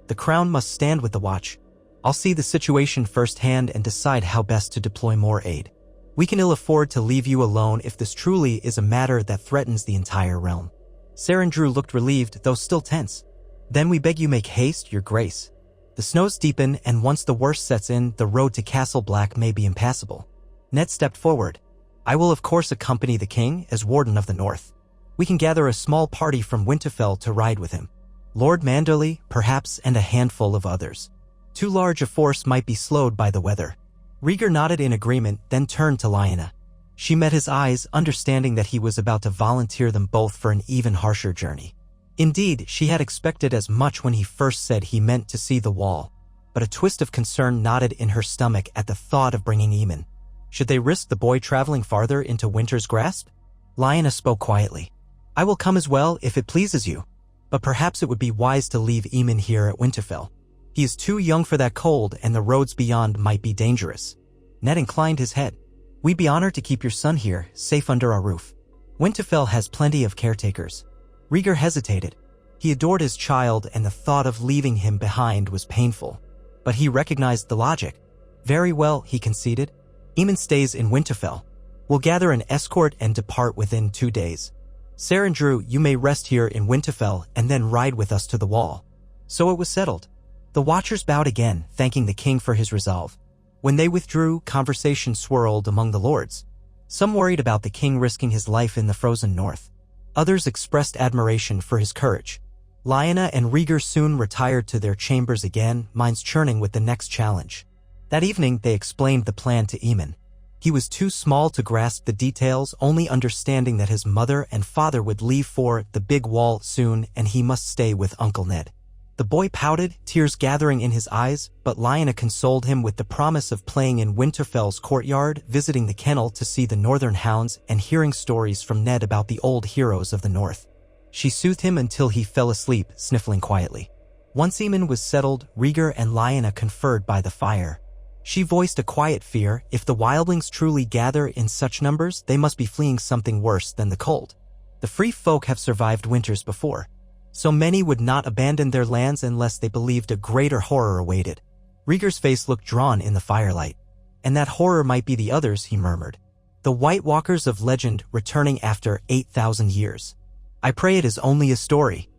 The crown must stand with the watch. I'll see the situation firsthand and decide how best to deploy more aid. We can ill afford to leave you alone if this truly is a matter that threatens the entire realm. Serendru looked relieved, though still tense. Then we beg you make haste, Your Grace. The snows deepen, and once the worst sets in, the road to Castle Black may be impassable. Ned stepped forward. I will of course accompany the king as Warden of the North. We can gather a small party from Winterfell to ride with him. Lord Manderley, perhaps, and a handful of others. Too large a force might be slowed by the weather. Rhaegar nodded in agreement, then turned to Lyanna. She met his eyes, understanding that he was about to volunteer them both for an even harsher journey. Indeed, she had expected as much when he first said he meant to see the wall, but a twist of concern knotted in her stomach at the thought of bringing Eamon. Should they risk the boy traveling farther into winter's grasp? Lyanna spoke quietly. I will come as well if it pleases you. But perhaps it would be wise to leave Aemon here at Winterfell. He is too young for that cold, and the roads beyond might be dangerous. Ned inclined his head. We'd be honored to keep your son here, safe under our roof. Winterfell has plenty of caretakers. Rhaegar hesitated. He adored his child, and the thought of leaving him behind was painful. But he recognized the logic. Very well, he conceded. Aemon stays in Winterfell. We'll gather an escort and depart within 2 days. Sarandrew, you may rest here in Winterfell and then ride with us to the wall. So it was settled. The Watchers bowed again, thanking the king for his resolve. When they withdrew, conversation swirled among the lords. Some worried about the king risking his life in the frozen north. Others expressed admiration for his courage. Lyanna and Rhaegar soon retired to their chambers again, minds churning with the next challenge. That evening, they explained the plan to Aemon. He was too small to grasp the details, only understanding that his mother and father would leave for the big wall soon and he must stay with Uncle Ned. The boy pouted, tears gathering in his eyes, but Lyanna consoled him with the promise of playing in Winterfell's courtyard, visiting the kennel to see the northern hounds, and hearing stories from Ned about the old heroes of the north. She soothed him until he fell asleep, sniffling quietly. Once Aemon was settled, Rhaegar and Lyanna conferred by the fire. She voiced a quiet fear. If the wildlings truly gather in such numbers, they must be fleeing something worse than the cold. The free folk have survived winters before. So many would not abandon their lands unless they believed a greater horror awaited. Rhaegar's face looked drawn in the firelight. And that horror might be the others, he murmured. The White Walkers of legend returning after 8,000 years. I pray it is only a story.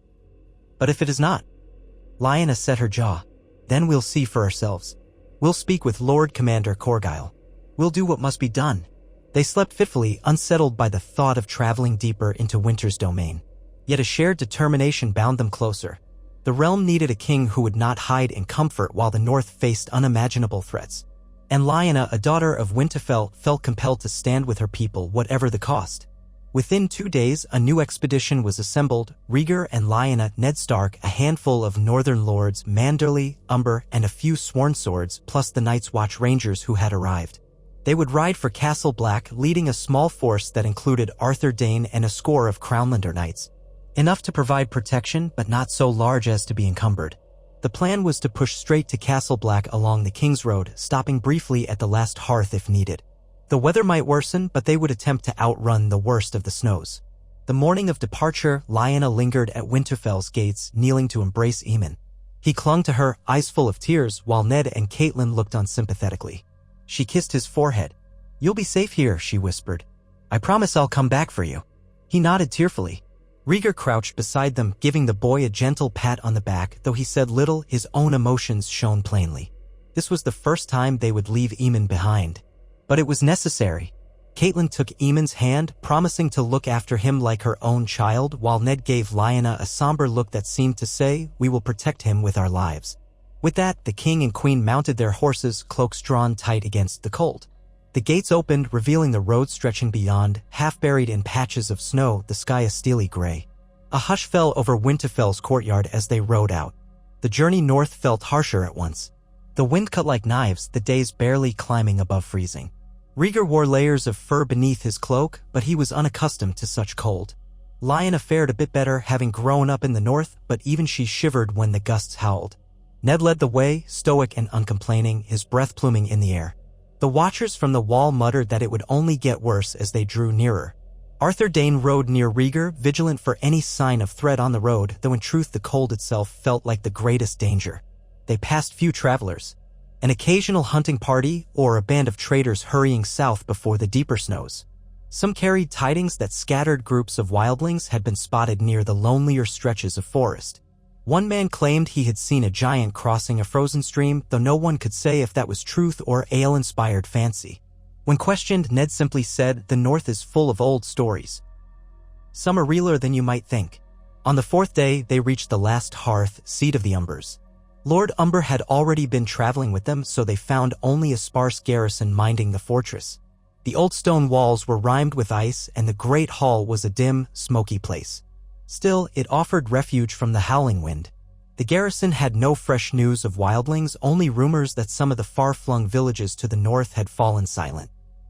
But if it is not? Lyanna set her jaw. Then we'll see for ourselves. We'll speak with Lord Commander Corgyle. We'll do what must be done. They slept fitfully, unsettled by the thought of traveling deeper into Winter's domain. Yet a shared determination bound them closer. The realm needed a king who would not hide in comfort while the north faced unimaginable threats. And Lyanna, a daughter of Winterfell, felt compelled to stand with her people whatever the cost. Within 2 days, a new expedition was assembled. Rhaegar and Lyanna, Ned Stark, a handful of northern lords, Manderly, Umber, and a few sworn swords, plus the Night's Watch Rangers who had arrived. They would ride for Castle Black, leading a small force that included Arthur Dayne and a score of Crownlander knights. Enough to provide protection, but not so large as to be encumbered. The plan was to push straight to Castle Black along the King's Road, stopping briefly at the last hearth if needed. The weather might worsen, but they would attempt to outrun the worst of the snows. The morning of departure, Lyanna lingered at Winterfell's gates, kneeling to embrace Aemon. He clung to her, eyes full of tears, while Ned and Catelyn looked on sympathetically. She kissed his forehead. You'll be safe here, she whispered. I promise I'll come back for you. He nodded tearfully. Rhaegar crouched beside them, giving the boy a gentle pat on the back. Though he said little, his own emotions shone plainly. This was the first time they would leave Aemon behind. But it was necessary. Catelyn took Aemon's hand, promising to look after him like her own child, while Ned gave Lyanna a somber look that seemed to say, we will protect him with our lives. With that, the king and queen mounted their horses, cloaks drawn tight against the cold. The gates opened, revealing the road stretching beyond, half buried in patches of snow, the sky a steely gray. A hush fell over Winterfell's courtyard as they rode out. The journey north felt harsher at once. The wind cut like knives, the days barely climbing above freezing. Rhaegar wore layers of fur beneath his cloak, but he was unaccustomed to such cold. Lyanna fared a bit better, having grown up in the north, but even she shivered when the gusts howled. Ned led the way, stoic and uncomplaining, his breath pluming in the air. The watchers from the wall muttered that it would only get worse as they drew nearer. Arthur Dayne rode near Rhaegar, vigilant for any sign of threat on the road, though in truth the cold itself felt like the greatest danger. They passed few travelers. An occasional hunting party, or a band of traders hurrying south before the deeper snows. Some carried tidings that scattered groups of wildlings had been spotted near the lonelier stretches of forest. One man claimed he had seen a giant crossing a frozen stream, though no one could say if that was truth or ale-inspired fancy. When questioned, Ned simply said, the north is full of old stories. Some are realer than you might think. On the 4th day, they reached the last hearth, seat of the Umbers. Lord Umber had already been traveling with them, so they found only a sparse garrison minding the fortress. The old stone walls were rimed with ice, and the great hall was a dim, smoky place. Still, it offered refuge from the howling wind. The garrison had no fresh news of wildlings, only rumors that some of the far-flung villages to the north had fallen silent.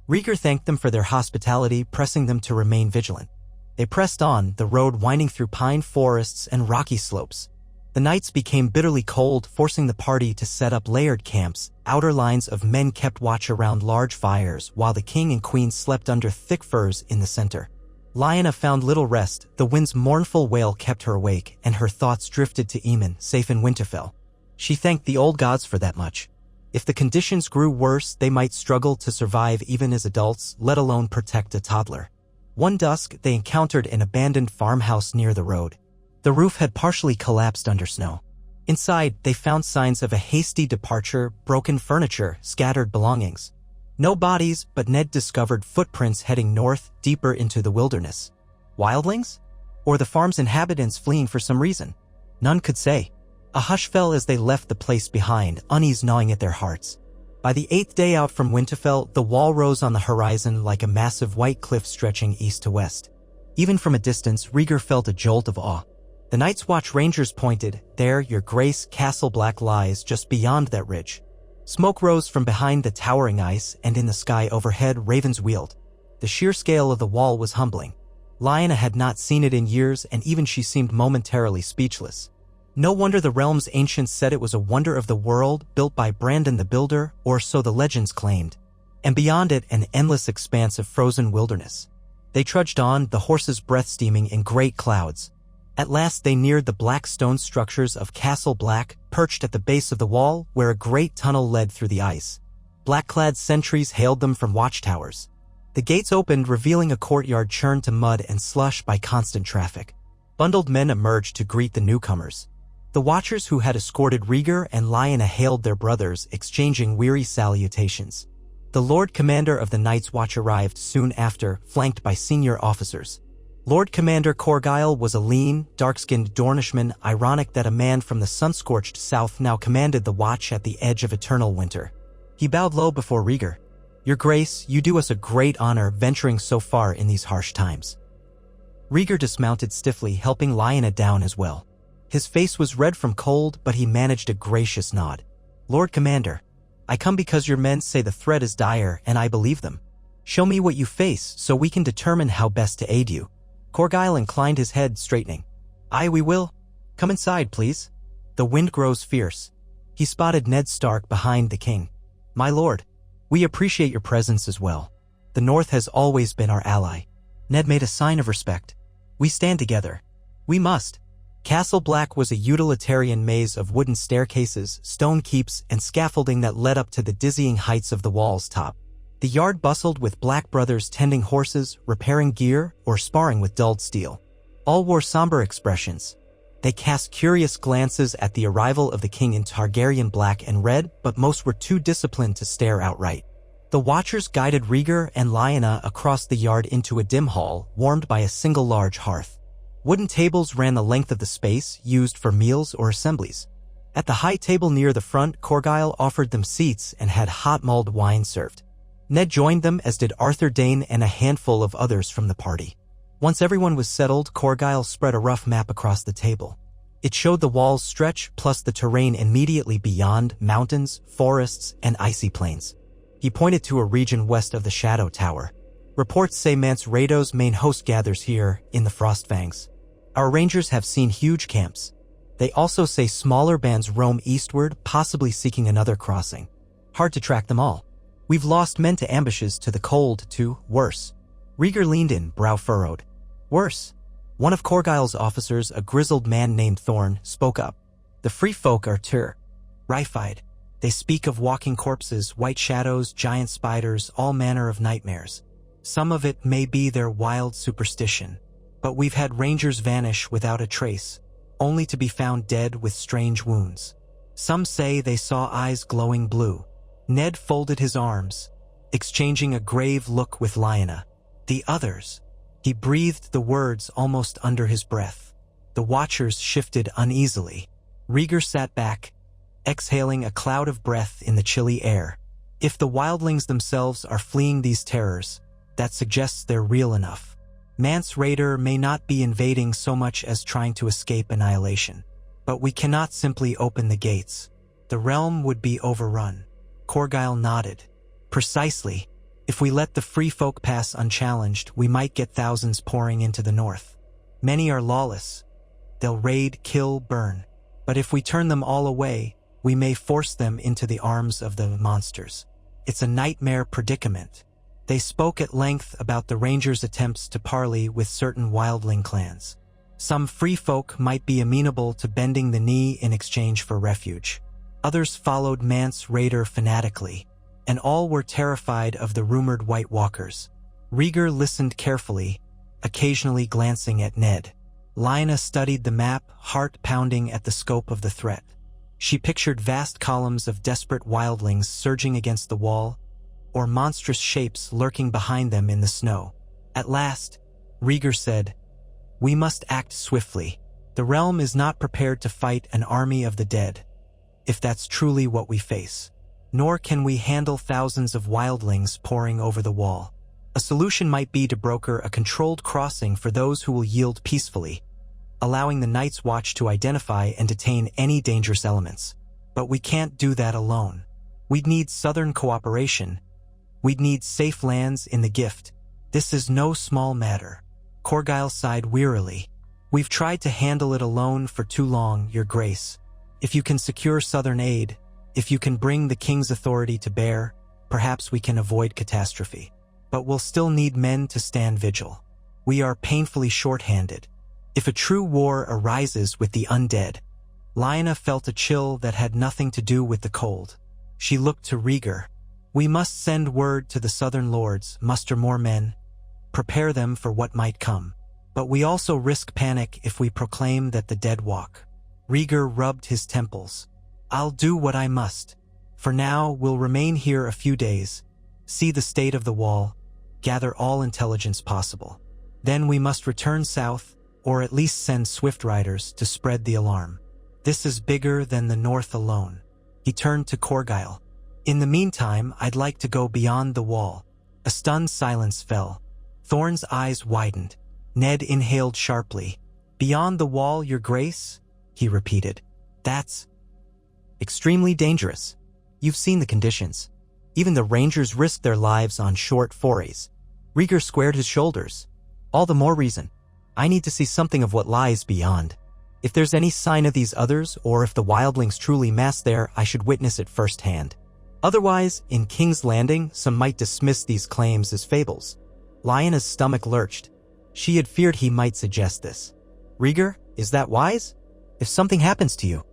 Rhaegar thanked them for their hospitality, pressing them to remain vigilant. They pressed on, the road winding through pine forests and rocky slopes. The nights became bitterly cold, forcing the party to set up layered camps. Outer lines of men kept watch around large fires, while the king and queen slept under thick firs in the center. Lyanna found little rest. The wind's mournful wail kept her awake, and her thoughts drifted to Aemon, safe in Winterfell. She thanked the old gods for that much. If the conditions grew worse, they might struggle to survive even as adults, let alone protect a toddler. One dusk, they encountered an abandoned farmhouse near the road. The roof had partially collapsed under snow. Inside, they found signs of a hasty departure, broken furniture, scattered belongings. No bodies, but Ned discovered footprints heading north, deeper into the wilderness. Wildlings? Or the farm's inhabitants fleeing for some reason? None could say. A hush fell as they left the place behind, unease gnawing at their hearts. By the 8th day out from Winterfell, the wall rose on the horizon like a massive white cliff stretching east to west. Even from a distance, Rhaegar felt a jolt of awe. The Night's Watch rangers pointed, "There, your grace, Castle Black lies just beyond that ridge." Smoke rose from behind the towering ice, and in the sky overhead ravens wheeled. The sheer scale of the wall was humbling. Lyanna had not seen it in years, and even she seemed momentarily speechless. No wonder the realm's ancients said it was a wonder of the world, built by Brandon the Builder, or so the legends claimed. And beyond it, an endless expanse of frozen wilderness. They trudged on, the horses' breath steaming in great clouds. At last they neared the black stone structures of Castle Black, perched at the base of the wall, where a great tunnel led through the ice. Black-clad sentries hailed them from watchtowers. The gates opened, revealing a courtyard churned to mud and slush by constant traffic. Bundled men emerged to greet the newcomers. The watchers who had escorted Rhaegar and Lyanna hailed their brothers, exchanging weary salutations. The Lord Commander of the Night's Watch arrived soon after, flanked by senior officers. Lord Commander Corgyle was a lean, dark-skinned Dornishman, ironic that a man from the sun-scorched south now commanded the watch at the edge of eternal winter. He bowed low before Rhaegar. "Your Grace, you do us a great honor venturing so far in these harsh times." Rhaegar dismounted stiffly, helping Lyanna down as well. His face was red from cold, but he managed a gracious nod. "Lord Commander, I come because your men say the threat is dire, and I believe them. Show me what you face, so we can determine how best to aid you." Corgyle inclined his head, straightening. "Aye, we will. Come inside, please." The wind grows fierce. He spotted Ned Stark behind the king. "My lord, we appreciate your presence as well. The North has always been our ally." Ned made a sign of respect. "We stand together. We must." Castle Black was a utilitarian maze of wooden staircases, stone keeps, and scaffolding that led up to the dizzying heights of the wall's top. The yard bustled with black brothers tending horses, repairing gear, or sparring with dulled steel. All wore somber expressions. They cast curious glances at the arrival of the king in Targaryen black and red, but most were too disciplined to stare outright. The watchers guided Rhaegar and Lyanna across the yard into a dim hall, warmed by a single large hearth. Wooden tables ran the length of the space, used for meals or assemblies. At the high table near the front, Corgyle offered them seats and had hot mulled wine served. Ned joined them, as did Arthur Dane and a handful of others from the party. Once everyone was settled, Corgyle spread a rough map across the table. It showed the wall's stretch, plus the terrain immediately beyond, mountains, forests, and icy plains. He pointed to a region west of the Shadow Tower. "Reports say Mance Raido's main host gathers here, in the Frostfangs. Our rangers have seen huge camps. They also say smaller bands roam eastward, possibly seeking another crossing. Hard to track them all. We've lost men to ambushes, to the cold, to worse." Rhaegar leaned in, brow furrowed. "Worse?" One of Corgyle's officers, a grizzled man named Thorn, spoke up. "The free folk are terrified. They speak of walking corpses, white shadows, giant spiders, all manner of nightmares. Some of it may be their wild superstition. But we've had rangers vanish without a trace, only to be found dead with strange wounds. Some say they saw eyes glowing blue." Ned folded his arms, exchanging a grave look with Lyanna. "The others." He breathed the words almost under his breath. The watchers shifted uneasily. Rhaegar sat back, exhaling a cloud of breath in the chilly air. If the wildlings themselves are fleeing these terrors, that suggests they're real enough. Mance Raider may not be invading so much as trying to escape annihilation. But we cannot simply open the gates. The realm would be overrun. Corgyle nodded. "Precisely. If we let the free folk pass unchallenged, we might get thousands pouring into the north. Many are lawless. They'll raid, kill, burn. But if we turn them all away, we may force them into the arms of the monsters. It's a nightmare predicament. They spoke at length about the Rangers' attempts to parley with certain wildling clans. Some free folk might be amenable to bending the knee in exchange for refuge. Others followed Mance Rayder fanatically, and all were terrified of the rumored White Walkers. Rhaegar listened carefully, occasionally glancing at Ned. Lyanna studied the map, heart pounding at the scope of the threat. She pictured vast columns of desperate wildlings surging against the wall, or monstrous shapes lurking behind them in the snow. At last, Rhaegar said, "We must act swiftly. The realm is not prepared to fight an army of the dead, if that's truly what we face. Nor can we handle thousands of wildlings pouring over the wall. A solution might be to broker a controlled crossing for those who will yield peacefully, allowing the Night's Watch to identify and detain any dangerous elements. But we can't do that alone. We'd need southern cooperation. We'd need safe lands in the gift. This is no small matter." Corgyle sighed wearily. "We've tried to handle it alone for too long, Your Grace. If you can secure southern aid, if you can bring the king's authority to bear, perhaps we can avoid catastrophe. But we'll still need men to stand vigil. We are painfully short-handed. If a true war arises with the undead..." Lyanna felt a chill that had nothing to do with the cold. She looked to Rhaegar. "We must send word to the southern lords, muster more men, prepare them for what might come. But we also risk panic if we proclaim that the dead walk." Rhaegar rubbed his temples. "I'll do what I must. For now, we'll remain here a few days, see the state of the wall, gather all intelligence possible. Then we must return south, or at least send swift riders to spread the alarm. This is bigger than the north alone." He turned to Corgyle. "In the meantime, I'd like to go beyond the wall." A stunned silence fell. Thorne's eyes widened. Ned inhaled sharply. "Beyond the wall, Your Grace?" he repeated. "That's extremely dangerous. You've seen the conditions. Even the Rangers risk their lives on short forays." Rhaegar squared his shoulders. "All the more reason. I need to see something of what lies beyond. If there's any sign of these others, or if the wildlings truly mass there, I should witness it firsthand. Otherwise, in King's Landing, some might dismiss these claims as fables." Lyanna's stomach lurched. She had feared he might suggest this. "Rhaegar, is that wise? If something happens to you..."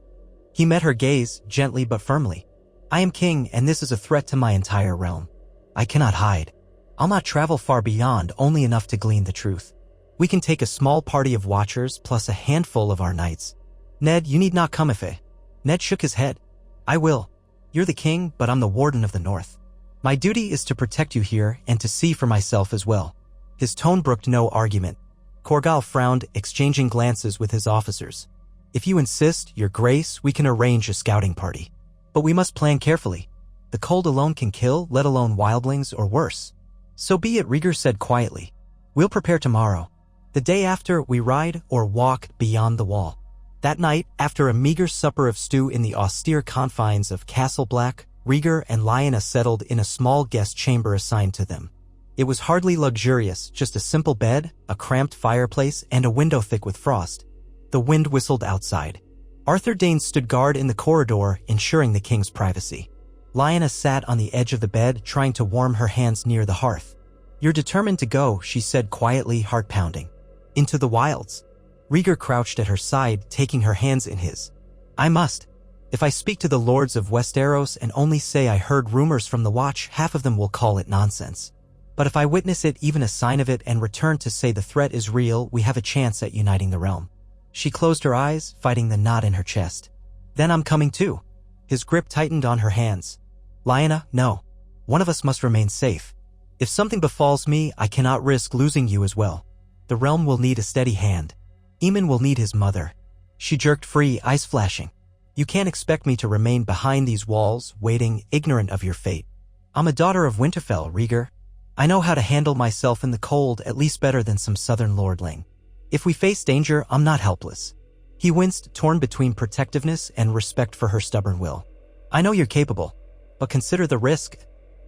He met her gaze, gently but firmly. "I am king, and this is a threat to my entire realm. I cannot hide. I'll not travel far beyond, only enough to glean the truth. We can take a small party of watchers plus a handful of our knights. Ned, you need not come if it..." Ned shook his head. "I will. You're the king, but I'm the warden of the north. My duty is to protect you here and to see for myself as well." His tone brooked no argument. Corgyle frowned, exchanging glances with his officers. "If you insist, Your Grace, we can arrange a scouting party. But we must plan carefully. The cold alone can kill, let alone wildlings or worse." "So be it," Rhaegar said quietly. "We'll prepare tomorrow. The day after, we ride or walk beyond the wall." That night, after a meager supper of stew in the austere confines of Castle Black, Rhaegar and Lyanna settled in a small guest chamber assigned to them. It was hardly luxurious, just a simple bed, a cramped fireplace, and a window thick with frost. The wind whistled outside. Arthur Dane stood guard in the corridor, ensuring the king's privacy. Lyanna sat on the edge of the bed, trying to warm her hands near the hearth. "You're determined to go," she said quietly, heart pounding. "Into the wilds." Rhaegar crouched at her side, taking her hands in his. "I must. If I speak to the lords of Westeros and only say I heard rumors from the Watch, half of them will call it nonsense. But if I witness it, even a sign of it, and return to say the threat is real, we have a chance at uniting the realm." She closed her eyes, fighting the knot in her chest. "Then I'm coming too." His grip tightened on her hands. "Lyanna, no. One of us must remain safe. If something befalls me, I cannot risk losing you as well. The realm will need a steady hand. Aemon will need his mother." She jerked free, eyes flashing. "You can't expect me to remain behind these walls, waiting, ignorant of your fate. I'm a daughter of Winterfell, Rhaegar. I know how to handle myself in the cold, at least better than some southern lordling. If we face danger, I'm not helpless." He winced, torn between protectiveness and respect for her stubborn will. "I know you're capable, but consider the risk.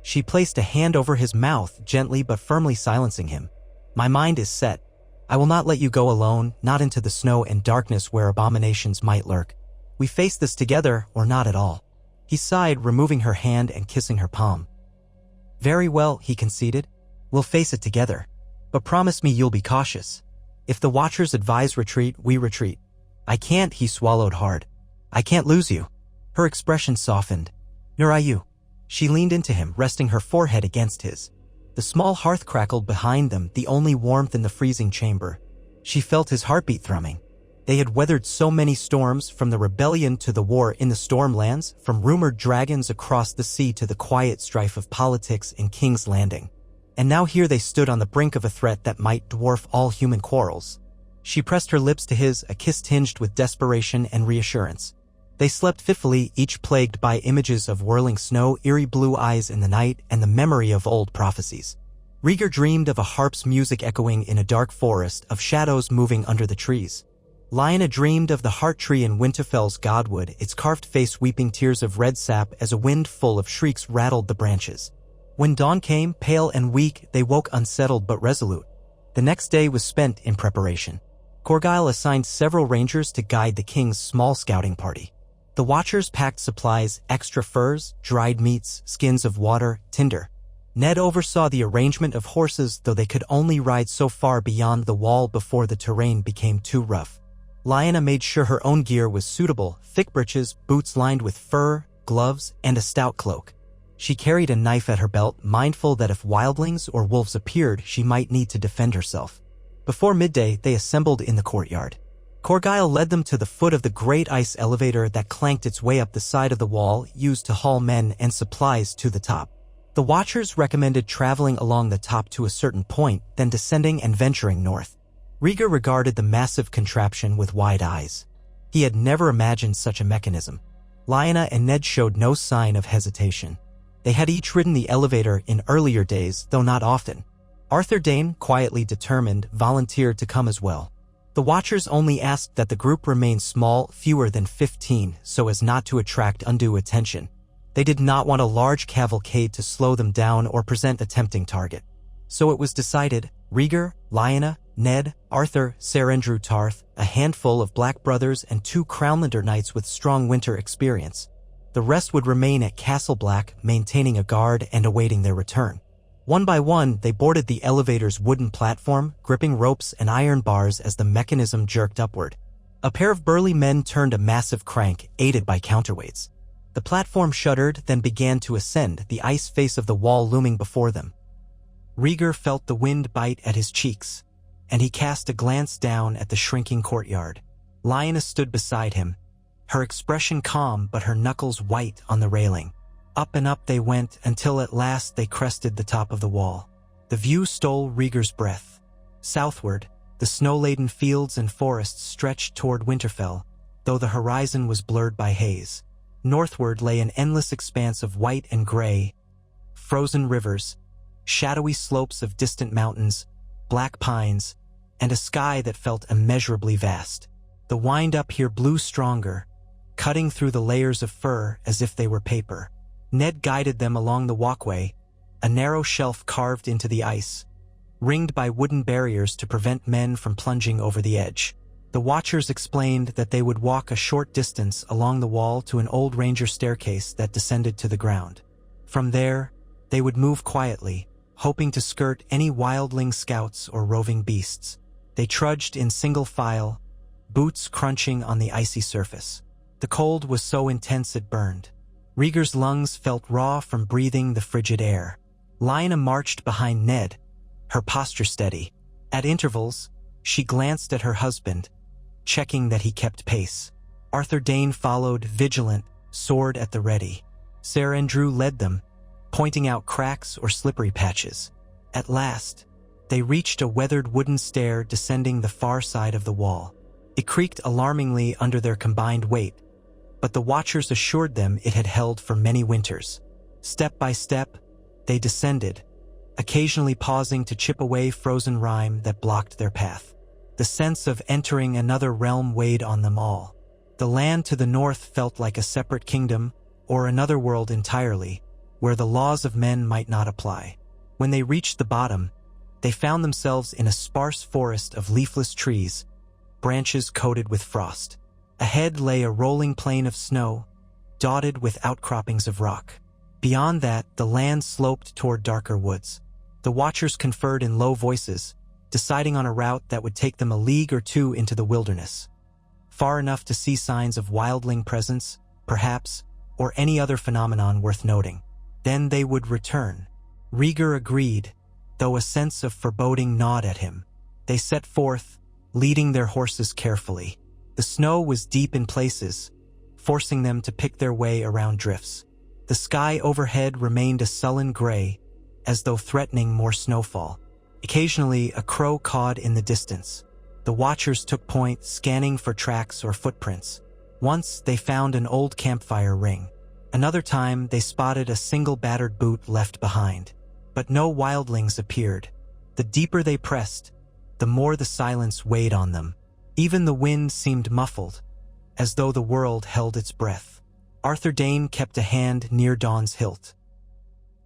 She placed a hand over his mouth, gently but firmly silencing him. "My mind is set. I will not let you go alone, not into the snow and darkness where abominations might lurk. We face this together or not at all." He sighed, removing her hand and kissing her palm. "Very well," he conceded. "We'll face it together. But promise me you'll be cautious. If the Watchers advise retreat, we retreat." "I can't," he swallowed hard. "I can't lose you." Her expression softened. "Nor I you." She leaned into him, resting her forehead against his. The small hearth crackled behind them, the only warmth in the freezing chamber. She felt his heartbeat thrumming. They had weathered so many storms, from the rebellion to the war in the Stormlands, from rumored dragons across the sea to the quiet strife of politics in King's Landing. And now here they stood on the brink of a threat that might dwarf all human quarrels. She pressed her lips to his, a kiss tinged with desperation and reassurance. They slept fitfully, each plagued by images of whirling snow, eerie blue eyes in the night, and the memory of old prophecies. Rhaegar dreamed of a harp's music echoing in a dark forest, of shadows moving under the trees. Lyanna dreamed of the heart tree in Winterfell's godwood, its carved face weeping tears of red sap as a wind full of shrieks rattled the branches. When dawn came, pale and weak, they woke unsettled but resolute. The next day was spent in preparation. Corgyle assigned several rangers to guide the king's small scouting party. The Watchers packed supplies, extra furs, dried meats, skins of water, tinder. Ned oversaw the arrangement of horses, though they could only ride so far beyond the wall before the terrain became too rough. Lyanna made sure her own gear was suitable: thick breeches, boots lined with fur, gloves, and a stout cloak. She carried a knife at her belt, mindful that if wildlings or wolves appeared, she might need to defend herself. Before midday, they assembled in the courtyard. Corgyle led them to the foot of the great ice elevator that clanked its way up the side of the wall, used to haul men and supplies to the top. The Watchers recommended traveling along the top to a certain point, then descending and venturing north. Rhaegar regarded the massive contraption with wide eyes. He had never imagined such a mechanism. Lyanna and Ned showed no sign of hesitation. They had each ridden the elevator in earlier days, though not often. Arthur Dayne, quietly determined, volunteered to come as well. The Watchers only asked that the group remain small, fewer than 15, so as not to attract undue attention. They did not want a large cavalcade to slow them down or present a tempting target. So it was decided: Rhaegar, Lyanna, Ned, Arthur, Serendru Tarth, a handful of Black brothers, and 2 Crownlander knights with strong winter experience. The rest would remain at Castle Black, maintaining a guard and awaiting their return. One by one, they boarded the elevator's wooden platform, gripping ropes and iron bars as the mechanism jerked upward. A pair of burly men turned a massive crank, aided by counterweights. The platform shuddered, then began to ascend, the ice face of the wall looming before them. Rhaegar felt the wind bite at his cheeks, and he cast a glance down at the shrinking courtyard. Lyanna stood beside him, her expression calm but her knuckles white on the railing. Up and up they went, until at last they crested the top of the wall. The view stole Rhaegar's breath. Southward, the snow-laden fields and forests stretched toward Winterfell, though the horizon was blurred by haze. Northward lay an endless expanse of white and gray, frozen rivers, shadowy slopes of distant mountains, black pines, and a sky that felt immeasurably vast. The wind up here blew stronger, cutting through the layers of fur as if they were paper. Ned guided them along the walkway, a narrow shelf carved into the ice, ringed by wooden barriers to prevent men from plunging over the edge. The Watchers explained that they would walk a short distance along the wall to an old ranger staircase that descended to the ground. From there, they would move quietly, hoping to skirt any wildling scouts or roving beasts. They trudged in single file, boots crunching on the icy surface. The cold was so intense it burned. Rhaegar's lungs felt raw from breathing the frigid air. Lyanna marched behind Ned, her posture steady. At intervals, she glanced at her husband, checking that he kept pace. Arthur Dayne followed, vigilant, sword at the ready. Serendru led them, pointing out cracks or slippery patches. At last, they reached a weathered wooden stair descending the far side of the wall. It creaked alarmingly under their combined weight, but the Watchers assured them it had held for many winters. Step by step, they descended, occasionally pausing to chip away frozen rime that blocked their path. The sense of entering another realm weighed on them all. The land to the north felt like a separate kingdom, or another world entirely, where the laws of men might not apply. When they reached the bottom, they found themselves in a sparse forest of leafless trees, branches coated with frost. Ahead lay a rolling plain of snow, dotted with outcroppings of rock. Beyond that, the land sloped toward darker woods. The watchers conferred in low voices, deciding on a route that would take them a league or two into the wilderness. Far enough to see signs of wildling presence, perhaps, or any other phenomenon worth noting. Then they would return. Rhaegar agreed, though a sense of foreboding gnawed at him. They set forth, leading their horses carefully. The snow was deep in places, forcing them to pick their way around drifts. The sky overhead remained a sullen gray, as though threatening more snowfall. Occasionally, a crow cawed in the distance. The watchers took point, scanning for tracks or footprints. Once, they found an old campfire ring. Another time, they spotted a single battered boot left behind. But no wildlings appeared. The deeper they pressed, the more the silence weighed on them. Even the wind seemed muffled, as though the world held its breath. Arthur Dayne kept a hand near Dawn's hilt.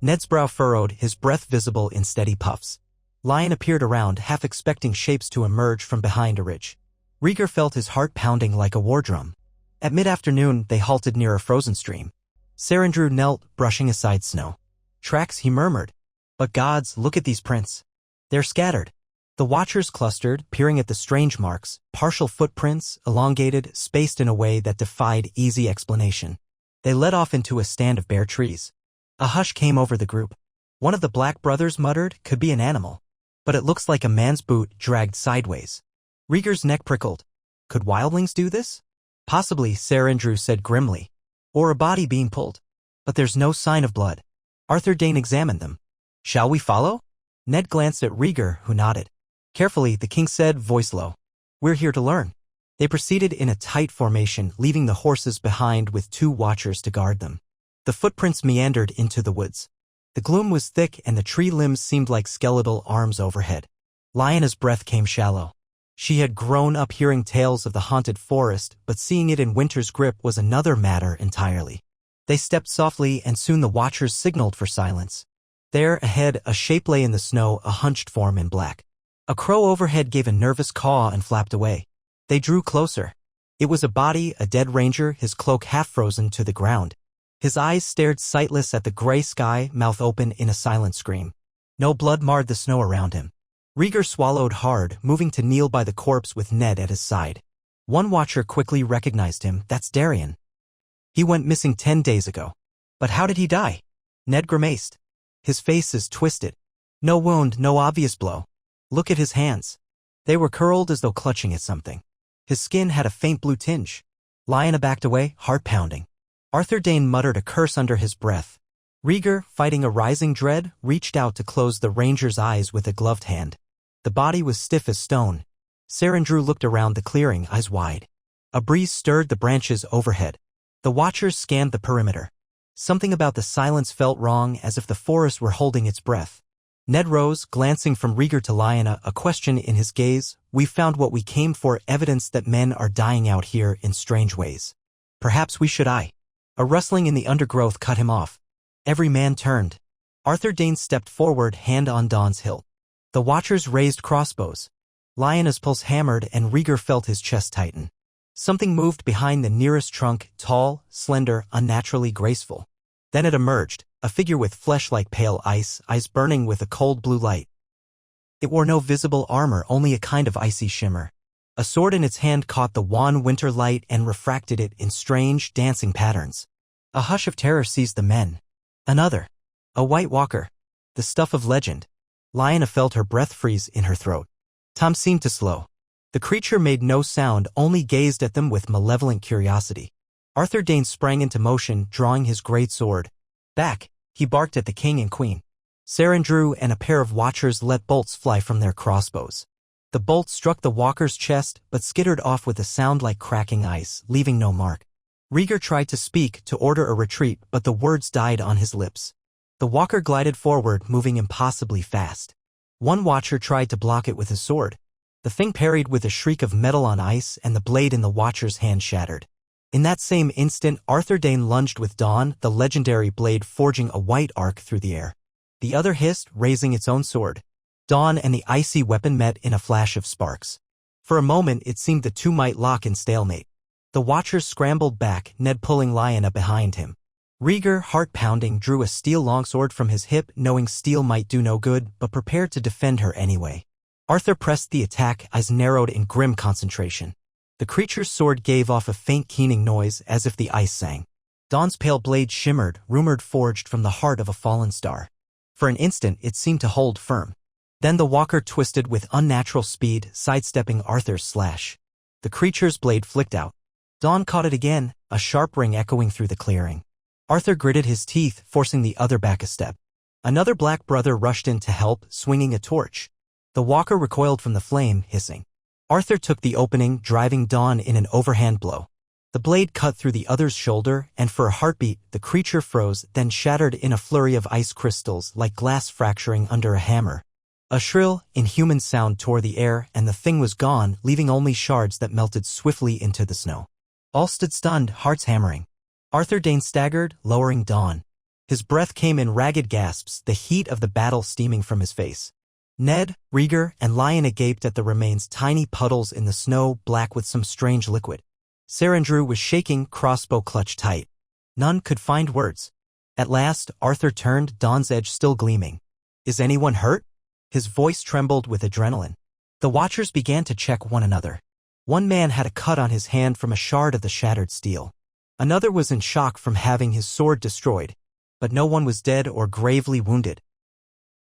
Ned's brow furrowed, his breath visible in steady puffs. Lyanna peered around, half expecting shapes to emerge from behind a ridge. Rhaegar felt his heart pounding like a war drum. At mid-afternoon, they halted near a frozen stream. Sarandrew knelt, brushing aside snow. "Tracks," he murmured. "But gods, look at these prints. They're scattered." The watchers clustered, peering at the strange marks, partial footprints, elongated, spaced in a way that defied easy explanation. They led off into a stand of bare trees. A hush came over the group. One of the Black brothers muttered, "Could be an animal. But it looks like a man's boot dragged sideways." Rhaegar's neck prickled. "Could wildlings do this?" "Possibly," Sarandrew said grimly. "Or a body being pulled. But there's no sign of blood." Arthur Dayne examined them. "Shall we follow?" Ned glanced at Rhaegar, who nodded. Carefully, the king said, voice low, "We're here to learn." They proceeded in a tight formation, leaving the horses behind with 2 watchers to guard them. The footprints meandered into the woods. The gloom was thick and the tree limbs seemed like skeletal arms overhead. Lyanna's breath came shallow. She had grown up hearing tales of the haunted forest, but seeing it in winter's grip was another matter entirely. They stepped softly and soon the watchers signaled for silence. There, ahead, a shape lay in the snow, a hunched form in black. A crow overhead gave a nervous caw and flapped away. They drew closer. It was a body, a dead ranger, his cloak half frozen to the ground. His eyes stared sightless at the gray sky, mouth open in a silent scream. No blood marred the snow around him. Rhaegar swallowed hard, moving to kneel by the corpse with Ned at his side. One watcher quickly recognized him. "That's Darien. He went missing 10 days ago." "But how did he die?" Ned grimaced. "His face is twisted. No wound, no obvious blow. Look at his hands. They were curled as though clutching at something. His skin had a faint blue tinge." Lyanna backed away, heart pounding. Arthur Dayne muttered a curse under his breath. Rhaegar, fighting a rising dread, reached out to close the ranger's eyes with a gloved hand. The body was stiff as stone. Sarandrew looked around the clearing, eyes wide. A breeze stirred the branches overhead. The watchers scanned the perimeter. Something about the silence felt wrong, as if the forest were holding its breath. Ned rose, glancing from Rhaegar to Lyanna, a question in his gaze. "We've found what we came for, evidence that men are dying out here in strange ways. Perhaps we should." A rustling in the undergrowth cut him off. Every man turned. Arthur Dayne stepped forward, hand on Dawn's hilt. The watchers raised crossbows. Lyanna's pulse hammered and Rhaegar felt his chest tighten. Something moved behind the nearest trunk, tall, slender, unnaturally graceful. Then it emerged, a figure with flesh like pale ice, eyes burning with a cold blue light. It wore no visible armor, only a kind of icy shimmer. A sword in its hand caught the wan winter light and refracted it in strange, dancing patterns. A hush of terror seized the men. Another. A White Walker. The stuff of legend. Lyanna felt her breath freeze in her throat. Time seemed to slow. The creature made no sound, only gazed at them with malevolent curiosity. Arthur Dayne sprang into motion, drawing his great sword. "Back!" he barked at the king and queen. Sarandrew and a pair of watchers let bolts fly from their crossbows. The bolt struck the walker's chest, but skittered off with a sound like cracking ice, leaving no mark. Rhaegar tried to speak, to order a retreat, but the words died on his lips. The walker glided forward, moving impossibly fast. One watcher tried to block it with his sword. The thing parried with a shriek of metal on ice, and the blade in the watcher's hand shattered. In that same instant, Arthur Dayne lunged with Dawn, the legendary blade forging a white arc through the air. The other hissed, raising its own sword. Dawn and the icy weapon met in a flash of sparks. For a moment, it seemed the two might lock in stalemate. The Watchers scrambled back, Ned pulling Lyanna behind him. Rhaegar, heart-pounding, drew a steel longsword from his hip, knowing steel might do no good, but prepared to defend her anyway. Arthur pressed the attack, eyes narrowed in grim concentration. The creature's sword gave off a faint keening noise as if the ice sang. Dawn's pale blade shimmered, rumored forged from the heart of a fallen star. For an instant, it seemed to hold firm. Then the walker twisted with unnatural speed, sidestepping Arthur's slash. The creature's blade flicked out. Dawn caught it again, a sharp ring echoing through the clearing. Arthur gritted his teeth, forcing the other back a step. Another black brother rushed in to help, swinging a torch. The walker recoiled from the flame, hissing. Arthur took the opening, driving Dawn in an overhand blow. The blade cut through the other's shoulder, and for a heartbeat, the creature froze, then shattered in a flurry of ice crystals like glass fracturing under a hammer. A shrill, inhuman sound tore the air, and the thing was gone, leaving only shards that melted swiftly into the snow. All stood stunned, hearts hammering. Arthur Dayne staggered, lowering Dawn. His breath came in ragged gasps, the heat of the battle steaming from his face. Ned, Rhaegar, and Lyanna gaped at the remains, tiny puddles in the snow, black with some strange liquid. Sarandrew was shaking, crossbow clutched tight. None could find words. At last, Arthur turned, Dawn's edge still gleaming. "Is anyone hurt?" His voice trembled with adrenaline. The Watchers began to check one another. One man had a cut on his hand from a shard of the shattered steel. Another was in shock from having his sword destroyed, but no one was dead or gravely wounded.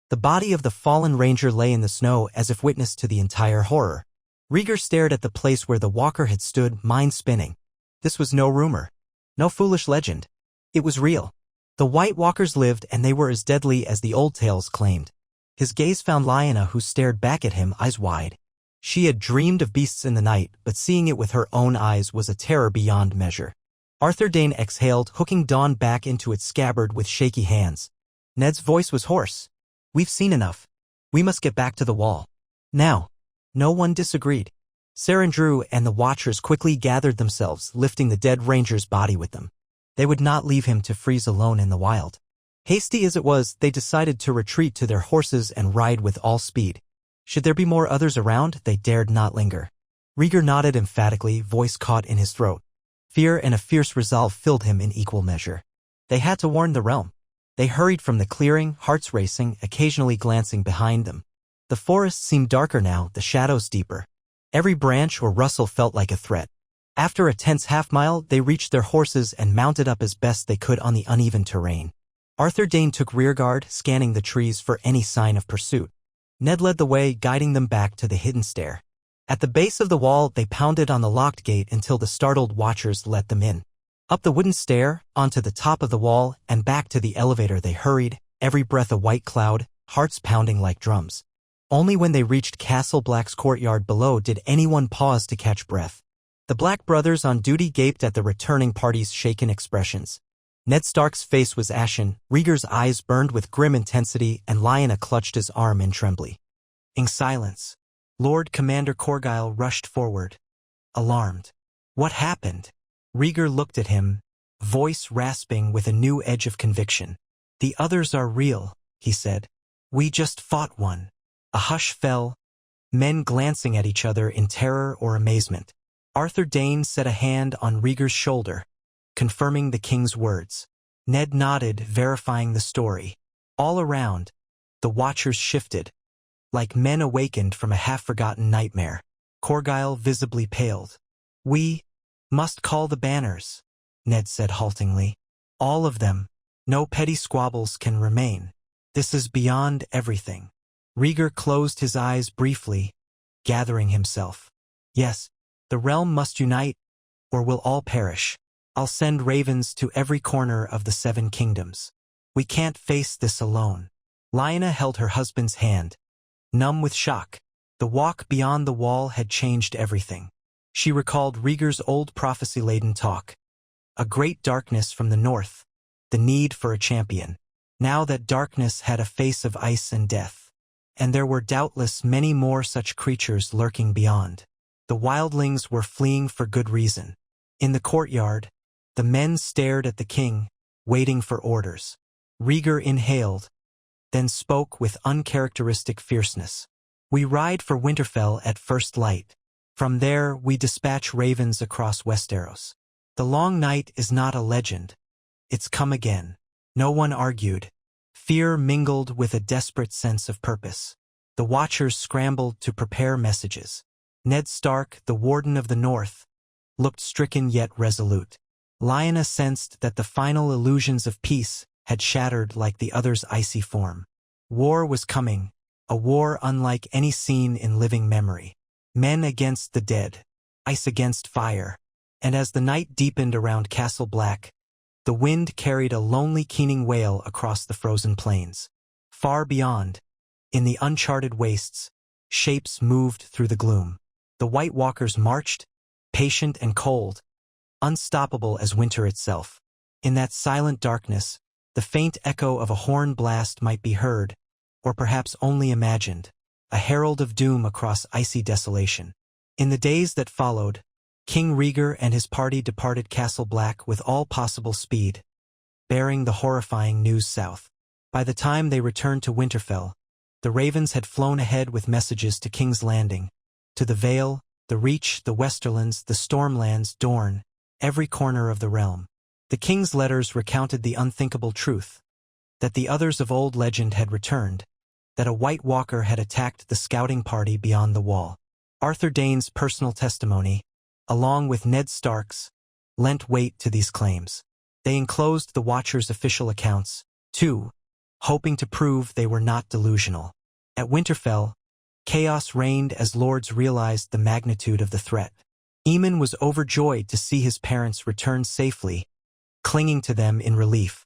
The body of the fallen ranger lay in the snow as if witness to the entire horror. Rhaegar stared at the place where the walker had stood, mind spinning. This was no rumor. No foolish legend. It was real. The White Walkers lived, and they were as deadly as the old tales claimed. His gaze found Lyanna, who stared back at him, eyes wide. She had dreamed of beasts in the night, but seeing it with her own eyes was a terror beyond measure. Arthur Dayne exhaled, hooking Dawn back into its scabbard with shaky hands. Ned's voice was hoarse. "We've seen enough. We must get back to the wall. Now." No one disagreed. Sarandrew and the Watchers quickly gathered themselves, lifting the dead ranger's body with them. They would not leave him to freeze alone in the wild. Hasty as it was, they decided to retreat to their horses and ride with all speed. Should there be more others around, they dared not linger. Rhaegar nodded emphatically, voice caught in his throat. Fear and a fierce resolve filled him in equal measure. They had to warn the realm. They hurried from the clearing, hearts racing, occasionally glancing behind them. The forest seemed darker now, the shadows deeper. Every branch or rustle felt like a threat. After a tense half-mile, they reached their horses and mounted up as best they could on the uneven terrain. Arthur Dayne took rearguard, scanning the trees for any sign of pursuit. Ned led the way, guiding them back to the hidden stair. At the base of the wall, they pounded on the locked gate until the startled Watchers let them in. Up the wooden stair, onto the top of the wall, and back to the elevator they hurried, every breath a white cloud, hearts pounding like drums. Only when they reached Castle Black's courtyard below did anyone pause to catch breath. The Black brothers on duty gaped at the returning party's shaken expressions. Ned Stark's face was ashen, Rhaegar's eyes burned with grim intensity, and Lyanna clutched his arm in trembly. In silence, Lord Commander Corgyle rushed forward, alarmed. "What happened?" Rhaegar looked at him, voice rasping with a new edge of conviction. "The others are real," he said. "We just fought one." A hush fell, men glancing at each other in terror or amazement. Arthur Dayne set a hand on Rhaegar's shoulder, confirming the king's words. Ned nodded, verifying the story. All around, the Watchers shifted, like men awakened from a half-forgotten nightmare. Corgyle visibly paled. "We must call the banners," Ned said haltingly. "All of them. No petty squabbles can remain. This is beyond everything." Rhaegar closed his eyes briefly, gathering himself. "Yes, the realm must unite, or we'll all perish. I'll send ravens to every corner of the 7 kingdoms. We can't face this alone." Lyanna held her husband's hand, numb with shock. The walk beyond the wall had changed everything. She recalled Rhaegar's old prophecy-laden talk. A great darkness from the north, the need for a champion. Now that darkness had a face of ice and death. And there were doubtless many more such creatures lurking beyond. The wildlings were fleeing for good reason. In the courtyard, the men stared at the king, waiting for orders. Rhaegar inhaled, then spoke with uncharacteristic fierceness. "We ride for Winterfell at first light. From there we dispatch ravens across Westeros. The long night is not a legend. It's come again." No one argued. Fear mingled with a desperate sense of purpose. The Watchers scrambled to prepare messages. Ned Stark, the Warden of the North, looked stricken yet resolute. Lyanna sensed that the final illusions of peace had shattered like the other's icy form. War was coming, a war unlike any seen in living memory. Men against the dead, ice against fire. And as the night deepened around Castle Black, the wind carried a lonely keening wail across the frozen plains. Far beyond, in the uncharted wastes, shapes moved through the gloom. The White Walkers marched, patient and cold, unstoppable as winter itself. In that silent darkness, the faint echo of a horn blast might be heard, or perhaps only imagined, a herald of doom across icy desolation. In the days that followed, King Rhaegar and his party departed Castle Black with all possible speed, bearing the horrifying news south. By the time they returned to Winterfell, the ravens had flown ahead with messages to King's Landing, to the Vale, the Reach, the Westerlands, the Stormlands, Dorne, every corner of the realm. The king's letters recounted the unthinkable truth, that the others of old legend had returned, that a White Walker had attacked the scouting party beyond the wall. Arthur Dayne's personal testimony, along with Ned Stark's, lent weight to these claims. They enclosed the Watchers' official accounts, too, hoping to prove they were not delusional. At Winterfell, chaos reigned as lords realized the magnitude of the threat. Aemon was overjoyed to see his parents return safely, clinging to them in relief.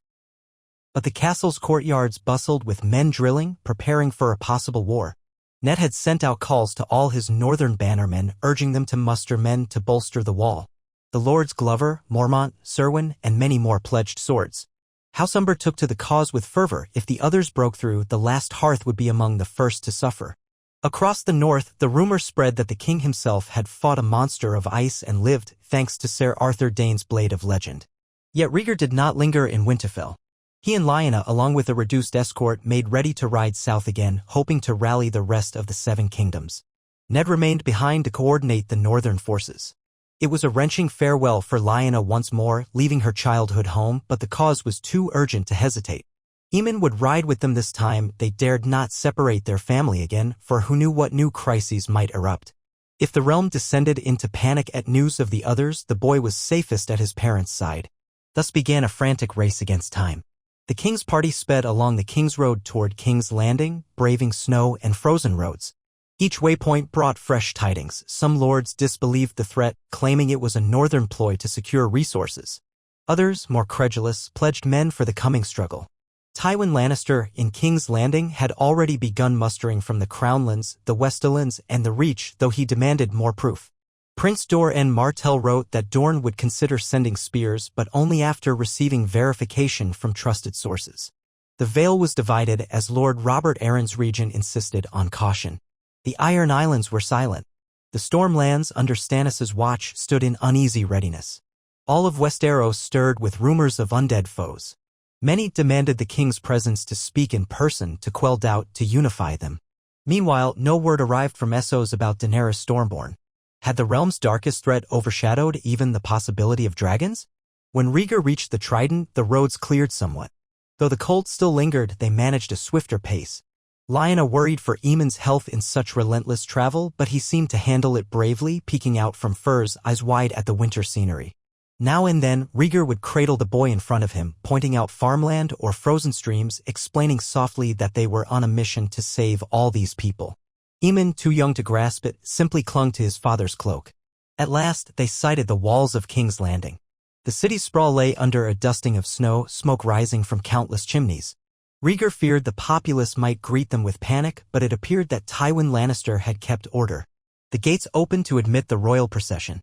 But the castle's courtyards bustled with men drilling, preparing for a possible war. Ned had sent out calls to all his northern bannermen, urging them to muster men to bolster the wall. The lords Glover, Mormont, Serwyn, and many more pledged swords. House Umber took to the cause with fervor. If the others broke through, the last hearth would be among the first to suffer. Across the north, the rumor spread that the king himself had fought a monster of ice and lived, thanks to Sir Arthur Dayne's blade of legend. Yet Rhaegar did not linger in Winterfell. He and Lyanna, along with a reduced escort, made ready to ride south again, hoping to rally the rest of the Seven Kingdoms. Ned remained behind to coordinate the northern forces. It was a wrenching farewell for Lyanna once more, leaving her childhood home, but the cause was too urgent to hesitate. Aemon would ride with them this time. They dared not separate their family again, for who knew what new crises might erupt. If the realm descended into panic at news of the others, the boy was safest at his parents' side. Thus began a frantic race against time. The king's party sped along the King's Road toward King's Landing, braving snow and frozen roads. Each waypoint brought fresh tidings. Some lords disbelieved the threat, claiming it was a northern ploy to secure resources. Others, more credulous, pledged men for the coming struggle. Tywin Lannister, in King's Landing, had already begun mustering from the Crownlands, the Westerlands, and the Reach, though he demanded more proof. Prince Dor-en Martell wrote that Dorne would consider sending spears, but only after receiving verification from trusted sources. The Vale was divided as Lord Robert Arryn's regent insisted on caution. The Iron Islands were silent. The Stormlands, under Stannis' watch, stood in uneasy readiness. All of Westeros stirred with rumors of undead foes. Many demanded the king's presence to speak in person, to quell doubt, to unify them. Meanwhile, no word arrived from Essos about Daenerys Stormborn. Had the realm's darkest threat overshadowed even the possibility of dragons? When Rhaegar reached the Trident, the roads cleared somewhat. Though the cold still lingered, they managed a swifter pace. Lyanna worried for Aemon's health in such relentless travel, but he seemed to handle it bravely, peeking out from furs, eyes wide at the winter scenery. Now and then, Rhaegar would cradle the boy in front of him, pointing out farmland or frozen streams, explaining softly that they were on a mission to save all these people. Aemon, too young to grasp it, simply clung to his father's cloak. At last, they sighted the walls of King's Landing. The city's sprawl lay under a dusting of snow, smoke rising from countless chimneys. Rhaegar feared the populace might greet them with panic, but it appeared that Tywin Lannister had kept order. The gates opened to admit the royal procession.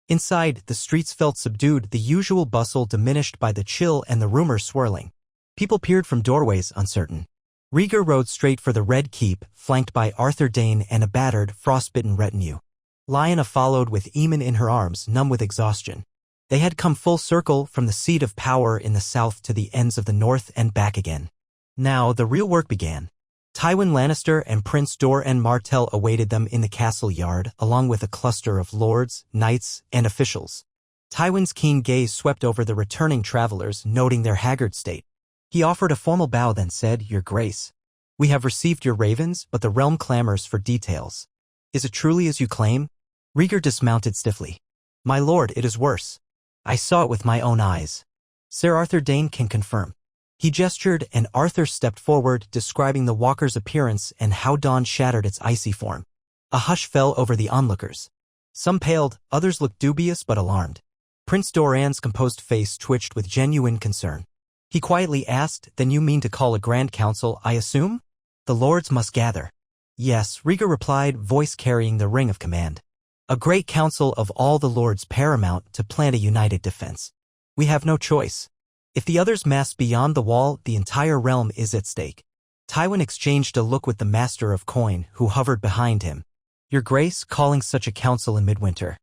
Inside, the streets felt subdued, the usual bustle diminished by the chill and the rumors swirling. People peered from doorways, uncertain. Rhaegar rode straight for the Red Keep, flanked by Arthur Dayne and a battered, frostbitten retinue. Lyanna followed with Aemon in her arms, numb with exhaustion. They had come full circle from the seat of power in the south to the ends of the north and back again. Now the real work began. Tywin Lannister and Prince Doran Martell awaited them in the castle yard, along with a cluster of lords, knights, and officials. Tywin's keen gaze swept over the returning travelers, noting their haggard state. He offered a formal bow, then said, "Your Grace, we have received your ravens, but the realm clamors for details. Is it truly as you claim?" Rhaegar dismounted stiffly. "My lord, it is worse. I saw it with my own eyes. Sir Arthur Dayne can confirm." He gestured, and Arthur stepped forward, describing the walker's appearance and how dawn shattered its icy form. A hush fell over the onlookers. Some paled, others looked dubious but alarmed. Prince Doran's composed face twitched with genuine concern. He quietly asked, "Then you mean to call a grand council, I assume?" "The lords must gather." "Yes," Rhaegar replied, voice carrying the ring of command. "A great council of all the lords paramount to plan a united defense. We have no choice. If the others mass beyond the wall, the entire realm is at stake." Tywin exchanged a look with the Master of Coin, who hovered behind him. "Your Grace, calling such a council in midwinter.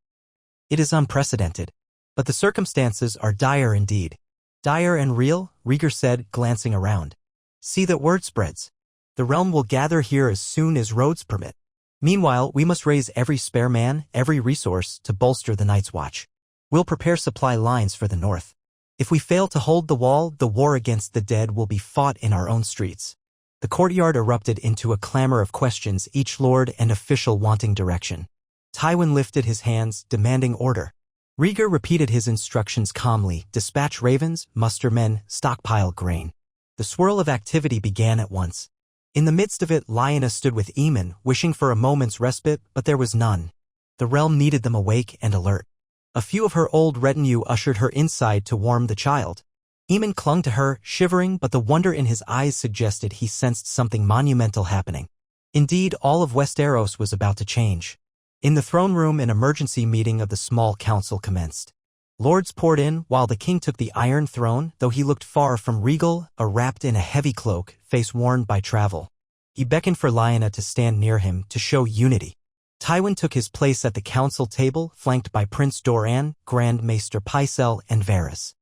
It is unprecedented. But the circumstances are dire indeed." "Dire and real," Rhaegar said, glancing around. "See that word spreads. The realm will gather here as soon as roads permit. Meanwhile, we must raise every spare man, every resource, to bolster the Night's Watch. We'll prepare supply lines for the north. If we fail to hold the wall, the war against the dead will be fought in our own streets." The courtyard erupted into a clamor of questions, each lord and official wanting direction. Tywin lifted his hands, demanding order. Rhaegar repeated his instructions calmly: dispatch ravens, muster men, stockpile grain. The swirl of activity began at once. In the midst of it, Lyanna stood with Aemon, wishing for a moment's respite, but there was none. The realm needed them awake and alert. A few of her old retinue ushered her inside to warm the child. Aemon clung to her, shivering, but the wonder in his eyes suggested he sensed something monumental happening. Indeed, all of Westeros was about to change. In the throne room, an emergency meeting of the small council commenced. Lords poured in, while the king took the Iron Throne, though he looked far from regal, wrapped in a heavy cloak, face worn by travel. He beckoned for Lyanna to stand near him, to show unity. Tywin took his place at the council table, flanked by Prince Doran, Grand Maester Pycelle, and Varys.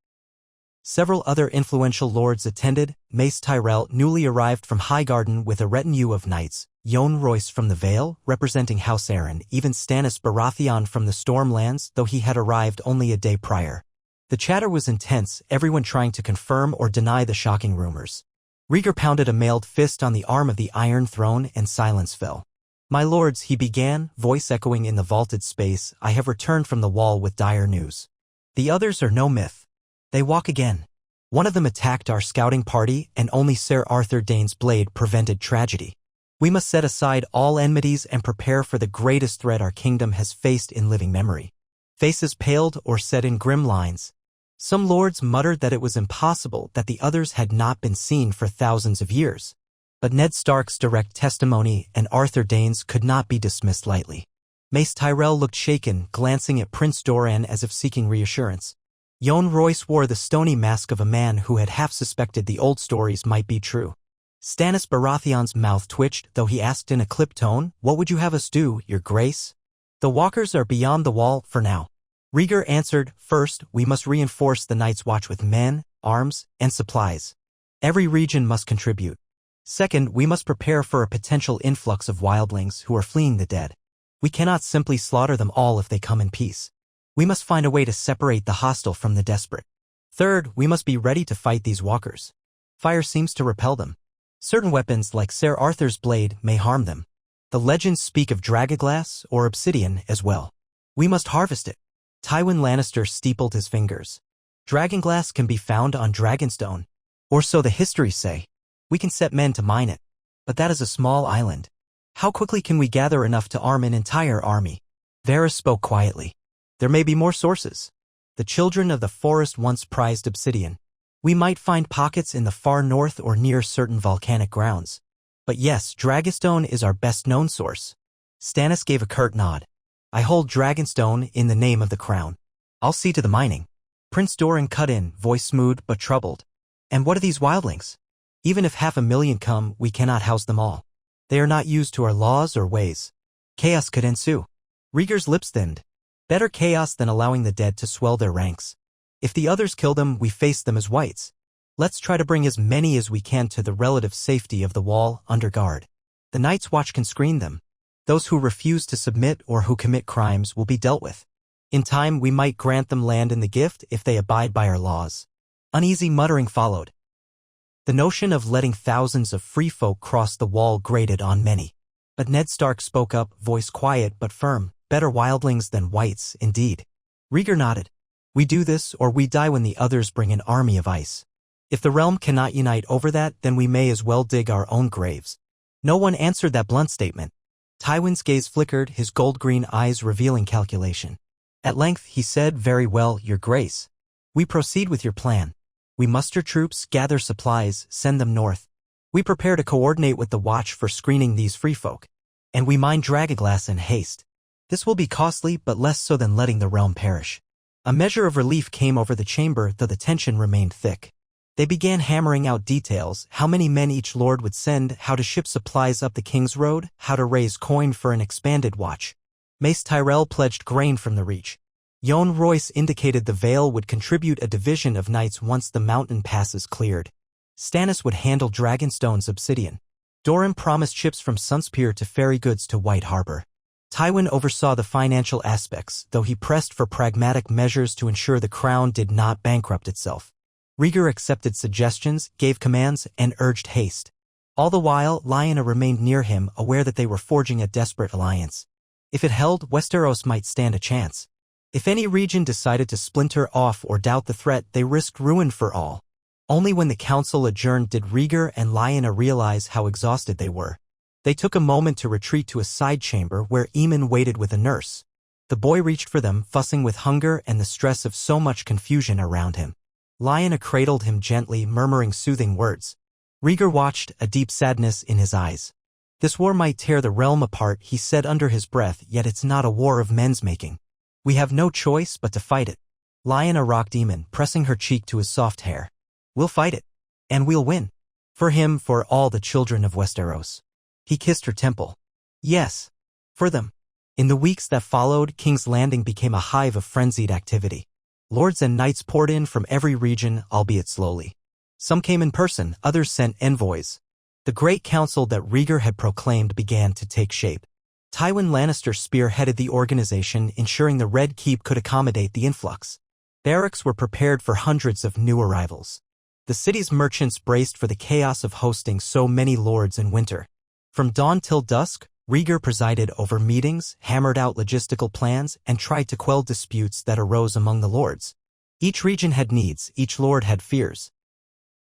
Several other influential lords attended: Mace Tyrell, newly arrived from Highgarden with a retinue of knights, Yohn Royce from the Vale, representing House Arryn, even Stannis Baratheon from the Stormlands, though he had arrived only a day prior. The chatter was intense, everyone trying to confirm or deny the shocking rumors. Rhaegar pounded a mailed fist on the arm of the Iron Throne, and silence fell. "My lords," he began, voice echoing in the vaulted space, "I have returned from the wall with dire news. The others are no myth. They walk again. One of them attacked our scouting party, and only Sir Arthur Dayne's blade prevented tragedy. We must set aside all enmities and prepare for the greatest threat our kingdom has faced in living memory." Faces paled or set in grim lines. Some lords muttered that it was impossible, that the others had not been seen for thousands of years. But Ned Stark's direct testimony and Arthur Dayne's could not be dismissed lightly. Mace Tyrell looked shaken, glancing at Prince Doran as if seeking reassurance. Yohn Royce wore the stony mask of a man who had half suspected the old stories might be true. Stannis Baratheon's mouth twitched, though he asked in a clipped tone, "What would you have us do, Your Grace?" "The walkers are beyond the wall for now." Rhaegar answered, "First, we must reinforce the Night's Watch with men, arms, and supplies. Every region must contribute. Second, we must prepare for a potential influx of wildlings who are fleeing the dead. We cannot simply slaughter them all if they come in peace. We must find a way to separate the hostile from the desperate. Third, we must be ready to fight these walkers. Fire seems to repel them. Certain weapons, like Sir Arthur's blade, may harm them. The legends speak of dragonglass or obsidian as well. We must harvest it." Tywin Lannister steepled his fingers. "Dragonglass can be found on Dragonstone. Or so the histories say. We can set men to mine it. But that is a small island. How quickly can we gather enough to arm an entire army?" Varys spoke quietly. "There may be more sources. The children of the forest once prized obsidian. We might find pockets in the far north or near certain volcanic grounds. But yes, Dragonstone is our best-known source." Stannis gave a curt nod. "I hold Dragonstone in the name of the crown. I'll see to the mining." Prince Doran cut in, voice smooth but troubled. "And what are these wildlings? Even if 500,000 come, we cannot house them all. They are not used to our laws or ways. Chaos could ensue." Rhaegar's lips thinned. Better chaos than allowing the dead to swell their ranks. If the others kill them, we face them as whites. Let's try to bring as many as we can to the relative safety of the wall under guard. The Night's Watch can screen them. Those who refuse to submit or who commit crimes will be dealt with. In time, we might grant them land in the gift if they abide by our laws. Uneasy muttering followed. The notion of letting thousands of free folk cross the wall grated on many. But Ned Stark spoke up, voice quiet but firm. Better wildlings than whites, indeed. Rhaegar nodded. We do this or we die when the others bring an army of ice. If the realm cannot unite over that, then we may as well dig our own graves. No one answered that blunt statement. Tywin's gaze flickered, his gold-green eyes revealing calculation. At length he said, very well, your grace. We proceed with your plan. We muster troops, gather supplies, send them north. We prepare to coordinate with the Watch for screening these free folk. And we mine Dragonglass in haste. This will be costly, but less so than letting the realm perish. A measure of relief came over the chamber, though the tension remained thick. They began hammering out details, how many men each lord would send, how to ship supplies up the King's Road, how to raise coin for an expanded watch. Mace Tyrell pledged grain from the Reach. Yohn Royce indicated the Vale would contribute a division of knights once the mountain passes cleared. Stannis would handle Dragonstone's obsidian. Doran promised ships from Sunspear to ferry goods to White Harbor. Tywin oversaw the financial aspects, though he pressed for pragmatic measures to ensure the crown did not bankrupt itself. Rhaegar accepted suggestions, gave commands, and urged haste. All the while, Lyanna remained near him, aware that they were forging a desperate alliance. If it held, Westeros might stand a chance. If any region decided to splinter off or doubt the threat, they risked ruin for all. Only when the council adjourned did Rhaegar and Lyanna realize how exhausted they were. They took a moment to retreat to a side chamber where Aemon waited with a nurse. The boy reached for them, fussing with hunger and the stress of so much confusion around him. Lyanna cradled him gently, murmuring soothing words. Rhaegar watched, a deep sadness in his eyes. This war might tear the realm apart, he said under his breath, yet it's not a war of men's making. We have no choice but to fight it. Lyanna rocked Aemon, pressing her cheek to his soft hair. We'll fight it. And we'll win. For him, for all the children of Westeros. He kissed her temple. Yes. For them. In the weeks that followed, King's Landing became a hive of frenzied activity. Lords and knights poured in from every region, albeit slowly. Some came in person, others sent envoys. The great council that Rhaegar had proclaimed began to take shape. Tywin Lannister spearheaded the organization, ensuring the Red Keep could accommodate the influx. Barracks were prepared for hundreds of new arrivals. The city's merchants braced for the chaos of hosting so many lords in winter. From dawn till dusk, Rhaegar presided over meetings, hammered out logistical plans, and tried to quell disputes that arose among the lords. Each region had needs, each lord had fears.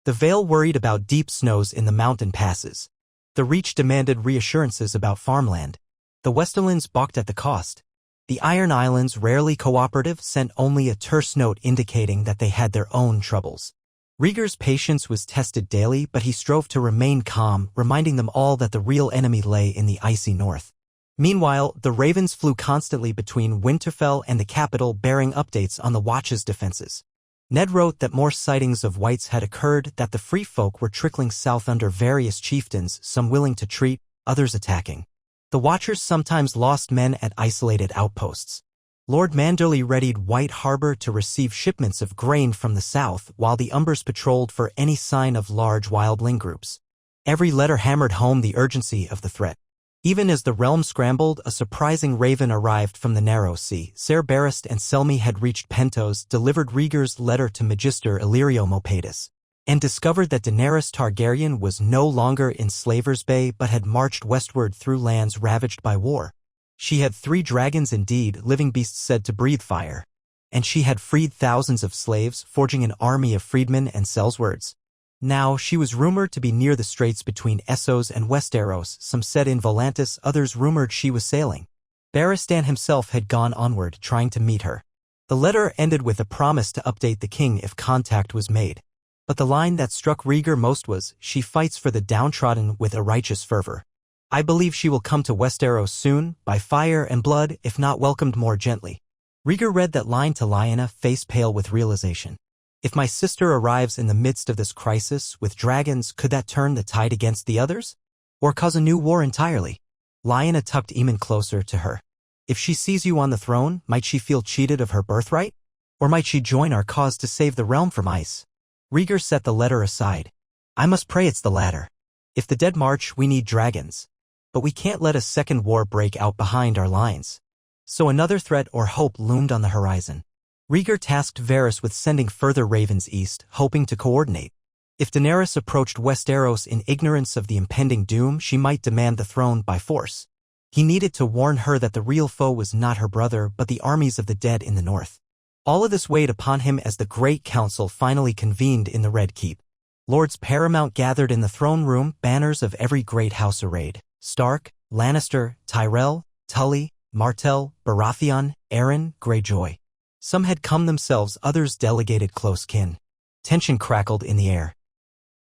The Vale worried about deep snows in the mountain passes. The Reach demanded reassurances about farmland. The Westerlands balked at the cost. The Iron Islands, rarely cooperative, sent only a terse note indicating that they had their own troubles. Rhaegar's patience was tested daily, but he strove to remain calm, reminding them all that the real enemy lay in the icy north. Meanwhile, the ravens flew constantly between Winterfell and the capital, bearing updates on the Watch's defenses. Ned wrote that more sightings of whites had occurred, that the free folk were trickling south under various chieftains, some willing to treat, others attacking. The Watchers sometimes lost men at isolated outposts. Lord Manderley readied White Harbor to receive shipments of grain from the south, while the Umbers patrolled for any sign of large wildling groups. Every letter hammered home the urgency of the threat. Even as the realm scrambled, a surprising raven arrived from the Narrow Sea. Ser Barristan and Selmy had reached Pentos, delivered Rhaegar's letter to Magister Illyrio Mopatis, and discovered that Daenerys Targaryen was no longer in Slaver's Bay but had marched westward through lands ravaged by war. She had 3 dragons indeed, living beasts said to breathe fire. And she had freed thousands of slaves, forging an army of freedmen and sellswords. Now she was rumored to be near the straits between Essos and Westeros, some said in Volantis, others rumored she was sailing. Barristan himself had gone onward, trying to meet her. The letter ended with a promise to update the king if contact was made. But the line that struck Rhaegar most was, she fights for the downtrodden with a righteous fervor. I believe she will come to Westeros soon, by fire and blood, if not welcomed more gently. Rhaegar read that line to Lyanna, face pale with realization. If my sister arrives in the midst of this crisis, with dragons, could that turn the tide against the others? Or cause a new war entirely? Lyanna tucked Aemon closer to her. If she sees you on the throne, might she feel cheated of her birthright? Or might she join our cause to save the realm from ice? Rhaegar set the letter aside. I must pray it's the latter. If the dead march, we need dragons. But we can't let a second war break out behind our lines. So another threat or hope loomed on the horizon. Rhaegar tasked Varys with sending further ravens east, hoping to coordinate. If Daenerys approached Westeros in ignorance of the impending doom, she might demand the throne by force. He needed to warn her that the real foe was not her brother but the armies of the dead in the north. All of this weighed upon him as the Great Council finally convened in the Red Keep. Lords paramount gathered in the throne room, banners of every great house arrayed. Stark, Lannister, Tyrell, Tully, Martell, Baratheon, Arryn, Greyjoy. Some had come themselves, others delegated close kin. Tension crackled in the air.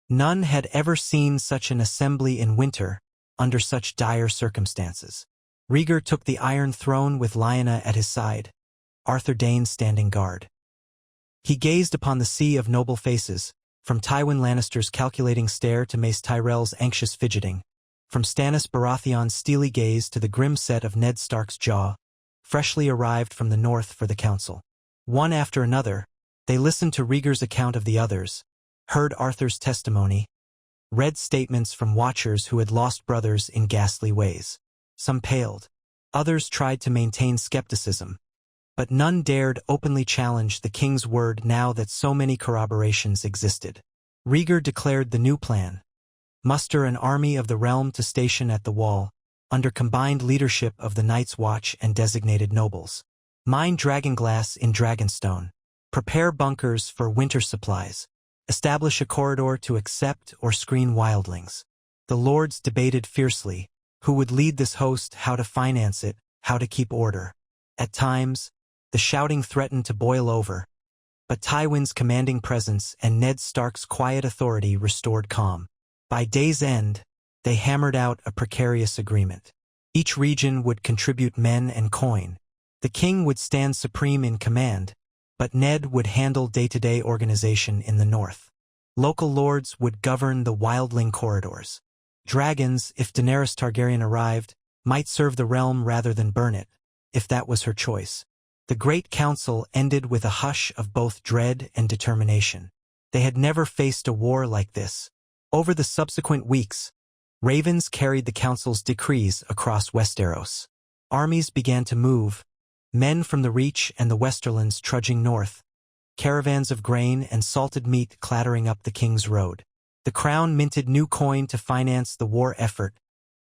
None had ever seen such an assembly in winter, under such dire circumstances. Rhaegar took the Iron Throne with Lyanna at his side, Arthur Dayne standing guard. He gazed upon the sea of noble faces, from Tywin Lannister's calculating stare to Mace Tyrell's anxious fidgeting, from Stannis Baratheon's steely gaze to the grim set of Ned Stark's jaw, freshly arrived from the north for the council. One after another, they listened to Rhaegar's account of the others, heard Arthur's testimony, read statements from watchers who had lost brothers in ghastly ways. Some paled. Others tried to maintain skepticism. But none dared openly challenge the king's word now that so many corroborations existed. Rhaegar declared the new plan. Muster an army of the realm to station at the wall, under combined leadership of the Night's Watch and designated nobles. Mine dragonglass in Dragonstone. Prepare bunkers for winter supplies. Establish a corridor to accept or screen wildlings. The lords debated fiercely who would lead this host, how to finance it, how to keep order. At times, the shouting threatened to boil over, but Tywin's commanding presence and Ned Stark's quiet authority restored calm. By day's end, they hammered out a precarious agreement. Each region would contribute men and coin. The king would stand supreme in command, but Ned would handle day-to-day organization in the north. Local lords would govern the wildling corridors. Dragons, if Daenerys Targaryen arrived, might serve the realm rather than burn it, if that was her choice. The Great Council ended with a hush of both dread and determination. They had never faced a war like this. Over the subsequent weeks, ravens carried the council's decrees across Westeros. Armies began to move, men from the Reach and the Westerlands trudging north, caravans of grain and salted meat clattering up the King's Road. The crown minted new coin to finance the war effort,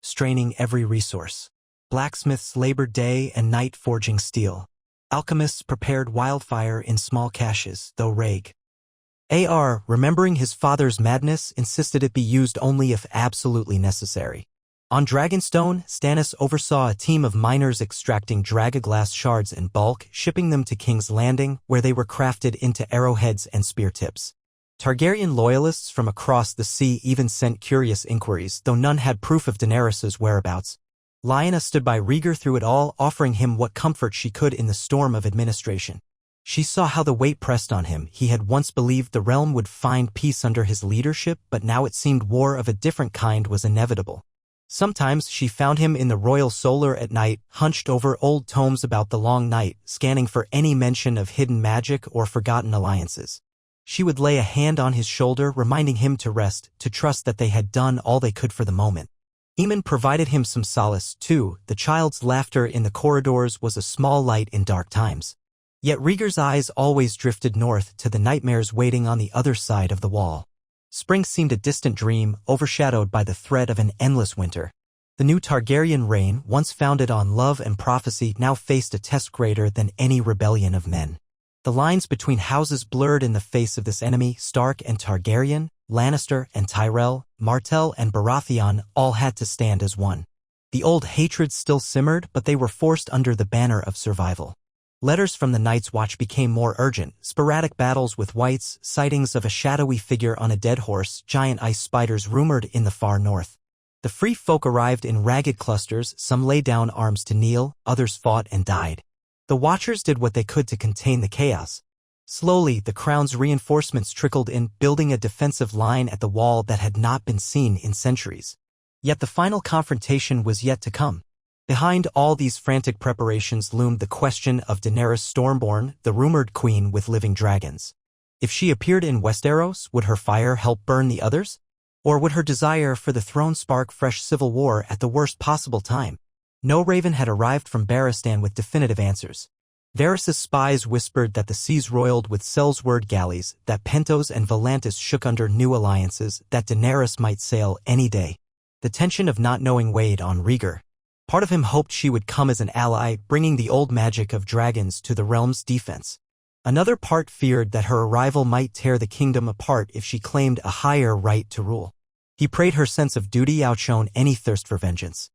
straining every resource. Blacksmiths labored day and night forging steel. Alchemists prepared wildfire in small caches, though Rhaegar, remembering his father's madness, insisted it be used only if absolutely necessary. On Dragonstone, Stannis oversaw a team of miners extracting dragonglass shards in bulk, shipping them to King's Landing, where they were crafted into arrowheads and spear tips. Targaryen loyalists from across the sea even sent curious inquiries, though none had proof of Daenerys's whereabouts. Lyanna stood by Rhaegar through it all, offering him what comfort she could in the storm of administration. She saw how the weight pressed on him. He had once believed the realm would find peace under his leadership, but now it seemed war of a different kind was inevitable. Sometimes she found him in the Royal Solar at night, hunched over old tomes about the Long Night, scanning for any mention of hidden magic or forgotten alliances. She would lay a hand on his shoulder, reminding him to rest, to trust that they had done all they could for the moment. Eamon provided him some solace, too. The child's laughter in the corridors was a small light in dark times. Yet Rhaegar's eyes always drifted north to the nightmares waiting on the other side of the wall. Spring seemed a distant dream, overshadowed by the threat of an endless winter. The new Targaryen reign, once founded on love and prophecy, now faced a test greater than any rebellion of men. The lines between houses blurred in the face of this enemy. Stark and Targaryen, Lannister and Tyrell, Martell and Baratheon all had to stand as one. The old hatreds still simmered, but they were forced under the banner of survival. Letters from the Night's Watch became more urgent, sporadic battles with whites, sightings of a shadowy figure on a dead horse, giant ice spiders rumored in the far north. The free folk arrived in ragged clusters, some lay down arms to kneel, others fought and died. The Watchers did what they could to contain the chaos. Slowly, the crown's reinforcements trickled in, building a defensive line at the wall that had not been seen in centuries. Yet the final confrontation was yet to come. Behind all these frantic preparations loomed the question of Daenerys Stormborn, the rumored queen with living dragons. If she appeared in Westeros, would her fire help burn the others? Or would her desire for the throne spark fresh civil war at the worst possible time? No raven had arrived from Barristan with definitive answers. Varys' spies whispered that the seas roiled with Sellsword galleys, that Pentos and Volantis shook under new alliances, that Daenerys might sail any day. The tension of not knowing weighed on Rhaegar. Part of him hoped she would come as an ally, bringing the old magic of dragons to the realm's defense. Another part feared that her arrival might tear the kingdom apart if she claimed a higher right to rule. He prayed her sense of duty outshone any thirst for vengeance.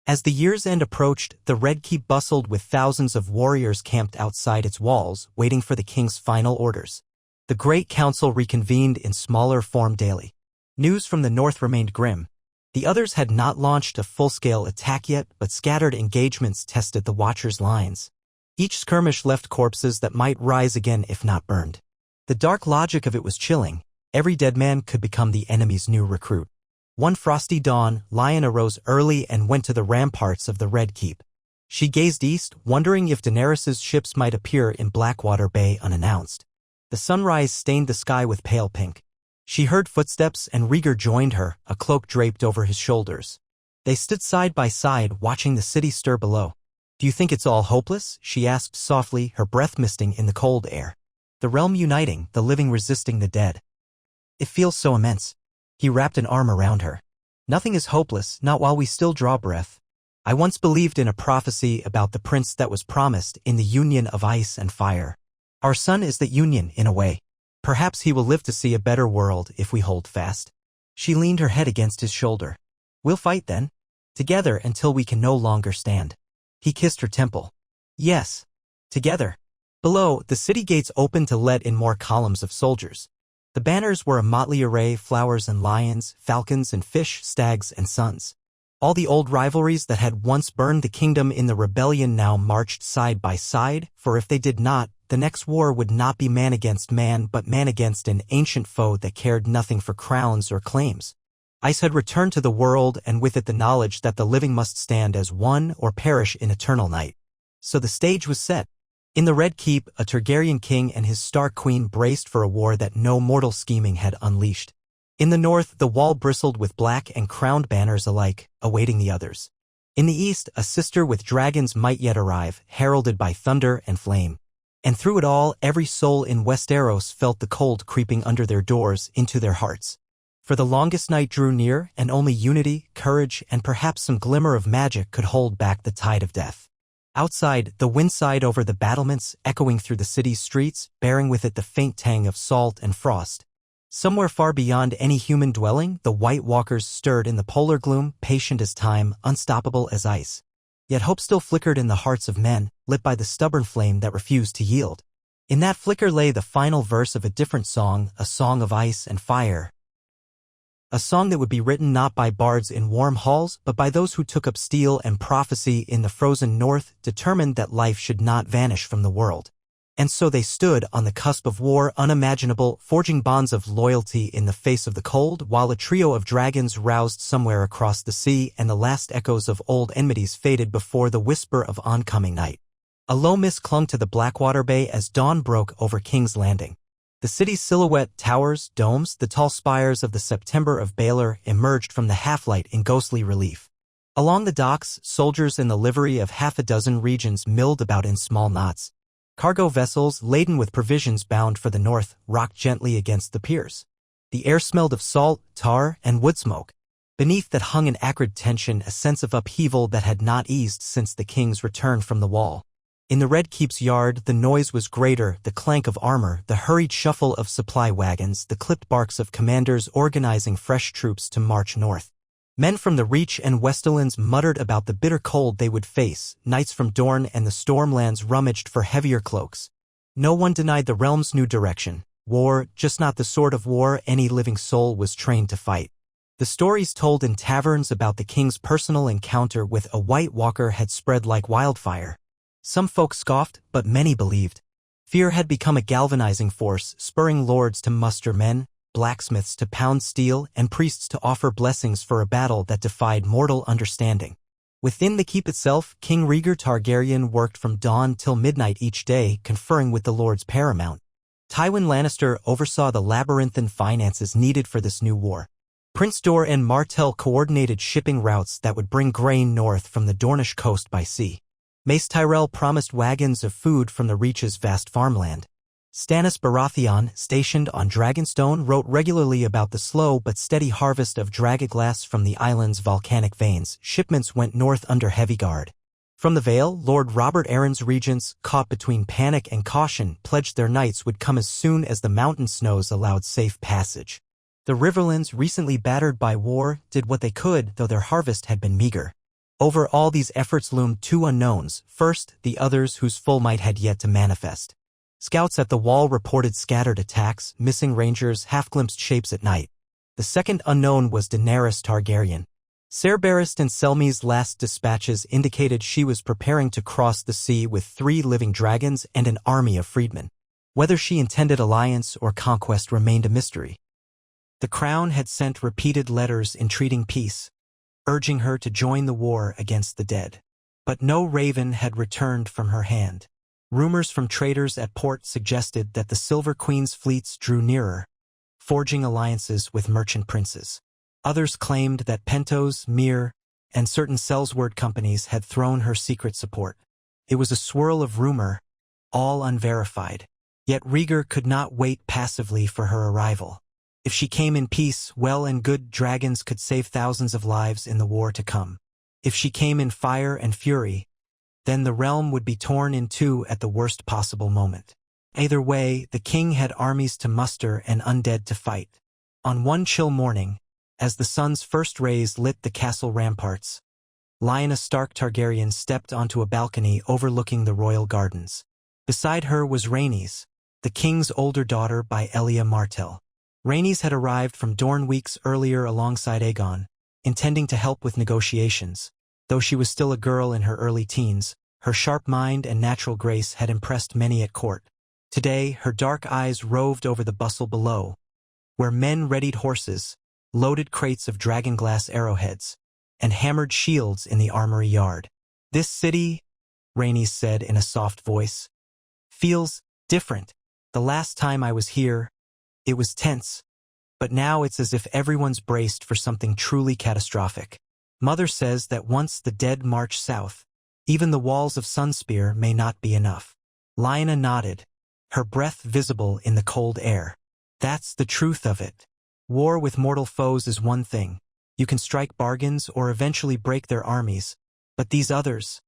As the year's end approached, the Red Keep bustled with thousands of warriors camped outside its walls, waiting for the king's final orders. The Great Council reconvened in smaller form daily. News from the north remained grim. The others had not launched a full-scale attack yet, but scattered engagements tested the Watchers' lines. Each skirmish left corpses that might rise again if not burned. The dark logic of it was chilling. Every dead man could become the enemy's new recruit. One frosty dawn, Lyanna rose early and went to the ramparts of the Red Keep. She gazed east, wondering if Daenerys' ships might appear in Blackwater Bay unannounced. The sunrise stained the sky with pale pink. She heard footsteps and Rhaegar joined her, a cloak draped over his shoulders. They stood side by side, watching the city stir below. "Do you think it's all hopeless?" she asked softly, her breath misting in the cold air. "The realm uniting, the living resisting the dead. It feels so immense." He wrapped an arm around her. "Nothing is hopeless, not while we still draw breath. I once believed in a prophecy about the prince that was promised in the union of ice and fire. Our son is that union, in a way. Perhaps he will live to see a better world if we hold fast." She leaned her head against his shoulder. "We'll fight then. Together until we can no longer stand." He kissed her temple. "Yes. Together." Below, the city gates opened to let in more columns of soldiers. The banners were a motley array: flowers and lions, falcons and fish, stags and suns. All the old rivalries that had once burned the kingdom in the rebellion now marched side by side, for if they did not, the next war would not be man against man but man against an ancient foe that cared nothing for crowns or claims. Ice had returned to the world, and with it the knowledge that the living must stand as one or perish in eternal night. So the stage was set. In the Red Keep, a Targaryen king and his Stark queen braced for a war that no mortal scheming had unleashed. In the north, the wall bristled with black and crowned banners alike, awaiting the others. In the east, a sister with dragons might yet arrive, heralded by thunder and flame. And through it all, every soul in Westeros felt the cold creeping under their doors into their hearts. For the longest night drew near, and only unity, courage, and perhaps some glimmer of magic could hold back the tide of death. Outside, the wind sighed over the battlements, echoing through the city's streets, bearing with it the faint tang of salt and frost. Somewhere far beyond any human dwelling, the White Walkers stirred in the polar gloom, patient as time, unstoppable as ice. Yet hope still flickered in the hearts of men, lit by the stubborn flame that refused to yield. In that flicker lay the final verse of a different song, a song of ice and fire. A song that would be written not by bards in warm halls, but by those who took up steel and prophecy in the frozen north, determined that life should not vanish from the world. And so they stood on the cusp of war unimaginable, forging bonds of loyalty in the face of the cold, while a trio of dragons roused somewhere across the sea and the last echoes of old enmities faded before the whisper of oncoming night. A low mist clung to the Blackwater Bay as dawn broke over King's Landing. The city's silhouette, towers, domes, the tall spires of the September of Baelor emerged from the half-light in ghostly relief. Along the docks, soldiers in the livery of half a dozen regions milled about in small knots. Cargo vessels, laden with provisions bound for the north, rocked gently against the piers. The air smelled of salt, tar, and wood smoke. Beneath that hung an acrid tension, a sense of upheaval that had not eased since the king's return from the wall. In the Red Keep's yard, the noise was greater, the clank of armor, the hurried shuffle of supply wagons, the clipped barks of commanders organizing fresh troops to march north. Men from the Reach and Westerlands muttered about the bitter cold they would face, knights from Dorne and the Stormlands rummaged for heavier cloaks. No one denied the realm's new direction. War, just not the sort of war any living soul was trained to fight. The stories told in taverns about the king's personal encounter with a White Walker had spread like wildfire. Some folk scoffed, but many believed. Fear had become a galvanizing force, spurring lords to muster men, blacksmiths to pound steel, and priests to offer blessings for a battle that defied mortal understanding. Within the keep itself, King Rhaegar Targaryen worked from dawn till midnight each day, conferring with the lords paramount. Tywin Lannister oversaw the labyrinthine finances needed for this new war. Prince Doran Martell coordinated shipping routes that would bring grain north from the Dornish coast by sea. Mace Tyrell promised wagons of food from the Reach's vast farmland. Stannis Baratheon, stationed on Dragonstone, wrote regularly about the slow but steady harvest of dragonglass from the island's volcanic veins. Shipments went north under heavy guard. From the Vale, Lord Robert Arryn's regents, caught between panic and caution, pledged their knights would come as soon as the mountain snows allowed safe passage. The Riverlands, recently battered by war, did what they could, though their harvest had been meager. Over all these efforts loomed two unknowns. First, the others whose full might had yet to manifest. Scouts at the wall reported scattered attacks, missing rangers, half-glimpsed shapes at night. The second unknown was Daenerys Targaryen. Ser Barristan Selmy's last dispatches indicated she was preparing to cross the sea with 3 living dragons and an army of freedmen. Whether she intended alliance or conquest remained a mystery. The crown had sent repeated letters entreating peace, urging her to join the war against the dead. But no raven had returned from her hand. Rumors from traders at port suggested that the Silver Queen's fleets drew nearer, forging alliances with merchant princes. Others claimed that Pentos, Myr, and certain Sellsword companies had thrown her secret support. It was a swirl of rumor, all unverified. Yet Rhaegar could not wait passively for her arrival. If she came in peace, well and good, dragons could save thousands of lives in the war to come. If she came in fire and fury, then the realm would be torn in two at the worst possible moment. Either way, the king had armies to muster and undead to fight. On one chill morning, as the sun's first rays lit the castle ramparts, Lyanna Stark-Targaryen stepped onto a balcony overlooking the royal gardens. Beside her was Rhaenys, the king's older daughter by Elia Martell. Rhaenys had arrived from Dorne weeks earlier alongside Aegon, intending to help with negotiations. Though she was still a girl in her early teens, her sharp mind and natural grace had impressed many at court. Today, her dark eyes roved over the bustle below, where men readied horses, loaded crates of dragonglass arrowheads, and hammered shields in the armory yard. "This city," Rhaenys said in a soft voice, "feels different. The last time I was here, it was tense, but now it's as if everyone's braced for something truly catastrophic. Mother says that once the dead march south, even the walls of Sunspear may not be enough." Lyanna nodded, her breath visible in the cold air. "That's the truth of it. War with mortal foes is one thing. You can strike bargains or eventually break their armies, but these others—"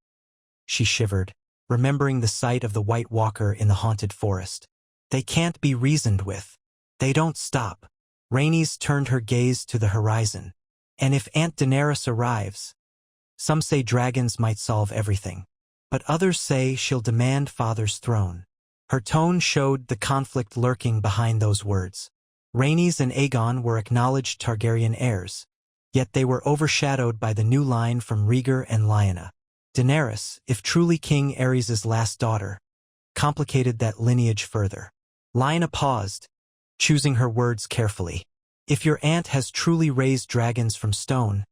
She shivered, remembering the sight of the White Walker in the haunted forest. "They can't be reasoned with. They don't stop." Rhaenys turned her gaze to the horizon. "And if Aunt Daenerys arrives, some say dragons might solve everything, but others say she'll demand Father's throne." Her tone showed the conflict lurking behind those words. Rhaenys and Aegon were acknowledged Targaryen heirs, yet they were overshadowed by the new line from Rhaegar and Lyanna. Daenerys, if truly King Aerys' last daughter, complicated that lineage further. Lyanna paused, choosing her words carefully. "If your aunt has truly raised dragons from stone,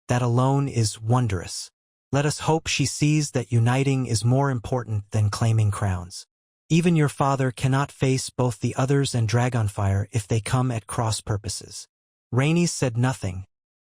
that alone is wondrous. Let us hope she sees that uniting is more important than claiming crowns. Even your father cannot face both the others and Dragonfire if they come at cross purposes." Rhaenys said nothing,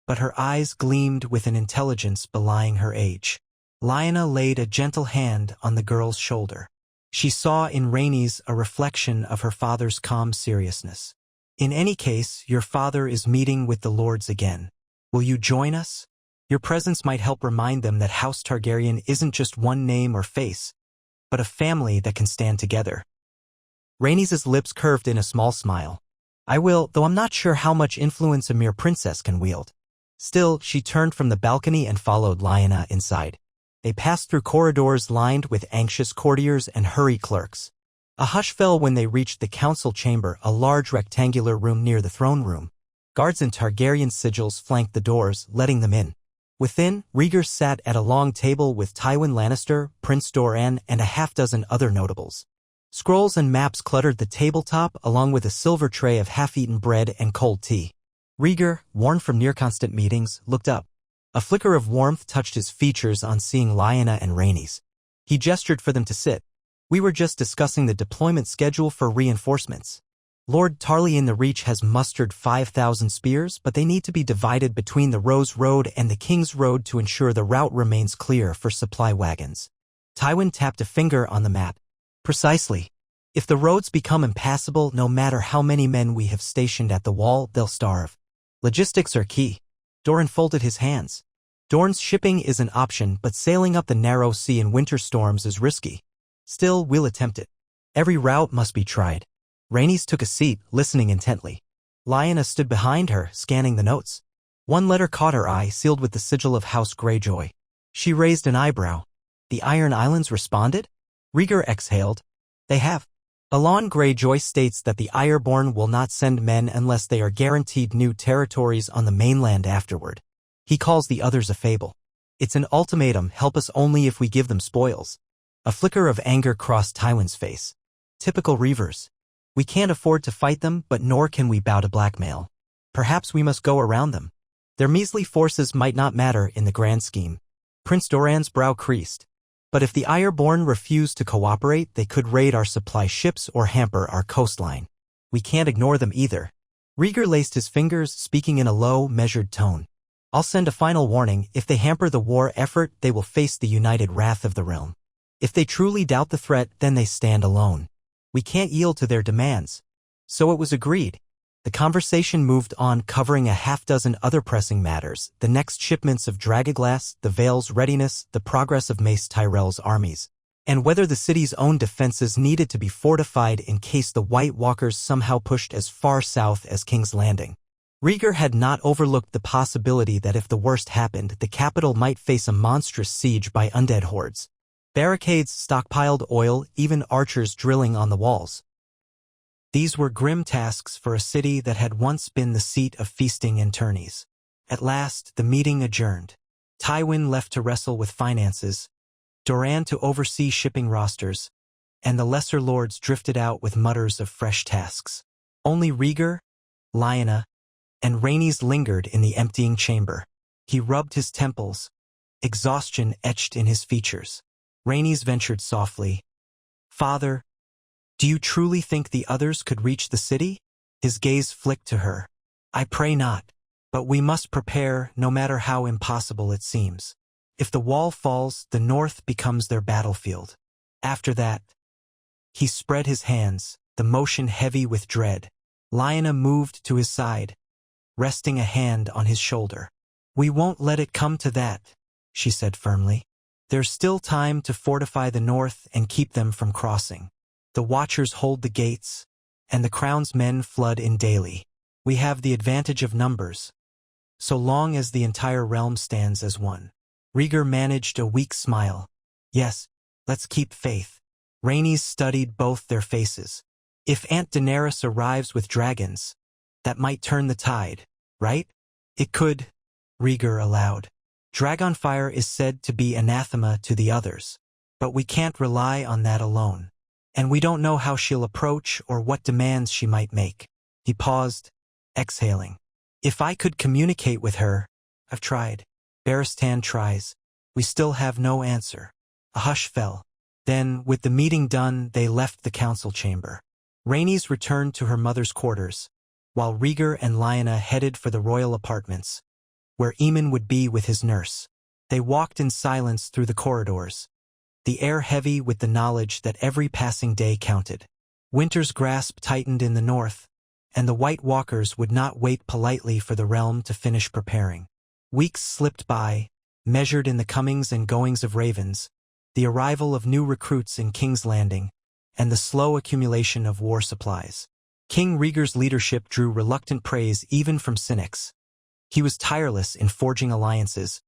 but her eyes gleamed with an intelligence belying her age. Lyanna laid a gentle hand on the girl's shoulder. She saw in Rhaenys a reflection of her father's calm seriousness. "In any case, your father is meeting with the lords again. Will you join us? Your presence might help remind them that House Targaryen isn't just one name or face, but a family that can stand together." Rhaenys' lips curved in a small smile. "I will, though I'm not sure how much influence a mere princess can wield." Still, she turned from the balcony and followed Lyanna inside. They passed through corridors lined with anxious courtiers and hurried clerks. A hush fell when they reached the council chamber, a large rectangular room near the throne room. Guards in Targaryen sigils flanked the doors, letting them in. Within, Rhaegar sat at a long table with Tywin Lannister, Prince Doran, and a half-dozen other notables. Scrolls and maps cluttered the tabletop, along with a silver tray of half-eaten bread and cold tea. Rhaegar, worn from near-constant meetings, looked up. A flicker of warmth touched his features on seeing Lyanna and Rhaenys. He gestured for them to sit. We were just discussing the deployment schedule for reinforcements. Lord Tarly in the Reach has mustered 5,000 spears, but they need to be divided between the Rose Road and the King's Road to ensure the route remains clear for supply wagons. Tywin tapped a finger on the map. Precisely. If the roads become impassable, no matter how many men we have stationed at the wall, they'll starve. Logistics are key. Doran folded his hands. Dorne's shipping is an option, but sailing up the narrow sea in winter storms is risky. Still, we'll attempt it. Every route must be tried. Rhaenys took a seat, listening intently. Lyanna stood behind her, scanning the notes. One letter caught her eye, sealed with the sigil of House Greyjoy. She raised an eyebrow. The Iron Islands responded? Rhaegar exhaled. They have. Alan Greyjoy states that the Ironborn will not send men unless they are guaranteed new territories on the mainland afterward. He calls the others a fable. It's an ultimatum, help us only if we give them spoils. A flicker of anger crossed Tywin's face. Typical Reavers. We can't afford to fight them, but nor can we bow to blackmail. Perhaps we must go around them. Their measly forces might not matter in the grand scheme. Prince Doran's brow creased. But if the Ironborn refuse to cooperate, they could raid our supply ships or hamper our coastline. We can't ignore them either. Rhaegar laced his fingers, speaking in a low, measured tone. I'll send a final warning. If they hamper the war effort, they will face the united wrath of the realm. If they truly doubt the threat, then they stand alone. We can't yield to their demands. So it was agreed. The conversation moved on, covering a half-dozen other pressing matters, the next shipments of Dragonglass, the Vale's readiness, the progress of Mace Tyrell's armies, and whether the city's own defenses needed to be fortified in case the White Walkers somehow pushed as far south as King's Landing. Rhaegar had not overlooked the possibility that if the worst happened, the capital might face a monstrous siege by undead hordes. Barricades, stockpiled oil, even archers drilling on the walls. These were grim tasks for a city that had once been the seat of feasting and tourneys. At last, the meeting adjourned. Tywin left to wrestle with finances, Doran to oversee shipping rosters, and the lesser lords drifted out with mutters of fresh tasks. Only Rhaegar, Lyanna, and Rhaenys lingered in the emptying chamber. He rubbed his temples, exhaustion etched in his features. Rhaenys ventured softly. Father, do you truly think the others could reach the city? His gaze flicked to her. I pray not, but we must prepare no matter how impossible it seems. If the wall falls, the north becomes their battlefield. After that, he spread his hands, the motion heavy with dread. Lyanna moved to his side, resting a hand on his shoulder. We won't let it come to that, she said firmly. There's still time to fortify the north and keep them from crossing. The Watchers hold the gates, and the Crown's men flood in daily. We have the advantage of numbers, so long as the entire realm stands as one. Rhaegar managed a weak smile. Yes, let's keep faith. Rhaenys studied both their faces. If Aunt Daenerys arrives with dragons, that might turn the tide, right? It could, Rhaegar allowed. Dragonfire is said to be anathema to the others, but we can't rely on that alone. And we don't know how she'll approach or what demands she might make. He paused, exhaling. If I could communicate with her, I've tried. Barristan tries. We still have no answer. A hush fell. Then, with the meeting done, they left the council chamber. Rhaenys returned to her mother's quarters, while Rhaegar and Lyanna headed for the royal apartments, where Aemon would be with his nurse. They walked in silence through the corridors, the air heavy with the knowledge that every passing day counted. Winter's grasp tightened in the north, and the White Walkers would not wait politely for the realm to finish preparing. Weeks slipped by, measured in the comings and goings of ravens, the arrival of new recruits in King's Landing, and the slow accumulation of war supplies. King Rhaegar's leadership drew reluctant praise even from cynics. He was tireless in forging alliances,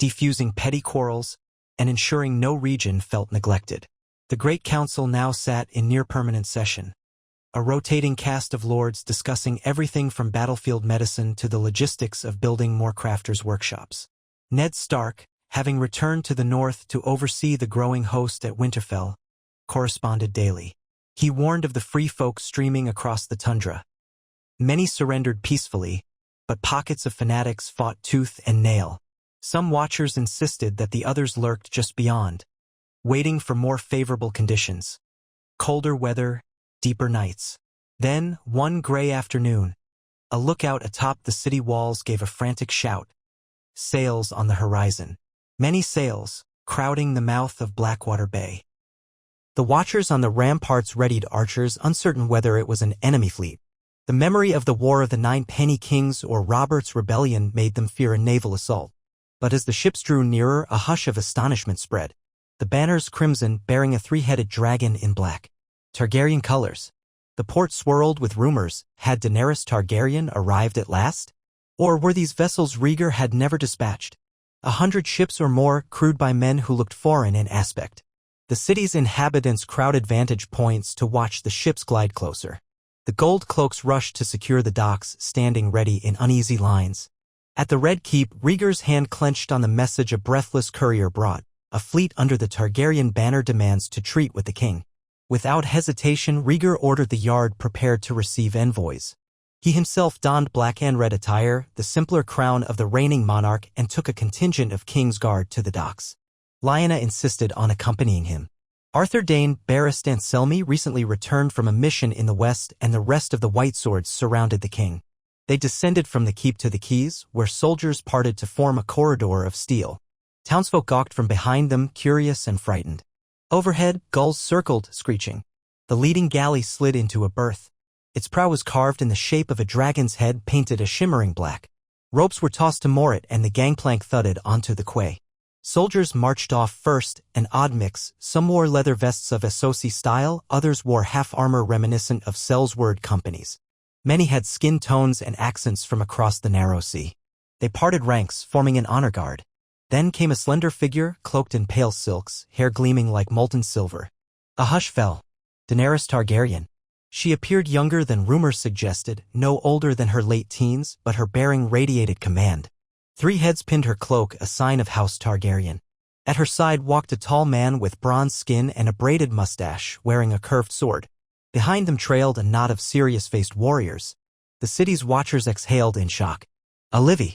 defusing petty quarrels, and ensuring no region felt neglected. The Great Council now sat in near-permanent session, a rotating cast of lords discussing everything from battlefield medicine to the logistics of building more crafters' workshops. Ned Stark, having returned to the north to oversee the growing host at Winterfell, corresponded daily. He warned of the free folk streaming across the tundra. Many surrendered peacefully, but pockets of fanatics fought tooth and nail. Some watchers insisted that the others lurked just beyond, waiting for more favorable conditions. Colder weather, deeper nights. Then, one gray afternoon, a lookout atop the city walls gave a frantic shout. Sails on the horizon. Many sails, crowding the mouth of Blackwater Bay. The watchers on the ramparts readied archers, uncertain whether it was an enemy fleet. The memory of the War of the Nine Penny Kings or Robert's Rebellion made them fear a naval assault. But as the ships drew nearer, a hush of astonishment spread. The banners crimson, bearing a three-headed dragon in black. Targaryen colors. The port swirled with rumors. Had Daenerys Targaryen arrived at last? Or were these vessels Rhaegar had never dispatched? 100 ships or more, crewed by men who looked foreign in aspect. The city's inhabitants crowded vantage points to watch the ships glide closer. The gold cloaks rushed to secure the docks, standing ready in uneasy lines. At the Red Keep, Rhaegar's hand clenched on the message a breathless courier brought. A fleet under the Targaryen banner demands to treat with the king. Without hesitation, Rhaegar ordered the yard prepared to receive envoys. He himself donned black and red attire, the simpler crown of the reigning monarch, and took a contingent of King's Guard to the docks. Lyanna insisted on accompanying him. Arthur Dayne, Barristan and Selmy recently returned from a mission in the west, and the rest of the White Swords surrounded the king. They descended from the keep to the quays, where soldiers parted to form a corridor of steel. Townsfolk gawked from behind them, curious and frightened. Overhead, gulls circled, screeching. The leading galley slid into a berth. Its prow was carved in the shape of a dragon's head painted a shimmering black. Ropes were tossed to moor it, and the gangplank thudded onto the quay. Soldiers marched off first, an odd mix. Some wore leather vests of Essosi style, others wore half-armor reminiscent of Sells-Word companies. Many had skin tones and accents from across the narrow sea. They parted ranks, forming an honor guard. Then came a slender figure, cloaked in pale silks, hair gleaming like molten silver. A hush fell. Daenerys Targaryen. She appeared younger than rumors suggested, no older than her late teens, but her bearing radiated command. 3 heads pinned her cloak, a sign of House Targaryen. At her side walked a tall man with bronze skin and a braided mustache, wearing a curved sword. Behind them trailed a knot of serious-faced warriors. The city's watchers exhaled in shock. Olivia,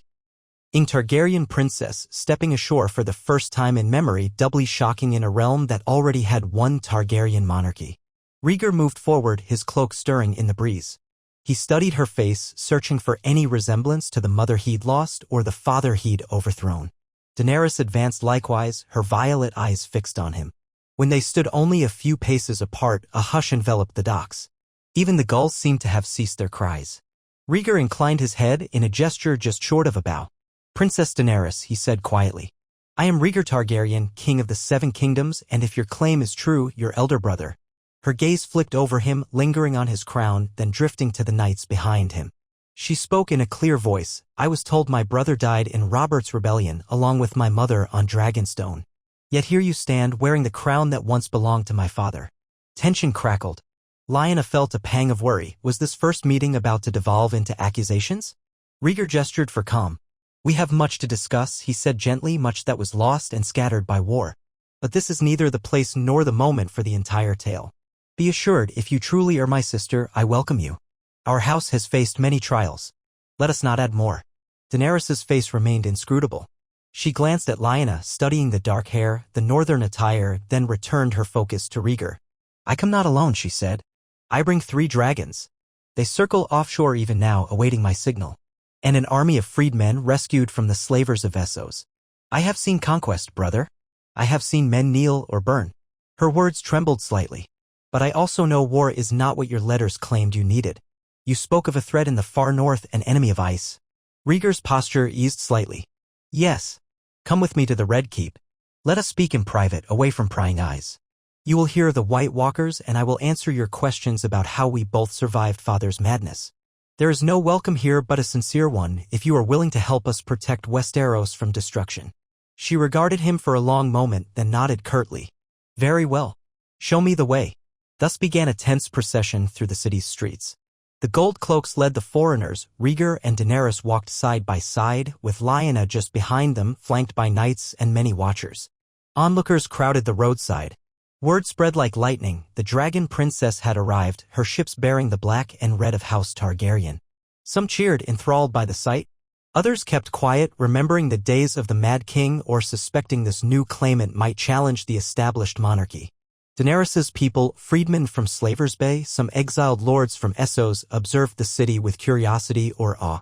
young Targaryen princess, stepping ashore for the first time in memory, doubly shocking in a realm that already had one Targaryen monarchy. Rhaegar moved forward, his cloak stirring in the breeze. He studied her face, searching for any resemblance to the mother he'd lost or the father he'd overthrown. Daenerys advanced likewise, her violet eyes fixed on him. When they stood only a few paces apart, a hush enveloped the docks. Even the gulls seemed to have ceased their cries. Rhaegar inclined his head in a gesture just short of a bow. Princess Daenerys, he said quietly. I am Rhaegar Targaryen, king of the 7 kingdoms, and if your claim is true, your elder brother. Her gaze flicked over him, lingering on his crown, then drifting to the knights behind him. She spoke in a clear voice. I was told my brother died in Robert's Rebellion, along with my mother on Dragonstone. Yet here you stand, wearing the crown that once belonged to my father. Tension crackled. Lyanna felt a pang of worry. Was this first meeting about to devolve into accusations? Rhaegar gestured for calm. We have much to discuss, he said gently, much that was lost and scattered by war. But this is neither the place nor the moment for the entire tale. Be assured, if you truly are my sister, I welcome you. Our house has faced many trials. Let us not add more. Daenerys's face remained inscrutable. She glanced at Lyanna, studying the dark hair, the northern attire, then returned her focus to Rhaegar. I come not alone, she said. I bring 3 dragons. They circle offshore even now, awaiting my signal. And an army of freedmen rescued from the slavers of Essos. I have seen conquest, brother. I have seen men kneel or burn. Her words trembled slightly. But I also know war is not what your letters claimed you needed. You spoke of a threat in the far north, an enemy of ice. Rhaegar's posture eased slightly. Yes. Come with me to the Red Keep. Let us speak in private, away from prying eyes. You will hear of the White Walkers, and I will answer your questions about how we both survived Father's madness. There is no welcome here but a sincere one, if you are willing to help us protect Westeros from destruction. She regarded him for a long moment, then nodded curtly. Very well. Show me the way. Thus began a tense procession through the city's streets. The gold cloaks led the foreigners. Rhaegar and Daenerys walked side by side, with Lyanna just behind them, flanked by knights and many watchers. Onlookers crowded the roadside. Word spread like lightning. The dragon princess had arrived, her ships bearing the black and red of House Targaryen. Some cheered, enthralled by the sight. Others kept quiet, remembering the days of the Mad King or suspecting this new claimant might challenge the established monarchy. Daenerys's people, freedmen from Slaver's Bay, some exiled lords from Essos, observed the city with curiosity or awe.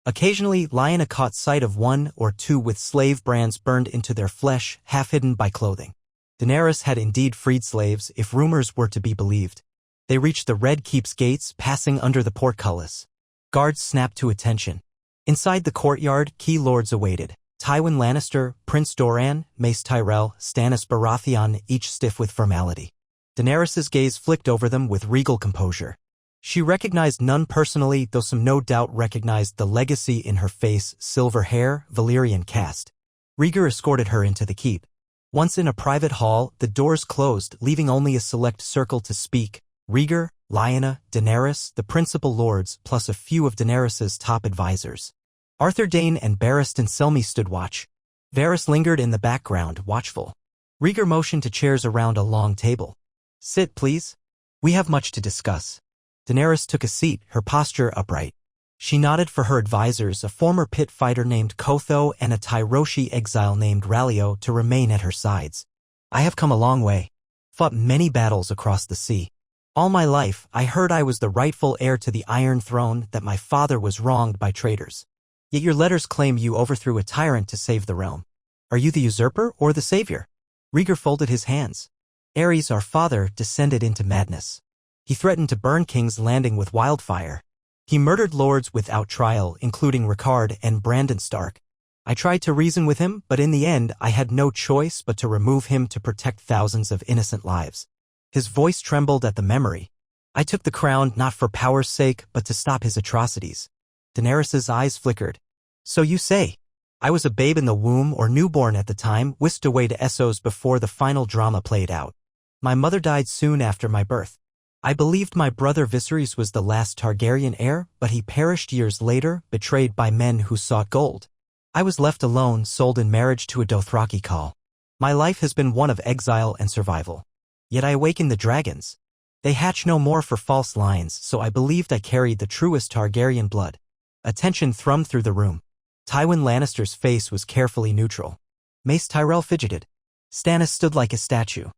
Occasionally, Lyanna caught sight of one or two with slave brands burned into their flesh, half hidden by clothing. Daenerys had indeed freed slaves, if rumors were to be believed. They reached the Red Keep's gates, passing under the portcullis. Guards snapped to attention. Inside the courtyard, key lords awaited. Tywin Lannister, Prince Doran, Mace Tyrell, Stannis Baratheon, each stiff with formality. Daenerys's gaze flicked over them with regal composure. She recognized none personally, though some no doubt recognized the legacy in her face: silver hair, Valyrian caste. Rhaegar escorted her into the keep. Once in a private hall, the doors closed, leaving only a select circle to speak. Rhaegar, Lyanna, Daenerys, the principal lords, plus a few of Daenerys's top advisors. Arthur Dayne and Barristan Selmy stood watch. Varys lingered in the background, watchful. Rhaegar motioned to chairs around a long table. "Sit, please. We have much to discuss." Daenerys took a seat, her posture upright. She nodded for her advisors, a former pit fighter named Kotho and a Tyroshi exile named Rallio, to remain at her sides. "I have come a long way. Fought many battles across the sea. All my life, I heard I was the rightful heir to the Iron Throne, that my father was wronged by traitors. Yet your letters claim you overthrew a tyrant to save the realm. Are you the usurper or the savior?" Rhaegar folded his hands. "Aerys, our father, descended into madness. He threatened to burn King's Landing with wildfire. He murdered lords without trial, including Rhaegar and Brandon Stark. I tried to reason with him, but in the end I had no choice but to remove him to protect thousands of innocent lives." His voice trembled at the memory. "I took the crown not for power's sake, but to stop his atrocities." Daenerys's eyes flickered. "So you say. I was a babe in the womb or newborn at the time, whisked away to Essos before the final drama played out. My mother died soon after my birth. I believed my brother Viserys was the last Targaryen heir, but he perished years later, betrayed by men who sought gold. I was left alone, sold in marriage to a Dothraki call. My life has been one of exile and survival. Yet I awakened the dragons. They hatch no more for false lines, so I believed I carried the truest Targaryen blood." A tension thrummed through the room. Tywin Lannister's face was carefully neutral. Mace Tyrell fidgeted. Stannis stood like a statue.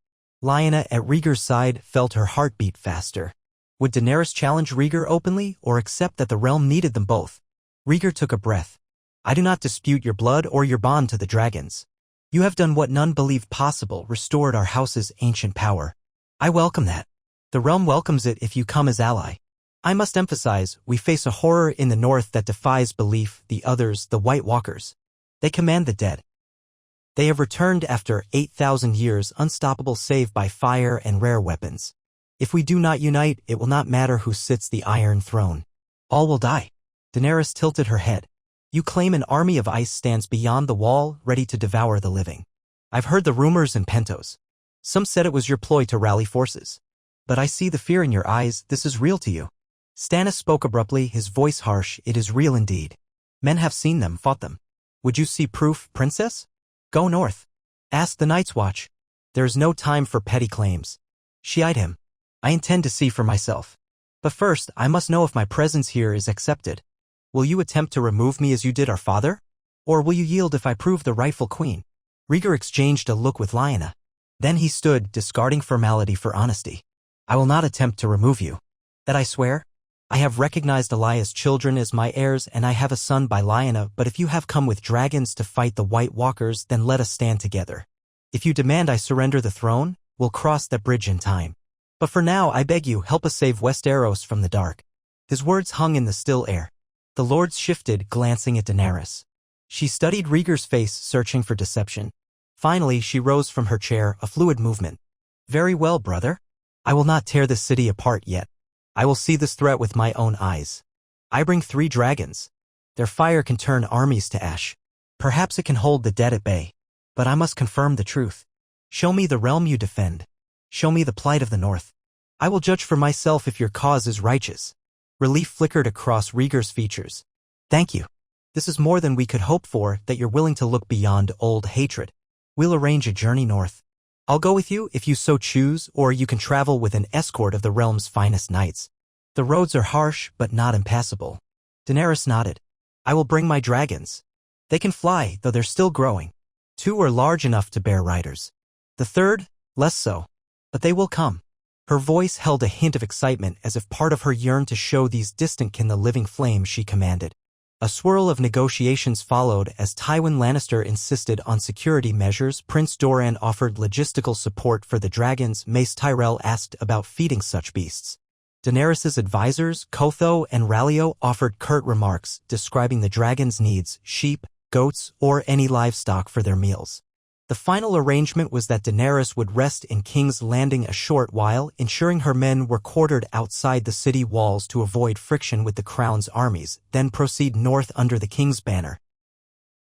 Lyanna, at Rhaegar's side, felt her heart beat faster. Would Daenerys challenge Rhaegar openly, or accept that the realm needed them both? Rhaegar took a breath. "I do not dispute your blood or your bond to the dragons. You have done what none believed possible, restored our house's ancient power. I welcome that. The realm welcomes it if you come as ally. I must emphasize, we face a horror in the north that defies belief, the others, the White Walkers. They command the dead. They have returned after 8,000 years, unstoppable save by fire and rare weapons. If we do not unite, it will not matter who sits the Iron Throne. All will die." Daenerys tilted her head. "You claim an army of ice stands beyond the wall, ready to devour the living. I've heard the rumors in Pentos. Some said it was your ploy to rally forces. But I see the fear in your eyes. This is real to you." Stannis spoke abruptly, his voice harsh. "It is real indeed. Men have seen them, fought them. Would you see proof, princess? Go north. Ask the Night's Watch. There is no time for petty claims." She eyed him. "I intend to see for myself. But first, I must know if my presence here is accepted. Will you attempt to remove me as you did our father? Or will you yield if I prove the rightful queen?" Rhaegar exchanged a look with Lyanna. Then he stood, discarding formality for honesty. "I will not attempt to remove you. That I swear. I have recognized Elias' children as my heirs, and I have a son by Lyanna, but if you have come with dragons to fight the White Walkers, then let us stand together. If you demand I surrender the throne, we'll cross that bridge in time. But for now, I beg you, help us save Westeros from the dark." His words hung in the still air. The lords shifted, glancing at Daenerys. She studied Rhaegar's face, searching for deception. Finally, she rose from her chair, a fluid movement. "Very well, brother. I will not tear this city apart yet. I will see this threat with my own eyes. I bring 3 dragons. Their fire can turn armies to ash. Perhaps it can hold the dead at bay. But I must confirm the truth. Show me the realm you defend. Show me the plight of the north. I will judge for myself if your cause is righteous." Relief flickered across Rhaegar's features. "Thank you. This is more than we could hope for, that you're willing to look beyond old hatred. We'll arrange a journey north. I'll go with you if you so choose, or you can travel with an escort of the realm's finest knights. The roads are harsh, but not impassable." Daenerys nodded. I will bring my dragons. They can fly, though they're still growing. 2 are large enough to bear riders. The 3rd, less so. But they will come. Her voice held a hint of excitement as if part of her yearned to show these distant kin the living flame she commanded. A swirl of negotiations followed as Tywin Lannister insisted on security measures. Prince Doran offered logistical support for the dragons. Mace Tyrell asked about feeding such beasts. Daenerys's advisors, Kotho and Rhaegar, offered curt remarks describing the dragons' needs, sheep, goats, or any livestock for their meals. The final arrangement was that Daenerys would rest in King's Landing a short while, ensuring her men were quartered outside the city walls to avoid friction with the Crown's armies, then proceed north under the King's banner.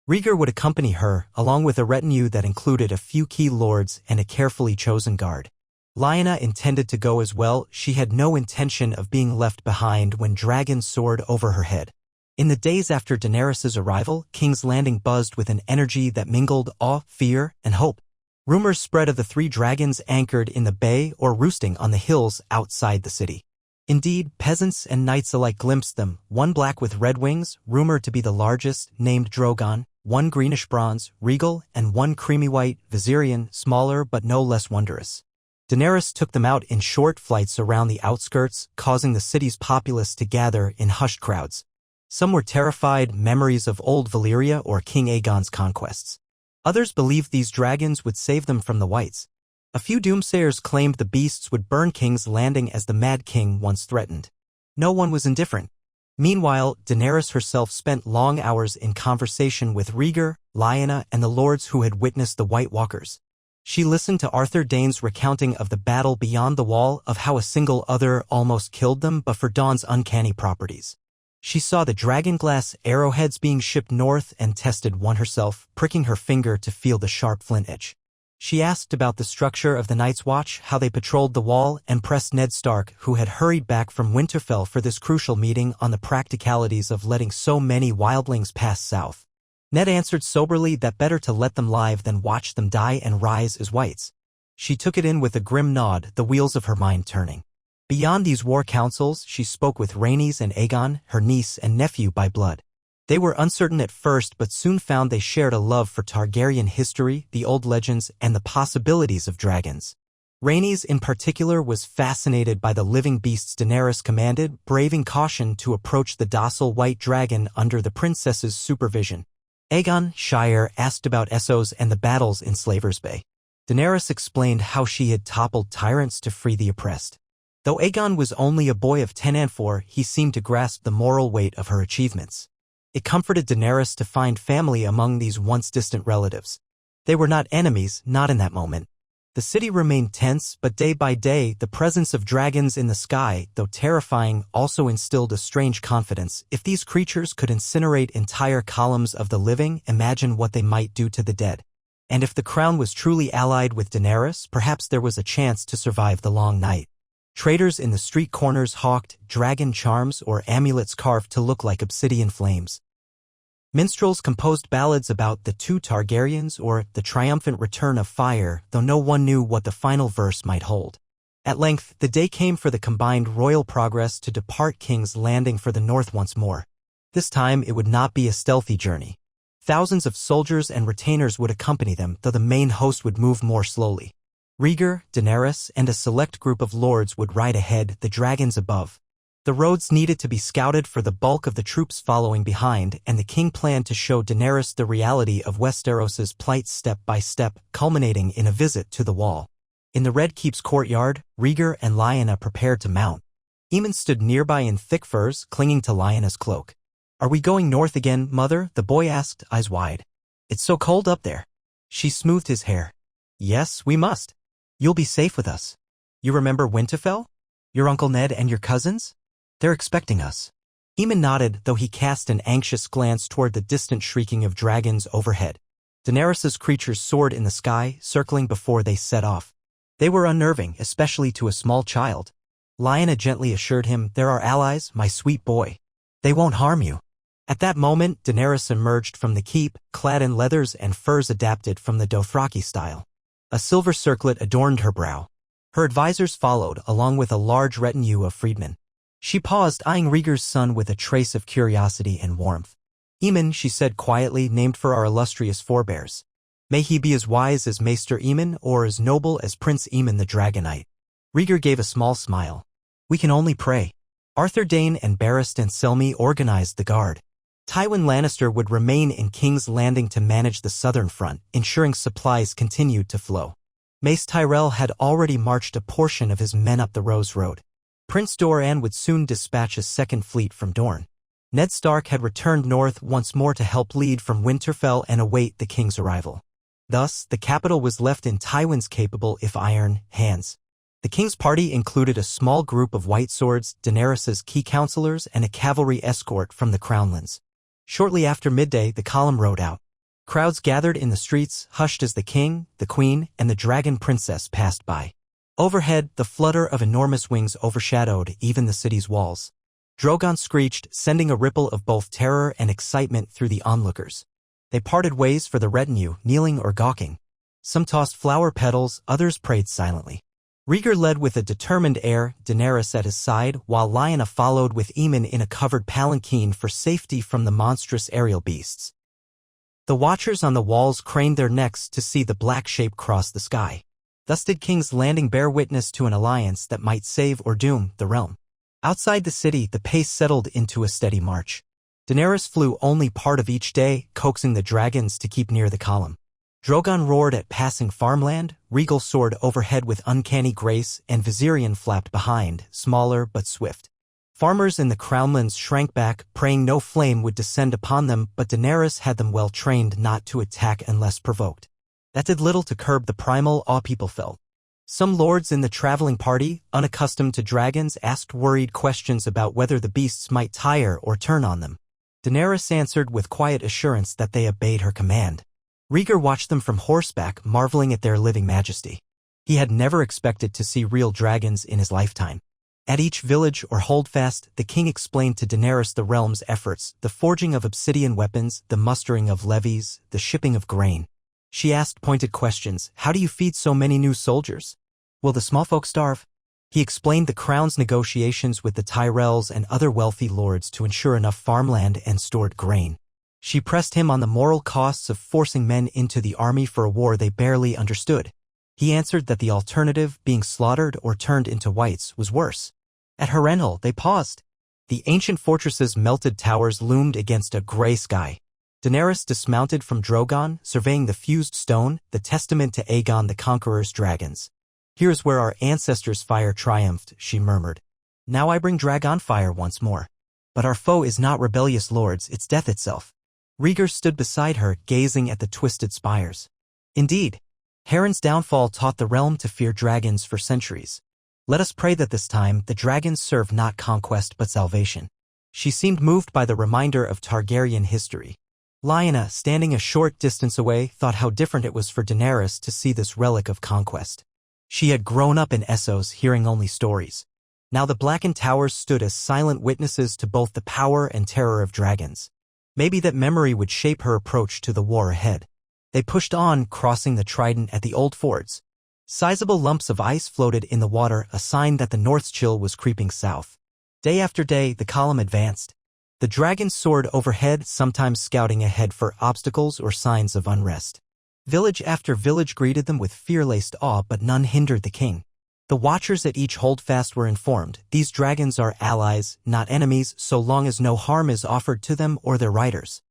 Rhaegar would accompany her, along with a retinue that included a few key lords and a carefully chosen guard. Lyanna intended to go as well. She had no intention of being left behind when dragons soared over her head. In the days after Daenerys' arrival, King's Landing buzzed with an energy that mingled awe, fear, and hope. Rumors spread of the 3 dragons anchored in the bay or roosting on the hills outside the city. Indeed, peasants and knights alike glimpsed them, one black with red wings, rumored to be the largest, named Drogon, one greenish-bronze, regal, and one creamy-white, Viserion, smaller but no less wondrous. Daenerys took them out in short flights around the outskirts, causing the city's populace to gather in hushed crowds. Some were terrified, memories of old Valyria or King Aegon's conquests. Others believed these dragons would save them from the Whites. A few doomsayers claimed the beasts would burn King's Landing as the Mad King once threatened. No one was indifferent. Meanwhile, Daenerys herself spent long hours in conversation with Rhaegar, Lyanna, and the lords who had witnessed the White Walkers. She listened to Arthur Dayne's recounting of the battle beyond the wall, of how a single other almost killed them but for Dawn's uncanny properties. She saw the dragonglass arrowheads being shipped north and tested one herself, pricking her finger to feel the sharp flint edge. She asked about the structure of the Night's Watch, how they patrolled the wall, and pressed Ned Stark, who had hurried back from Winterfell for this crucial meeting, on the practicalities of letting so many wildlings pass south. Ned answered soberly that better to let them live than watch them die and rise as whites. She took it in with a grim nod, the wheels of her mind turning. Beyond these war councils, she spoke with Rhaenys and Aegon, her niece and nephew by blood. They were uncertain at first but soon found they shared a love for Targaryen history, the old legends, and the possibilities of dragons. Rhaenys in particular was fascinated by the living beasts Daenerys commanded, braving caution to approach the docile white dragon under the princess's supervision. Aegon, Shire, asked about Essos and the battles in Slaver's Bay. Daenerys explained how she had toppled tyrants to free the oppressed. Though Aegon was only a boy of 10 and 4, he seemed to grasp the moral weight of her achievements. It comforted Daenerys to find family among these once distant relatives. They were not enemies, not in that moment. The city remained tense, but day by day, the presence of dragons in the sky, though terrifying, also instilled a strange confidence. If these creatures could incinerate entire columns of the living, imagine what they might do to the dead. And if the crown was truly allied with Daenerys, perhaps there was a chance to survive the long night. Traders in the street corners hawked dragon charms or amulets carved to look like obsidian flames. Minstrels composed ballads about the 2 Targaryens or the triumphant return of fire, though no one knew what the final verse might hold. At length, the day came for the combined royal progress to depart King's Landing for the north once more. This time it would not be a stealthy journey. Thousands of soldiers and retainers would accompany them, though the main host would move more slowly. Rhaegar, Daenerys, and a select group of lords would ride ahead, the dragons above. The roads needed to be scouted for the bulk of the troops following behind, and the king planned to show Daenerys the reality of Westeros's plight step by step, culminating in a visit to the Wall. In the Red Keep's courtyard, Rhaegar and Lyanna prepared to mount. Aemon stood nearby in thick furs, clinging to Lyanna's cloak. "Are we going north again, mother?" the boy asked, eyes wide. "It's so cold up there." She smoothed his hair. "Yes, we must. You'll be safe with us. You remember Winterfell? Your Uncle Ned and your cousins? They're expecting us." Aemon nodded, though he cast an anxious glance toward the distant shrieking of dragons overhead. Daenerys's creatures soared in the sky, circling before they set off. They were unnerving, especially to a small child. Lyanna gently assured him, "They're our allies, my sweet boy. They won't harm you." At that moment, Daenerys emerged from the keep, clad in leathers and furs adapted from the Dothraki style. A silver circlet adorned her brow. Her advisors followed, along with a large retinue of freedmen. She paused, eyeing Rhaegar's son with a trace of curiosity and warmth. Aemon, she said quietly, named for our illustrious forebears. May he be as wise as Maester Aemon or as noble as Prince Aemon the Dragonite. Rhaegar gave a small smile. We can only pray. Arthur Dayne and Barristan Selmy organized the guard. Tywin Lannister would remain in King's Landing to manage the southern front, ensuring supplies continued to flow. Mace Tyrell had already marched a portion of his men up the Rose Road. Prince Doran would soon dispatch a second fleet from Dorne. Ned Stark had returned north once more to help lead from Winterfell and await the king's arrival. Thus, the capital was left in Tywin's capable, if iron, hands. The king's party included a small group of white swords, Daenerys's key counselors, and a cavalry escort from the Crownlands. Shortly after midday, the column rode out. Crowds gathered in the streets, hushed as the king, the queen, and the dragon princess passed by. Overhead, the flutter of enormous wings overshadowed even the city's walls. Drogon screeched, sending a ripple of both terror and excitement through the onlookers. They parted ways for the retinue, kneeling or gawking. Some tossed flower petals, others prayed silently. Rhaegar led with a determined air, Daenerys at his side, while Lyanna followed with Aemon in a covered palanquin for safety from the monstrous aerial beasts. The watchers on the walls craned their necks to see the black shape cross the sky. Thus did King's Landing bear witness to an alliance that might save or doom the realm. Outside the city, the pace settled into a steady march. Daenerys flew only part of each day, coaxing the dragons to keep near the column. Drogon roared at passing farmland, Rhaegal soared overhead with uncanny grace, and Viserion flapped behind, smaller but swift. Farmers in the Crownlands shrank back, praying no flame would descend upon them, but Daenerys had them well trained not to attack unless provoked. That did little to curb the primal awe people felt. Some lords in the traveling party, unaccustomed to dragons, asked worried questions about whether the beasts might tire or turn on them. Daenerys answered with quiet assurance that they obeyed her command. Rhaegar watched them from horseback, marveling at their living majesty. He had never expected to see real dragons in his lifetime. At each village or holdfast, the king explained to Daenerys the realm's efforts, the forging of obsidian weapons, the mustering of levies, the shipping of grain. She asked pointed questions. How do you feed so many new soldiers? Will the small folk starve? He explained the crown's negotiations with the Tyrells and other wealthy lords to ensure enough farmland and stored grain. She pressed him on the moral costs of forcing men into the army for a war they barely understood. He answered that the alternative, being slaughtered or turned into whites, was worse. At Harrenhal, they paused. The ancient fortress's melted towers loomed against a gray sky. Daenerys dismounted from Drogon, surveying the fused stone, the testament to Aegon the Conqueror's dragons. Here's where our ancestors' fire triumphed, she murmured. Now I bring dragon fire once more. But our foe is not rebellious lords, it's death itself. Rhaegar stood beside her, gazing at the twisted spires. Indeed, Harren's downfall taught the realm to fear dragons for centuries. Let us pray that this time the dragons serve not conquest but salvation. She seemed moved by the reminder of Targaryen history. Lyanna, standing a short distance away, thought how different it was for Daenerys to see this relic of conquest. She had grown up in Essos, hearing only stories. Now the blackened towers stood as silent witnesses to both the power and terror of dragons. Maybe that memory would shape her approach to the war ahead. They pushed on, crossing the Trident at the old fords. Sizable lumps of ice floated in the water, a sign that the North's chill was creeping south. Day after day, the column advanced. The dragons soared overhead, sometimes scouting ahead for obstacles or signs of unrest. Village after village greeted them with fear-laced awe, but none hindered the king. The watchers at each holdfast were informed, these dragons are allies, not enemies, so long as no harm is offered to them or their riders.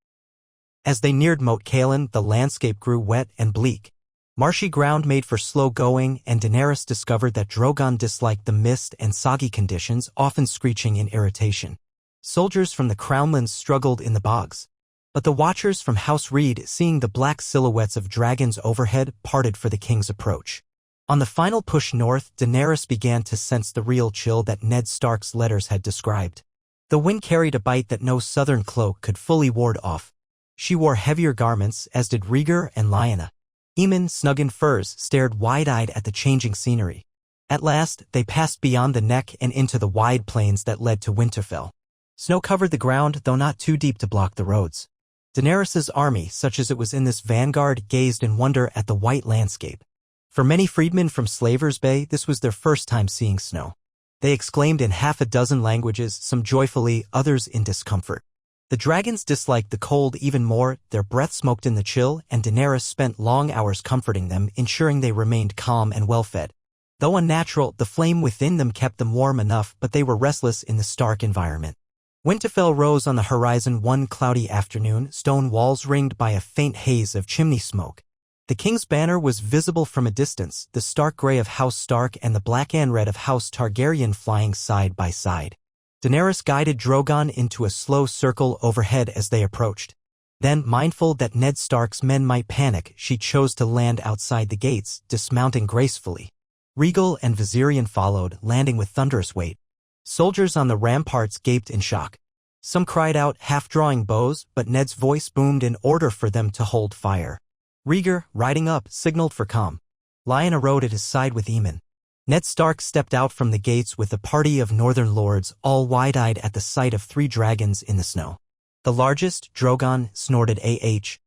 As they neared Moat Cailin, the landscape grew wet and bleak. Marshy ground made for slow going, and Daenerys discovered that Drogon disliked the mist and soggy conditions, often screeching in irritation. Soldiers from the Crownlands struggled in the bogs. But the watchers from House Reed, seeing the black silhouettes of dragons overhead, parted for the king's approach. On the final push north, Daenerys began to sense the real chill that Ned Stark's letters had described. The wind carried a bite that no southern cloak could fully ward off. She wore heavier garments, as did Rhaegar and Lyanna. Aemon, snug in furs, stared wide-eyed at the changing scenery. At last, they passed beyond the neck and into the wide plains that led to Winterfell. Snow covered the ground, though not too deep to block the roads. Daenerys's army, such as it was in this vanguard, gazed in wonder at the white landscape. For many freedmen from Slavers' Bay, this was their first time seeing snow. They exclaimed in half a dozen languages, some joyfully, others in discomfort. The dragons disliked the cold even more, their breath smoked in the chill, and Daenerys spent long hours comforting them, ensuring they remained calm and well-fed. Though unnatural, the flame within them kept them warm enough, but they were restless in the Stark environment. Winterfell rose on the horizon one cloudy afternoon, stone walls ringed by a faint haze of chimney smoke. The king's banner was visible from a distance, the stark gray of House Stark and the black and red of House Targaryen flying side by side. Daenerys guided Drogon into a slow circle overhead as they approached. Then, mindful that Ned Stark's men might panic, she chose to land outside the gates, dismounting gracefully. Rhaegar and Viserion followed, landing with thunderous weight. Soldiers on the ramparts gaped in shock. Some cried out, half-drawing bows, but Ned's voice boomed in order for them to hold fire. Rhaegar, riding up, signaled for calm. Lyanna rode at his side with Aemon. Ned Stark stepped out from the gates with a party of northern lords, all wide-eyed at the sight of 3 dragons in the snow. The largest, Drogon, snorted ot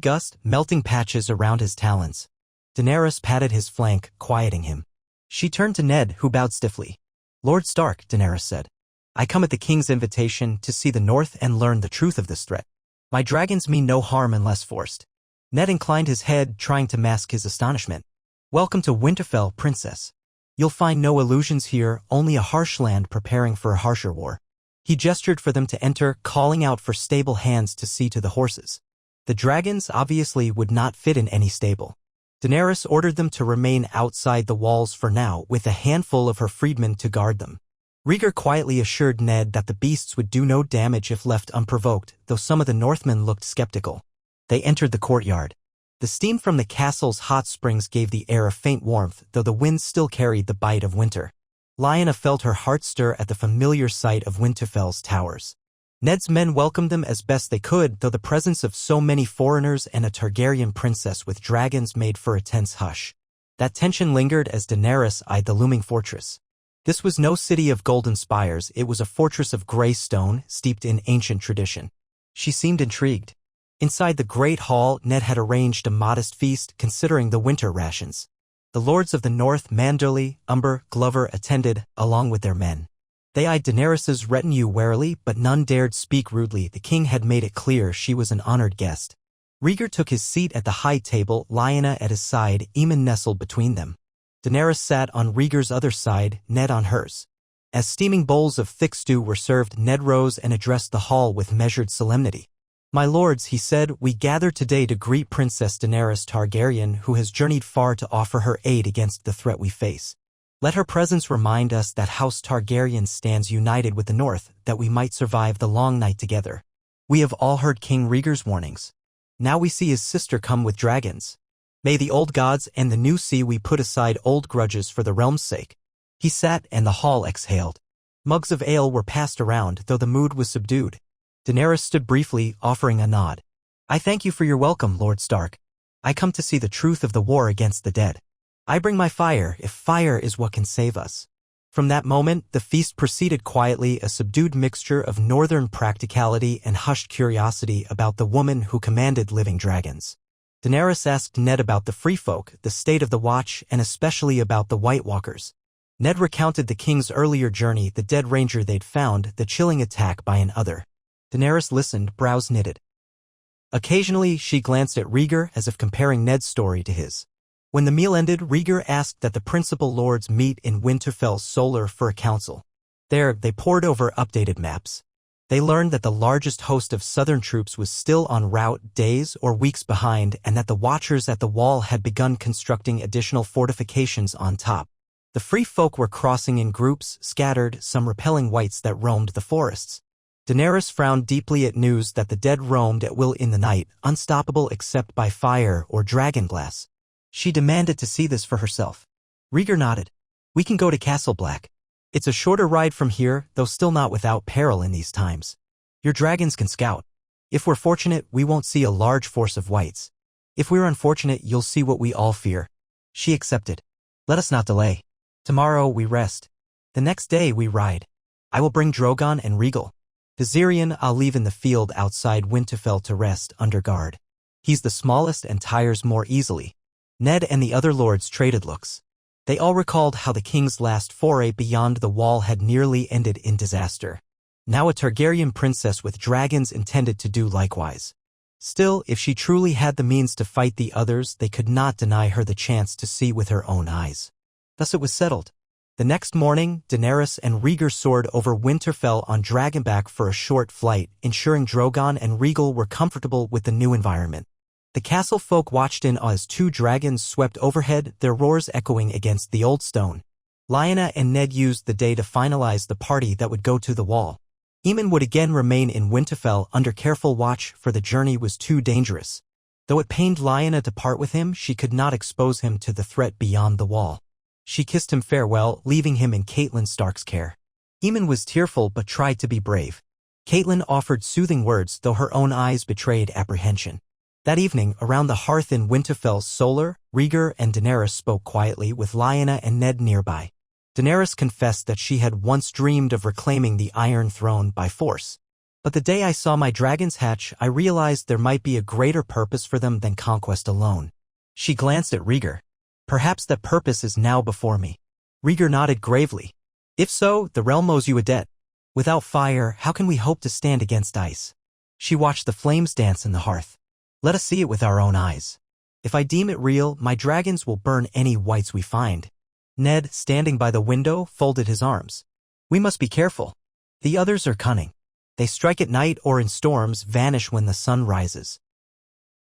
gust, melting patches around his talons. Daenerys patted his flank, quieting him. She turned to Ned, who bowed stiffly. "Lord Stark," Daenerys said. "I come at the king's invitation to see the north and learn the truth of this threat. My dragons mean no harm unless forced." Ned inclined his head, trying to mask his astonishment. "Welcome to Winterfell, princess. You'll find no illusions here, only a harsh land preparing for a harsher war." He gestured for them to enter, calling out for stable hands to see to the horses. The dragons obviously would not fit in any stable. Daenerys ordered them to remain outside the walls for now, with a handful of her freedmen to guard them. Rhaegar quietly assured Ned that the beasts would do no damage if left unprovoked, though some of the Northmen looked skeptical. They entered the courtyard. The steam from the castle's hot springs gave the air a faint warmth, though the winds still carried the bite of winter. Lyanna felt her heart stir at the familiar sight of Winterfell's towers. Ned's men welcomed them as best they could, though the presence of so many foreigners and a Targaryen princess with dragons made for a tense hush. That tension lingered as Daenerys eyed the looming fortress. This was no city of golden spires, it was a fortress of gray stone, steeped in ancient tradition. She seemed intrigued. Inside the great hall, Ned had arranged a modest feast, considering the winter rations. The lords of the north, Manderly, Umber, Glover, attended, along with their men. They eyed Daenerys's retinue warily, but none dared speak rudely. The king had made it clear she was an honored guest. Rhaegar took his seat at the high table, Lyanna at his side, Aemon nestled between them. Daenerys sat on Rhaegar's other side, Ned on hers. As steaming bowls of thick stew were served, Ned rose and addressed the hall with measured solemnity. "My lords," he said, "we gather today to greet Princess Daenerys Targaryen, who has journeyed far to offer her aid against the threat we face. Let her presence remind us that House Targaryen stands united with the North, that we might survive the long night together. We have all heard King Rhaegar's warnings. Now we see his sister come with dragons. May the old gods and the new see we put aside old grudges for the realm's sake." He sat, and the hall exhaled. Mugs of ale were passed around, though the mood was subdued. Daenerys stood briefly, offering a nod. "I thank you for your welcome, Lord Stark. I come to see the truth of the war against the dead. I bring my fire, if fire is what can save us." From that moment, the feast proceeded quietly, a subdued mixture of northern practicality and hushed curiosity about the woman who commanded living dragons. Daenerys asked Ned about the Free Folk, the state of the Watch, and especially about the White Walkers. Ned recounted the king's earlier journey, the dead ranger they'd found, the chilling attack by an other. Daenerys listened, brows knitted. Occasionally, she glanced at Rhaegar as if comparing Ned's story to his. When the meal ended, Rhaegar asked that the principal lords meet in Winterfell Solar for a council. There, they pored over updated maps. They learned that the largest host of southern troops was still en route, days or weeks behind, and that the Watchers at the Wall had begun constructing additional fortifications on top. The Free Folk were crossing in groups, scattered, some repelling whites that roamed the forests. Daenerys frowned deeply at news that the dead roamed at will in the night, unstoppable except by fire or dragonglass. She demanded to see this for herself. Rhaegar nodded. "We can go to Castle Black. It's a shorter ride from here, though still not without peril in these times. Your dragons can scout. If we're fortunate, we won't see a large force of whites. If we're unfortunate, you'll see what we all fear." She accepted. "Let us not delay. Tomorrow we rest. The next day we ride. I will bring Drogon and Rhaegar. Viserion I'll leave in the field outside Winterfell to rest under guard. He's the smallest and tires more easily." Ned and the other lords traded looks. They all recalled how the king's last foray beyond the wall had nearly ended in disaster. Now a Targaryen princess with dragons intended to do likewise. Still, if she truly had the means to fight the others, they could not deny her the chance to see with her own eyes. Thus it was settled. The next morning, Daenerys and Rhaegar soared over Winterfell on dragonback for a short flight, ensuring Drogon and Rhaegal were comfortable with the new environment. The castle folk watched in awe as two dragons swept overhead, their roars echoing against the old stone. Lyanna and Ned used the day to finalize the party that would go to the wall. Aemon would again remain in Winterfell under careful watch, for the journey was too dangerous. Though it pained Lyanna to part with him, she could not expose him to the threat beyond the wall. She kissed him farewell, leaving him in Catelyn Stark's care. Aemon was tearful but tried to be brave. Catelyn offered soothing words, though her own eyes betrayed apprehension. That evening, around the hearth in Winterfell's solar, Rhaegar and Daenerys spoke quietly, with Lyanna and Ned nearby. Daenerys confessed that she had once dreamed of reclaiming the Iron Throne by force. But the day I saw my dragons hatch, I realized there might be a greater purpose for them than conquest alone. She glanced at Rhaegar. Perhaps that purpose is now before me. Rhaegar nodded gravely. If so, the realm owes you a debt. Without fire, how can we hope to stand against ice? She watched the flames dance in the hearth. Let us see it with our own eyes. If I deem it real, my dragons will burn any whites we find. Ned, standing by the window, folded his arms. We must be careful. The others are cunning. They strike at night or in storms, vanish when the sun rises.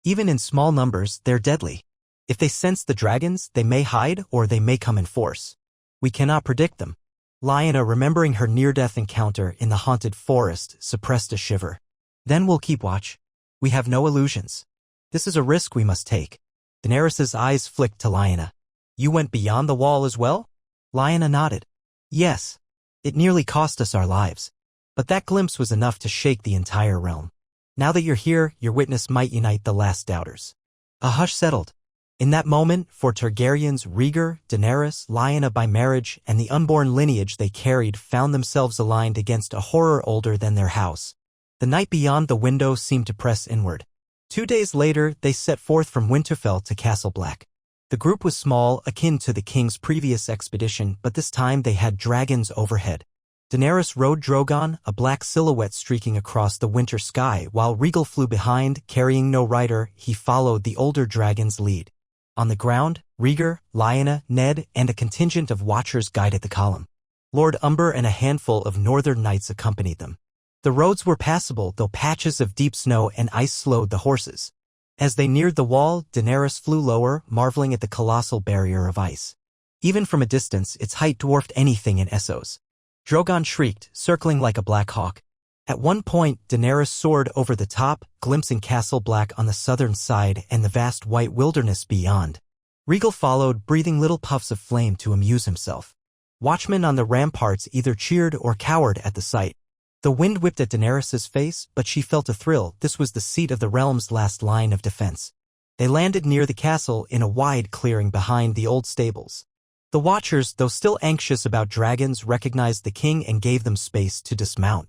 Even in small numbers, they're deadly. If they sense the dragons, they may hide or they may come in force. We cannot predict them. Lyanna, remembering her near-death encounter in the haunted forest, suppressed a shiver. Then we'll keep watch. We have no illusions. This is a risk we must take. Daenerys' eyes flicked to Lyanna. You went beyond the wall as well? Lyanna nodded. Yes. It nearly cost us our lives. But that glimpse was enough to shake the entire realm. Now that you're here, your witness might unite the last doubters. A hush settled. In that moment, for Targaryens, Rhaegar, Daenerys, Lyanna by marriage, and the unborn lineage they carried found themselves aligned against a horror older than their house. The night beyond the window seemed to press inward. 2 days later, they set forth from Winterfell to Castle Black. The group was small, akin to the king's previous expedition, but this time they had dragons overhead. Daenerys rode Drogon, a black silhouette streaking across the winter sky, while Rhaegal flew behind, carrying no rider. He followed the older dragon's lead. On the ground, Rhaegar, Lyanna, Ned, and a contingent of watchers guided the column. Lord Umber and a handful of northern knights accompanied them. The roads were passable, though patches of deep snow and ice slowed the horses. As they neared the wall, Daenerys flew lower, marveling at the colossal barrier of ice. Even from a distance, its height dwarfed anything in Essos. Drogon shrieked, circling like a black hawk. At one point, Daenerys soared over the top, glimpsing Castle Black on the southern side and the vast white wilderness beyond. Rhaegal followed, breathing little puffs of flame to amuse himself. Watchmen on the ramparts either cheered or cowered at the sight. The wind whipped at Daenerys' face, but she felt a thrill. This was the seat of the realm's last line of defense. They landed near the castle in a wide clearing behind the old stables. The watchers, though still anxious about dragons, recognized the king and gave them space to dismount.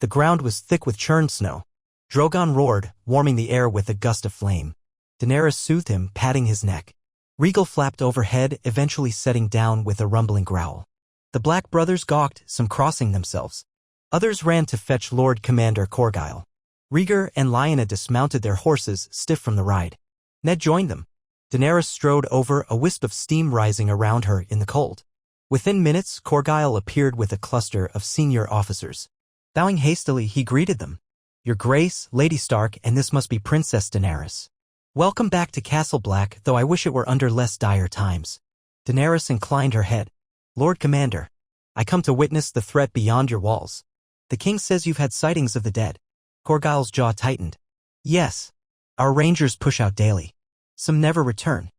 The ground was thick with churned snow. Drogon roared, warming the air with a gust of flame. Daenerys soothed him, patting his neck. Rhaegal flapped overhead, eventually setting down with a rumbling growl. The Black brothers gawked, some crossing themselves. Others ran to fetch Lord Commander Corgyle. Rhaegar and Lyanna dismounted their horses, stiff from the ride. Ned joined them. Daenerys strode over, a wisp of steam rising around her in the cold. Within minutes, Corgyle appeared with a cluster of senior officers. Bowing hastily, he greeted them. Your Grace, Lady Stark, and this must be Princess Daenerys. Welcome back to Castle Black, though I wish it were under less dire times. Daenerys inclined her head. Lord Commander, I come to witness the threat beyond your walls. The king says you've had sightings of the dead. Corgyle's jaw tightened. Yes. Our rangers push out daily. Some never return.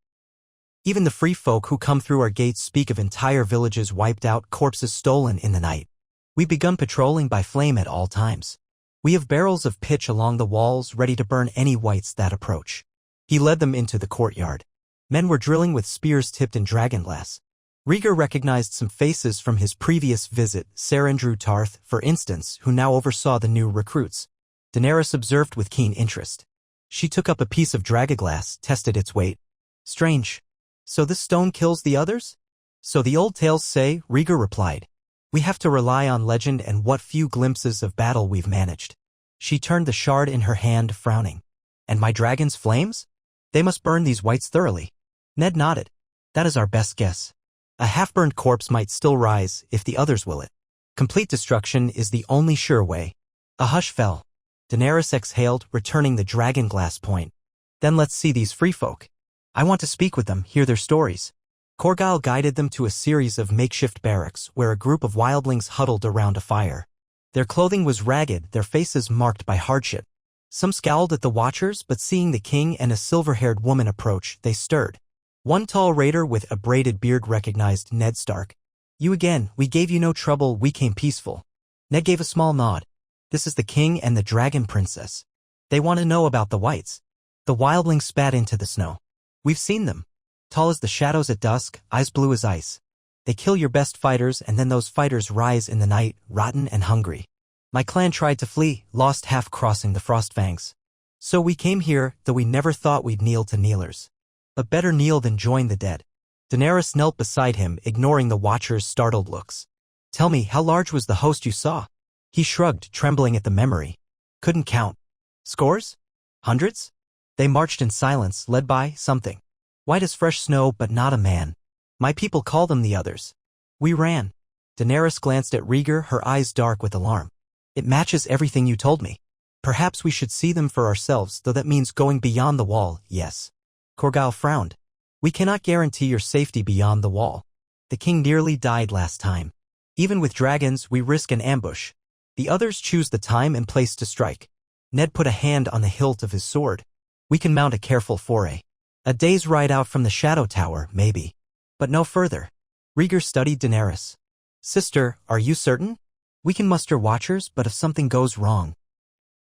Even the free folk who come through our gates speak of entire villages wiped out, corpses stolen in the night. We've begun patrolling by flame at all times. We have barrels of pitch along the walls ready to burn any whites that approach. He led them into the courtyard. Men were drilling with spears tipped in dragonglass. Rhaegar recognized some faces from his previous visit, Serendru Tarth, for instance, who now oversaw the new recruits. Daenerys observed with keen interest. She took up a piece of dragonglass, tested its weight. Strange. So this stone kills the others? So the old tales say, Rhaegar replied. We have to rely on legend and what few glimpses of battle we've managed. She turned the shard in her hand, frowning. And my dragon's flames? They must burn these whites thoroughly. Ned nodded. That is our best guess. A half-burned corpse might still rise if the others will it. Complete destruction is the only sure way. A hush fell. Daenerys exhaled, returning the dragon glass point. Then let's see these free folk. I want to speak with them, hear their stories. Corgyle guided them to a series of makeshift barracks where a group of wildlings huddled around a fire. Their clothing was ragged, their faces marked by hardship. Some scowled at the watchers, but seeing the king and a silver-haired woman approach, they stirred. One tall raider with a braided beard recognized Ned Stark. You again, we gave you no trouble, we came peaceful. Ned gave a small nod. This is the king and the dragon princess. They want to know about the whites. The wildling spat into the snow. We've seen them. Tall as the shadows at dusk, eyes blue as ice. They kill your best fighters and then those fighters rise in the night, rotten and hungry. My clan tried to flee, lost half crossing the Frostfangs. So we came here, though we never thought we'd kneel to kneelers. But better kneel than join the dead. Daenerys knelt beside him, ignoring the watchers' startled looks. Tell me, how large was the host you saw? He shrugged, trembling at the memory. Couldn't count. Scores? Hundreds? They marched in silence, led by something. White as fresh snow, but not a man. My people call them the others. We ran. Daenerys glanced at Rhaegar, her eyes dark with alarm. It matches everything you told me. Perhaps we should see them for ourselves, though that means going beyond the wall, yes. Corgyle frowned. We cannot guarantee your safety beyond the wall. The king nearly died last time. Even with dragons, we risk an ambush. The others choose the time and place to strike. Ned put a hand on the hilt of his sword. We can mount a careful foray. A day's ride out from the Shadow Tower, maybe. But no further. Rhaegar studied Daenerys. Sister, are you certain? We can muster watchers, but if something goes wrong.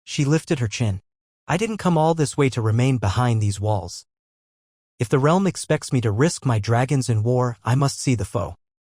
She lifted her chin. I didn't come all this way to remain behind these walls. If the realm expects me to risk my dragons in war, I must see the foe.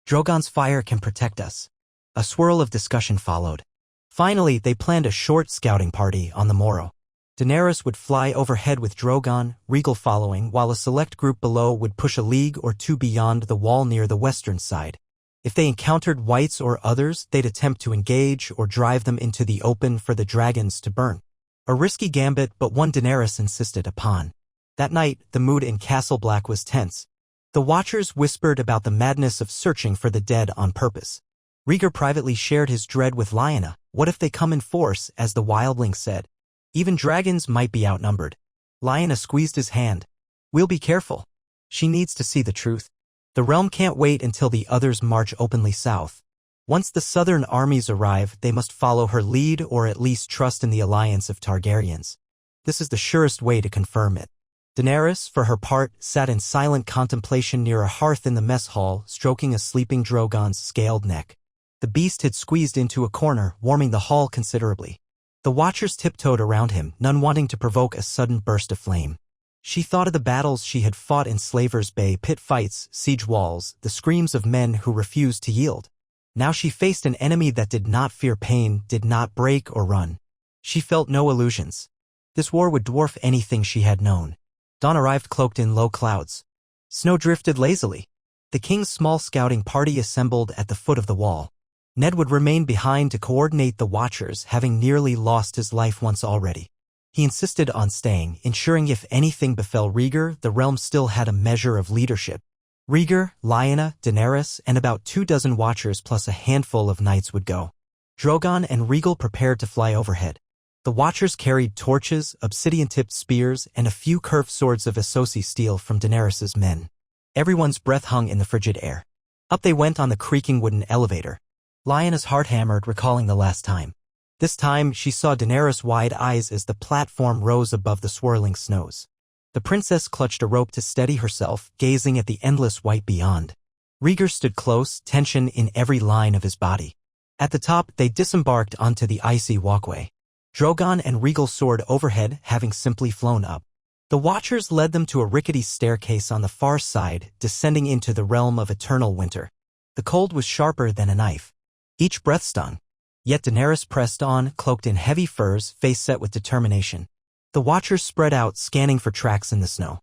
Drogon's fire can protect us. A swirl of discussion followed. Finally, they planned a short scouting party on the morrow. Daenerys would fly overhead with Drogon, Rhaegar following, while a select group below would push a league or two beyond the wall near the western side. If they encountered whites or others, they'd attempt to engage or drive them into the open for the dragons to burn. A risky gambit, but one Daenerys insisted upon. That night, the mood in Castle Black was tense. The watchers whispered about the madness of searching for the dead on purpose. Rhaegar privately shared his dread with Lyanna. What if they come in force, as the wildling said? Even dragons might be outnumbered. Lyanna squeezed his hand. We'll be careful. She needs to see the truth. The realm can't wait until the others march openly south. Once the southern armies arrive, they must follow her lead or at least trust in the alliance of Targaryens. This is the surest way to confirm it. Daenerys, for her part, sat in silent contemplation near a hearth in the mess hall, stroking a sleeping Drogon's scaled neck. The beast had squeezed into a corner, warming the hall considerably. The watchers tiptoed around him, none wanting to provoke a sudden burst of flame. She thought of the battles she had fought in Slaver's Bay, pit fights, siege walls, the screams of men who refused to yield. Now she faced an enemy that did not fear pain, did not break or run. She felt no illusions. This war would dwarf anything she had known. Dawn arrived cloaked in low clouds. Snow drifted lazily. The king's small scouting party assembled at the foot of the wall. Ned would remain behind to coordinate the watchers, having nearly lost his life once already. He insisted on staying, ensuring if anything befell Rhaegar, the realm still had a measure of leadership. Rhaegar, Lyanna, Daenerys, and about 24 watchers plus a handful of knights would go. Drogon and Rhaegar prepared to fly overhead. The watchers carried torches, obsidian-tipped spears, and a few curved swords of Essosi steel from Daenerys's men. Everyone's breath hung in the frigid air. Up they went on the creaking wooden elevator. Lyanna's heart hammered, recalling the last time. This time, she saw Daenerys' wide eyes as the platform rose above the swirling snows. The princess clutched a rope to steady herself, gazing at the endless white beyond. Rhaegar stood close, tension in every line of his body. At the top, they disembarked onto the icy walkway. Drogon and Rhaegar soared overhead, having simply flown up. The watchers led them to a rickety staircase on the far side, descending into the realm of eternal winter. The cold was sharper than a knife. Each breath stung. Yet Daenerys pressed on, cloaked in heavy furs, face set with determination. The watchers spread out, scanning for tracks in the snow.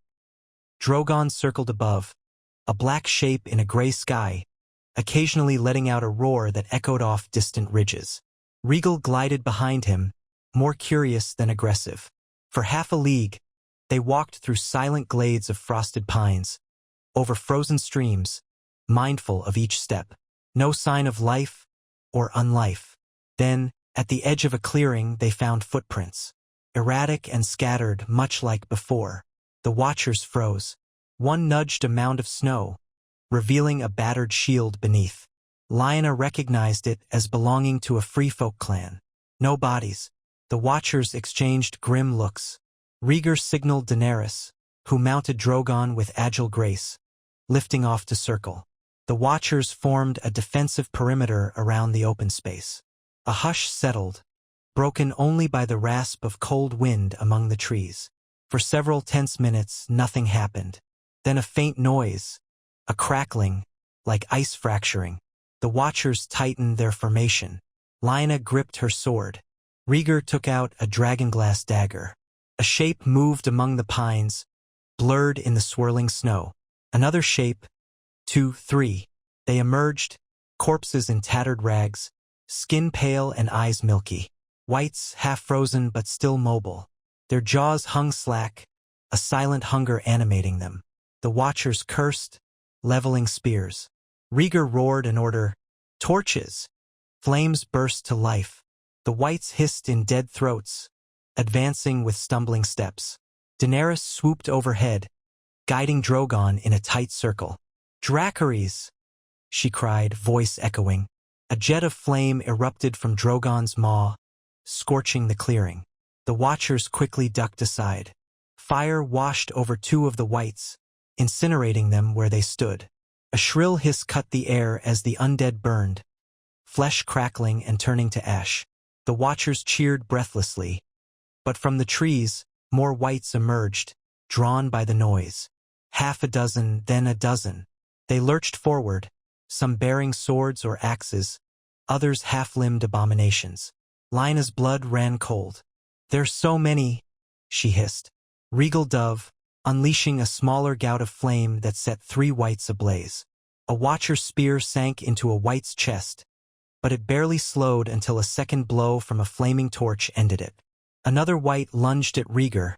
Drogon circled above. A black shape in a gray sky. occasionally letting out a roar that echoed off distant ridges. Rhaegar glided behind him, more curious than aggressive. For half a league, they walked through silent glades of frosted pines, over frozen streams, mindful of each step. No sign of life or unlife. Then, at the edge of a clearing, they found footprints. Erratic and scattered, much like before. The watchers froze. One nudged a mound of snow, revealing a battered shield beneath. Lyanna recognized it as belonging to a free folk clan. No bodies. The watchers exchanged grim looks. Rhaegar signaled Daenerys, who mounted Drogon with agile grace, lifting off to circle. The watchers formed a defensive perimeter around the open space. A hush settled, broken only by the rasp of cold wind among the trees. For several tense minutes, nothing happened. Then a faint noise, a crackling, like ice fracturing. The watchers tightened their formation. Lyanna gripped her sword. Rhaegar took out a dragonglass dagger. A shape moved among the pines, blurred in the swirling snow. Another shape, 2, 3. They emerged, corpses in tattered rags, skin pale and eyes milky. Whites, half-frozen but still mobile. Their jaws hung slack, a silent hunger animating them. The watchers cursed, leveling spears. Rhaegar roared an order, "Torches!" Flames burst to life. The whites hissed in dead throats, advancing with stumbling steps. Daenerys swooped overhead, guiding Drogon in a tight circle. "Dracarys!" she cried, voice echoing. A jet of flame erupted from Drogon's maw, scorching the clearing. The watchers quickly ducked aside. Fire washed over two of the whites, incinerating them where they stood. A shrill hiss cut the air as the undead burned, flesh crackling and turning to ash. The watchers cheered breathlessly. But from the trees, more whites emerged, drawn by the noise. Half a dozen, then a dozen. They lurched forward, some bearing swords or axes, others half-limbed abominations. Lyanna's blood ran cold. "There's so many," she hissed. Regal dove, unleashing a smaller gout of flame that set 3 whites ablaze. A watcher's spear sank into a white's chest, but it barely slowed until a second blow from a flaming torch ended it. Another white lunged at Rhaegar,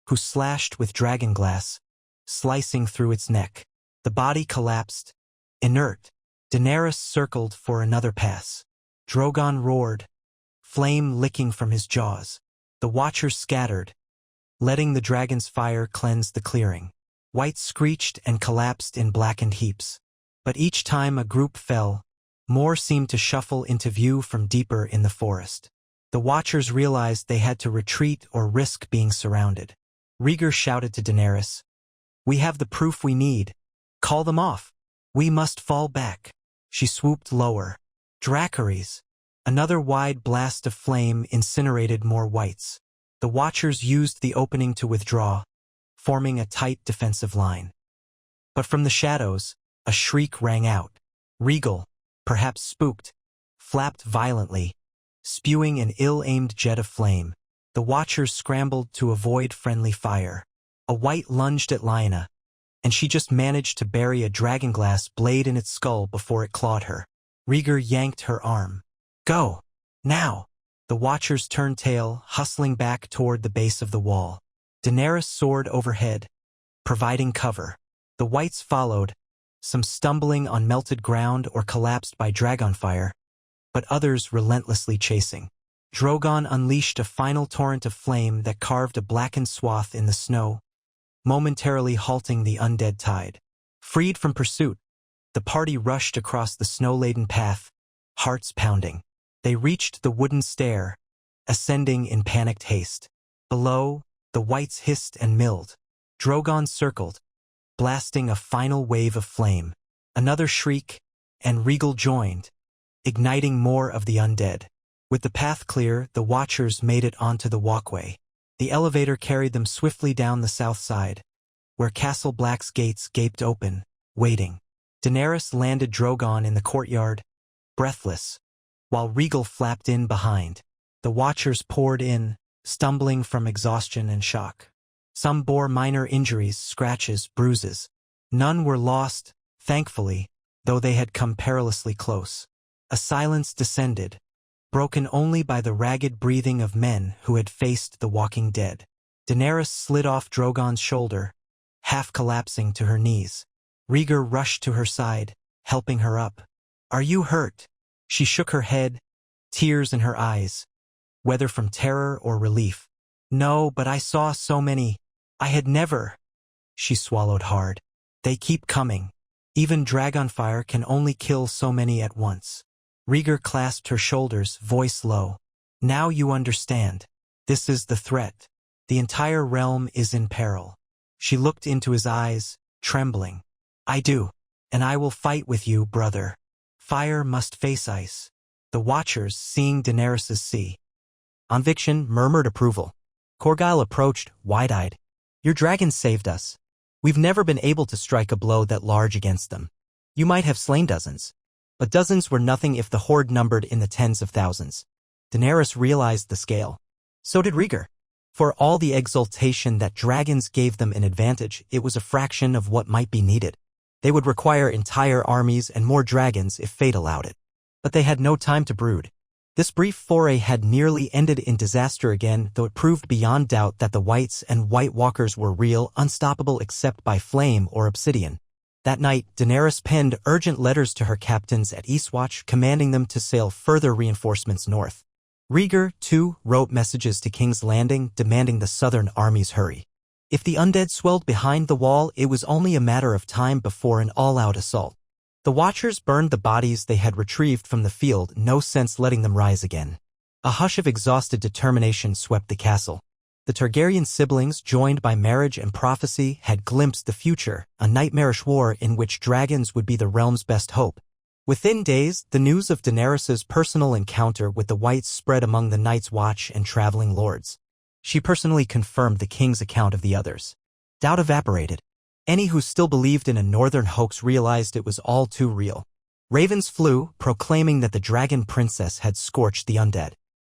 who slashed with dragonglass, slicing through its neck. The body collapsed, inert. Daenerys circled for another pass. Drogon roared, flame licking from his jaws. The watchers scattered, letting the dragon's fire cleanse the clearing. Whites screeched and collapsed in blackened heaps. But each time a group fell, more seemed to shuffle into view from deeper in the forest. The watchers realized they had to retreat or risk being surrounded. Rhaegar shouted to Daenerys, "We have the proof we need. Call them off. We must fall back." She swooped lower. Dracarys! Another wide blast of flame incinerated more whites. The watchers used the opening to withdraw, forming a tight defensive line. But from the shadows, a shriek rang out. Rhaegar, perhaps spooked, flapped violently, spewing an ill-aimed jet of flame. The watchers scrambled to avoid friendly fire. A white lunged at Lyanna, and she just managed to bury a dragonglass blade in its skull before it clawed her. Rhaegar yanked her arm. "Go! Now!" The watchers turned tail, hustling back toward the base of the wall. Daenerys soared overhead, providing cover. The whites followed, some stumbling on melted ground or collapsed by dragonfire, but others relentlessly chasing. Drogon unleashed a final torrent of flame that carved a blackened swath in the snow, momentarily halting the undead tide. Freed from pursuit, the party rushed across the snow-laden path, hearts pounding. They reached the wooden stair, ascending in panicked haste. Below, the whites hissed and milled. Drogon circled, blasting a final wave of flame. Another shriek, and Rhaegar joined, igniting more of the undead. With the path clear, the watchers made it onto the walkway. The elevator carried them swiftly down the south side, where Castle Black's gates gaped open, waiting. Daenerys landed Drogon in the courtyard, breathless, while Rhaegar flapped in behind. The watchers poured in, stumbling from exhaustion and shock. Some bore minor injuries, scratches, bruises. None were lost, thankfully, though they had come perilously close. A silence descended, broken only by the ragged breathing of men who had faced the walking dead. Daenerys slid off Drogon's shoulder, half collapsing to her knees. Rhaegar rushed to her side, helping her up. "Are you hurt?" She shook her head, tears in her eyes, whether from terror or relief. "No, but I saw so many. I had never." She swallowed hard. "They keep coming. Even dragonfire can only kill so many at once." Rhaegar clasped her shoulders, voice low. "Now you understand. This is the threat. The entire realm is in peril." She looked into his eyes, trembling. "I do. And I will fight with you, brother. Fire must face ice." The Watchers, seeing Daenerys' sea. Conviction murmured approval. Corgyle approached, wide-eyed. "Your dragons saved us. We've never been able to strike a blow that large against them. You might have slain dozens, but dozens were nothing if the horde numbered in the tens of thousands." Daenerys realized the scale. So did Rhaegar. For all the exultation that dragons gave them an advantage, it was a fraction of what might be needed. They would require entire armies and more dragons if fate allowed it. But they had no time to brood. This brief foray had nearly ended in disaster again, though it proved beyond doubt that the Whites and White Walkers were real, unstoppable except by flame or obsidian. That night, Daenerys penned urgent letters to her captains at Eastwatch, commanding them to sail further reinforcements north. Rhaegar, too, wrote messages to King's Landing, demanding the southern armies hurry. If the undead swelled behind the wall, it was only a matter of time before an all-out assault. The Watchers burned the bodies they had retrieved from the field, no sense letting them rise again. A hush of exhausted determination swept the castle. The Targaryen siblings, joined by marriage and prophecy, had glimpsed the future, a nightmarish war in which dragons would be the realm's best hope. Within days, the news of Daenerys' personal encounter with the Whites spread among the Night's Watch and traveling lords. She personally confirmed the king's account of the others. Doubt evaporated. Any who still believed in a northern hoax realized it was all too real. Ravens flew, proclaiming that the dragon princess had scorched the undead.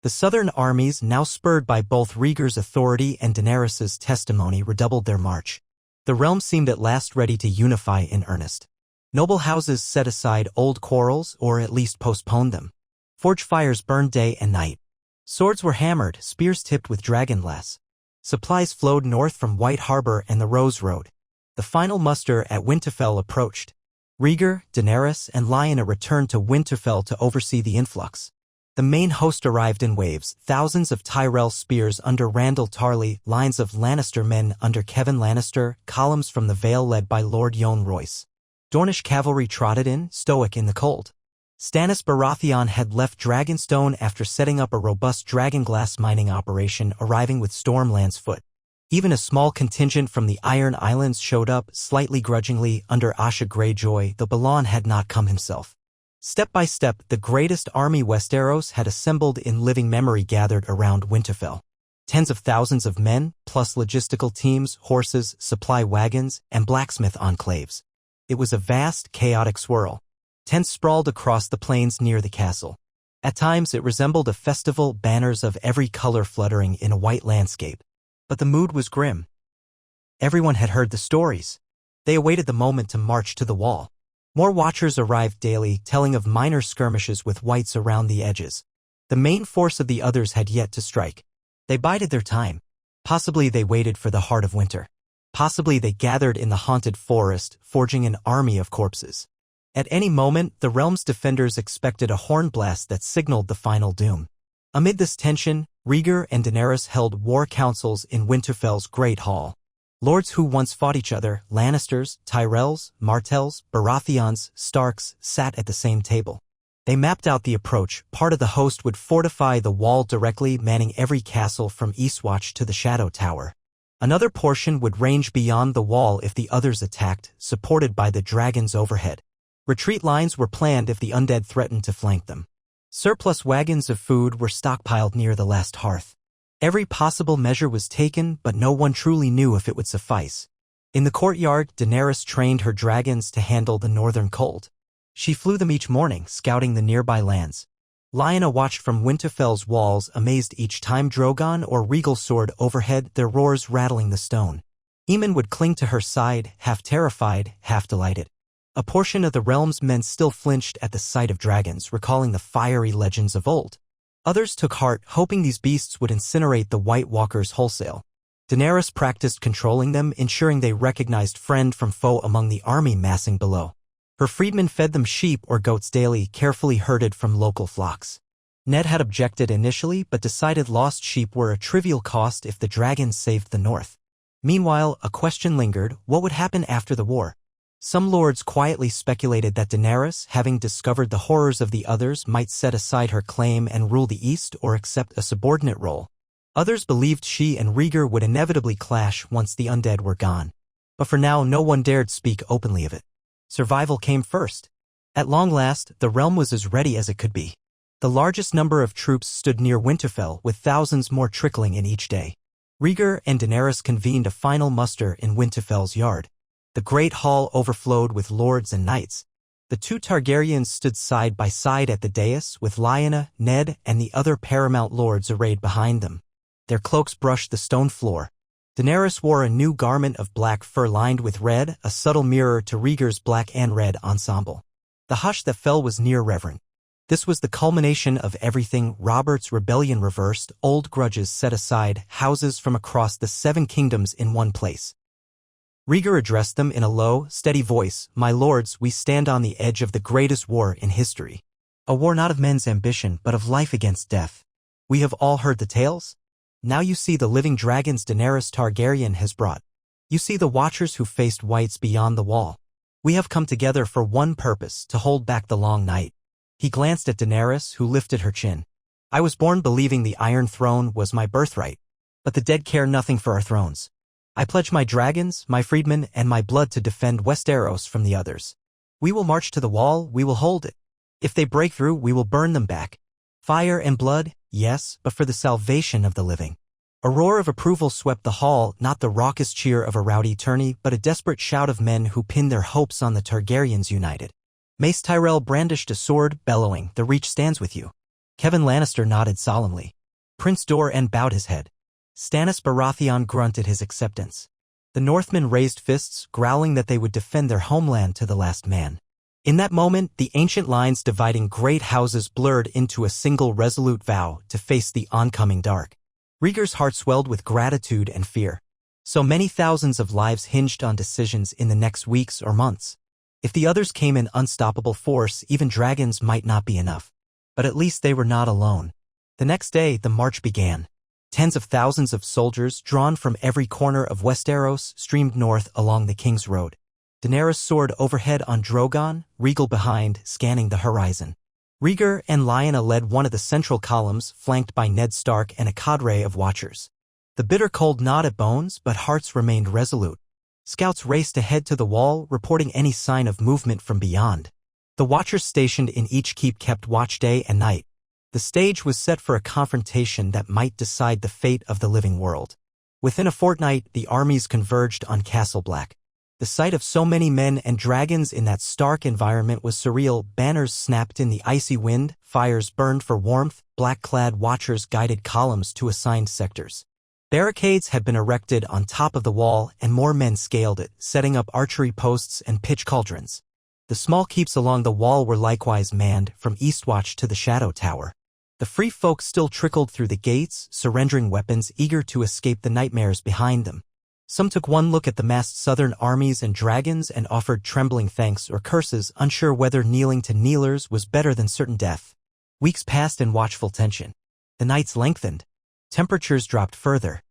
The southern armies, now spurred by both Rhaegar's authority and Daenerys' testimony, redoubled their march. The realm seemed at last ready to unify in earnest. Noble houses set aside old quarrels, or at least postponed them. Forge fires burned day and night. Swords were hammered, spears tipped with dragonglass. Supplies flowed north from White Harbor and the Rose Road. The final muster at Winterfell approached. Rhaegar, Daenerys, and Lyanna returned to Winterfell to oversee the influx. The main host arrived in waves, thousands of Tyrell spears under Randall Tarly, lines of Lannister men under Kevin Lannister, columns from the Vale led by Lord Yohn Royce. Dornish cavalry trotted in, stoic in the cold. Stannis Baratheon had left Dragonstone after setting up a robust dragonglass mining operation, arriving with Stormland's foot. Even a small contingent from the Iron Islands showed up, slightly grudgingly, under Asha Greyjoy, though Balon had not come himself. Step by step, the greatest army Westeros had assembled in living memory gathered around Winterfell. Tens of thousands of men, plus logistical teams, horses, supply wagons, and blacksmith enclaves. It was a vast, chaotic swirl. Tents sprawled across the plains near the castle. At times it resembled a festival, banners of every color fluttering in a white landscape. But the mood was grim. Everyone had heard the stories. They awaited the moment to march to the wall. More Watchers arrived daily, telling of minor skirmishes with Whites around the edges. The main force of the others had yet to strike. They bided their time. Possibly they waited for the heart of winter. Possibly they gathered in the haunted forest, forging an army of corpses. At any moment, the realm's defenders expected a horn blast that signaled the final doom. Amid this tension, Rhaegar and Daenerys held war councils in Winterfell's Great Hall. Lords who once fought each other, Lannisters, Tyrells, Martells, Baratheons, Starks, sat at the same table. They mapped out the approach. Part of the host would fortify the wall directly, manning every castle from Eastwatch to the Shadow Tower. Another portion would range beyond the wall if the others attacked, supported by the dragons overhead. Retreat lines were planned if the undead threatened to flank them. Surplus wagons of food were stockpiled near the last hearth. Every possible measure was taken, but no one truly knew if it would suffice. In the courtyard, Daenerys trained her dragons to handle the northern cold. She flew them each morning, scouting the nearby lands. Lyanna watched from Winterfell's walls, amazed each time Drogon or Rhaegal soared overhead, their roars rattling the stone. Aemon would cling to her side, half terrified, half delighted. A portion of the realm's men still flinched at the sight of dragons, recalling the fiery legends of old. Others took heart, hoping these beasts would incinerate the White Walkers wholesale. Daenerys practiced controlling them, ensuring they recognized friend from foe among the army massing below. Her freedmen fed them sheep or goats daily, carefully herded from local flocks. Ned had objected initially, but decided lost sheep were a trivial cost if the dragons saved the north. Meanwhile, a question lingered: what would happen after the war? Some lords quietly speculated that Daenerys, having discovered the horrors of the others, might set aside her claim and rule the East or accept a subordinate role. Others believed she and Rhaegar would inevitably clash once the undead were gone. But for now, no one dared speak openly of it. Survival came first. At long last, the realm was as ready as it could be. The largest number of troops stood near Winterfell, with thousands more trickling in each day. Rhaegar and Daenerys convened a final muster in Winterfell's yard. The great hall overflowed with lords and knights. The two Targaryens stood side by side at the dais, with Lyanna, Ned, and the other paramount lords arrayed behind them. Their cloaks brushed the stone floor. Daenerys wore a new garment of black fur lined with red, a subtle mirror to Rhaegar's black and red ensemble. The hush that fell was near reverent. This was the culmination of everything: Robert's rebellion reversed, old grudges set aside, houses from across the 7 kingdoms in one place. Rhaegar addressed them in a low, steady voice: "My lords, we stand on the edge of the greatest war in history. A war not of men's ambition, but of life against death. We have all heard the tales. Now you see the living dragons Daenerys Targaryen has brought. You see the watchers who faced whites beyond the wall. We have come together for one purpose: to hold back the long night." He glanced at Daenerys, who lifted her chin. "I was born believing the Iron Throne was my birthright. But the dead care nothing for our thrones. I pledge my dragons, my freedmen, and my blood to defend Westeros from the others. We will march to the wall, we will hold it. If they break through, we will burn them back. Fire and blood, yes, but for the salvation of the living." A roar of approval swept the hall, not the raucous cheer of a rowdy tourney, but a desperate shout of men who pinned their hopes on the Targaryens united. Mace Tyrell brandished a sword, bellowing, "The Reach stands with you." Kevan Lannister nodded solemnly. Prince Doran bowed his head. Stannis Baratheon grunted his acceptance. The Northmen raised fists, growling that they would defend their homeland to the last man. In that moment, the ancient lines dividing great houses blurred into a single resolute vow to face the oncoming dark. Rhaegar's heart swelled with gratitude and fear. So many thousands of lives hinged on decisions in the next weeks or months. If the others came in unstoppable force, even dragons might not be enough. But at least they were not alone. The next day, the march began. Tens of thousands of soldiers, drawn from every corner of Westeros, streamed north along the King's Road. Daenerys soared overhead on Drogon, Rhaegar behind, scanning the horizon. Rhaegar and Lyanna led one of the central columns, flanked by Ned Stark and a cadre of watchers. The bitter cold gnawed at bones, but hearts remained resolute. Scouts raced ahead to the wall, reporting any sign of movement from beyond. The watchers stationed in each keep kept watch day and night. The stage was set for a confrontation that might decide the fate of the living world. Within a fortnight, the armies converged on Castle Black. The sight of so many men and dragons in that stark environment was surreal. Banners snapped in the icy wind, fires burned for warmth, black-clad watchers guided columns to assigned sectors. Barricades had been erected on top of the wall, and more men scaled it, setting up archery posts and pitch cauldrons. The small keeps along the wall were likewise manned, from Eastwatch to the Shadow Tower. The free folk still trickled through the gates, surrendering weapons, eager to escape the nightmares behind them. Some took one look at the massed southern armies and dragons and offered trembling thanks or curses, unsure whether kneeling to kneelers was better than certain death. Weeks passed in watchful tension. The nights lengthened. Temperatures dropped further.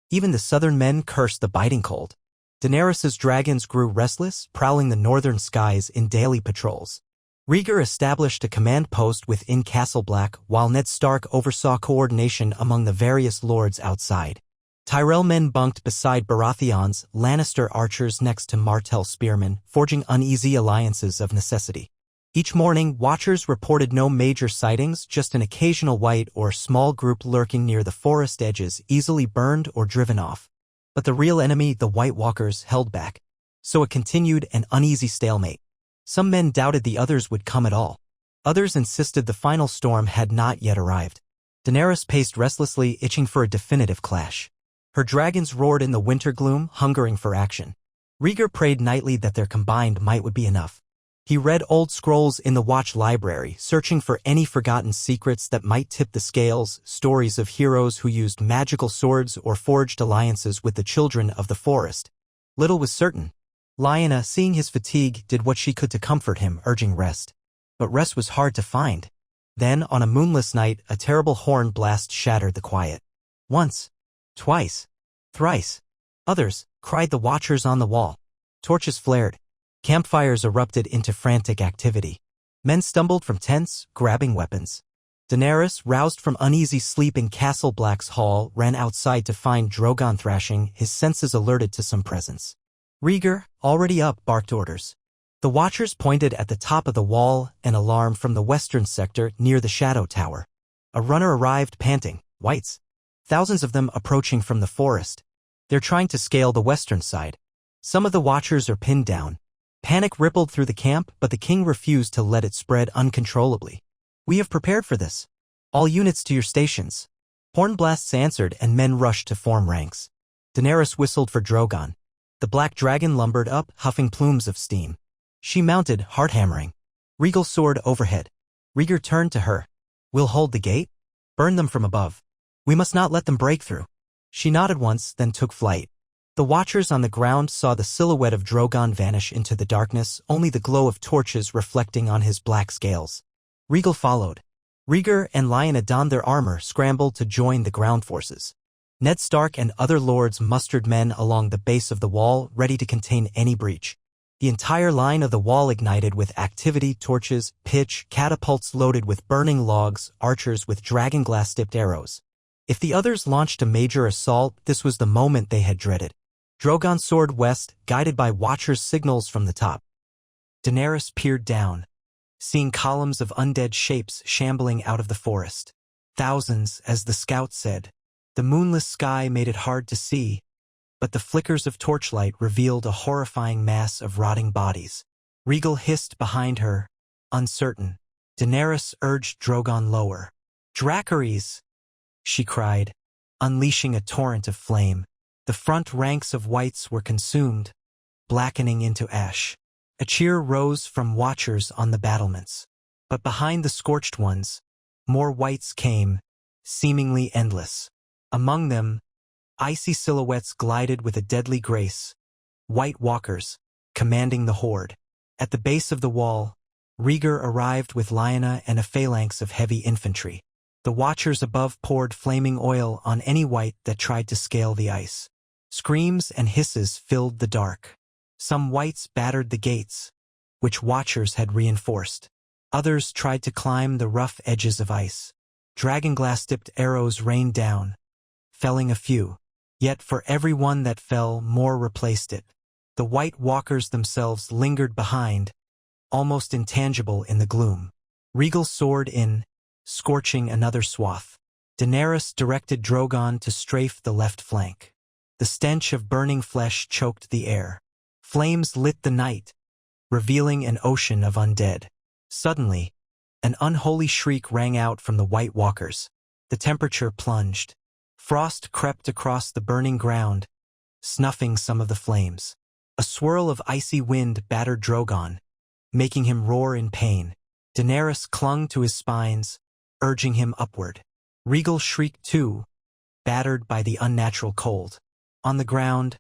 Even the southern men cursed the biting cold. Daenerys's dragons grew restless, prowling the northern skies in daily patrols. Rhaegar established a command post within Castle Black, while Ned Stark oversaw coordination among the various lords outside. Tyrell men bunked beside Baratheon's, Lannister archers next to Martell spearmen, forging uneasy alliances of necessity. Each morning, watchers reported no major sightings, just an occasional white or small group lurking near the forest edges, easily burned or driven off. But the real enemy, the White Walkers, held back. So it continued, an uneasy stalemate. Some men doubted the others would come at all. Others insisted the final storm had not yet arrived. Daenerys paced restlessly, itching for a definitive clash. Her dragons roared in the winter gloom, hungering for action. Rhaegar prayed nightly that their combined might would be enough. He read old scrolls in the Watch Library, searching for any forgotten secrets that might tip the scales, stories of heroes who used magical swords or forged alliances with the children of the forest. Little was certain. Lyanna, seeing his fatigue, did what she could to comfort him, urging rest. But rest was hard to find. Then, on a moonless night, a terrible horn blast shattered the quiet. Once, twice, thrice. Others, cried the watchers on the wall. Torches flared. Campfires erupted into frantic activity. Men stumbled from tents, grabbing weapons. Daenerys, roused from uneasy sleep in Castle Black's hall, ran outside to find Drogon thrashing, his senses alerted to some presence. Rhaegar, already up, barked orders. The watchers pointed at the top of the wall, an alarm from the western sector near the Shadow Tower. A runner arrived panting, whites. Thousands of them approaching from the forest. They're trying to scale the western side. Some of the watchers are pinned down. Panic rippled through the camp, but the king refused to let it spread uncontrollably. We have prepared for this. All units to your stations. Horn blasts answered and men rushed to form ranks. Daenerys whistled for Drogon. The black dragon lumbered up, huffing plumes of steam. She mounted, heart-hammering. Regal soared overhead. Rhaegar turned to her. We'll hold the gate? Burn them from above. We must not let them break through. She nodded once, then took flight. The watchers on the ground saw the silhouette of Drogon vanish into the darkness, only the glow of torches reflecting on his black scales. Rhaegal followed. Rhaegar and Lyanna donned their armor, scrambled to join the ground forces. Ned Stark and other lords mustered men along the base of the wall, ready to contain any breach. The entire line of the wall ignited with activity, torches, pitch, catapults loaded with burning logs, archers with dragonglass-tipped arrows. If the others launched a major assault, this was the moment they had dreaded. Drogon soared west, guided by watchers' signals from the top. Daenerys peered down, seeing columns of undead shapes shambling out of the forest. Thousands, as the scout said. The moonless sky made it hard to see, but the flickers of torchlight revealed a horrifying mass of rotting bodies. Rhaegal hissed behind her, uncertain. Daenerys urged Drogon lower. Dracarys! She cried, unleashing a torrent of flame. The front ranks of whites were consumed, blackening into ash. A cheer rose from watchers on the battlements. But behind the scorched ones, more whites came, seemingly endless. Among them, icy silhouettes glided with a deadly grace. White walkers, commanding the horde. At the base of the wall, Rhaegar arrived with Lyanna and a phalanx of heavy infantry. The watchers above poured flaming oil on any white that tried to scale the ice. Screams and hisses filled the dark. Some whites battered the gates, which watchers had reinforced. Others tried to climb the rough edges of ice. Dragonglass-tipped arrows rained down, felling a few. Yet for every one that fell, more replaced it. The white walkers themselves lingered behind, almost intangible in the gloom. Rhaegal soared in, scorching another swath. Daenerys directed Drogon to strafe the left flank. The stench of burning flesh choked the air. Flames lit the night, revealing an ocean of undead. Suddenly, an unholy shriek rang out from the White Walkers. The temperature plunged. Frost crept across the burning ground, snuffing some of the flames. A swirl of icy wind battered Drogon, making him roar in pain. Daenerys clung to his spines, urging him upward. Rhaegal shrieked too, battered by the unnatural cold. On the ground,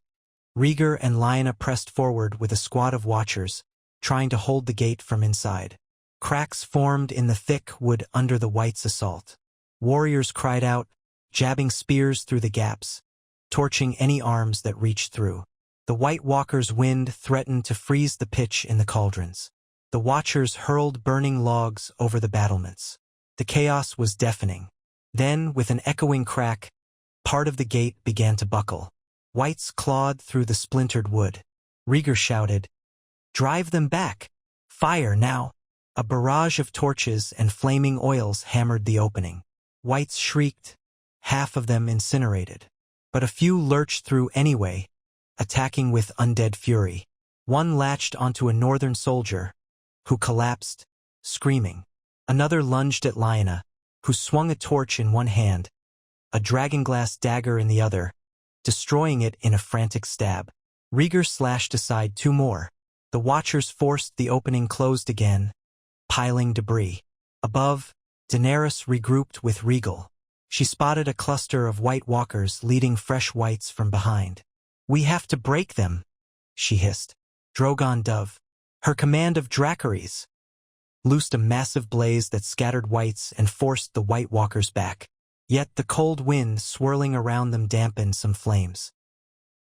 Rhaegar and Lyanna pressed forward with a squad of watchers, trying to hold the gate from inside. Cracks formed in the thick wood under the whites' assault. Warriors cried out, jabbing spears through the gaps, torching any arms that reached through. The White Walkers' wind threatened to freeze the pitch in the cauldrons. The watchers hurled burning logs over the battlements. The chaos was deafening. Then, with an echoing crack, part of the gate began to buckle. Whites clawed through the splintered wood. Rhaegar shouted, "Drive them back! Fire now!" A barrage of torches and flaming oils hammered the opening. Whites shrieked, half of them incinerated. But a few lurched through anyway, attacking with undead fury. One latched onto a northern soldier, who collapsed, screaming. Another lunged at Lyanna, who swung a torch in one hand, a dragonglass dagger in the other, destroying it in a frantic stab. Rhaegar slashed aside 2 more. The Watchers forced the opening closed again, piling debris. Above, Daenerys regrouped with Rhaegar. She spotted a cluster of White Walkers leading fresh whites from behind. "We have to break them," she hissed. Drogon Dove, her command of Dracarys, loosed a massive blaze that scattered whites and forced the White Walkers back. Yet the cold wind swirling around them dampened some flames.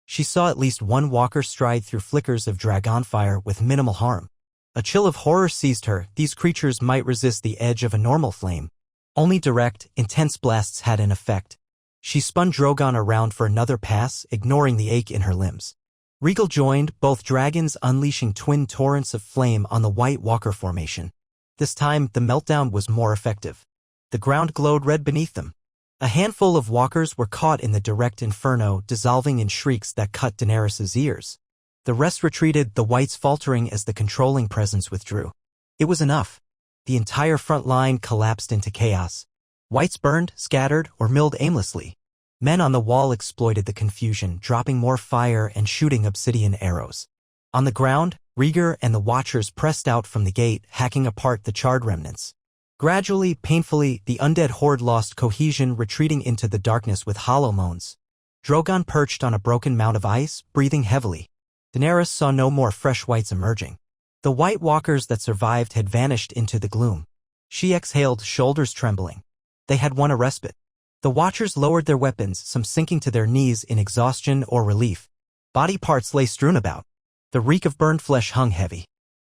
She saw at least 1 walker stride through flickers of dragonfire with minimal harm. A chill of horror seized her. These creatures might resist the edge of a normal flame. Only direct, intense blasts had an effect. She spun Drogon around for another pass, ignoring the ache in her limbs. Rhaegar joined, both dragons unleashing twin torrents of flame on the White Walker formation. This time, the meltdown was more effective. The ground glowed red beneath them. A handful of walkers were caught in the direct inferno, dissolving in shrieks that cut Daenerys' ears. The rest retreated, the whites faltering as the controlling presence withdrew. It was enough. The entire front line collapsed into chaos. Whites burned, scattered, or milled aimlessly. Men on the wall exploited the confusion, dropping more fire and shooting obsidian arrows. On the ground, Rhaegar and the Watchers pressed out from the gate, hacking apart the charred remnants. Gradually, painfully, the undead horde lost cohesion, retreating into the darkness with hollow moans. Drogon perched on a broken mound of ice, breathing heavily. Daenerys saw no more fresh whites emerging. The White Walkers that survived had vanished into the gloom. She exhaled, shoulders trembling. They had won a respite. The Watchers lowered their weapons, some sinking to their knees in exhaustion or relief. Body parts lay strewn about. The reek of burned flesh hung heavy.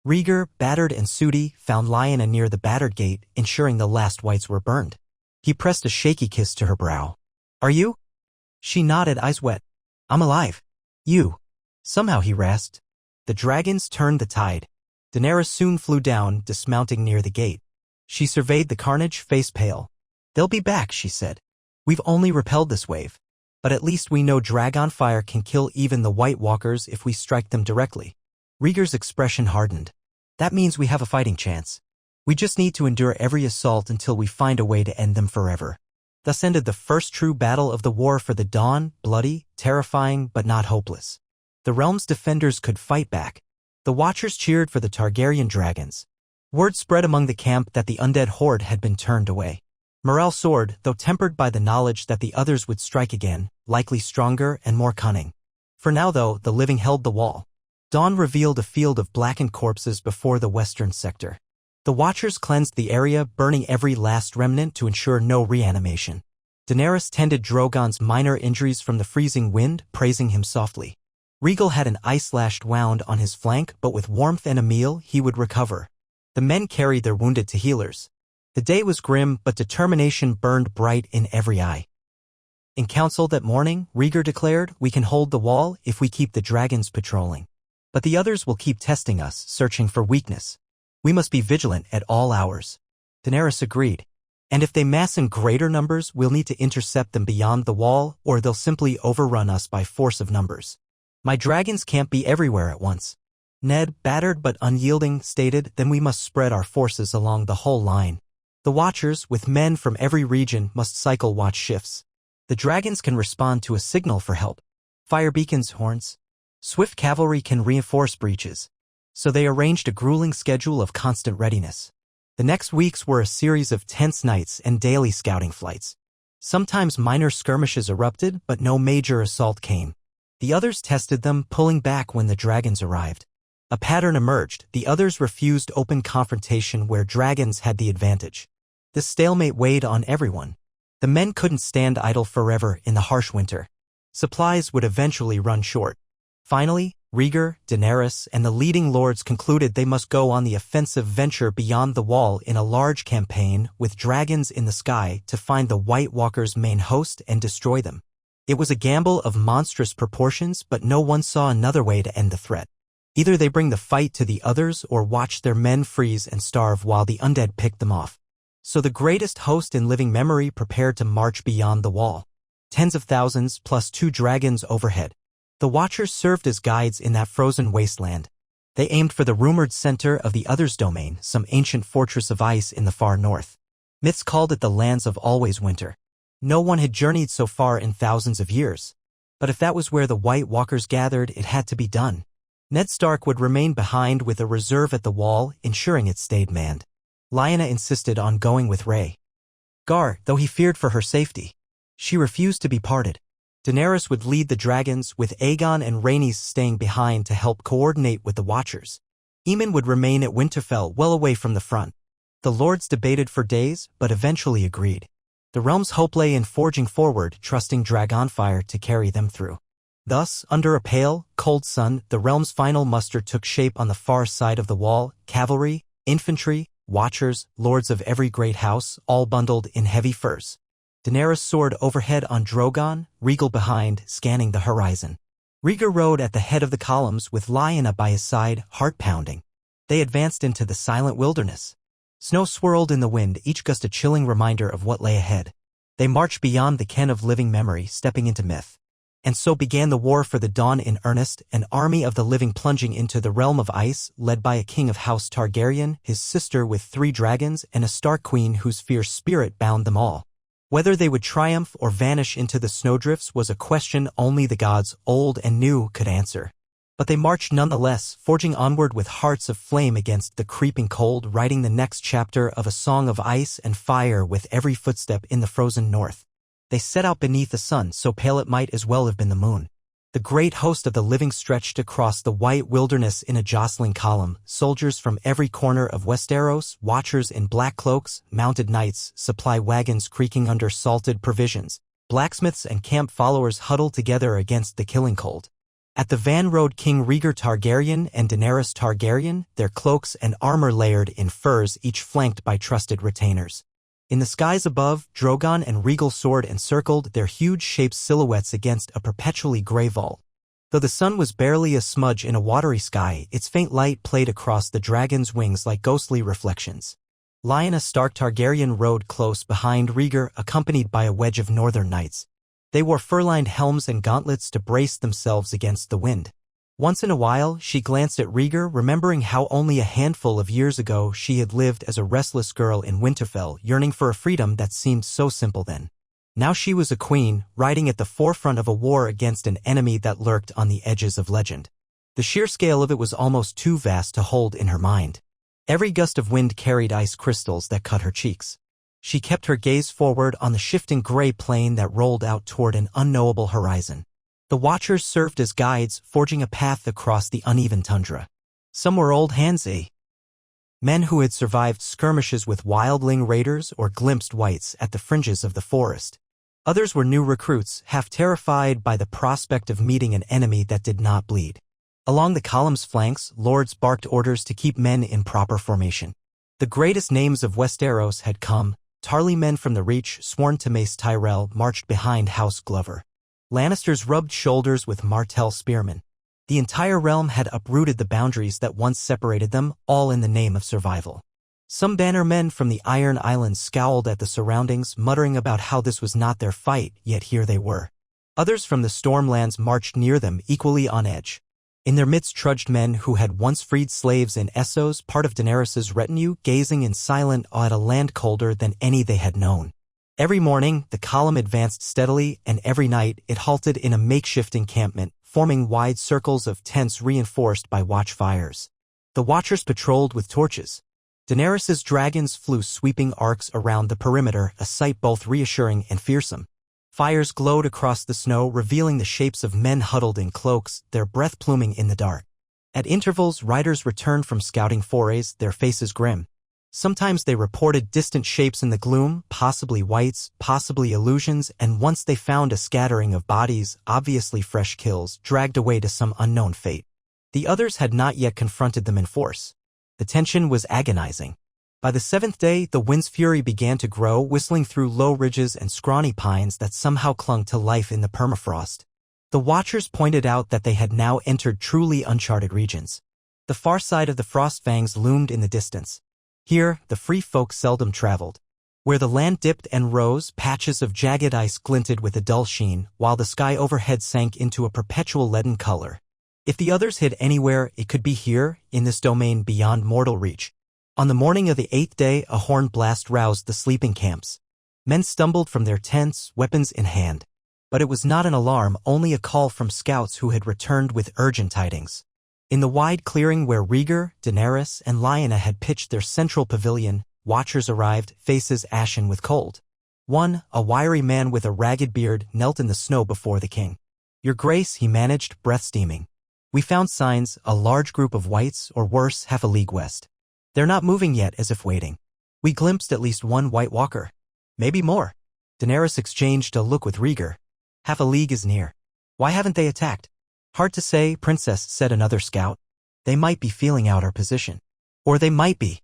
Rhaegar, battered and sooty, found Lyanna near the battered gate, ensuring the last whites were burned. He pressed a shaky kiss to her brow. "Are you?" She nodded, eyes wet. "I'm alive." "You?" Somehow he rasped. The dragons turned the tide. Daenerys soon flew down, dismounting near the gate. She surveyed the carnage, face pale. "They'll be back," she said. "We've only repelled this wave. But at least we know dragonfire can kill even the White Walkers if we strike them directly." Rhaegar's expression hardened. "That means we have a fighting chance. We just need to endure every assault until we find a way to end them forever." Thus ended the first true battle of the War for the Dawn, bloody, terrifying, but not hopeless. The realm's defenders could fight back. The Watchers cheered for the Targaryen dragons. Word spread among the camp that the undead horde had been turned away. Morale soared, though tempered by the knowledge that the others would strike again, likely stronger and more cunning. For now, though, the living held the wall. Dawn revealed a field of blackened corpses before the western sector. The Watchers cleansed the area, burning every last remnant to ensure no reanimation. Daenerys tended Drogon's minor injuries from the freezing wind, praising him softly. Rhaegar had an ice-lashed wound on his flank, but with warmth and a meal, he would recover. The men carried their wounded to healers. The day was grim, but determination burned bright in every eye. In council that morning, Rhaegar declared, "We can hold the wall if we keep the dragons patrolling. But the others will keep testing us, searching for weakness. We must be vigilant at all hours." Daenerys agreed. "And if they mass in greater numbers, we'll need to intercept them beyond the wall, or they'll simply overrun us by force of numbers. My dragons can't be everywhere at once." Ned, battered but unyielding, stated, "Then we must spread our forces along the whole line. The Watchers, with men from every region, must cycle watch shifts. The dragons can respond to a signal for help. Fire beacons, horns. Swift cavalry can reinforce breaches." So they arranged a grueling schedule of constant readiness. The next weeks were a series of tense nights and daily scouting flights. Sometimes minor skirmishes erupted, but no major assault came. The others tested them, pulling back when the dragons arrived. A pattern emerged. The others refused open confrontation where dragons had the advantage. This stalemate weighed on everyone. The men couldn't stand idle forever in the harsh winter. Supplies would eventually run short. Finally, Rhaegar, Daenerys, and the leading lords concluded they must go on the offensive venture beyond the wall in a large campaign with dragons in the sky to find the White Walkers' main host and destroy them. It was a gamble of monstrous proportions, but no one saw another way to end the threat. Either they bring the fight to the others or watch their men freeze and starve while the undead picked them off. So the greatest host in living memory prepared to march beyond the wall. Tens of thousands plus 2 dragons overhead. The Watchers served as guides in that frozen wasteland. They aimed for the rumored center of the Other's domain, some ancient fortress of ice in the far north. Myths called it the lands of always winter. No one had journeyed so far in thousands of years. But if that was where the White Walkers gathered, it had to be done. Ned Stark would remain behind with a reserve at the wall, ensuring it stayed manned. Lyanna insisted on going with Rhaegar, though he feared for her safety. She refused to be parted. Daenerys would lead the dragons, with Aegon and Rhaenys staying behind to help coordinate with the Watchers. Aemon would remain at Winterfell, well away from the front. The lords debated for days, but eventually agreed. The realm's hope lay in forging forward, trusting Dragonfire to carry them through. Thus, under a pale, cold sun, the realm's final muster took shape on the far side of the wall: cavalry, infantry, Watchers, lords of every great house, all bundled in heavy furs. Daenerys soared overhead on Drogon, Rhaegar behind, scanning the horizon. Rhaegar rode at the head of the columns with Lyanna by his side, heart-pounding. They advanced into the silent wilderness. Snow swirled in the wind, each gust a chilling reminder of what lay ahead. They marched beyond the ken of living memory, stepping into myth. And so began the war for the dawn in earnest, an army of the living plunging into the realm of ice, led by a king of House Targaryen, his sister with 3 dragons, and a Stark queen whose fierce spirit bound them all. Whether they would triumph or vanish into the snowdrifts was a question only the gods, old and new, could answer. But they marched nonetheless, forging onward with hearts of flame against the creeping cold, writing the next chapter of a song of ice and fire with every footstep in the frozen north. They set out beneath the sun, so pale it might as well have been the moon. The great host of the living stretched across the white wilderness in a jostling column, soldiers from every corner of Westeros, Watchers in black cloaks, mounted knights, supply wagons creaking under salted provisions, blacksmiths and camp followers huddled together against the killing cold. At the van rode King Rhaegar Targaryen and Daenerys Targaryen, their cloaks and armor layered in furs, each flanked by trusted retainers. In the skies above, Drogon and Rhaegal soared and circled, their huge shapes silhouettes against a perpetually gray vault. Though the sun was barely a smudge in a watery sky, its faint light played across the dragon's wings like ghostly reflections. Lyanna Stark Targaryen rode close behind Rhaegar, accompanied by a wedge of northern knights. They wore fur-lined helms and gauntlets to brace themselves against the wind. Once in a while, she glanced at Rhaegar, remembering how only a handful of years ago she had lived as a restless girl in Winterfell, yearning for a freedom that seemed so simple then. Now she was a queen, riding at the forefront of a war against an enemy that lurked on the edges of legend. The sheer scale of it was almost too vast to hold in her mind. Every gust of wind carried ice crystals that cut her cheeks. She kept her gaze forward on the shifting gray plain that rolled out toward an unknowable horizon. The Watchers served as guides, forging a path across the uneven tundra. Some were old hands, men who had survived skirmishes with wildling raiders or glimpsed whites at the fringes of the forest. Others were new recruits, half terrified by the prospect of meeting an enemy that did not bleed. Along the column's flanks, lords barked orders to keep men in proper formation. The greatest names of Westeros had come. Tarly men from the Reach, sworn to Mace Tyrell, marched behind House Glover. Lannisters rubbed shoulders with Martell spearmen. The entire realm had uprooted the boundaries that once separated them, all in the name of survival. Some banner men from the Iron Islands scowled at the surroundings, muttering about how this was not their fight, yet here they were. Others from the Stormlands marched near them, equally on edge. In their midst trudged men who had once freed slaves in Essos, part of Daenerys's retinue, gazing in silent awe at a land colder than any they had known. Every morning, the column advanced steadily, and every night it halted in a makeshift encampment, forming wide circles of tents reinforced by watchfires. The Watchers patrolled with torches. Daenerys's dragons flew sweeping arcs around the perimeter, a sight both reassuring and fearsome. Fires glowed across the snow, revealing the shapes of men huddled in cloaks, their breath pluming in the dark. At intervals, riders returned from scouting forays, their faces grim. Sometimes they reported distant shapes in the gloom, possibly whites, possibly illusions, and once they found a scattering of bodies, obviously fresh kills, dragged away to some unknown fate. The others had not yet confronted them in force. The tension was agonizing. By the 7th day, the wind's fury began to grow, whistling through low ridges and scrawny pines that somehow clung to life in the permafrost. The Watchers pointed out that they had now entered truly uncharted regions. The far side of the Frostfangs loomed in the distance. Here, the free folk seldom traveled. Where the land dipped and rose, patches of jagged ice glinted with a dull sheen, while the sky overhead sank into a perpetual leaden color. If the others hid anywhere, it could be here, in this domain beyond mortal reach. On the morning of the 8th day, a horn blast roused the sleeping camps. Men stumbled from their tents, weapons in hand. But it was not an alarm, only a call from scouts who had returned with urgent tidings. In the wide clearing where Rhaegar, Daenerys, and Lyanna had pitched their central pavilion, watchers arrived, faces ashen with cold. One, a wiry man with a ragged beard, knelt in the snow before the king. "Your Grace," he managed, breath steaming. "We found signs, a large group of whites, or worse, half a league west. They're not moving yet, as if waiting. We glimpsed at least one White Walker. Maybe more." Daenerys exchanged a look with Rhaegar. "Half a league is near. Why haven't they attacked?" "Hard to say, Princess," said another scout. "They might be feeling out our position. Or they might be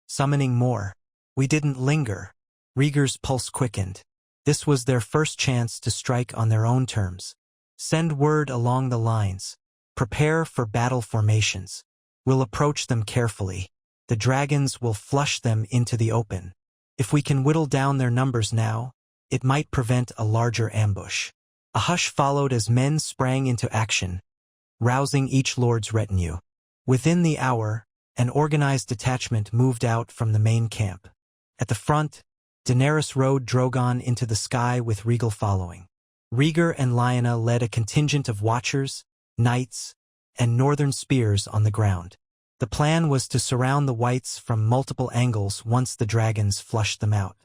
summoning more. We didn't linger." Rhaegar's pulse quickened. This was their first chance to strike on their own terms. "Send word along the lines. Prepare for battle formations. We'll approach them carefully. The dragons will flush them into the open. If we can whittle down their numbers now, it might prevent a larger ambush." A hush followed as men sprang into action, rousing each lord's retinue. Within the hour, an organized detachment moved out from the main camp. At the front, Daenerys rode Drogon into the sky with Rhaegar following. Rhaegar and Lyanna led a contingent of watchers, knights, and northern spears on the ground. The plan was to surround the whites from multiple angles once the dragons flushed them out.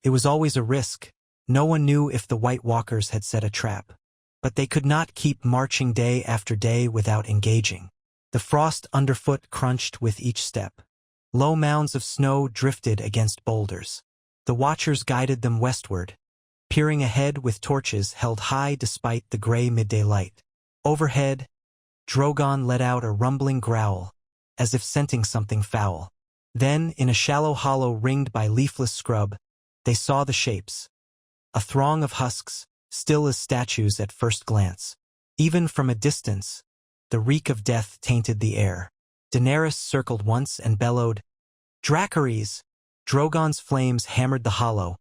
It was always a risk. No one knew if the White Walkers had set a trap. But they could not keep marching day after day without engaging. The frost underfoot crunched with each step. Low mounds of snow drifted against boulders. The watchers guided them westward, peering ahead with torches held high despite the gray midday light. Overhead, Drogon let out a rumbling growl, as if scenting something foul. Then, in a shallow hollow ringed by leafless scrub, they saw the shapes. A throng of husks, still as statues at first glance. Even from a distance, the reek of death tainted the air. Daenerys circled once and bellowed, "Dracarys!" Drogon's flames hammered the hollow,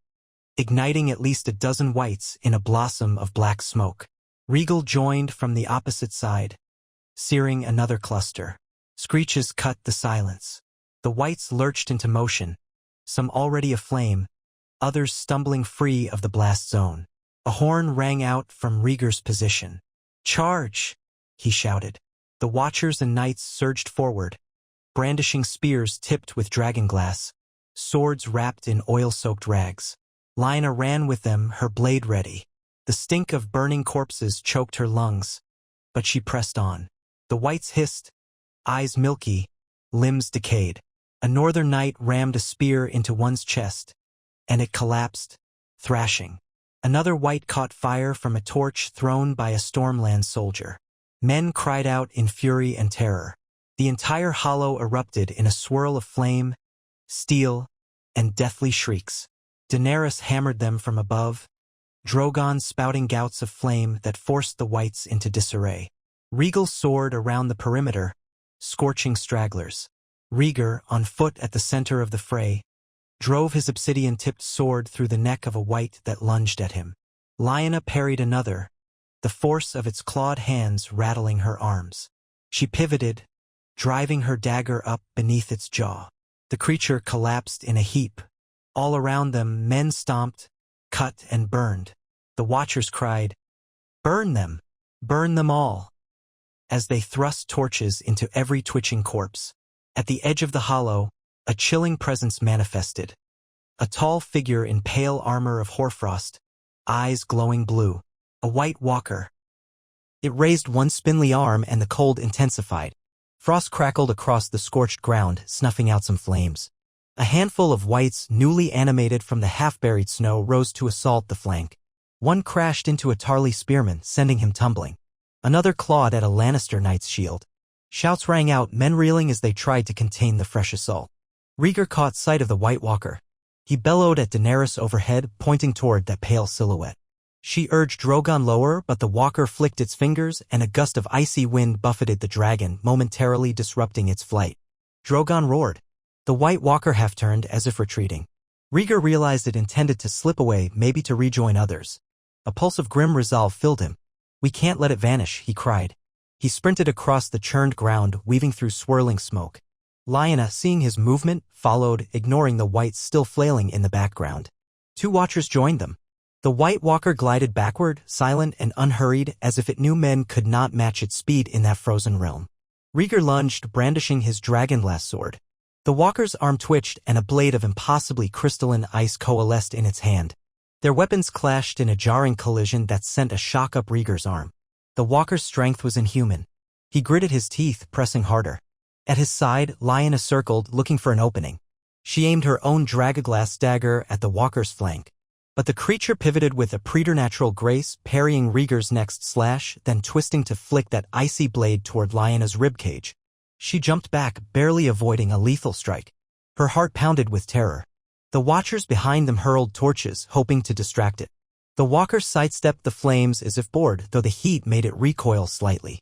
igniting at least a dozen whites in a blossom of black smoke. Rhaegar joined from the opposite side, searing another cluster. Screeches cut the silence. The whites lurched into motion, some already aflame, others stumbling free of the blast zone. A horn rang out from Rhaegar's position. "Charge!" he shouted. The watchers and knights surged forward, brandishing spears tipped with dragonglass, swords wrapped in oil-soaked rags. Lyanna ran with them, her blade ready. The stink of burning corpses choked her lungs, but she pressed on. The whites hissed, eyes milky, limbs decayed. A northern knight rammed a spear into one's chest, and it collapsed, thrashing. Another white caught fire from a torch thrown by a Stormland soldier. Men cried out in fury and terror. The entire hollow erupted in a swirl of flame, steel, and deathly shrieks. Daenerys hammered them from above, Drogon spouting gouts of flame that forced the whites into disarray. Rhaegar soared around the perimeter, scorching stragglers. Rhaegar, on foot at the center of the fray, drove his obsidian-tipped sword through the neck of a white that lunged at him. Lyanna parried another, the force of its clawed hands rattling her arms. She pivoted, driving her dagger up beneath its jaw. The creature collapsed in a heap. All around them, men stomped, cut, and burned. The watchers cried, "Burn them! Burn them all!" as they thrust torches into every twitching corpse. At the edge of the hollow, a chilling presence manifested. A tall figure in pale armor of hoarfrost, eyes glowing blue. A White Walker. It raised one spindly arm and the cold intensified. Frost crackled across the scorched ground, snuffing out some flames. A handful of whites, newly animated from the half-buried snow, rose to assault the flank. One crashed into a Tarly spearman, sending him tumbling. Another clawed at a Lannister knight's shield. Shouts rang out, men reeling as they tried to contain the fresh assault. Rhaegar caught sight of the White Walker. He bellowed at Daenerys overhead, pointing toward that pale silhouette. She urged Drogon lower, but the walker flicked its fingers, and a gust of icy wind buffeted the dragon, momentarily disrupting its flight. Drogon roared. The White Walker half-turned, as if retreating. Rhaegar realized it intended to slip away, maybe to rejoin others. A pulse of grim resolve filled him. "We can't let it vanish," he cried. He sprinted across the churned ground, weaving through swirling smoke. Lyanna, seeing his movement, followed, ignoring the whites still flailing in the background. Two watchers joined them. The White Walker glided backward, silent and unhurried, as if it knew men could not match its speed in that frozen realm. Rhaegar lunged, brandishing his dragon-glass sword. The walker's arm twitched, and a blade of impossibly crystalline ice coalesced in its hand. Their weapons clashed in a jarring collision that sent a shock up Rhaegar's arm. The walker's strength was inhuman. He gritted his teeth, pressing harder. At his side, Lyanna circled, looking for an opening. She aimed her own dragonglass dagger at the walker's flank. But the creature pivoted with a preternatural grace, parrying Rhaegar's next slash, then twisting to flick that icy blade toward Lyanna's ribcage. She jumped back, barely avoiding a lethal strike. Her heart pounded with terror. The watchers behind them hurled torches, hoping to distract it. The walker sidestepped the flames as if bored, though the heat made it recoil slightly.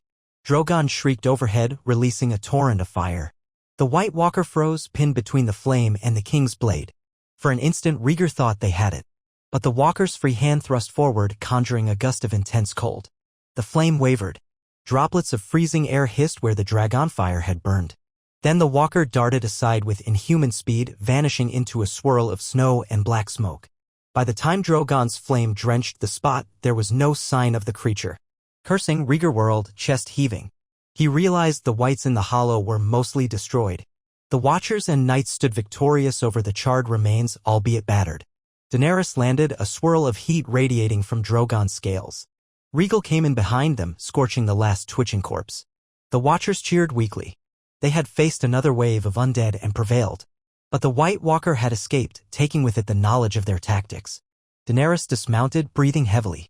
Drogon shrieked overhead, releasing a torrent of fire. The White Walker froze, pinned between the flame and the king's blade. For an instant, Rhaegar thought they had it. But the walker's free hand thrust forward, conjuring a gust of intense cold. The flame wavered. Droplets of freezing air hissed where the dragonfire had burned. Then the walker darted aside with inhuman speed, vanishing into a swirl of snow and black smoke. By the time Drogon's flame drenched the spot, there was no sign of the creature. Cursing, Rhaegar whirled, chest heaving. He realized the whites in the hollow were mostly destroyed. The watchers and knights stood victorious over the charred remains, albeit battered. Daenerys landed, a swirl of heat radiating from Drogon's scales. Rhaegar came in behind them, scorching the last twitching corpse. The watchers cheered weakly. They had faced another wave of undead and prevailed. But the White Walker had escaped, taking with it the knowledge of their tactics. Daenerys dismounted, breathing heavily.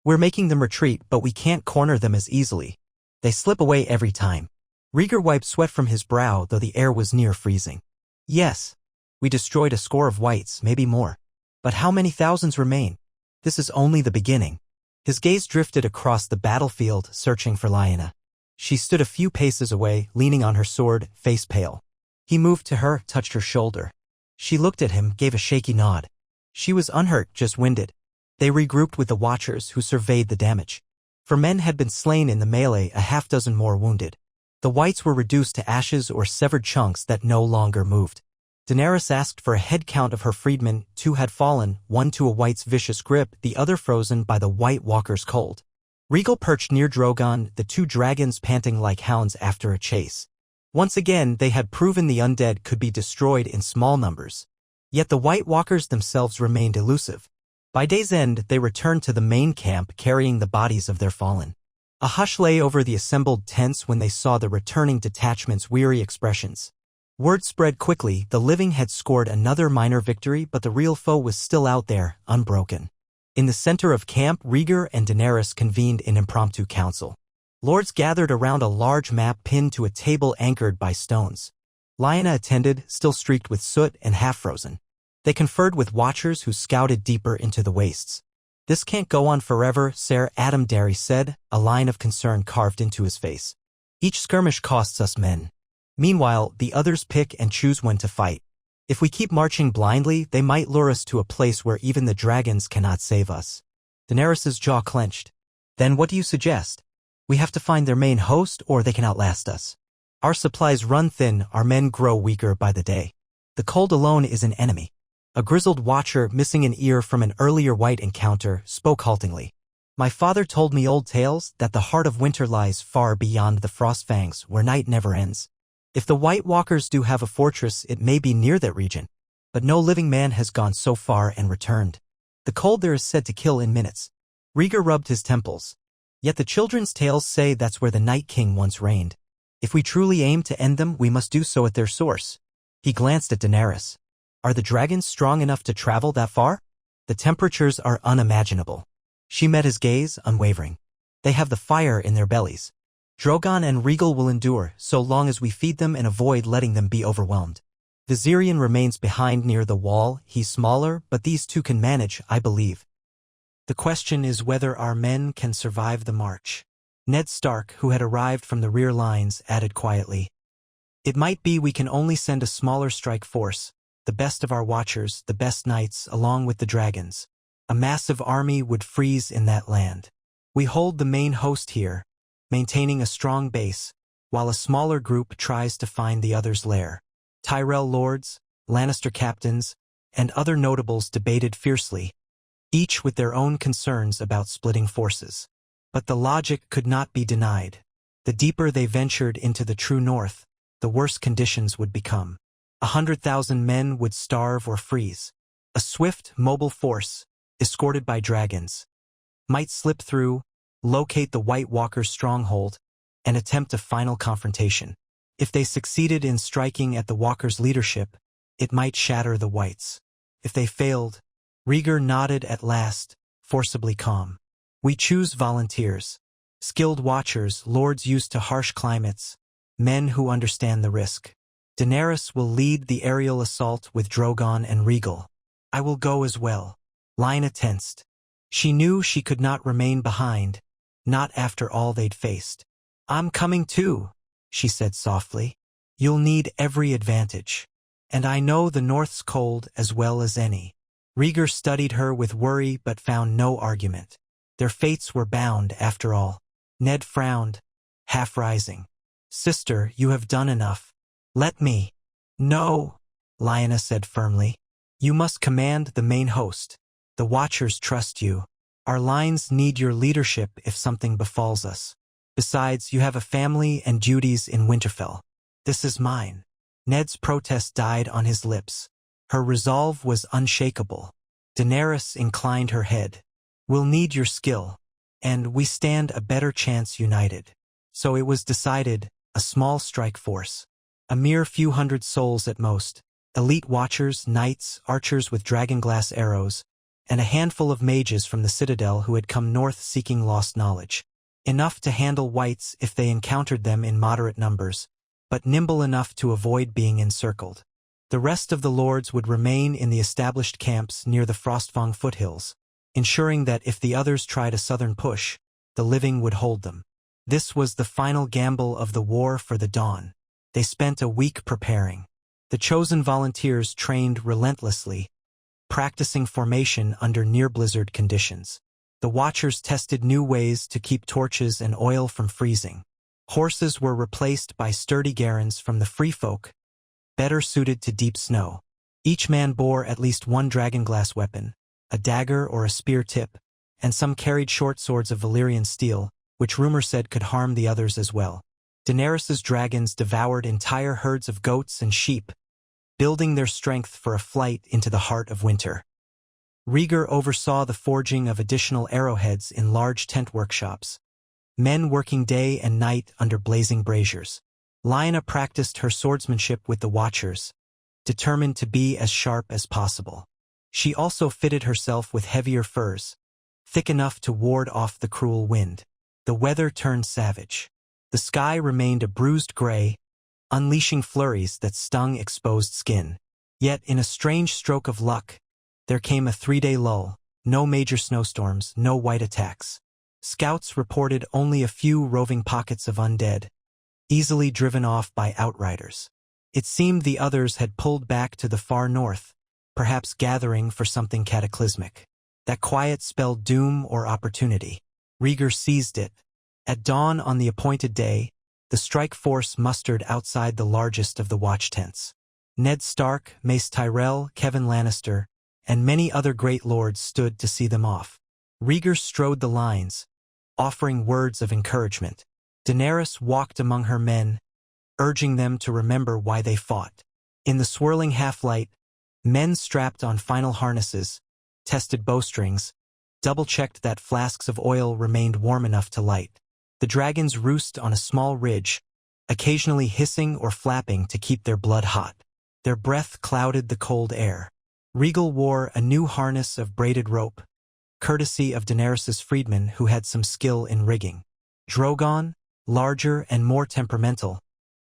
"We're making them retreat, but we can't corner them as easily. They slip away every time." Rhaegar wiped sweat from his brow, though the air was near freezing. "Yes. We destroyed a score of whites, maybe more. But how many thousands remain? This is only the beginning." His gaze drifted across the battlefield, searching for Lyanna. She stood a few paces away, leaning on her sword, face pale. He moved to her, touched her shoulder. She looked at him, gave a shaky nod. She was unhurt, just winded. They regrouped with the watchers, who surveyed the damage. For men had been slain in the melee, a half-dozen more wounded. The whites were reduced to ashes or severed chunks that no longer moved. Daenerys asked for a head count of her freedmen. 2 had fallen, 1 to a white's vicious grip, the other frozen by the White Walker's cold. Rhaegar perched near Drogon, the 2 dragons panting like hounds after a chase. Once again, they had proven the undead could be destroyed in small numbers. Yet the White Walkers themselves remained elusive. By day's end, they returned to the main camp, carrying the bodies of their fallen. A hush lay over the assembled tents when they saw the returning detachment's weary expressions. Word spread quickly, the living had scored another minor victory, but the real foe was still out there, unbroken. In the center of camp, Rhaegar and Daenerys convened in impromptu council. Lords gathered around a large map pinned to a table anchored by stones. Lyanna attended, still streaked with soot and half-frozen. They conferred with watchers who scouted deeper into the wastes. "This can't go on forever," Ser Adam Darry said, a line of concern carved into his face. "Each skirmish costs us men. Meanwhile, the others pick and choose when to fight. If we keep marching blindly, they might lure us to a place where even the dragons cannot save us." Daenerys' jaw clenched. "Then what do you suggest? We have to find their main host, or they can outlast us. Our supplies run thin, our men grow weaker by the day. The cold alone is an enemy." A grizzled watcher, missing an ear from an earlier white encounter, spoke haltingly. "My father told me old tales, that the heart of winter lies far beyond the frost fangs, where night never ends. If the White Walkers do have a fortress, it may be near that region. But no living man has gone so far and returned. The cold there is said to kill in minutes." Rhaegar rubbed his temples. "Yet the children's tales say that's where the Night King once reigned. If we truly aim to end them, we must do so at their source." He glanced at Daenerys. "Are the dragons strong enough to travel that far?" "The temperatures are unimaginable." She met his gaze, unwavering. "They have the fire in their bellies. Drogon and Rhaegar will endure, so long as we feed them and avoid letting them be overwhelmed. Viserion remains behind near the wall. He's smaller, but these 2 can manage, I believe. The question is whether our men can survive the march." Ned Stark, who had arrived from the rear lines, added quietly. "It might be we can only send a smaller strike force, the best of our watchers, the best knights, along with the dragons. A massive army would freeze in that land. We hold the main host here, maintaining a strong base, while a smaller group tries to find the other's lair." Tyrell lords, Lannister captains, and other notables debated fiercely. each with their own concerns about splitting forces. But the logic could not be denied. The deeper they ventured into the true north, the worse conditions would become. 100,000 men would starve or freeze. A swift, mobile force, escorted by dragons, might slip through, locate the White Walker's stronghold, and attempt a final confrontation. If they succeeded in striking at the Walker's leadership, it might shatter the Whites. If they failed, Rhaegar nodded at last, forcibly calm. We choose volunteers, skilled watchers, lords used to harsh climates, men who understand the risk. Daenerys will lead the aerial assault with Drogon and Rhaegar. I will go as well. Lyanna tensed. She knew she could not remain behind, not after all they'd faced. I'm coming too, she said softly. You'll need every advantage. And I know the North's cold as well as any. Rhaegar studied her with worry but found no argument. Their fates were bound, after all. Ned frowned, half rising. Sister, you have done enough. Let me. No, Lyanna said firmly. You must command the main host. The Watchers trust you. Our lines need your leadership if something befalls us. Besides, you have a family and duties in Winterfell. This is mine. Ned's protest died on his lips. Her resolve was unshakable. Daenerys inclined her head. We'll need your skill, and we stand a better chance united. So it was decided, a small strike force. A mere few hundred souls at most. Elite watchers, knights, archers with dragonglass arrows, and a handful of mages from the Citadel who had come north seeking lost knowledge. Enough to handle Whites if they encountered them in moderate numbers, but nimble enough to avoid being encircled. The rest of the lords would remain in the established camps near the Frostfang foothills, ensuring that if the others tried a southern push, the living would hold them. This was the final gamble of the war for the dawn. They spent a week preparing. The chosen volunteers trained relentlessly, practicing formation under near-blizzard conditions. The Watchers tested new ways to keep torches and oil from freezing. Horses were replaced by sturdy garrons from the free folk, better suited to deep snow. Each man bore at least one dragonglass weapon, a dagger or a spear tip, and some carried short swords of Valyrian steel, which rumor said could harm the others as well. Daenerys's dragons devoured entire herds of goats and sheep, building their strength for a flight into the heart of winter. Rhaegar oversaw the forging of additional arrowheads in large tent workshops, men working day and night under blazing braziers. Lyanna practiced her swordsmanship with the Watchers, determined to be as sharp as possible. She also fitted herself with heavier furs, thick enough to ward off the cruel wind. The weather turned savage. The sky remained a bruised gray, unleashing flurries that stung exposed skin. Yet, in a strange stroke of luck, there came a 3-day lull. No major snowstorms, no white attacks. Scouts reported only a few roving pockets of undead, easily driven off by outriders. It seemed the others had pulled back to the far north, perhaps gathering for something cataclysmic. That quiet spelled doom or opportunity. Rhaegar seized it. At dawn on the appointed day, the strike force mustered outside the largest of the watch tents. Ned Stark, Mace Tyrell, Kevan Lannister, and many other great lords stood to see them off. Rhaegar strode the lines, offering words of encouragement. Daenerys walked among her men, urging them to remember why they fought. In the swirling half-light, men strapped on final harnesses, tested bowstrings, double-checked that flasks of oil remained warm enough to light. The dragons roost on a small ridge, occasionally hissing or flapping to keep their blood hot. Their breath clouded the cold air. Rhaegar wore a new harness of braided rope, courtesy of Daenerys's freedman who had some skill in rigging. Drogon, larger and more temperamental,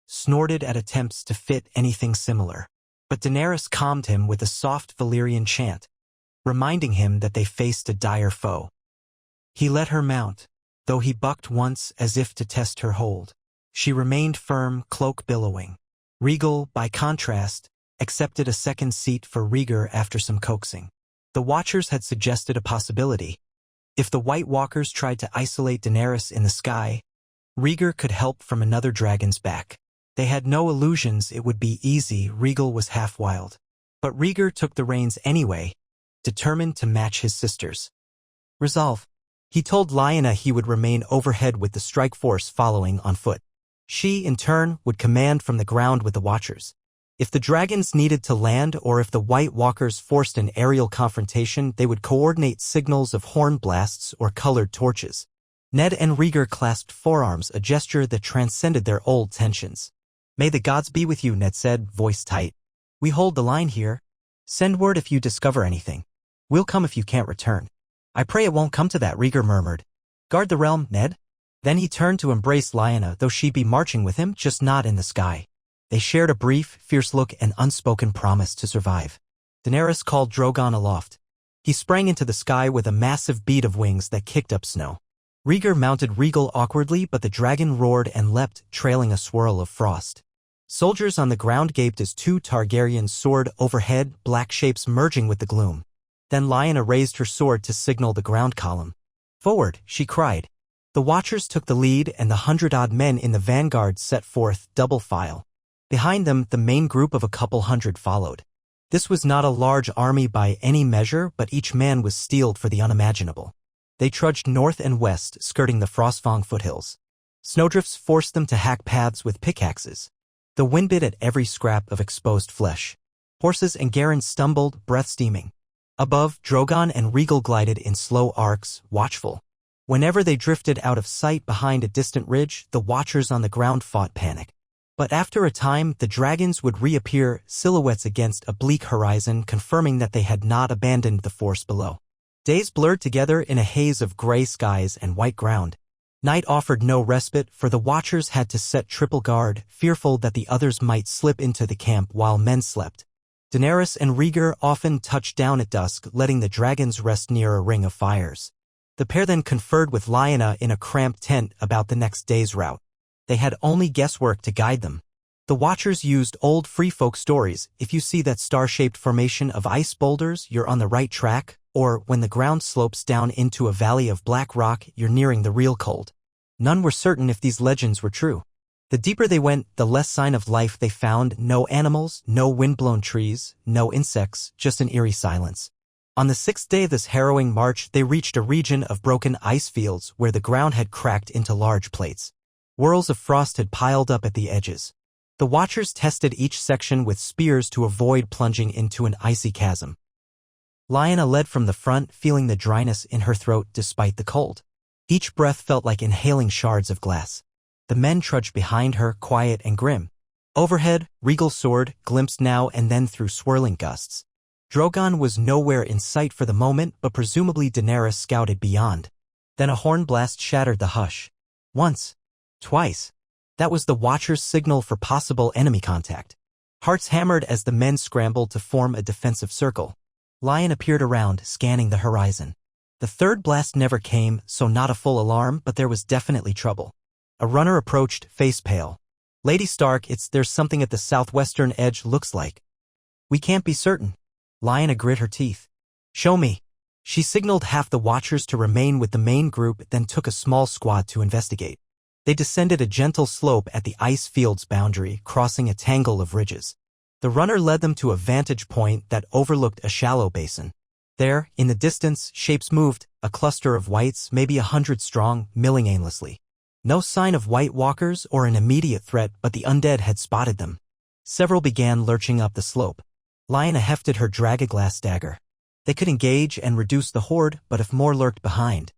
snorted at attempts to fit anything similar. But Daenerys calmed him with a soft Valyrian chant, reminding him that they faced a dire foe. He let her mount, though he bucked once as if to test her hold. She remained firm, cloak billowing. Rhaegar, by contrast, accepted a second seat for Rhaegar after some coaxing. The Watchers had suggested a possibility. If the White Walkers tried to isolate Daenerys in the sky, Rhaegar could help from another dragon's back. They had no illusions it would be easy. Rhaegar was half wild. But Rhaegar took the reins anyway, determined to match his sister's resolve. He told Lyanna he would remain overhead with the strike force following on foot. She, in turn, would command from the ground with the Watchers. If the dragons needed to land or if the White Walkers forced an aerial confrontation, they would coordinate signals of horn blasts or colored torches. Ned and Rhaegar clasped forearms, a gesture that transcended their old tensions. "May the gods be with you," Ned said, voice tight. "We hold the line here. Send word if you discover anything. We'll come if you can't return." "I pray it won't come to that," Rhaegar murmured. "Guard the realm, Ned." Then he turned to embrace Lyanna, though she'd be marching with him, just not in the sky. They shared a brief, fierce look and unspoken promise to survive. Daenerys called Drogon aloft. He sprang into the sky with a massive beat of wings that kicked up snow. Rhaegar mounted Rhaegal awkwardly, but the dragon roared and leapt, trailing a swirl of frost. Soldiers on the ground gaped as two Targaryens soared overhead, black shapes merging with the gloom. Then Lyanna raised her sword to signal the ground column. "Forward," she cried. The Watchers took the lead and the 100-odd men in the vanguard set forth, double file. Behind them, the main group of a couple hundred followed. This was not a large army by any measure, but each man was steeled for the unimaginable. They trudged north and west, skirting the Frostfang foothills. Snowdrifts forced them to hack paths with pickaxes. The wind bit at every scrap of exposed flesh. Horses and garrons stumbled, breath steaming. Above, Drogon and Rhaegal glided in slow arcs, watchful. Whenever they drifted out of sight behind a distant ridge, the Watchers on the ground fought panic. But after a time, the dragons would reappear, silhouettes against a bleak horizon, confirming that they had not abandoned the force below. Days blurred together in a haze of gray skies and white ground. Night offered no respite, for the Watchers had to set triple guard, fearful that the others might slip into the camp while men slept. Daenerys and Rhaegar often touched down at dusk, letting the dragons rest near a ring of fires. The pair then conferred with Lyanna in a cramped tent about the next day's route. They had only guesswork to guide them. The Watchers used old free folk stories: "If you see that star-shaped formation of ice boulders, you're on the right track," or "When the ground slopes down into a valley of black rock, you're nearing the real cold." None were certain if these legends were true. The deeper they went, the less sign of life they found: no animals, no wind-blown trees, no insects, just an eerie silence. On the 6th day of this harrowing march, they reached a region of broken ice fields where the ground had cracked into large plates. Whirls of frost had piled up at the edges. The Watchers tested each section with spears to avoid plunging into an icy chasm. Lyanna led from the front, feeling the dryness in her throat despite the cold. Each breath felt like inhaling shards of glass. The men trudged behind her, quiet and grim. Overhead, Rhaegal soared, glimpsed now and then through swirling gusts. Drogon was nowhere in sight for the moment, but presumably Daenerys scouted beyond. Then a horn blast shattered the hush. Once. Twice. That was the Watchers' signal for possible enemy contact. Hearts hammered as the men scrambled to form a defensive circle. Lyanna peered around, scanning the horizon. The third blast never came, so not a full alarm, but there was definitely trouble. A runner approached, face pale. "Lady Stark, there's something at the southwestern edge, looks like." "We can't be certain." Lyanna grit her teeth. "Show me." She signaled half the Watchers to remain with the main group, then took a small squad to investigate. They descended a gentle slope at the ice field's boundary, crossing a tangle of ridges. The runner led them to a vantage point that overlooked a shallow basin. There, in the distance, shapes moved, a cluster of whites, maybe 100 strong, milling aimlessly. No sign of White Walkers or an immediate threat, but the undead had spotted them. Several began lurching up the slope. Lyanna hefted her drag-a-glass dagger. They could engage and reduce the horde, but if more lurked behind.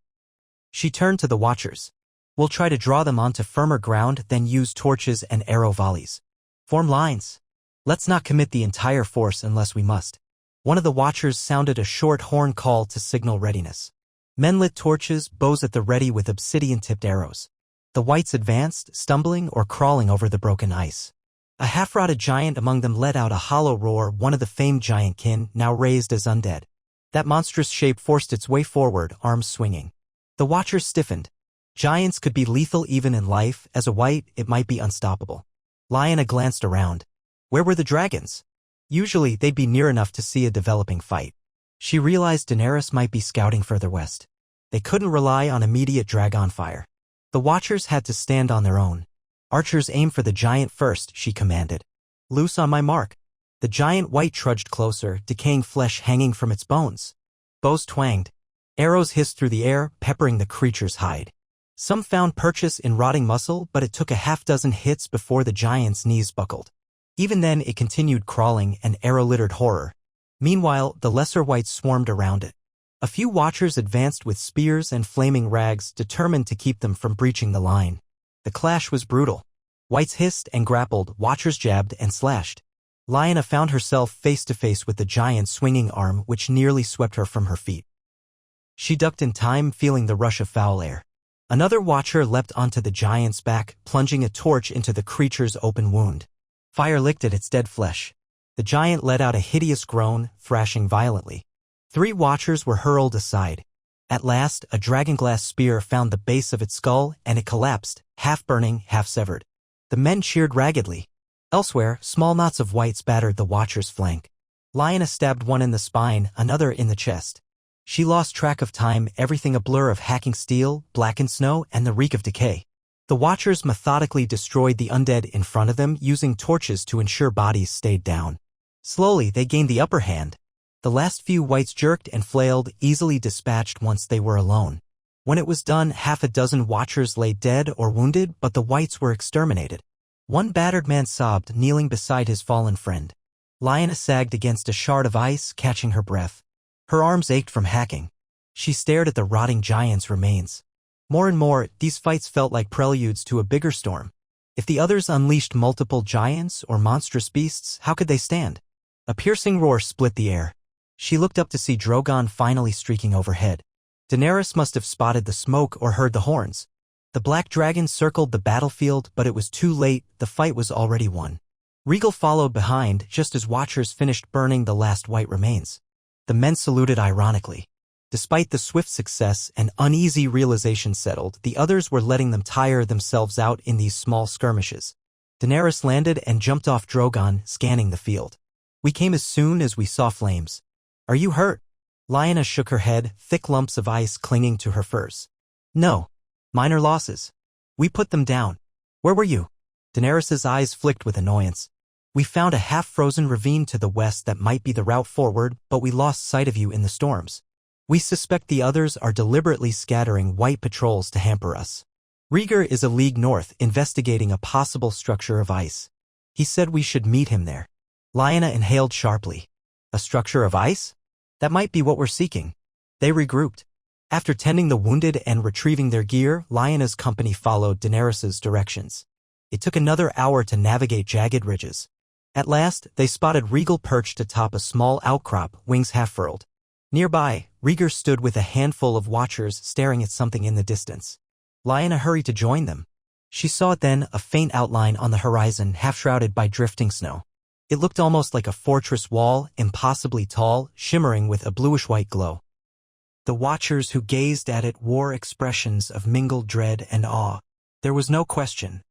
She turned to the Watchers. "We'll try to draw them onto firmer ground, then use torches and arrow volleys. Form lines. Let's not commit the entire force unless we must." One of the Watchers sounded a short horn call to signal readiness. Men lit torches, bows at the ready with obsidian-tipped arrows. The Whites advanced, stumbling or crawling over the broken ice. A half-rotted giant among them let out a hollow roar, one of the famed giantkin, now raised as undead. That monstrous shape forced its way forward, arms swinging. The Watchers stiffened. Giants could be lethal even in life. As a White, it might be unstoppable. Lyanna glanced around. Where were the dragons? Usually, they'd be near enough to see a developing fight. She realized Daenerys might be scouting further west. They couldn't rely on immediate dragon fire. The Watchers had to stand on their own. "Archers, aim for the giant first," she commanded. "Loose on my mark." The giant white trudged closer, decaying flesh hanging from its bones. Bows twanged. Arrows hissed through the air, peppering the creature's hide. Some found purchase in rotting muscle, but it took a half-dozen hits before the giant's knees buckled. Even then it continued crawling, an arrow-littered horror. Meanwhile, the lesser whites swarmed around it. A few watchers advanced with spears and flaming rags, determined to keep them from breaching the line. The clash was brutal. Whites hissed and grappled, watchers jabbed and slashed. Lyanna found herself face-to-face with the giant's swinging arm, which nearly swept her from her feet. She ducked in time, feeling the rush of foul air. Another watcher leapt onto the giant's back, plunging a torch into the creature's open wound. Fire licked at its dead flesh. The giant let out a hideous groan, thrashing violently. 3 watchers were hurled aside. At last, a dragonglass spear found the base of its skull, and it collapsed, half burning, half severed. The men cheered raggedly. Elsewhere, small knots of whites battered the watcher's flank. Lyanna stabbed one in the spine, another in the chest. She lost track of time, everything a blur of hacking steel, blackened snow, and the reek of decay. The watchers methodically destroyed the undead in front of them, using torches to ensure bodies stayed down. Slowly, they gained the upper hand. The last few whites jerked and flailed, easily dispatched once they were alone. When it was done, half a dozen watchers lay dead or wounded, but the whites were exterminated. One battered man sobbed, kneeling beside his fallen friend. Lyanna sagged against a shard of ice, catching her breath. Her arms ached from hacking. She stared at the rotting giant's remains. More and more, these fights felt like preludes to a bigger storm. If the others unleashed multiple giants or monstrous beasts, how could they stand? A piercing roar split the air. She looked up to see Drogon finally streaking overhead. Daenerys must have spotted the smoke or heard the horns. The black dragon circled the battlefield, but it was too late, the fight was already won. Rhaegar followed behind, just as watchers finished burning the last white remains. The men saluted ironically. Despite the swift success, an uneasy realization settled. The others were letting them tire themselves out in these small skirmishes. Daenerys landed and jumped off Drogon, scanning the field. "We came as soon as we saw flames. Are you hurt?" Lyanna shook her head, thick lumps of ice clinging to her furs. "No. Minor losses. We put them down. Where were you?" Daenerys' eyes flicked with annoyance. "We found a half-frozen ravine to the west that might be the route forward, but we lost sight of you in the storms. We suspect the others are deliberately scattering white patrols to hamper us. Rhaegar is a league north, investigating a possible structure of ice. He said we should meet him there." Lyanna inhaled sharply. "A structure of ice? That might be what we're seeking." They regrouped. After tending the wounded and retrieving their gear, Lyanna's company followed Daenerys' directions. It took another hour to navigate jagged ridges. At last, they spotted Rhaegar perched atop a small outcrop, wings half-furled. Nearby, Rhaegar stood with a handful of watchers staring at something in the distance. Lyanna hurried to join them. She saw it then, a faint outline on the horizon, half-shrouded by drifting snow. It looked almost like a fortress wall, impossibly tall, shimmering with a bluish-white glow. The watchers who gazed at it wore expressions of mingled dread and awe. There was no question.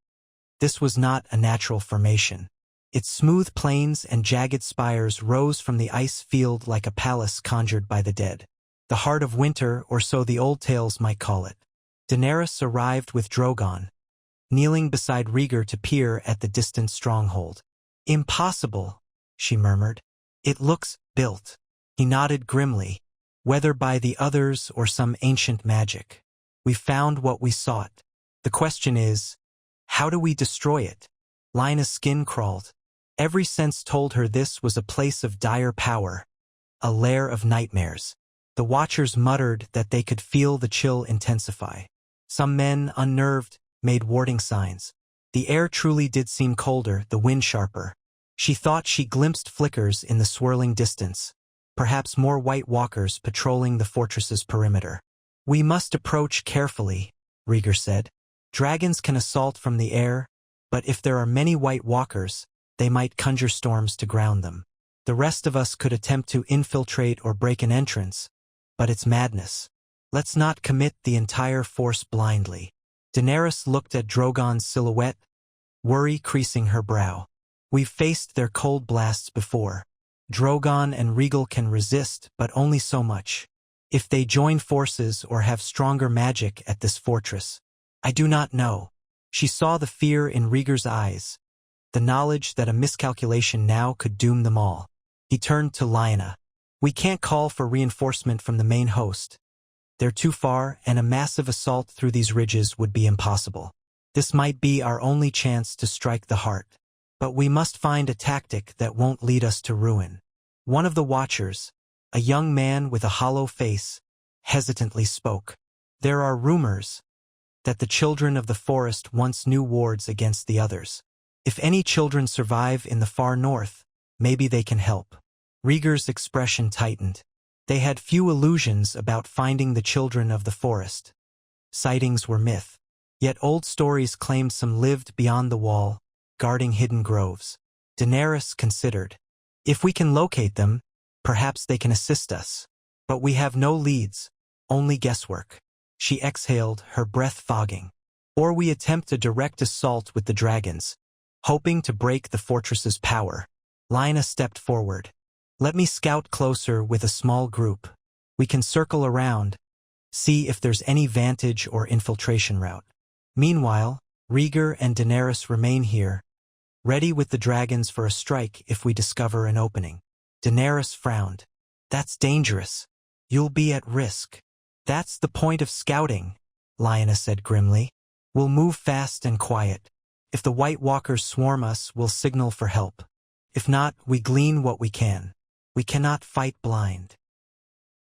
This was not a natural formation. Its smooth plains and jagged spires rose from the ice field like a palace conjured by the dead. The heart of winter, or so the old tales might call it. Daenerys arrived with Drogon, kneeling beside Rhaegar to peer at the distant stronghold. "Impossible," she murmured. "It looks built." He nodded grimly. "Whether by the others or some ancient magic. We found what we sought. The question is, how do we destroy it?" Lyanna's skin crawled. Every sense told her this was a place of dire power, a lair of nightmares. The watchers muttered that they could feel the chill intensify. Some men, unnerved, made warding signs. The air truly did seem colder, the wind sharper. She thought she glimpsed flickers in the swirling distance. Perhaps more white walkers patrolling the fortress's perimeter. "We must approach carefully," Rhaegar said. "Dragons can assault from the air, but if there are many white walkers, they might conjure storms to ground them. The rest of us could attempt to infiltrate or break an entrance, but it's madness. Let's not commit the entire force blindly." Daenerys looked at Drogon's silhouette, worry creasing her brow. "We've faced their cold blasts before. Drogon and Rhaegar can resist, but only so much. If they join forces or have stronger magic at this fortress, I do not know." She saw the fear in Rhaegar's eyes. the knowledge that a miscalculation now could doom them all. He turned to Lyanna. We can't call for reinforcement from the main host. They're too far, and a massive assault through these ridges would be impossible. This might be our only chance to strike the heart. But we must find a tactic that won't lead us to ruin. One of the watchers, a young man with a hollow face, hesitantly spoke. There are rumors that the children of the forest once knew wards against the others. If any children survive in the far north, maybe they can help. Rhaegar's expression tightened. They had few illusions about finding the children of the forest. Sightings were myth. Yet old stories claimed some lived beyond the wall, guarding hidden groves. Daenerys considered. If we can locate them, perhaps they can assist us. But we have no leads, only guesswork. She exhaled, her breath fogging. Or we attempt a direct assault with the dragons, hoping to break the fortress's power. Lyanna stepped forward. Let me scout closer with a small group. We can circle around, see if there's any vantage or infiltration route. Meanwhile, Rhaegar and Daenerys remain here, ready with the dragons for a strike if we discover an opening. Daenerys frowned. That's dangerous. You'll be at risk. That's the point of scouting, Lyanna said grimly. We'll move fast and quiet. If the White Walkers swarm us, we'll signal for help. If not, we glean what we can. We cannot fight blind.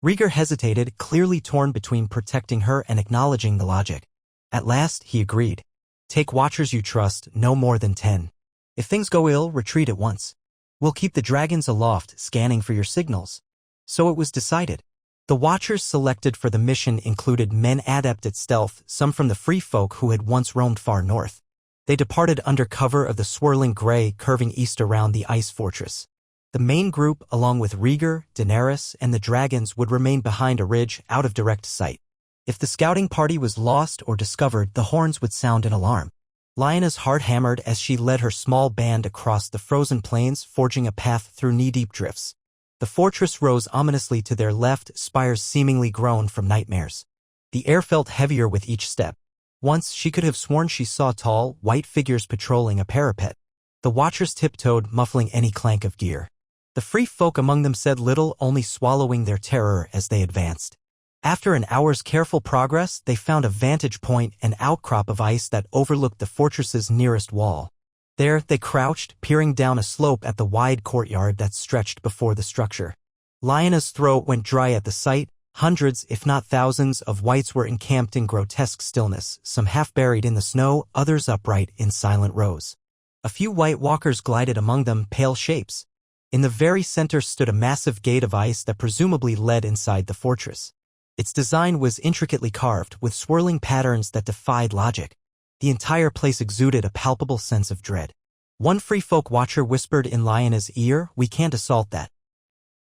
Rhaegar hesitated, clearly torn between protecting her and acknowledging the logic. At last, he agreed. Take watchers you trust, no more than 10. If things go ill, retreat at once. We'll keep the dragons aloft, scanning for your signals. So it was decided. The watchers selected for the mission included men adept at stealth, some from the free folk who had once roamed far north. They departed under cover of the swirling gray curving east around the ice fortress. The main group, along with Rhaegar, Daenerys, and the dragons, would remain behind a ridge, out of direct sight. If the scouting party was lost or discovered, the horns would sound an alarm. Lyanna's heart hammered as she led her small band across the frozen plains, forging a path through knee-deep drifts. The fortress rose ominously to their left, spires seemingly grown from nightmares. The air felt heavier with each step. Once she could have sworn she saw tall, white figures patrolling a parapet. The watchers tiptoed, muffling any clank of gear. The free folk among them said little, only swallowing their terror as they advanced. After an hour's careful progress, they found a vantage point, an outcrop of ice that overlooked the fortress's nearest wall. There, they crouched, peering down a slope at the wide courtyard that stretched before the structure. Lyanna's throat went dry at the sight. Hundreds, if not thousands, of whites were encamped in grotesque stillness, some half buried in the snow, others upright in silent rows. A few White Walkers glided among them, pale shapes. In the very center stood a massive gate of ice that presumably led inside the fortress. Its design was intricately carved, with swirling patterns that defied logic. The entire place exuded a palpable sense of dread. One free folk watcher whispered in Lyanna's ear, "We can't assault that.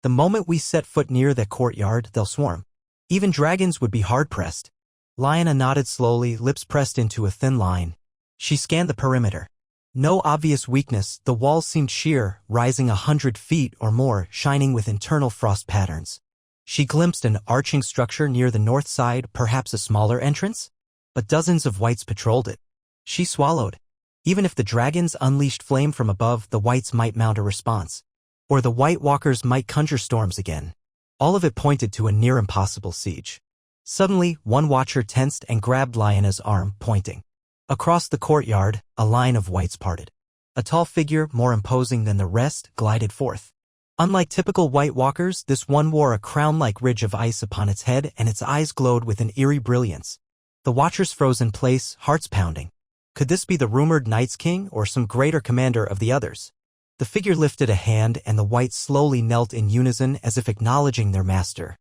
The moment we set foot near that courtyard, they'll swarm. Even dragons would be hard-pressed." Lyanna nodded slowly, lips pressed into a thin line. She scanned the perimeter. No obvious weakness, the walls seemed sheer, rising 100 feet or more, shining with internal frost patterns. She glimpsed an arching structure near the north side, perhaps a smaller entrance? But dozens of whites patrolled it. She swallowed. Even if the dragons unleashed flame from above, the whites might mount a response. Or the White Walkers might conjure storms again. All of it pointed to a near-impossible siege. Suddenly, one watcher tensed and grabbed Lyanna's arm, pointing. Across the courtyard, a line of whites parted. A tall figure, more imposing than the rest, glided forth. Unlike typical White Walkers, this one wore a crown-like ridge of ice upon its head, and its eyes glowed with an eerie brilliance. The watchers froze in place, hearts pounding. Could this be the rumored Night's King, or some greater commander of the others? The figure lifted a hand, and the whites slowly knelt in unison as if acknowledging their master.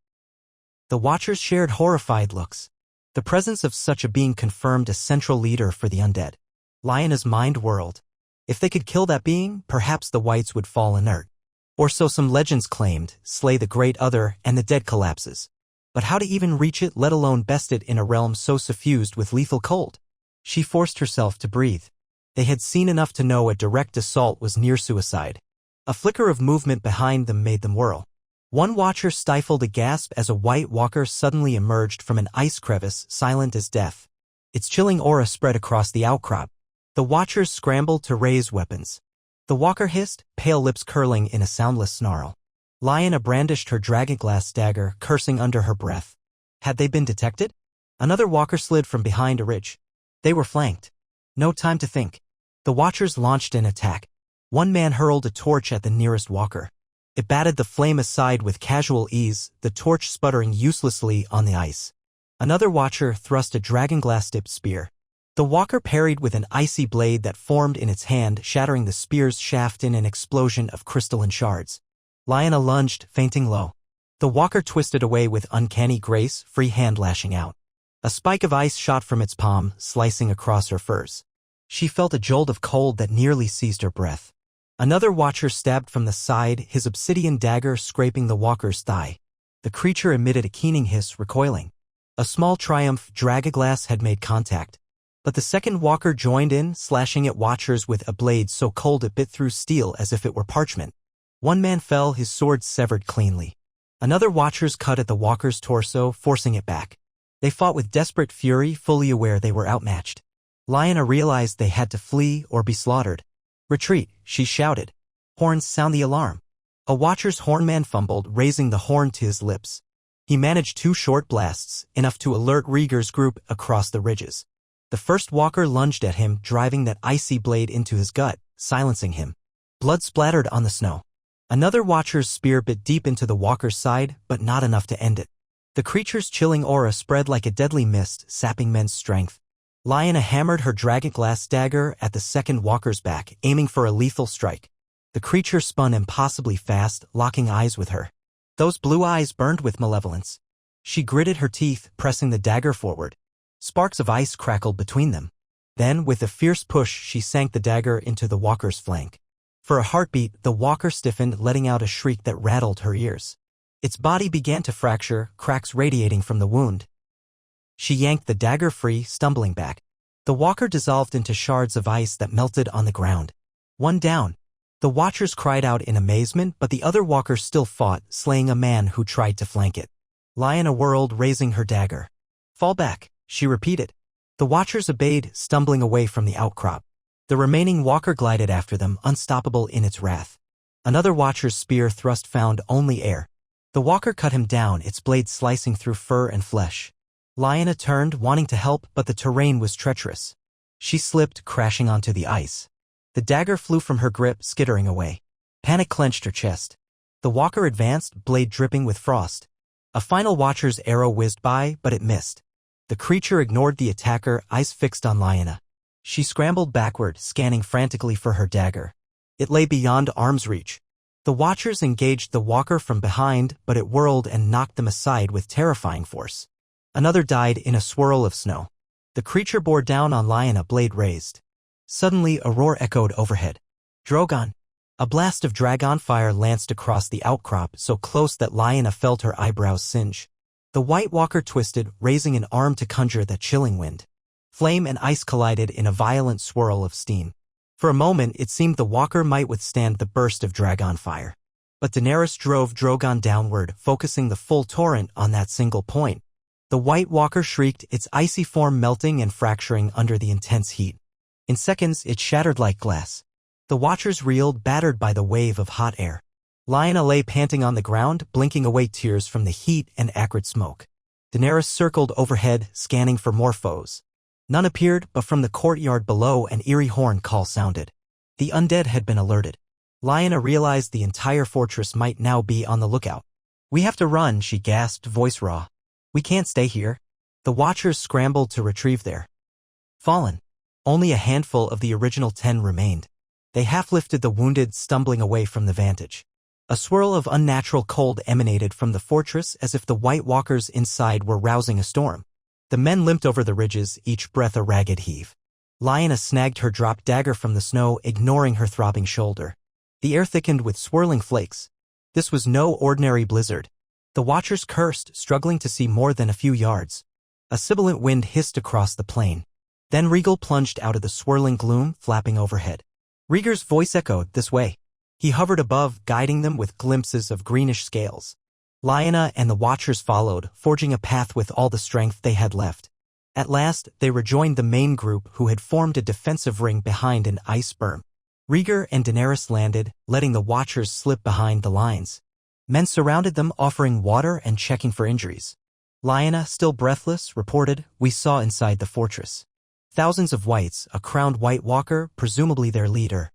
The watchers shared horrified looks. The presence of such a being confirmed a central leader for the undead. Lyanna's mind whirled. If they could kill that being, perhaps the whites would fall inert. Or so some legends claimed, slay the great other, and the dead collapses. But how to even reach it, let alone best it in a realm so suffused with lethal cold? She forced herself to breathe. They had seen enough to know a direct assault was near suicide. A flicker of movement behind them made them whirl. One watcher stifled a gasp as a White Walker suddenly emerged from an ice crevice, silent as death. Its chilling aura spread across the outcrop. The watchers scrambled to raise weapons. The walker hissed, pale lips curling in a soundless snarl. Lyanna brandished her dragonglass dagger, cursing under her breath. Had they been detected? Another walker slid from behind a ridge. They were flanked. No time to think. The watchers launched an attack. One man hurled a torch at the nearest walker. It batted the flame aside with casual ease, the torch sputtering uselessly on the ice. Another watcher thrust a dragonglass-dipped spear. The walker parried with an icy blade that formed in its hand, shattering the spear's shaft in an explosion of crystalline shards. Lyanna lunged, fainting low. The walker twisted away with uncanny grace, free hand lashing out. A spike of ice shot from its palm, slicing across her furs. She felt a jolt of cold that nearly seized her breath. Another watcher stabbed from the side, his obsidian dagger scraping the walker's thigh. The creature emitted a keening hiss, recoiling. A small triumph, dragonglass had made contact. But the second walker joined in, slashing at watchers with a blade so cold it bit through steel as if it were parchment. One man fell, his sword severed cleanly. Another watcher's cut at the walker's torso, forcing it back. They fought with desperate fury, fully aware they were outmatched. Lyanna realized they had to flee or be slaughtered. "Retreat," she shouted. "Horns, sound the alarm." A watcher's hornman fumbled, raising the horn to his lips. He managed 2 short blasts, enough to alert Rhaegar's group across the ridges. The first walker lunged at him, driving that icy blade into his gut, silencing him. Blood splattered on the snow. Another watcher's spear bit deep into the walker's side, but not enough to end it. The creature's chilling aura spread like a deadly mist, sapping men's strength. Lyanna hammered her dragonglass dagger at the second walker's back, aiming for a lethal strike. The creature spun impossibly fast, locking eyes with her. Those blue eyes burned with malevolence. She gritted her teeth, pressing the dagger forward. Sparks of ice crackled between them. Then, with a fierce push, she sank the dagger into the walker's flank. For a heartbeat, the walker stiffened, letting out a shriek that rattled her ears. Its body began to fracture, cracks radiating from the wound. She yanked the dagger free, stumbling back. The walker dissolved into shards of ice that melted on the ground. One down. The watchers cried out in amazement, but the other walker still fought, slaying a man who tried to flank it. Lyanna whirled, raising her dagger. "Fall back," she repeated. The watchers obeyed, stumbling away from the outcrop. The remaining walker glided after them, unstoppable in its wrath. Another watcher's spear thrust found only air. The walker cut him down, its blade slicing through fur and flesh. Lyanna turned, wanting to help, but the terrain was treacherous. She slipped, crashing onto the ice. The dagger flew from her grip, skittering away. Panic clenched her chest. The walker advanced, blade dripping with frost. A final watcher's arrow whizzed by, but it missed. The creature ignored the attacker, eyes fixed on Lyanna. She scrambled backward, scanning frantically for her dagger. It lay beyond arm's reach. The watchers engaged the walker from behind, but it whirled and knocked them aside with terrifying force. Another died in a swirl of snow. The creature bore down on Lyanna, blade raised. Suddenly, a roar echoed overhead. "Drogon!" A blast of dragon fire lanced across the outcrop, so close that Lyanna felt her eyebrows singe. The White Walker twisted, raising an arm to conjure that chilling wind. Flame and ice collided in a violent swirl of steam. For a moment, it seemed the walker might withstand the burst of dragon fire. But Daenerys drove Drogon downward, focusing the full torrent on that single point. The White Walker shrieked, its icy form melting and fracturing under the intense heat. In seconds, it shattered like glass. The watchers reeled, battered by the wave of hot air. Lyanna lay panting on the ground, blinking away tears from the heat and acrid smoke. Daenerys circled overhead, scanning for more foes. None appeared, but from the courtyard below an eerie horn call sounded. The undead had been alerted. Lyanna realized the entire fortress might now be on the lookout. "We have to run," she gasped, voice raw. "We can't stay here." The watchers scrambled to retrieve their fallen. Only a handful of the original 10 remained. They half-lifted the wounded, stumbling away from the vantage. A swirl of unnatural cold emanated from the fortress as if the White Walkers inside were rousing a storm. The men limped over the ridges, each breath a ragged heave. Lyanna snagged her dropped dagger from the snow, ignoring her throbbing shoulder. The air thickened with swirling flakes. This was no ordinary blizzard. The watchers cursed, struggling to see more than a few yards. A sibilant wind hissed across the plain. Then Rhaegar plunged out of the swirling gloom, flapping overhead. Rhaegar's voice echoed, "This way." He hovered above, guiding them with glimpses of greenish scales. Lyanna and the watchers followed, forging a path with all the strength they had left. At last, they rejoined the main group who had formed a defensive ring behind an ice berm. Rhaegar and Daenerys landed, letting the Watchers slip behind the lines. Men surrounded them, offering water and checking for injuries. Lyanna, still breathless, reported, "We saw inside the fortress thousands of whites, a crowned White Walker, presumably their leader.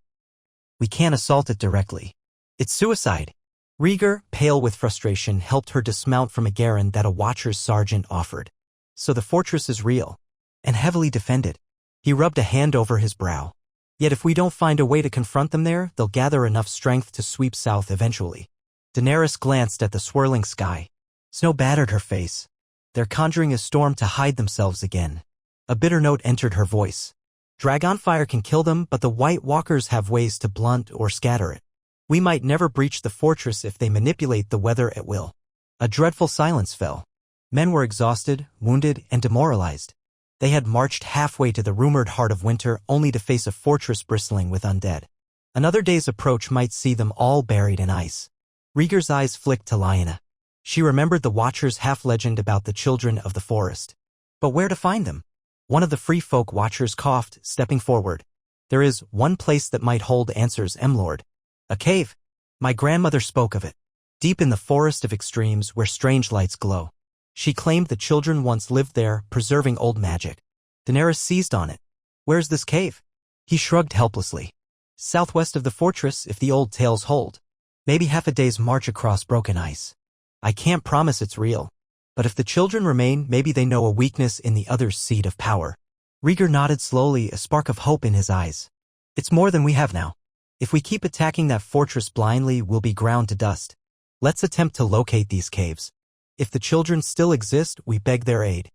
We can't assault it directly. It's suicide." Rhaegar, pale with frustration, helped her dismount from a garron that a Watcher's sergeant offered. "So the fortress is real and heavily defended." He rubbed a hand over his brow. "Yet if we don't find a way to confront them there, they'll gather enough strength to sweep south eventually." Daenerys glanced at the swirling sky. Snow battered her face. "They're conjuring a storm to hide themselves again." A bitter note entered her voice. "Dragonfire can kill them, but the White Walkers have ways to blunt or scatter it. We might never breach the fortress if they manipulate the weather at will." A dreadful silence fell. Men were exhausted, wounded, and demoralized. They had marched halfway to the rumored heart of winter only to face a fortress bristling with undead. Another day's approach might see them all buried in ice. Rhaegar's eyes flicked to Lyanna. She remembered the Watcher's half-legend about the children of the forest. But where to find them? One of the Free Folk Watchers coughed, stepping forward. "There is one place that might hold answers, M-Lord. A cave. My grandmother spoke of it. Deep in the forest of extremes where strange lights glow. She claimed the children once lived there, preserving old magic." Daenerys seized on it. "Where's this cave?" He shrugged helplessly. "Southwest of the fortress, if the old tales hold. Maybe half a day's march across broken ice. I can't promise it's real. But if the children remain, maybe they know a weakness in the other's seat of power." Rhaegar nodded slowly, a spark of hope in his eyes. "It's more than we have now. If we keep attacking that fortress blindly, we'll be ground to dust. Let's attempt to locate these caves. If the children still exist, we beg their aid."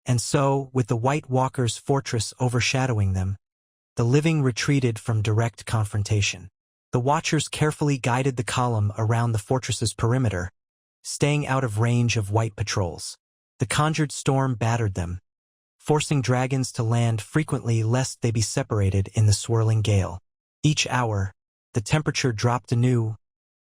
And so, with the White Walkers' fortress overshadowing them, the living retreated from direct confrontation. The Watchers carefully guided the column around the fortress's perimeter, staying out of range of White patrols. The conjured storm battered them, forcing dragons to land frequently lest they be separated in the swirling gale. Each hour, the temperature dropped anew,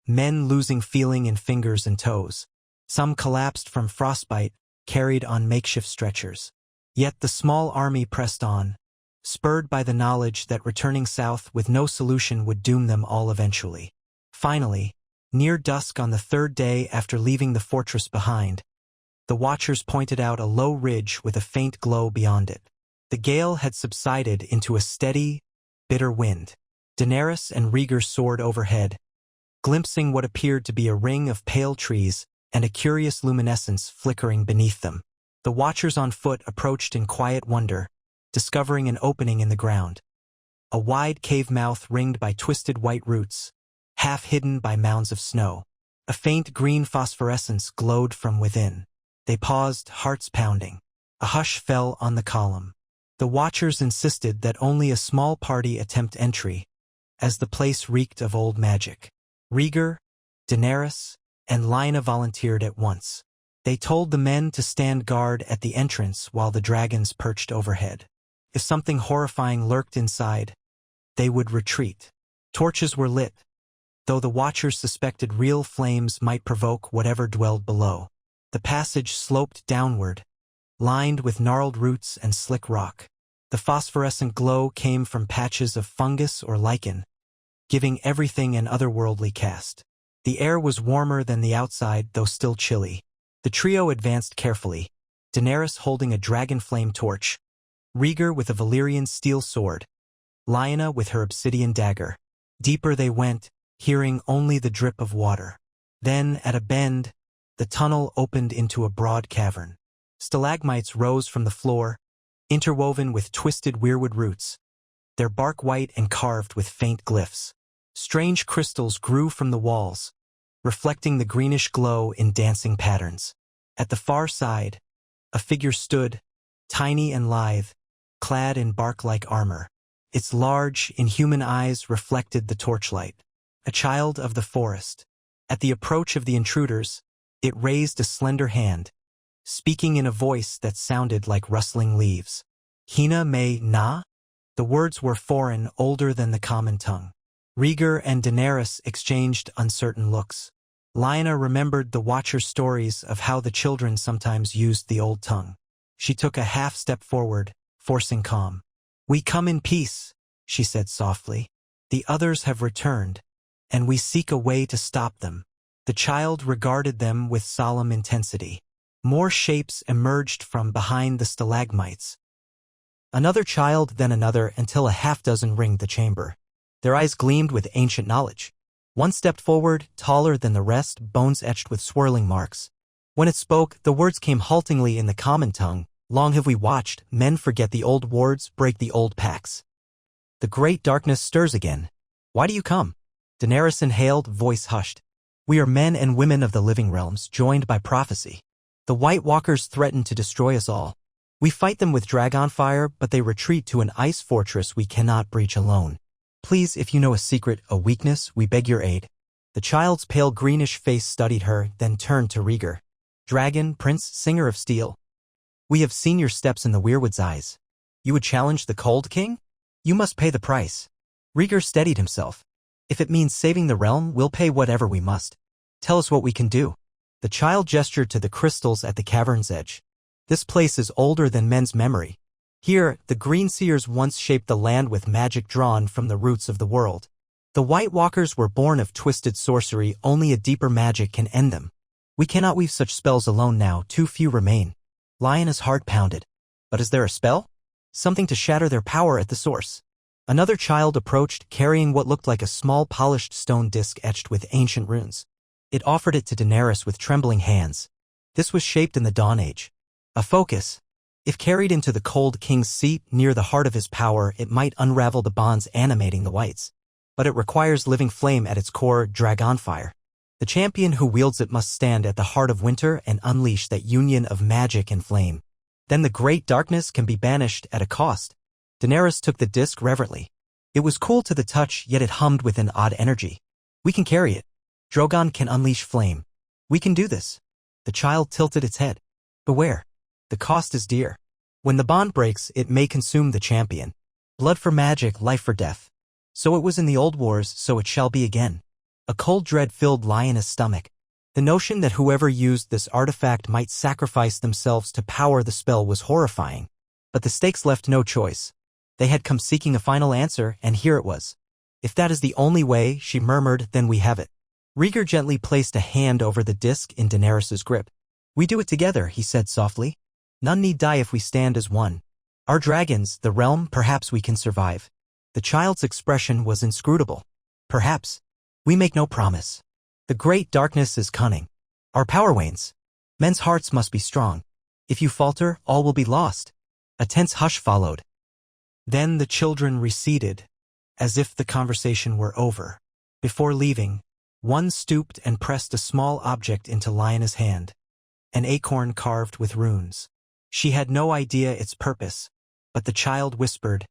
men losing feeling in fingers and toes. Some collapsed from frostbite, carried on makeshift stretchers. Yet the small army pressed on, spurred by the knowledge that returning south with no solution would doom them all eventually. Finally, near dusk on the third day after leaving the fortress behind, the Watchers pointed out a low ridge with a faint glow beyond it. The gale had subsided into a steady, bitter wind. Daenerys and Rhaegar soared overhead, glimpsing what appeared to be a ring of pale trees and a curious luminescence flickering beneath them. The Watchers on foot approached in quiet wonder, discovering an opening in the ground. A wide cave mouth ringed by twisted white roots, half hidden by mounds of snow. A faint green phosphorescence glowed from within. They paused, hearts pounding. A hush fell on the column. The Watchers insisted that only a small party attempt entry, as the place reeked of old magic. Rhaegar, Daenerys, and Lyanna volunteered at once. They told the men to stand guard at the entrance while the dragons perched overhead. If something horrifying lurked inside, they would retreat. Torches were lit, though the Watchers suspected real flames might provoke whatever dwelled below. The passage sloped downward, lined with gnarled roots and slick rock. The phosphorescent glow came from patches of fungus or lichen, giving everything an otherworldly cast. The air was warmer than the outside, though still chilly. The trio advanced carefully, Daenerys holding a dragon flame torch, Rhaegar with a Valyrian steel sword, Lyanna with her obsidian dagger. Deeper they went, hearing only the drip of water. Then, at a bend, the tunnel opened into a broad cavern. Stalagmites rose from the floor, interwoven with twisted weirwood roots, their bark white and carved with faint glyphs. Strange crystals grew from the walls, reflecting the greenish glow in dancing patterns. At the far side, a figure stood, tiny and lithe, clad in bark-like armor. Its large, inhuman eyes reflected the torchlight. A child of the forest. At the approach of the intruders, it raised a slender hand, speaking in a voice that sounded like rustling leaves. "Hina me na?" The words were foreign, older than the common tongue. Rhaegar and Daenerys exchanged uncertain looks. Lyanna remembered the Watcher's stories of how the children sometimes used the old tongue. She took a half-step forward, forcing calm. "We come in peace," she said softly. The others have returned, and we seek a way to stop them." The child regarded them with solemn intensity. More shapes emerged from behind the stalagmites. Another child, then another, until a half-dozen ringed the chamber. Their eyes gleamed with ancient knowledge. One stepped forward, taller than the rest, bones etched with swirling marks. When it spoke, the words came haltingly in the common tongue. "Long have we watched, men forget the old wards, break the old pacts. The great darkness stirs again. Why do you come?" Daenerys inhaled, voice hushed. "We are men and women of the living realms, joined by prophecy. The White Walkers threaten to destroy us all. We fight them with dragon fire, but they retreat to an ice fortress we cannot breach alone. Please, if you know a secret, a weakness, we beg your aid." The child's pale greenish face studied her, then turned to Rhaegar. "Dragon, prince, singer of steel. We have seen your steps in the Weirwood's eyes. You would challenge the Cold King? You must pay the price." Rhaegar steadied himself. "If it means saving the realm, we'll pay whatever we must. Tell us what we can do." The child gestured to the crystals at the cavern's edge. "This place is older than men's memory. Here, the Green Seers once shaped the land with magic drawn from the roots of the world. The White Walkers were born of twisted sorcery, only a deeper magic can end them. We cannot weave such spells alone now, too few remain." Lyanna's heart pounded. "But is there a spell? Something to shatter their power at the source?" Another child approached, carrying what looked like a small polished stone disc etched with ancient runes. It offered it to Daenerys with trembling hands. This was shaped in the Dawn Age. A focus. If carried into the Cold King's seat near the heart of his power, it might unravel the bonds animating the Whites. But it requires living flame at its core, dragonfire. The champion who wields it must stand at the heart of winter and unleash that union of magic and flame. Then the great darkness can be banished at a cost. Daenerys took the disc reverently. It was cool to the touch, yet it hummed with an odd energy. "We can carry it. Drogon can unleash flame. We can do this." The child tilted its head. "Beware. The cost is dear. When the bond breaks, it may consume the champion. Blood for magic, life for death. So it was in the old wars, so it shall be again." A cold dread filled Lyanna's stomach. The notion that whoever used this artifact might sacrifice themselves to power the spell was horrifying. But the stakes left no choice. They had come seeking a final answer, and here it was. "If that is the only way," she murmured, "then we have it." Rhaegar gently placed a hand over the disc in Daenerys' grip. "We do it together," he said softly. "None need die if we stand as one. Our dragons, the realm, perhaps we can survive." The child's expression was inscrutable. "Perhaps. We make no promise. The great darkness is cunning. Our power wanes. Men's hearts must be strong. If you falter, all will be lost." A tense hush followed. Then the children receded, as if the conversation were over. Before leaving, one stooped and pressed a small object into Lyanna's hand. An acorn carved with runes. She had no idea its purpose, but the child whispered,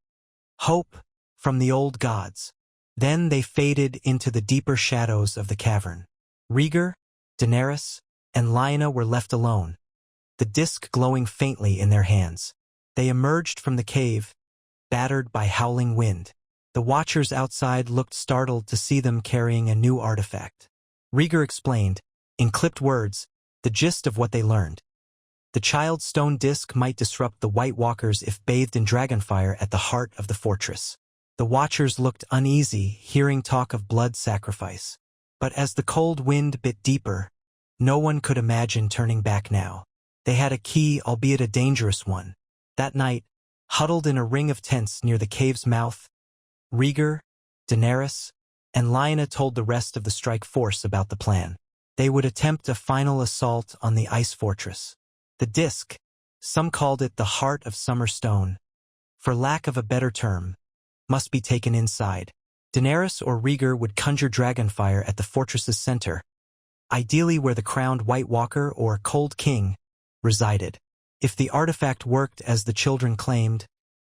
"Hope from the old gods." Then they faded into the deeper shadows of the cavern. Rhaegar, Daenerys, and Lyanna were left alone, the disc glowing faintly in their hands. They emerged from the cave, battered by howling wind. The watchers outside looked startled to see them carrying a new artifact. Rhaegar explained, in clipped words, the gist of what they learned. The child's stone disc might disrupt the White Walkers if bathed in dragonfire at the heart of the fortress. The watchers looked uneasy, hearing talk of blood sacrifice. But as the cold wind bit deeper, no one could imagine turning back now. They had a key, albeit a dangerous one. That night, huddled in a ring of tents near the cave's mouth, Rhaegar, Daenerys, and Lyanna told the rest of the strike force about the plan. They would attempt a final assault on the ice fortress. The disc, some called it the heart of summer stone, for lack of a better term, must be taken inside. Daenerys or Rhaegar would conjure dragonfire at the fortress's center, ideally where the crowned White Walker or Cold King resided. If the artifact worked as the children claimed,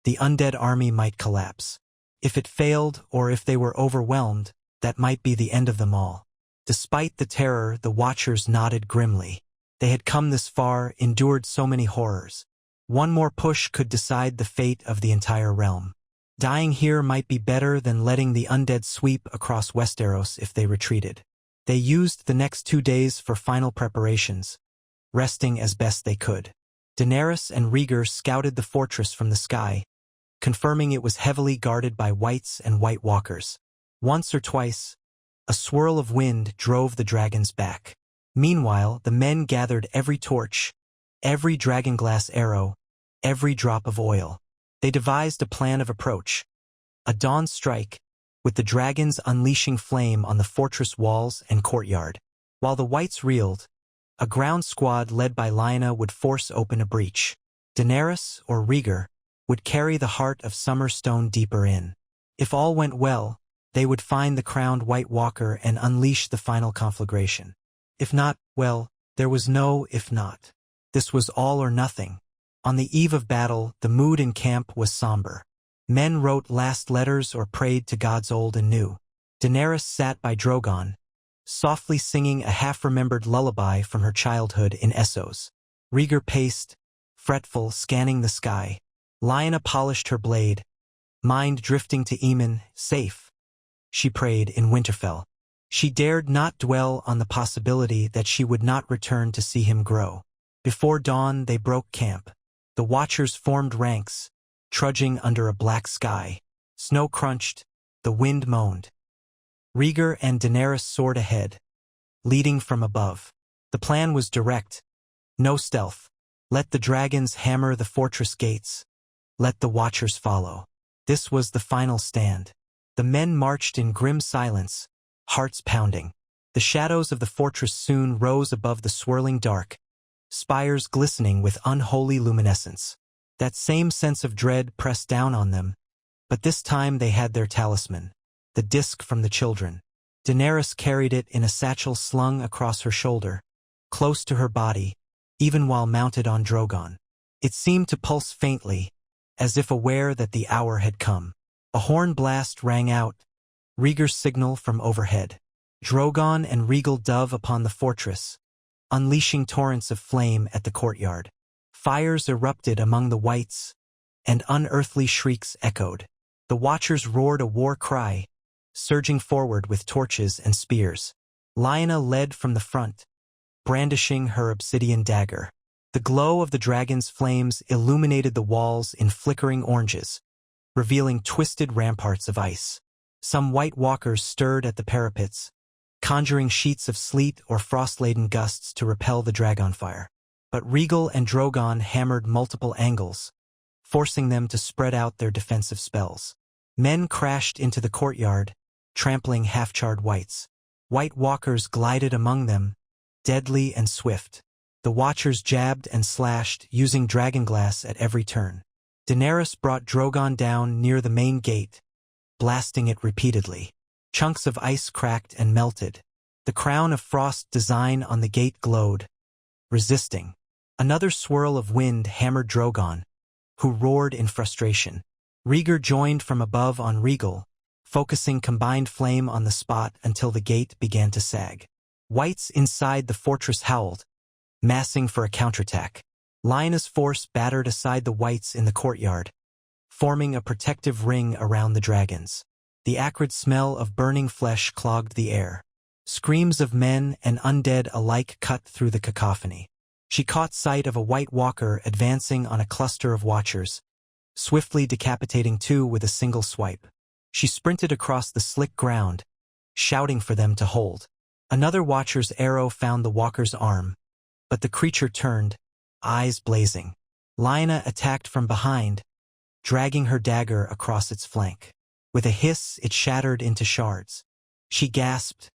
the undead army might collapse. If it failed, or if they were overwhelmed, that might be the end of them all. Despite the terror, the watchers nodded grimly. They had come this far, endured so many horrors. One more push could decide the fate of the entire realm. Dying here might be better than letting the undead sweep across Westeros if they retreated. They used the next 2 days for final preparations, resting as best they could. Daenerys and Rhaegar scouted the fortress from the sky, confirming it was heavily guarded by Whites and White Walkers. Once or twice, a swirl of wind drove the dragons back. Meanwhile, the men gathered every torch, every dragonglass arrow, every drop of oil. They devised a plan of approach. A dawn strike, with the dragons unleashing flame on the fortress walls and courtyard. While the whites reeled, a ground squad led by Lyanna would force open a breach. Daenerys, or Rhaegar, would carry the heart of Summerstone deeper in. If all went well, they would find the crowned White Walker and unleash the final conflagration. If not, well, there was no if not. This was all or nothing. On the eve of battle, the mood in camp was somber. Men wrote last letters or prayed to gods old and new. Daenerys sat by Drogon, softly singing a half-remembered lullaby from her childhood in Essos. Rhaegar paced, fretful, scanning the sky. Lyanna polished her blade, mind drifting to Aemon, safe. She prayed in Winterfell. She dared not dwell on the possibility that she would not return to see him grow. Before dawn, they broke camp. The watchers formed ranks, trudging under a black sky. Snow crunched, the wind moaned. Rhaegar and Daenerys soared ahead, leading from above. The plan was direct. No stealth. Let the dragons hammer the fortress gates. Let the watchers follow. This was the final stand. The men marched in grim silence, hearts pounding. The shadows of the fortress soon rose above the swirling dark, spires glistening with unholy luminescence. That same sense of dread pressed down on them, but this time they had their talisman, the disc from the children. Daenerys carried it in a satchel slung across her shoulder, close to her body, even while mounted on Drogon. It seemed to pulse faintly, as if aware that the hour had come. A horn blast rang out, Rhaegar's signal from overhead. Drogon and Rhaegal dove upon the fortress, unleashing torrents of flame at the courtyard. Fires erupted among the whites, and unearthly shrieks echoed. The watchers roared a war cry, surging forward with torches and spears. Lyanna led from the front, brandishing her obsidian dagger. The glow of the dragon's flames illuminated the walls in flickering oranges, revealing twisted ramparts of ice. Some White Walkers stirred at the parapets, conjuring sheets of sleet or frost-laden gusts to repel the dragonfire. But Rhaegal and Drogon hammered multiple angles, forcing them to spread out their defensive spells. Men crashed into the courtyard, trampling half-charred whites. White Walkers glided among them, deadly and swift. The Watchers jabbed and slashed, using dragonglass at every turn. Daenerys brought Drogon down near the main gate, blasting it repeatedly. Chunks of ice cracked and melted. The crown of frost design on the gate glowed, resisting. Another swirl of wind hammered Drogon, who roared in frustration. Rhaegar joined from above on Rhaegal, focusing combined flame on the spot until the gate began to sag. Whites inside the fortress howled, massing for a counterattack. Lyanna's force battered aside the whites in the courtyard, forming a protective ring around the dragons. The acrid smell of burning flesh clogged the air. Screams of men and undead alike cut through the cacophony. She caught sight of a White Walker advancing on a cluster of watchers, swiftly decapitating two with a single swipe. She sprinted across the slick ground, shouting for them to hold. Another watcher's arrow found the walker's arm, but the creature turned, eyes blazing. Lyanna attacked from behind, dragging her dagger across its flank. With a hiss, it shattered into shards. She gasped,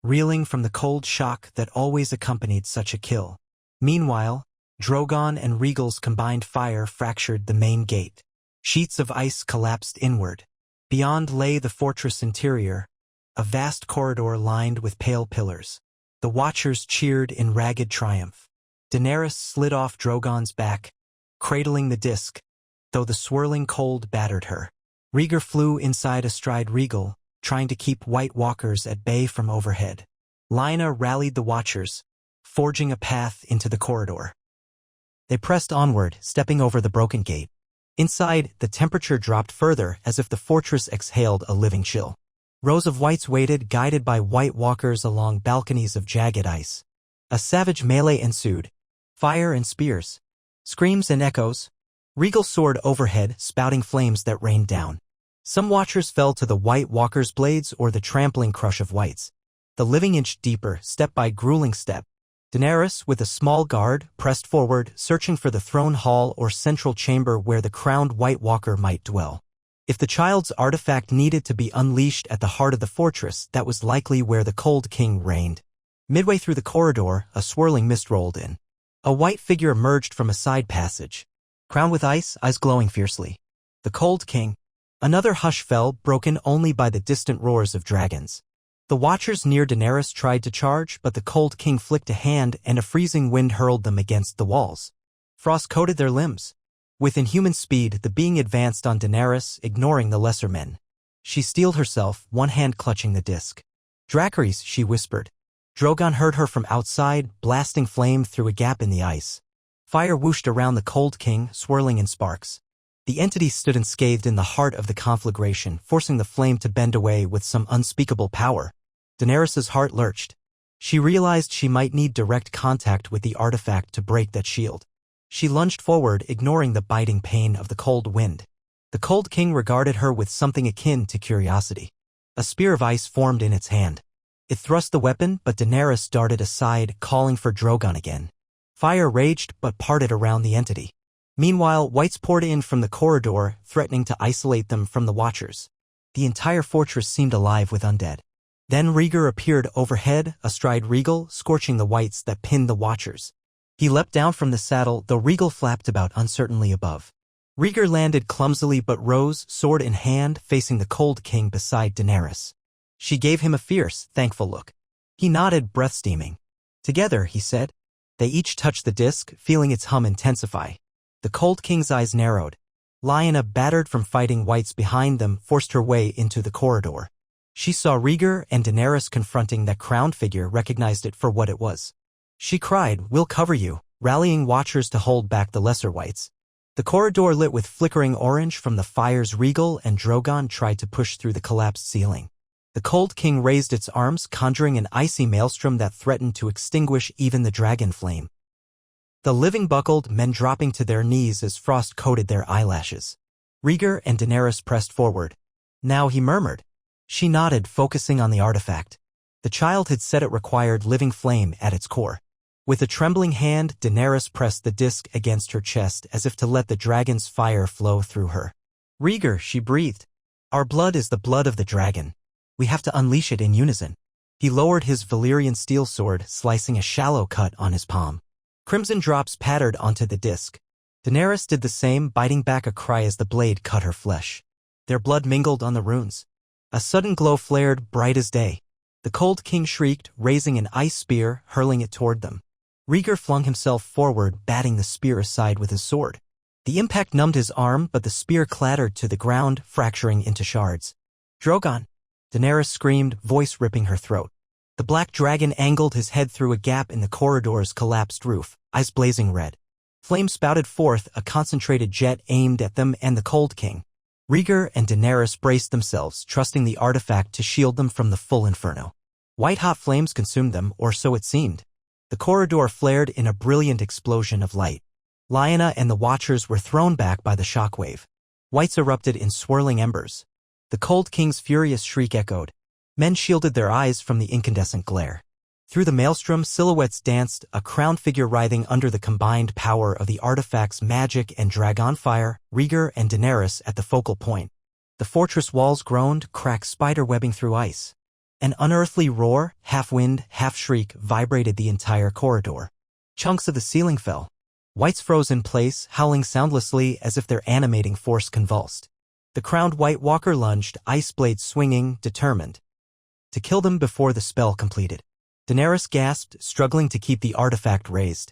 reeling from the cold shock that always accompanied such a kill. Meanwhile, Drogon and Rhaegal's combined fire fractured the main gate. Sheets of ice collapsed inward. Beyond lay the fortress interior, a vast corridor lined with pale pillars. The Watchers cheered in ragged triumph. Daenerys slid off Drogon's back, cradling the disc, though the swirling cold battered her. Rhaegar flew inside astride Rhaegal, trying to keep White Walkers at bay from overhead. Lyanna rallied the Watchers, forging a path into the corridor. They pressed onward, stepping over the broken gate. Inside, the temperature dropped further as if the fortress exhaled a living chill. Rows of whites waited, guided by White Walkers along balconies of jagged ice. A savage melee ensued. Fire and spears. Screams and echoes. Rhaegal soared overhead, spouting flames that rained down. Some watchers fell to the White Walker's blades or the trampling crush of whites. The living inched deeper, step by grueling step. Daenerys, with a small guard, pressed forward, searching for the throne hall or central chamber where the crowned White Walker might dwell. If the child's artifact needed to be unleashed at the heart of the fortress, that was likely where the Cold King reigned. Midway through the corridor, a swirling mist rolled in. A white figure emerged from a side passage. Crowned with ice, eyes glowing fiercely. The Cold King. Another hush fell, broken only by the distant roars of dragons. The watchers near Daenerys tried to charge, but the Cold King flicked a hand and a freezing wind hurled them against the walls. Frost coated their limbs. With inhuman speed, the being advanced on Daenerys, ignoring the lesser men. She steeled herself, one hand clutching the disc. "Dracarys," she whispered. Drogon heard her from outside, blasting flame through a gap in the ice. Fire whooshed around the Cold King, swirling in sparks. The entity stood unscathed in the heart of the conflagration, forcing the flame to bend away with some unspeakable power. Daenerys's heart lurched. She realized she might need direct contact with the artifact to break that shield. She lunged forward, ignoring the biting pain of the cold wind. The Cold King regarded her with something akin to curiosity. A spear of ice formed in its hand. It thrust the weapon, but Daenerys darted aside, calling for Drogon again. Fire raged, but parted around the entity. Meanwhile, whites poured in from the corridor, threatening to isolate them from the watchers. The entire fortress seemed alive with undead. Then Rhaegar appeared overhead, astride Rhaegal, scorching the whites that pinned the watchers. He leapt down from the saddle, though Rhaegal flapped about uncertainly above. Rhaegar landed clumsily but rose, sword in hand, facing the Cold King beside Daenerys. She gave him a fierce, thankful look. He nodded, breath steaming. "Together," he said. They each touched the disc, feeling its hum intensify. The Cold King's eyes narrowed. Lyanna, battered from fighting whites behind them, forced her way into the corridor. She saw Rhaegar and Daenerys confronting that crowned figure, recognized it for what it was. She cried, "We'll cover you," rallying watchers to hold back the lesser whites. The corridor lit with flickering orange from the fires. Rhaegal and Drogon tried to push through the collapsed ceiling. The Cold King raised its arms, conjuring an icy maelstrom that threatened to extinguish even the dragon flame. The living buckled, men dropping to their knees as frost coated their eyelashes. Rhaegar and Daenerys pressed forward. "Now," he murmured. She nodded, focusing on the artifact. The child had said it required living flame at its core. With a trembling hand, Daenerys pressed the disc against her chest as if to let the dragon's fire flow through her. "Rhaegar," she breathed. "Our blood is the blood of the dragon. We have to unleash it in unison." He lowered his Valyrian steel sword, slicing a shallow cut on his palm. Crimson drops pattered onto the disc. Daenerys did the same, biting back a cry as the blade cut her flesh. Their blood mingled on the runes. A sudden glow flared, bright as day. The Cold King shrieked, raising an ice spear, hurling it toward them. Rhaegar flung himself forward, batting the spear aside with his sword. The impact numbed his arm, but the spear clattered to the ground, fracturing into shards. "Drogon!" Daenerys screamed, voice ripping her throat. The black dragon angled his head through a gap in the corridor's collapsed roof, eyes blazing red. Flame spouted forth, a concentrated jet aimed at them and the Cold King. Rhaegar and Daenerys braced themselves, trusting the artifact to shield them from the full inferno. White-hot flames consumed them, or so it seemed. The corridor flared in a brilliant explosion of light. Lyanna and the Watchers were thrown back by the shockwave. Whites erupted in swirling embers. The Cold King's furious shriek echoed. Men shielded their eyes from the incandescent glare. Through the maelstrom, silhouettes danced, a crowned figure writhing under the combined power of the artifact's magic and dragon fire, Rhaegar and Daenerys at the focal point. The fortress walls groaned, cracks spider-webbing through ice. An unearthly roar, half-wind, half-shriek, vibrated the entire corridor. Chunks of the ceiling fell. Whites froze in place, howling soundlessly as if their animating force convulsed. The crowned White Walker lunged, ice blades swinging, determined to kill them before the spell completed. Daenerys gasped, struggling to keep the artifact raised.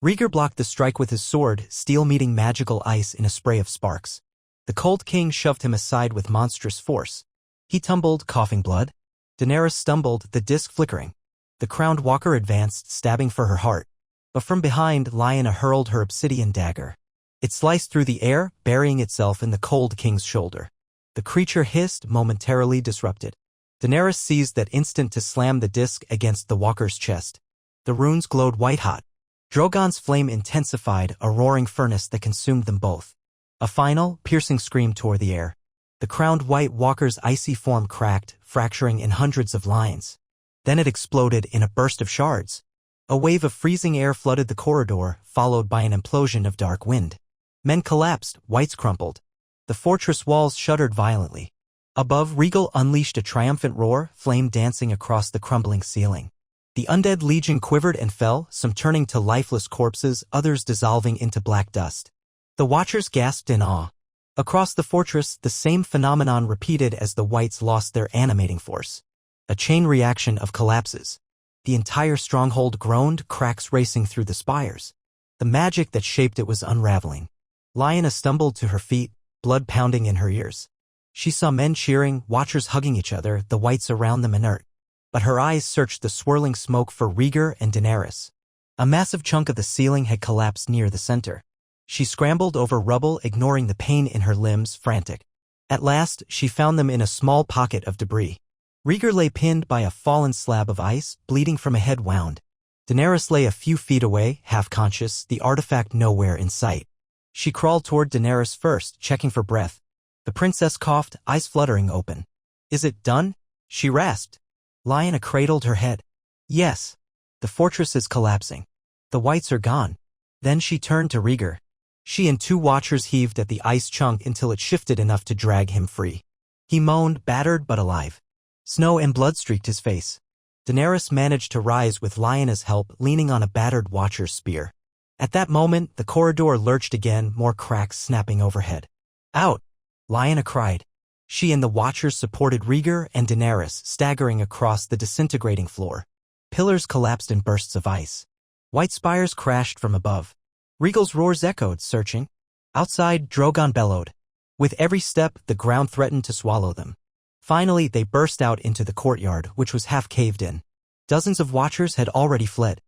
Rhaegar blocked the strike with his sword, steel meeting magical ice in a spray of sparks. The Cold King shoved him aside with monstrous force. He tumbled, coughing blood. Daenerys stumbled, the disc flickering. The crowned Walker advanced, stabbing for her heart. But from behind, Lyanna hurled her obsidian dagger. It sliced through the air, burying itself in the Cold King's shoulder. The creature hissed, momentarily disrupted. Daenerys seized that instant to slam the disc against the Walker's chest. The runes glowed white-hot. Drogon's flame intensified, a roaring furnace that consumed them both. A final, piercing scream tore the air. The crowned White Walker's icy form cracked, fracturing in hundreds of lines. Then it exploded in a burst of shards. A wave of freezing air flooded the corridor, followed by an implosion of dark wind. Men collapsed, whites crumpled. The fortress walls shuddered violently. Above, Rhaegar unleashed a triumphant roar, flame dancing across the crumbling ceiling. The undead legion quivered and fell, some turning to lifeless corpses, others dissolving into black dust. The watchers gasped in awe. Across the fortress, the same phenomenon repeated as the whites lost their animating force. A chain reaction of collapses. The entire stronghold groaned, cracks racing through the spires. The magic that shaped it was unraveling. Lyanna stumbled to her feet, blood pounding in her ears. She saw men cheering, watchers hugging each other, the whites around them inert. But her eyes searched the swirling smoke for Rhaegar and Daenerys. A massive chunk of the ceiling had collapsed near the center. She scrambled over rubble, ignoring the pain in her limbs, frantic. At last, she found them in a small pocket of debris. Rhaegar lay pinned by a fallen slab of ice, bleeding from a head wound. Daenerys lay a few feet away, half-conscious, the artifact nowhere in sight. She crawled toward Daenerys first, checking for breath. The princess coughed, eyes fluttering open. "Is it done?" she rasped. Lyanna cradled her head. "Yes. The fortress is collapsing. The whites are gone." Then she turned to Rhaegar. She and two watchers heaved at the ice chunk until it shifted enough to drag him free. He moaned, battered but alive. Snow and blood streaked his face. Daenerys managed to rise with Lyanna's help, leaning on a battered watcher's spear. At that moment, the corridor lurched again, more cracks snapping overhead. "Out!" Lyanna cried. She and the watchers supported Rhaegar and Daenerys, staggering across the disintegrating floor. Pillars collapsed in bursts of ice. White spires crashed from above. Rhaegar's roars echoed, searching. Outside, Drogon bellowed. With every step, the ground threatened to swallow them. Finally, they burst out into the courtyard, which was half caved in. Dozens of watchers had already fled.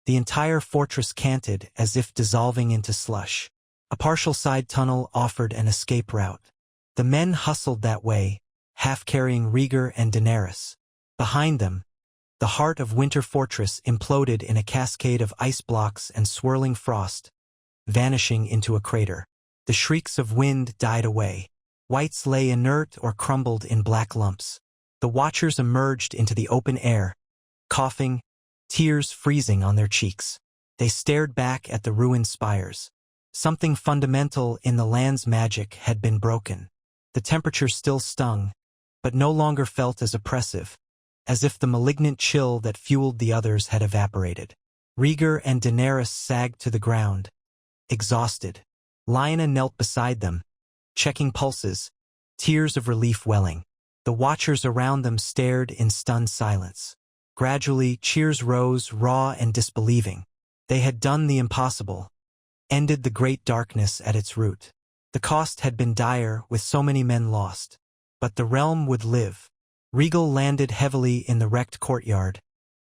The entire fortress canted, as if dissolving into slush. A partial side tunnel offered an escape route. The men hustled that way, half carrying Rhaegar and Daenerys. Behind them, the heart of Winter Fortress imploded in a cascade of ice blocks and swirling frost, vanishing into a crater. The shrieks of wind died away. Whites lay inert or crumbled in black lumps. The watchers emerged into the open air, coughing, tears freezing on their cheeks. They stared back at the ruined spires. Something fundamental in the land's magic had been broken. The temperature still stung, but no longer felt as oppressive, as if the malignant chill that fueled the others had evaporated. Rhaegar and Daenerys sagged to the ground, exhausted. Lyanna knelt beside them, checking pulses, tears of relief welling. The watchers around them stared in stunned silence. Gradually, cheers rose, raw and disbelieving. They had done the impossible, ended the great darkness at its root. The cost had been dire, with so many men lost. But the realm would live. Rhaegar landed heavily in the wrecked courtyard,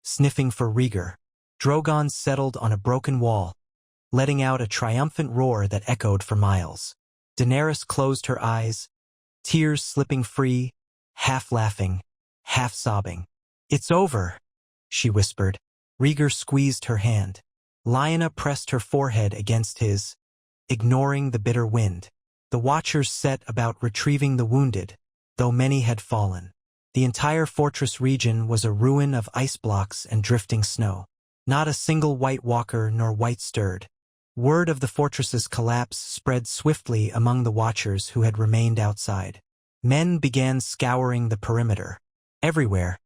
sniffing for Rhaegar. Drogon settled on a broken wall, letting out a triumphant roar that echoed for miles. Daenerys closed her eyes, tears slipping free, half laughing, half sobbing. "It's over," she whispered. Rhaegar squeezed her hand. Lyanna pressed her forehead against his, ignoring the bitter wind. The watchers set about retrieving the wounded, though many had fallen. The entire fortress region was a ruin of ice blocks and drifting snow. Not a single White Walker nor White stirred. Word of the fortress's collapse spread swiftly among the watchers who had remained outside. Men began scouring the perimeter. Everywhere,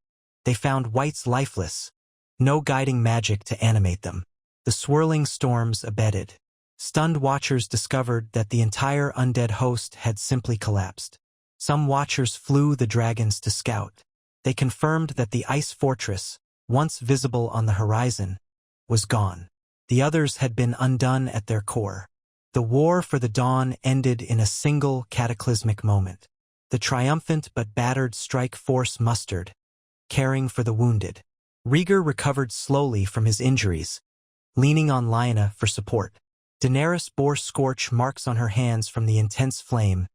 they found whites lifeless, no guiding magic to animate them. The swirling storms abated. Stunned watchers discovered that the entire undead host had simply collapsed. Some watchers flew the dragons to scout. They confirmed that the ice fortress, once visible on the horizon, was gone. The others had been undone at their core. The war for the dawn ended in a single cataclysmic moment. The triumphant but battered strike force mustered, caring for the wounded. Rhaegar recovered slowly from his injuries, leaning on Lyanna for support. Daenerys bore scorch marks on her hands from the intense flame,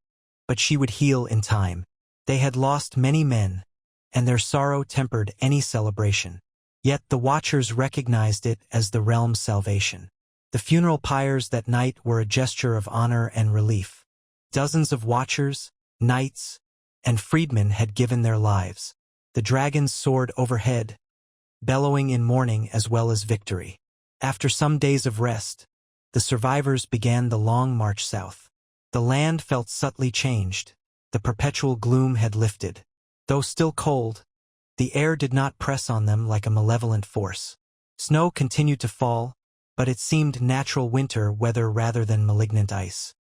but she would heal in time. They had lost many men, and their sorrow tempered any celebration. Yet the watchers recognized it as the realm's salvation. The funeral pyres that night were a gesture of honor and relief. Dozens of watchers, knights, and freedmen had given their lives. The dragons soared overhead, bellowing in mourning as well as victory. After some days of rest, the survivors began the long march south. The land felt subtly changed. The perpetual gloom had lifted. Though still cold, the air did not press on them like a malevolent force. Snow continued to fall, but it seemed natural winter weather rather than malignant ice.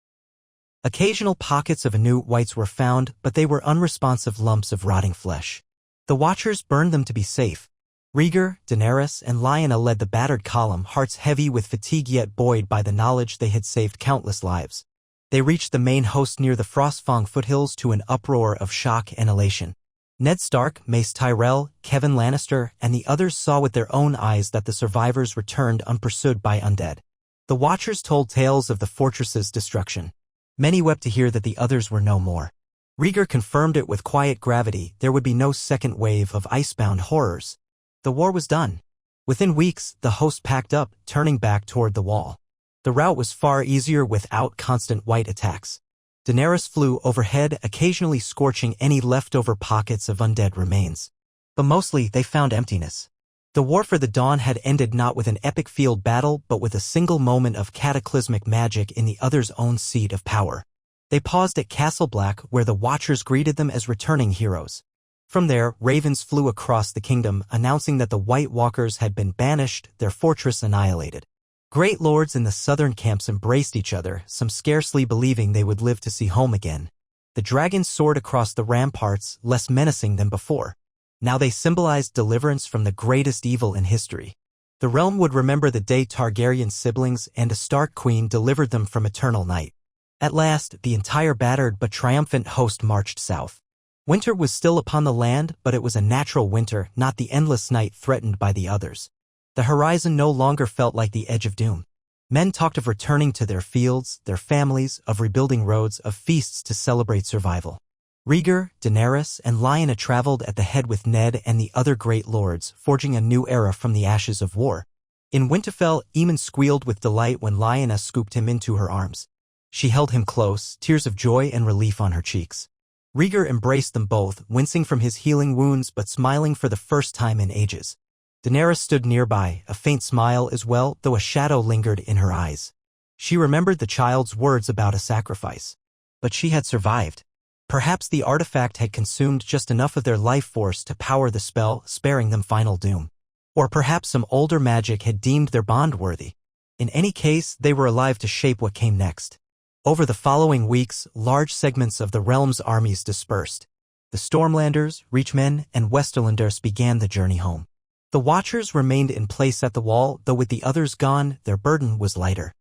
Occasional pockets of anew whites were found, but they were unresponsive lumps of rotting flesh. The Watchers burned them to be safe. Rhaegar, Daenerys, and Lyanna led the battered column, hearts heavy with fatigue yet buoyed by the knowledge they had saved countless lives. They reached the main host near the Frostfang foothills to an uproar of shock and elation. Ned Stark, Mace Tyrell, Kevan Lannister, and the others saw with their own eyes that the survivors returned unpursued by undead. The Watchers told tales of the fortress's destruction. Many wept to hear that the others were no more. Rhaegar confirmed it with quiet gravity. There would be no second wave of icebound horrors. The war was done. Within weeks, the host packed up, turning back toward the wall. The route was far easier without constant white attacks. Daenerys flew overhead, occasionally scorching any leftover pockets of undead remains. But mostly, they found emptiness. The War for the Dawn had ended not with an epic field battle, but with a single moment of cataclysmic magic in the other's own seat of power. They paused at Castle Black, where the Watchers greeted them as returning heroes. From there, ravens flew across the kingdom, announcing that the White Walkers had been banished, their fortress annihilated. Great lords in the southern camps embraced each other, some scarcely believing they would live to see home again. The dragons soared across the ramparts, less menacing than before. Now they symbolized deliverance from the greatest evil in history. The realm would remember the day Targaryen siblings and a Stark queen delivered them from eternal night. At last, the entire battered but triumphant host marched south. Winter was still upon the land, but it was a natural winter, not the endless night threatened by the others. The horizon no longer felt like the edge of doom. Men talked of returning to their fields, their families, of rebuilding roads, of feasts to celebrate survival. Rhaegar, Daenerys, and Lyanna traveled at the head with Ned and the other great lords, forging a new era from the ashes of war. In Winterfell, Aemon squealed with delight when Lyanna scooped him into her arms. She held him close, tears of joy and relief on her cheeks. Rhaegar embraced them both, wincing from his healing wounds but smiling for the first time in ages. Daenerys stood nearby, a faint smile as well, though a shadow lingered in her eyes. She remembered the child's words about a sacrifice. But she had survived. Perhaps the artifact had consumed just enough of their life force to power the spell, sparing them final doom. Or perhaps some older magic had deemed their bond worthy. In any case, they were alive to shape what came next. Over the following weeks, large segments of the realm's armies dispersed. The Stormlanders, Reachmen, and Westerlanders began the journey home. The Watchers remained in place at the wall, though with the others gone, their burden was lighter.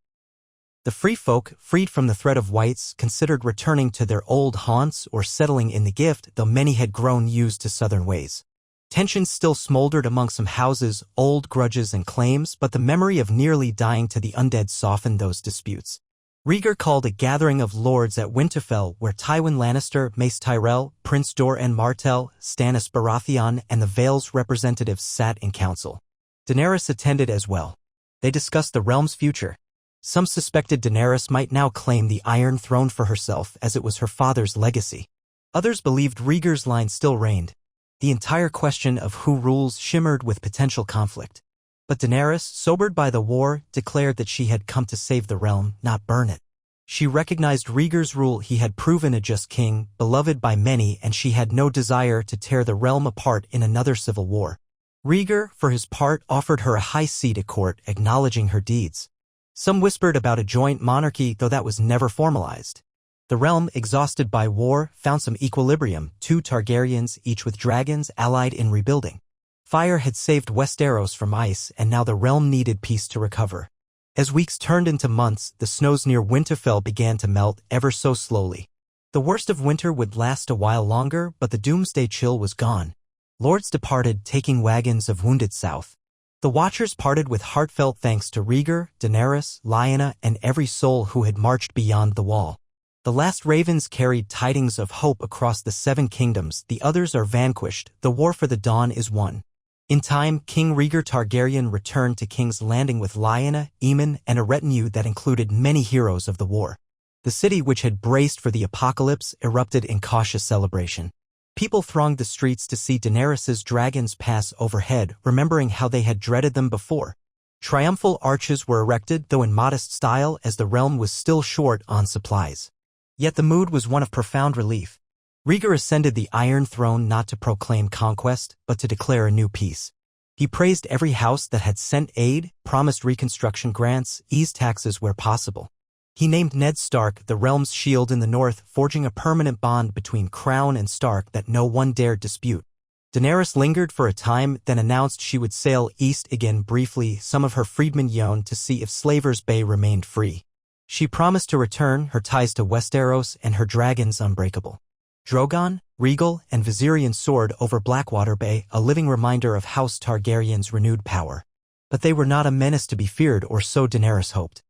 The free folk, freed from the threat of whites, considered returning to their old haunts or settling in the Gift, though many had grown used to southern ways. Tensions still smoldered among some houses, old grudges and claims, but the memory of nearly dying to the undead softened those disputes. Rhaegar called a gathering of lords at Winterfell, where Tywin Lannister, Mace Tyrell, Prince Dor-en Martell, Stannis Baratheon, and the Vale's representatives sat in council. Daenerys attended as well. They discussed the realm's future. Some suspected Daenerys might now claim the Iron Throne for herself, as it was her father's legacy. Others believed Rhaegar's line still reigned. The entire question of who rules shimmered with potential conflict. But Daenerys, sobered by the war, declared that she had come to save the realm, not burn it. She recognized Rhaegar's rule. He had proven a just king, beloved by many, and she had no desire to tear the realm apart in another civil war. Rhaegar, for his part, offered her a high seat at court, acknowledging her deeds. Some whispered about a joint monarchy, though that was never formalized. The realm, exhausted by war, found some equilibrium, 2 Targaryens, each with dragons, allied in rebuilding. Fire had saved Westeros from ice, and now the realm needed peace to recover. As weeks turned into months, the snows near Winterfell began to melt, ever so slowly. The worst of winter would last a while longer, but the doomsday chill was gone. Lords departed, taking wagons of wounded south. The Watchers parted with heartfelt thanks to Rhaegar, Daenerys, Lyanna, and every soul who had marched beyond the wall. The last ravens carried tidings of hope across the 7 kingdoms. The others are vanquished. The war for the dawn is won. In time, King Rhaegar Targaryen returned to King's Landing with Lyanna, Aemon, and a retinue that included many heroes of the war. The The city, which had braced for the apocalypse, erupted in cautious celebration. People thronged the streets to see Daenerys's dragons pass overhead, remembering how they had dreaded them before. Triumphal arches were erected, though in modest style, as the realm was still short on supplies. Yet the mood was one of profound relief. Rhaegar ascended the Iron Throne not to proclaim conquest, but to declare a new peace. He praised every house that had sent aid, promised reconstruction grants, eased taxes where possible. He named Ned Stark the realm's shield in the north, forging a permanent bond between Crown and Stark that no one dared dispute. Daenerys lingered for a time, then announced she would sail east again briefly, some of her freedmen yearned to see if Slavers Bay remained free. She promised to return, her ties to Westeros and her dragons unbreakable. Drogon, Rhaegal, and Viserion soared over Blackwater Bay, a living reminder of House Targaryen's renewed power. But they were not a menace to be feared, or so Daenerys hoped.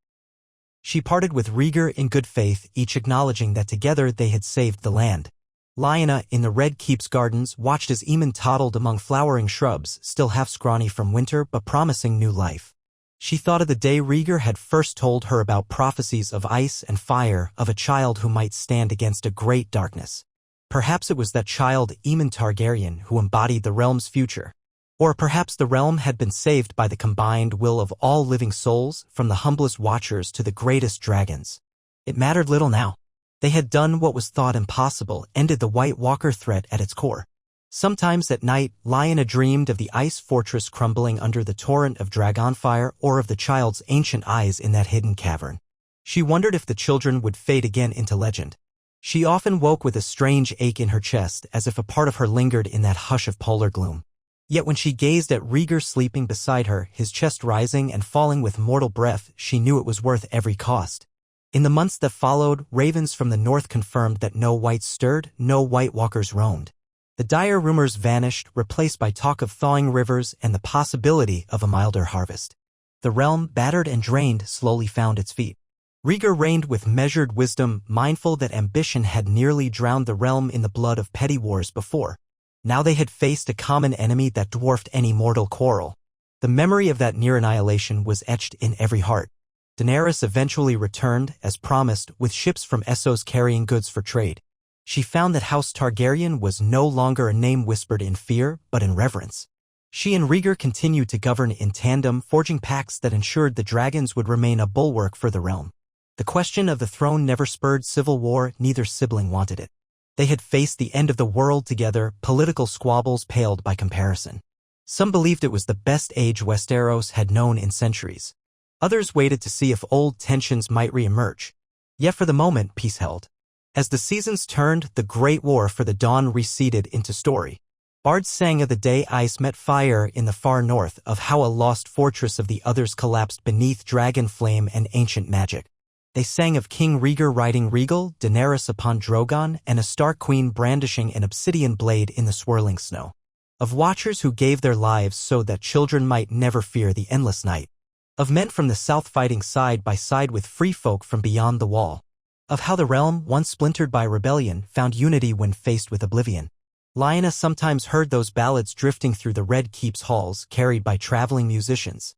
She parted with Rhaegar in good faith, each acknowledging that together they had saved the land. Lyanna, in the Red Keep's gardens, watched as Aemon toddled among flowering shrubs, still half scrawny from winter but promising new life. She thought of the day Rhaegar had first told her about prophecies of ice and fire, of a child who might stand against a great darkness. Perhaps it was that child, Aemon Targaryen, who embodied the realm's future. Or perhaps the realm had been saved by the combined will of all living souls, from the humblest watchers to the greatest dragons. It mattered little now. They had done what was thought impossible, ended the White Walker threat at its core. Sometimes at night, Lyanna dreamed of the ice fortress crumbling under the torrent of dragonfire, or of the child's ancient eyes in that hidden cavern. She wondered if the children would fade again into legend. She often woke with a strange ache in her chest, as if a part of her lingered in that hush of polar gloom. Yet when she gazed at Rhaegar sleeping beside her, his chest rising and falling with mortal breath, she knew it was worth every cost. In the months that followed, ravens from the north confirmed that no whites stirred, no White Walkers roamed. The dire rumors vanished, replaced by talk of thawing rivers and the possibility of a milder harvest. The realm, battered and drained, slowly found its feet. Rhaegar reigned with measured wisdom, mindful that ambition had nearly drowned the realm in the blood of petty wars before. Now they had faced a common enemy that dwarfed any mortal quarrel. The memory of that near annihilation was etched in every heart. Daenerys eventually returned, as promised, with ships from Essos carrying goods for trade. She found that House Targaryen was no longer a name whispered in fear, but in reverence. She and Rhaegar continued to govern in tandem, forging pacts that ensured the dragons would remain a bulwark for the realm. The question of the throne never spurred civil war, neither sibling wanted it. They had faced the end of the world together, political squabbles paled by comparison. Some believed it was the best age Westeros had known in centuries. Others waited to see if old tensions might re-emerge. Yet for the moment, peace held. As the seasons turned, the Great War for the Dawn receded into story. Bards sang of the day ice met fire in the far north, of how a lost fortress of the others collapsed beneath dragon flame and ancient magic. They sang of King Rhaegar riding Rhaegal, Daenerys upon Drogon, and a Stark queen brandishing an obsidian blade in the swirling snow. Of watchers who gave their lives so that children might never fear the endless night. Of men from the south fighting side by side with free folk from beyond the wall. Of how the realm, once splintered by rebellion, found unity when faced with oblivion. Lyanna sometimes heard those ballads drifting through the Red Keep's halls, carried by traveling musicians.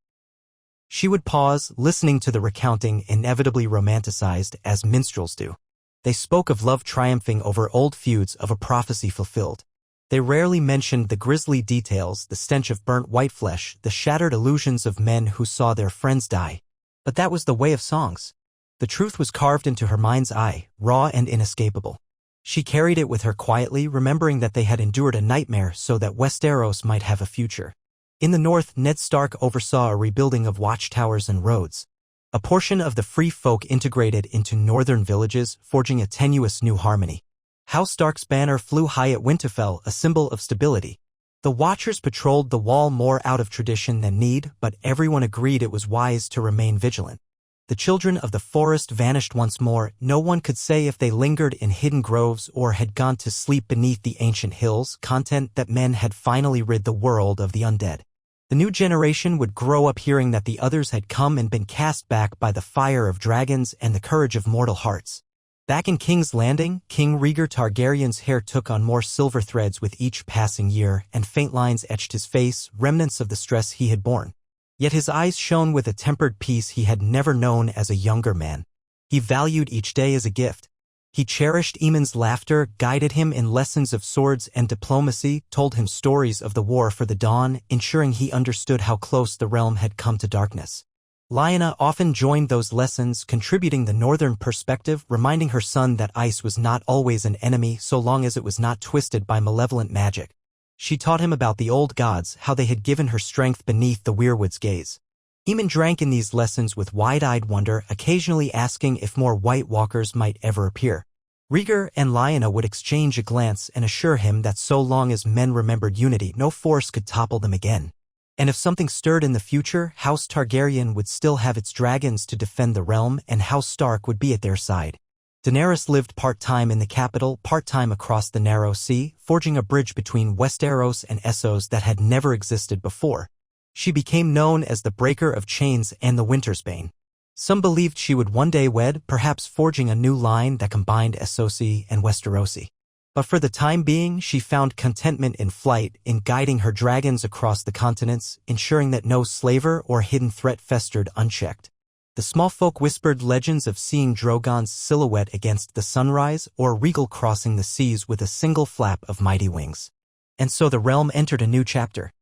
She would pause, listening to the recounting, inevitably romanticized, as minstrels do. They spoke of love triumphing over old feuds, of a prophecy fulfilled. They rarely mentioned the grisly details, the stench of burnt white flesh, the shattered illusions of men who saw their friends die. But that was the way of songs. The truth was carved into her mind's eye, raw and inescapable. She carried it with her quietly, remembering that they had endured a nightmare so that Westeros might have a future. In the north, Ned Stark oversaw a rebuilding of watchtowers and roads. A portion of the free folk integrated into northern villages, forging a tenuous new harmony. House Stark's banner flew high at Winterfell, a symbol of stability. The Watchers patrolled the wall more out of tradition than need, but everyone agreed it was wise to remain vigilant. The children of the forest vanished once more. No one could say if they lingered in hidden groves or had gone to sleep beneath the ancient hills, content that men had finally rid the world of the undead. The new generation would grow up hearing that the others had come and been cast back by the fire of dragons and the courage of mortal hearts. Back in King's Landing, King Rhaegar Targaryen's hair took on more silver threads with each passing year, and faint lines etched his face, remnants of the stress he had borne. Yet his eyes shone with a tempered peace he had never known as a younger man. He valued each day as a gift. He cherished Aemon's laughter, guided him in lessons of swords and diplomacy, told him stories of the war for the Dawn, ensuring he understood how close the realm had come to darkness. Lyanna often joined those lessons, contributing the northern perspective, reminding her son that ice was not always an enemy so long as it was not twisted by malevolent magic. She taught him about the old gods, how they had given her strength beneath the weirwood's gaze. Aemon drank in these lessons with wide-eyed wonder, occasionally asking if more White Walkers might ever appear. Rhaegar and Lyanna would exchange a glance and assure him that so long as men remembered unity, no force could topple them again. And if something stirred in the future, House Targaryen would still have its dragons to defend the realm, and House Stark would be at their side. Daenerys lived part-time in the capital, part-time across the narrow sea, forging a bridge between Westeros and Essos that had never existed before. She became known as the Breaker of Chains and the Winter's Bane. Some believed she would one day wed, perhaps forging a new line that combined Essosi and Westerosi. But for the time being, she found contentment in flight, in guiding her dragons across the continents, ensuring that no slaver or hidden threat festered unchecked. The small folk whispered legends of seeing Drogon's silhouette against the sunrise or Rhaegar crossing the seas with a single flap of mighty wings. And so the realm entered a new chapter.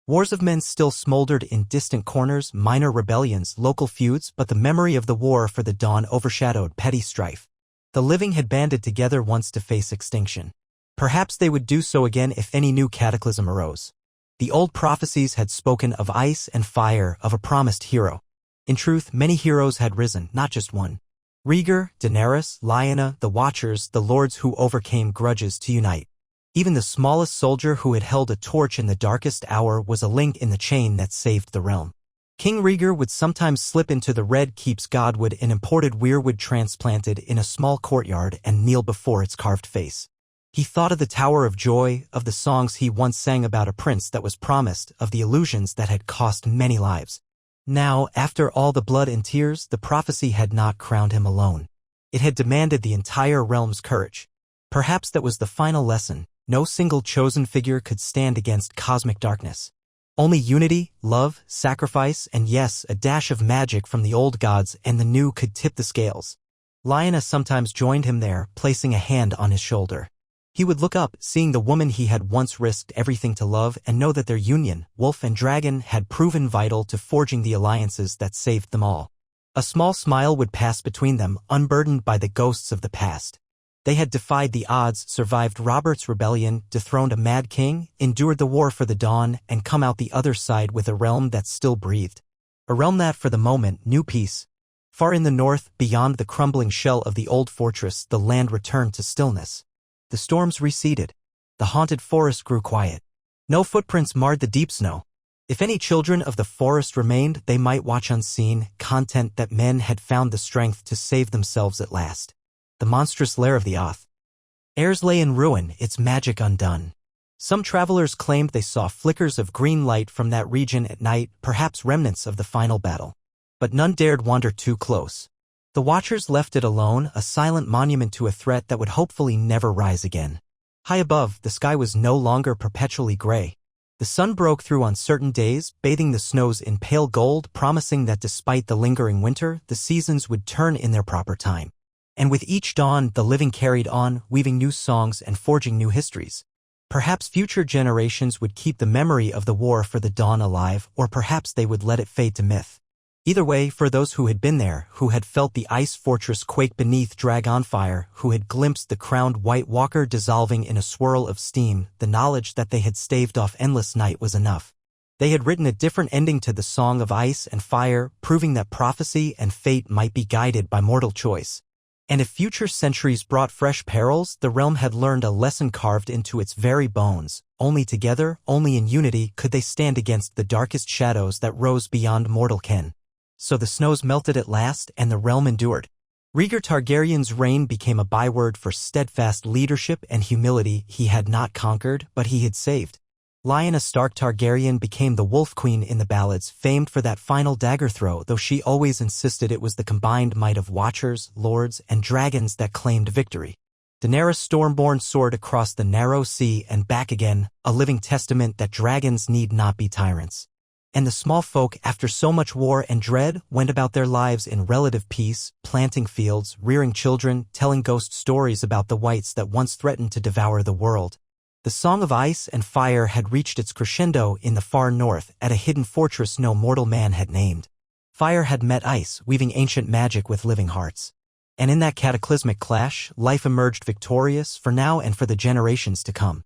Wars of men still smoldered in distant corners, minor rebellions, local feuds, but the memory of the war for the Dawn overshadowed petty strife. The living had banded together once to face extinction. Perhaps they would do so again if any new cataclysm arose. The old prophecies had spoken of ice and fire, of a promised hero. In truth, many heroes had risen, not just one. Rhaegar, Daenerys, Lyanna, the Watchers, the lords who overcame grudges to unite. Even the smallest soldier who had held a torch in the darkest hour was a link in the chain that saved the realm. King Rhaegar would sometimes slip into the Red Keep's godwood, an imported weirwood transplanted in a small courtyard, and kneel before its carved face. He thought of the Tower of Joy, of the songs he once sang about a prince that was promised, of the illusions that had cost many lives. Now, after all the blood and tears, the prophecy had not crowned him alone. It had demanded the entire realm's courage. Perhaps that was the final lesson. No single chosen figure could stand against cosmic darkness. Only unity, love, sacrifice, and yes, a dash of magic from the old gods and the new could tip the scales. Lyanna sometimes joined him there, placing a hand on his shoulder. He would look up, seeing the woman he had once risked everything to love, and know that their union, wolf and dragon, had proven vital to forging the alliances that saved them all. A small smile would pass between them, unburdened by the ghosts of the past. They had defied the odds, survived Robert's rebellion, dethroned a mad king, endured the war for the Dawn, and come out the other side with a realm that still breathed. A realm that, for the moment, knew peace. Far in the north, beyond the crumbling shell of the old fortress, the land returned to stillness. The storms receded. The haunted forest grew quiet. No footprints marred the deep snow. If any children of the forest remained, they might watch unseen, content that men had found the strength to save themselves at last. The monstrous lair of the Oath. Heirs lay in ruin, its magic undone. Some travelers claimed they saw flickers of green light from that region at night, perhaps remnants of the final battle. But none dared wander too close. The Watchers left it alone, a silent monument to a threat that would hopefully never rise again. High above, the sky was no longer perpetually gray. The sun broke through on certain days, bathing the snows in pale gold, promising that despite the lingering winter, the seasons would turn in their proper time. And with each dawn, the living carried on, weaving new songs and forging new histories. Perhaps future generations would keep the memory of the war for the Dawn alive, or perhaps they would let it fade to myth. Either way, for those who had been there, who had felt the ice fortress quake beneath dragon fire, who had glimpsed the crowned White Walker dissolving in a swirl of steam, the knowledge that they had staved off endless night was enough. They had written a different ending to the Song of Ice and Fire, proving that prophecy and fate might be guided by mortal choice. And if future centuries brought fresh perils, the realm had learned a lesson carved into its very bones. Only together, only in unity, could they stand against the darkest shadows that rose beyond mortal ken. So the snows melted at last, and the realm endured. Rhaegar Targaryen's reign became a byword for steadfast leadership and humility. He had not conquered, but he had saved. Lyanna Stark-Targaryen became the Wolf Queen in the ballads, famed for that final dagger throw, though she always insisted it was the combined might of Watchers, Lords, and Dragons that claimed victory. Daenerys Stormborn soared across the narrow sea and back again, a living testament that dragons need not be tyrants. And the small folk, after so much war and dread, went about their lives in relative peace, planting fields, rearing children, telling ghost stories about the whites that once threatened to devour the world. The Song of Ice and Fire had reached its crescendo in the far north at a hidden fortress no mortal man had named. Fire had met ice, weaving ancient magic with living hearts. And in that cataclysmic clash, life emerged victorious for now and for the generations to come.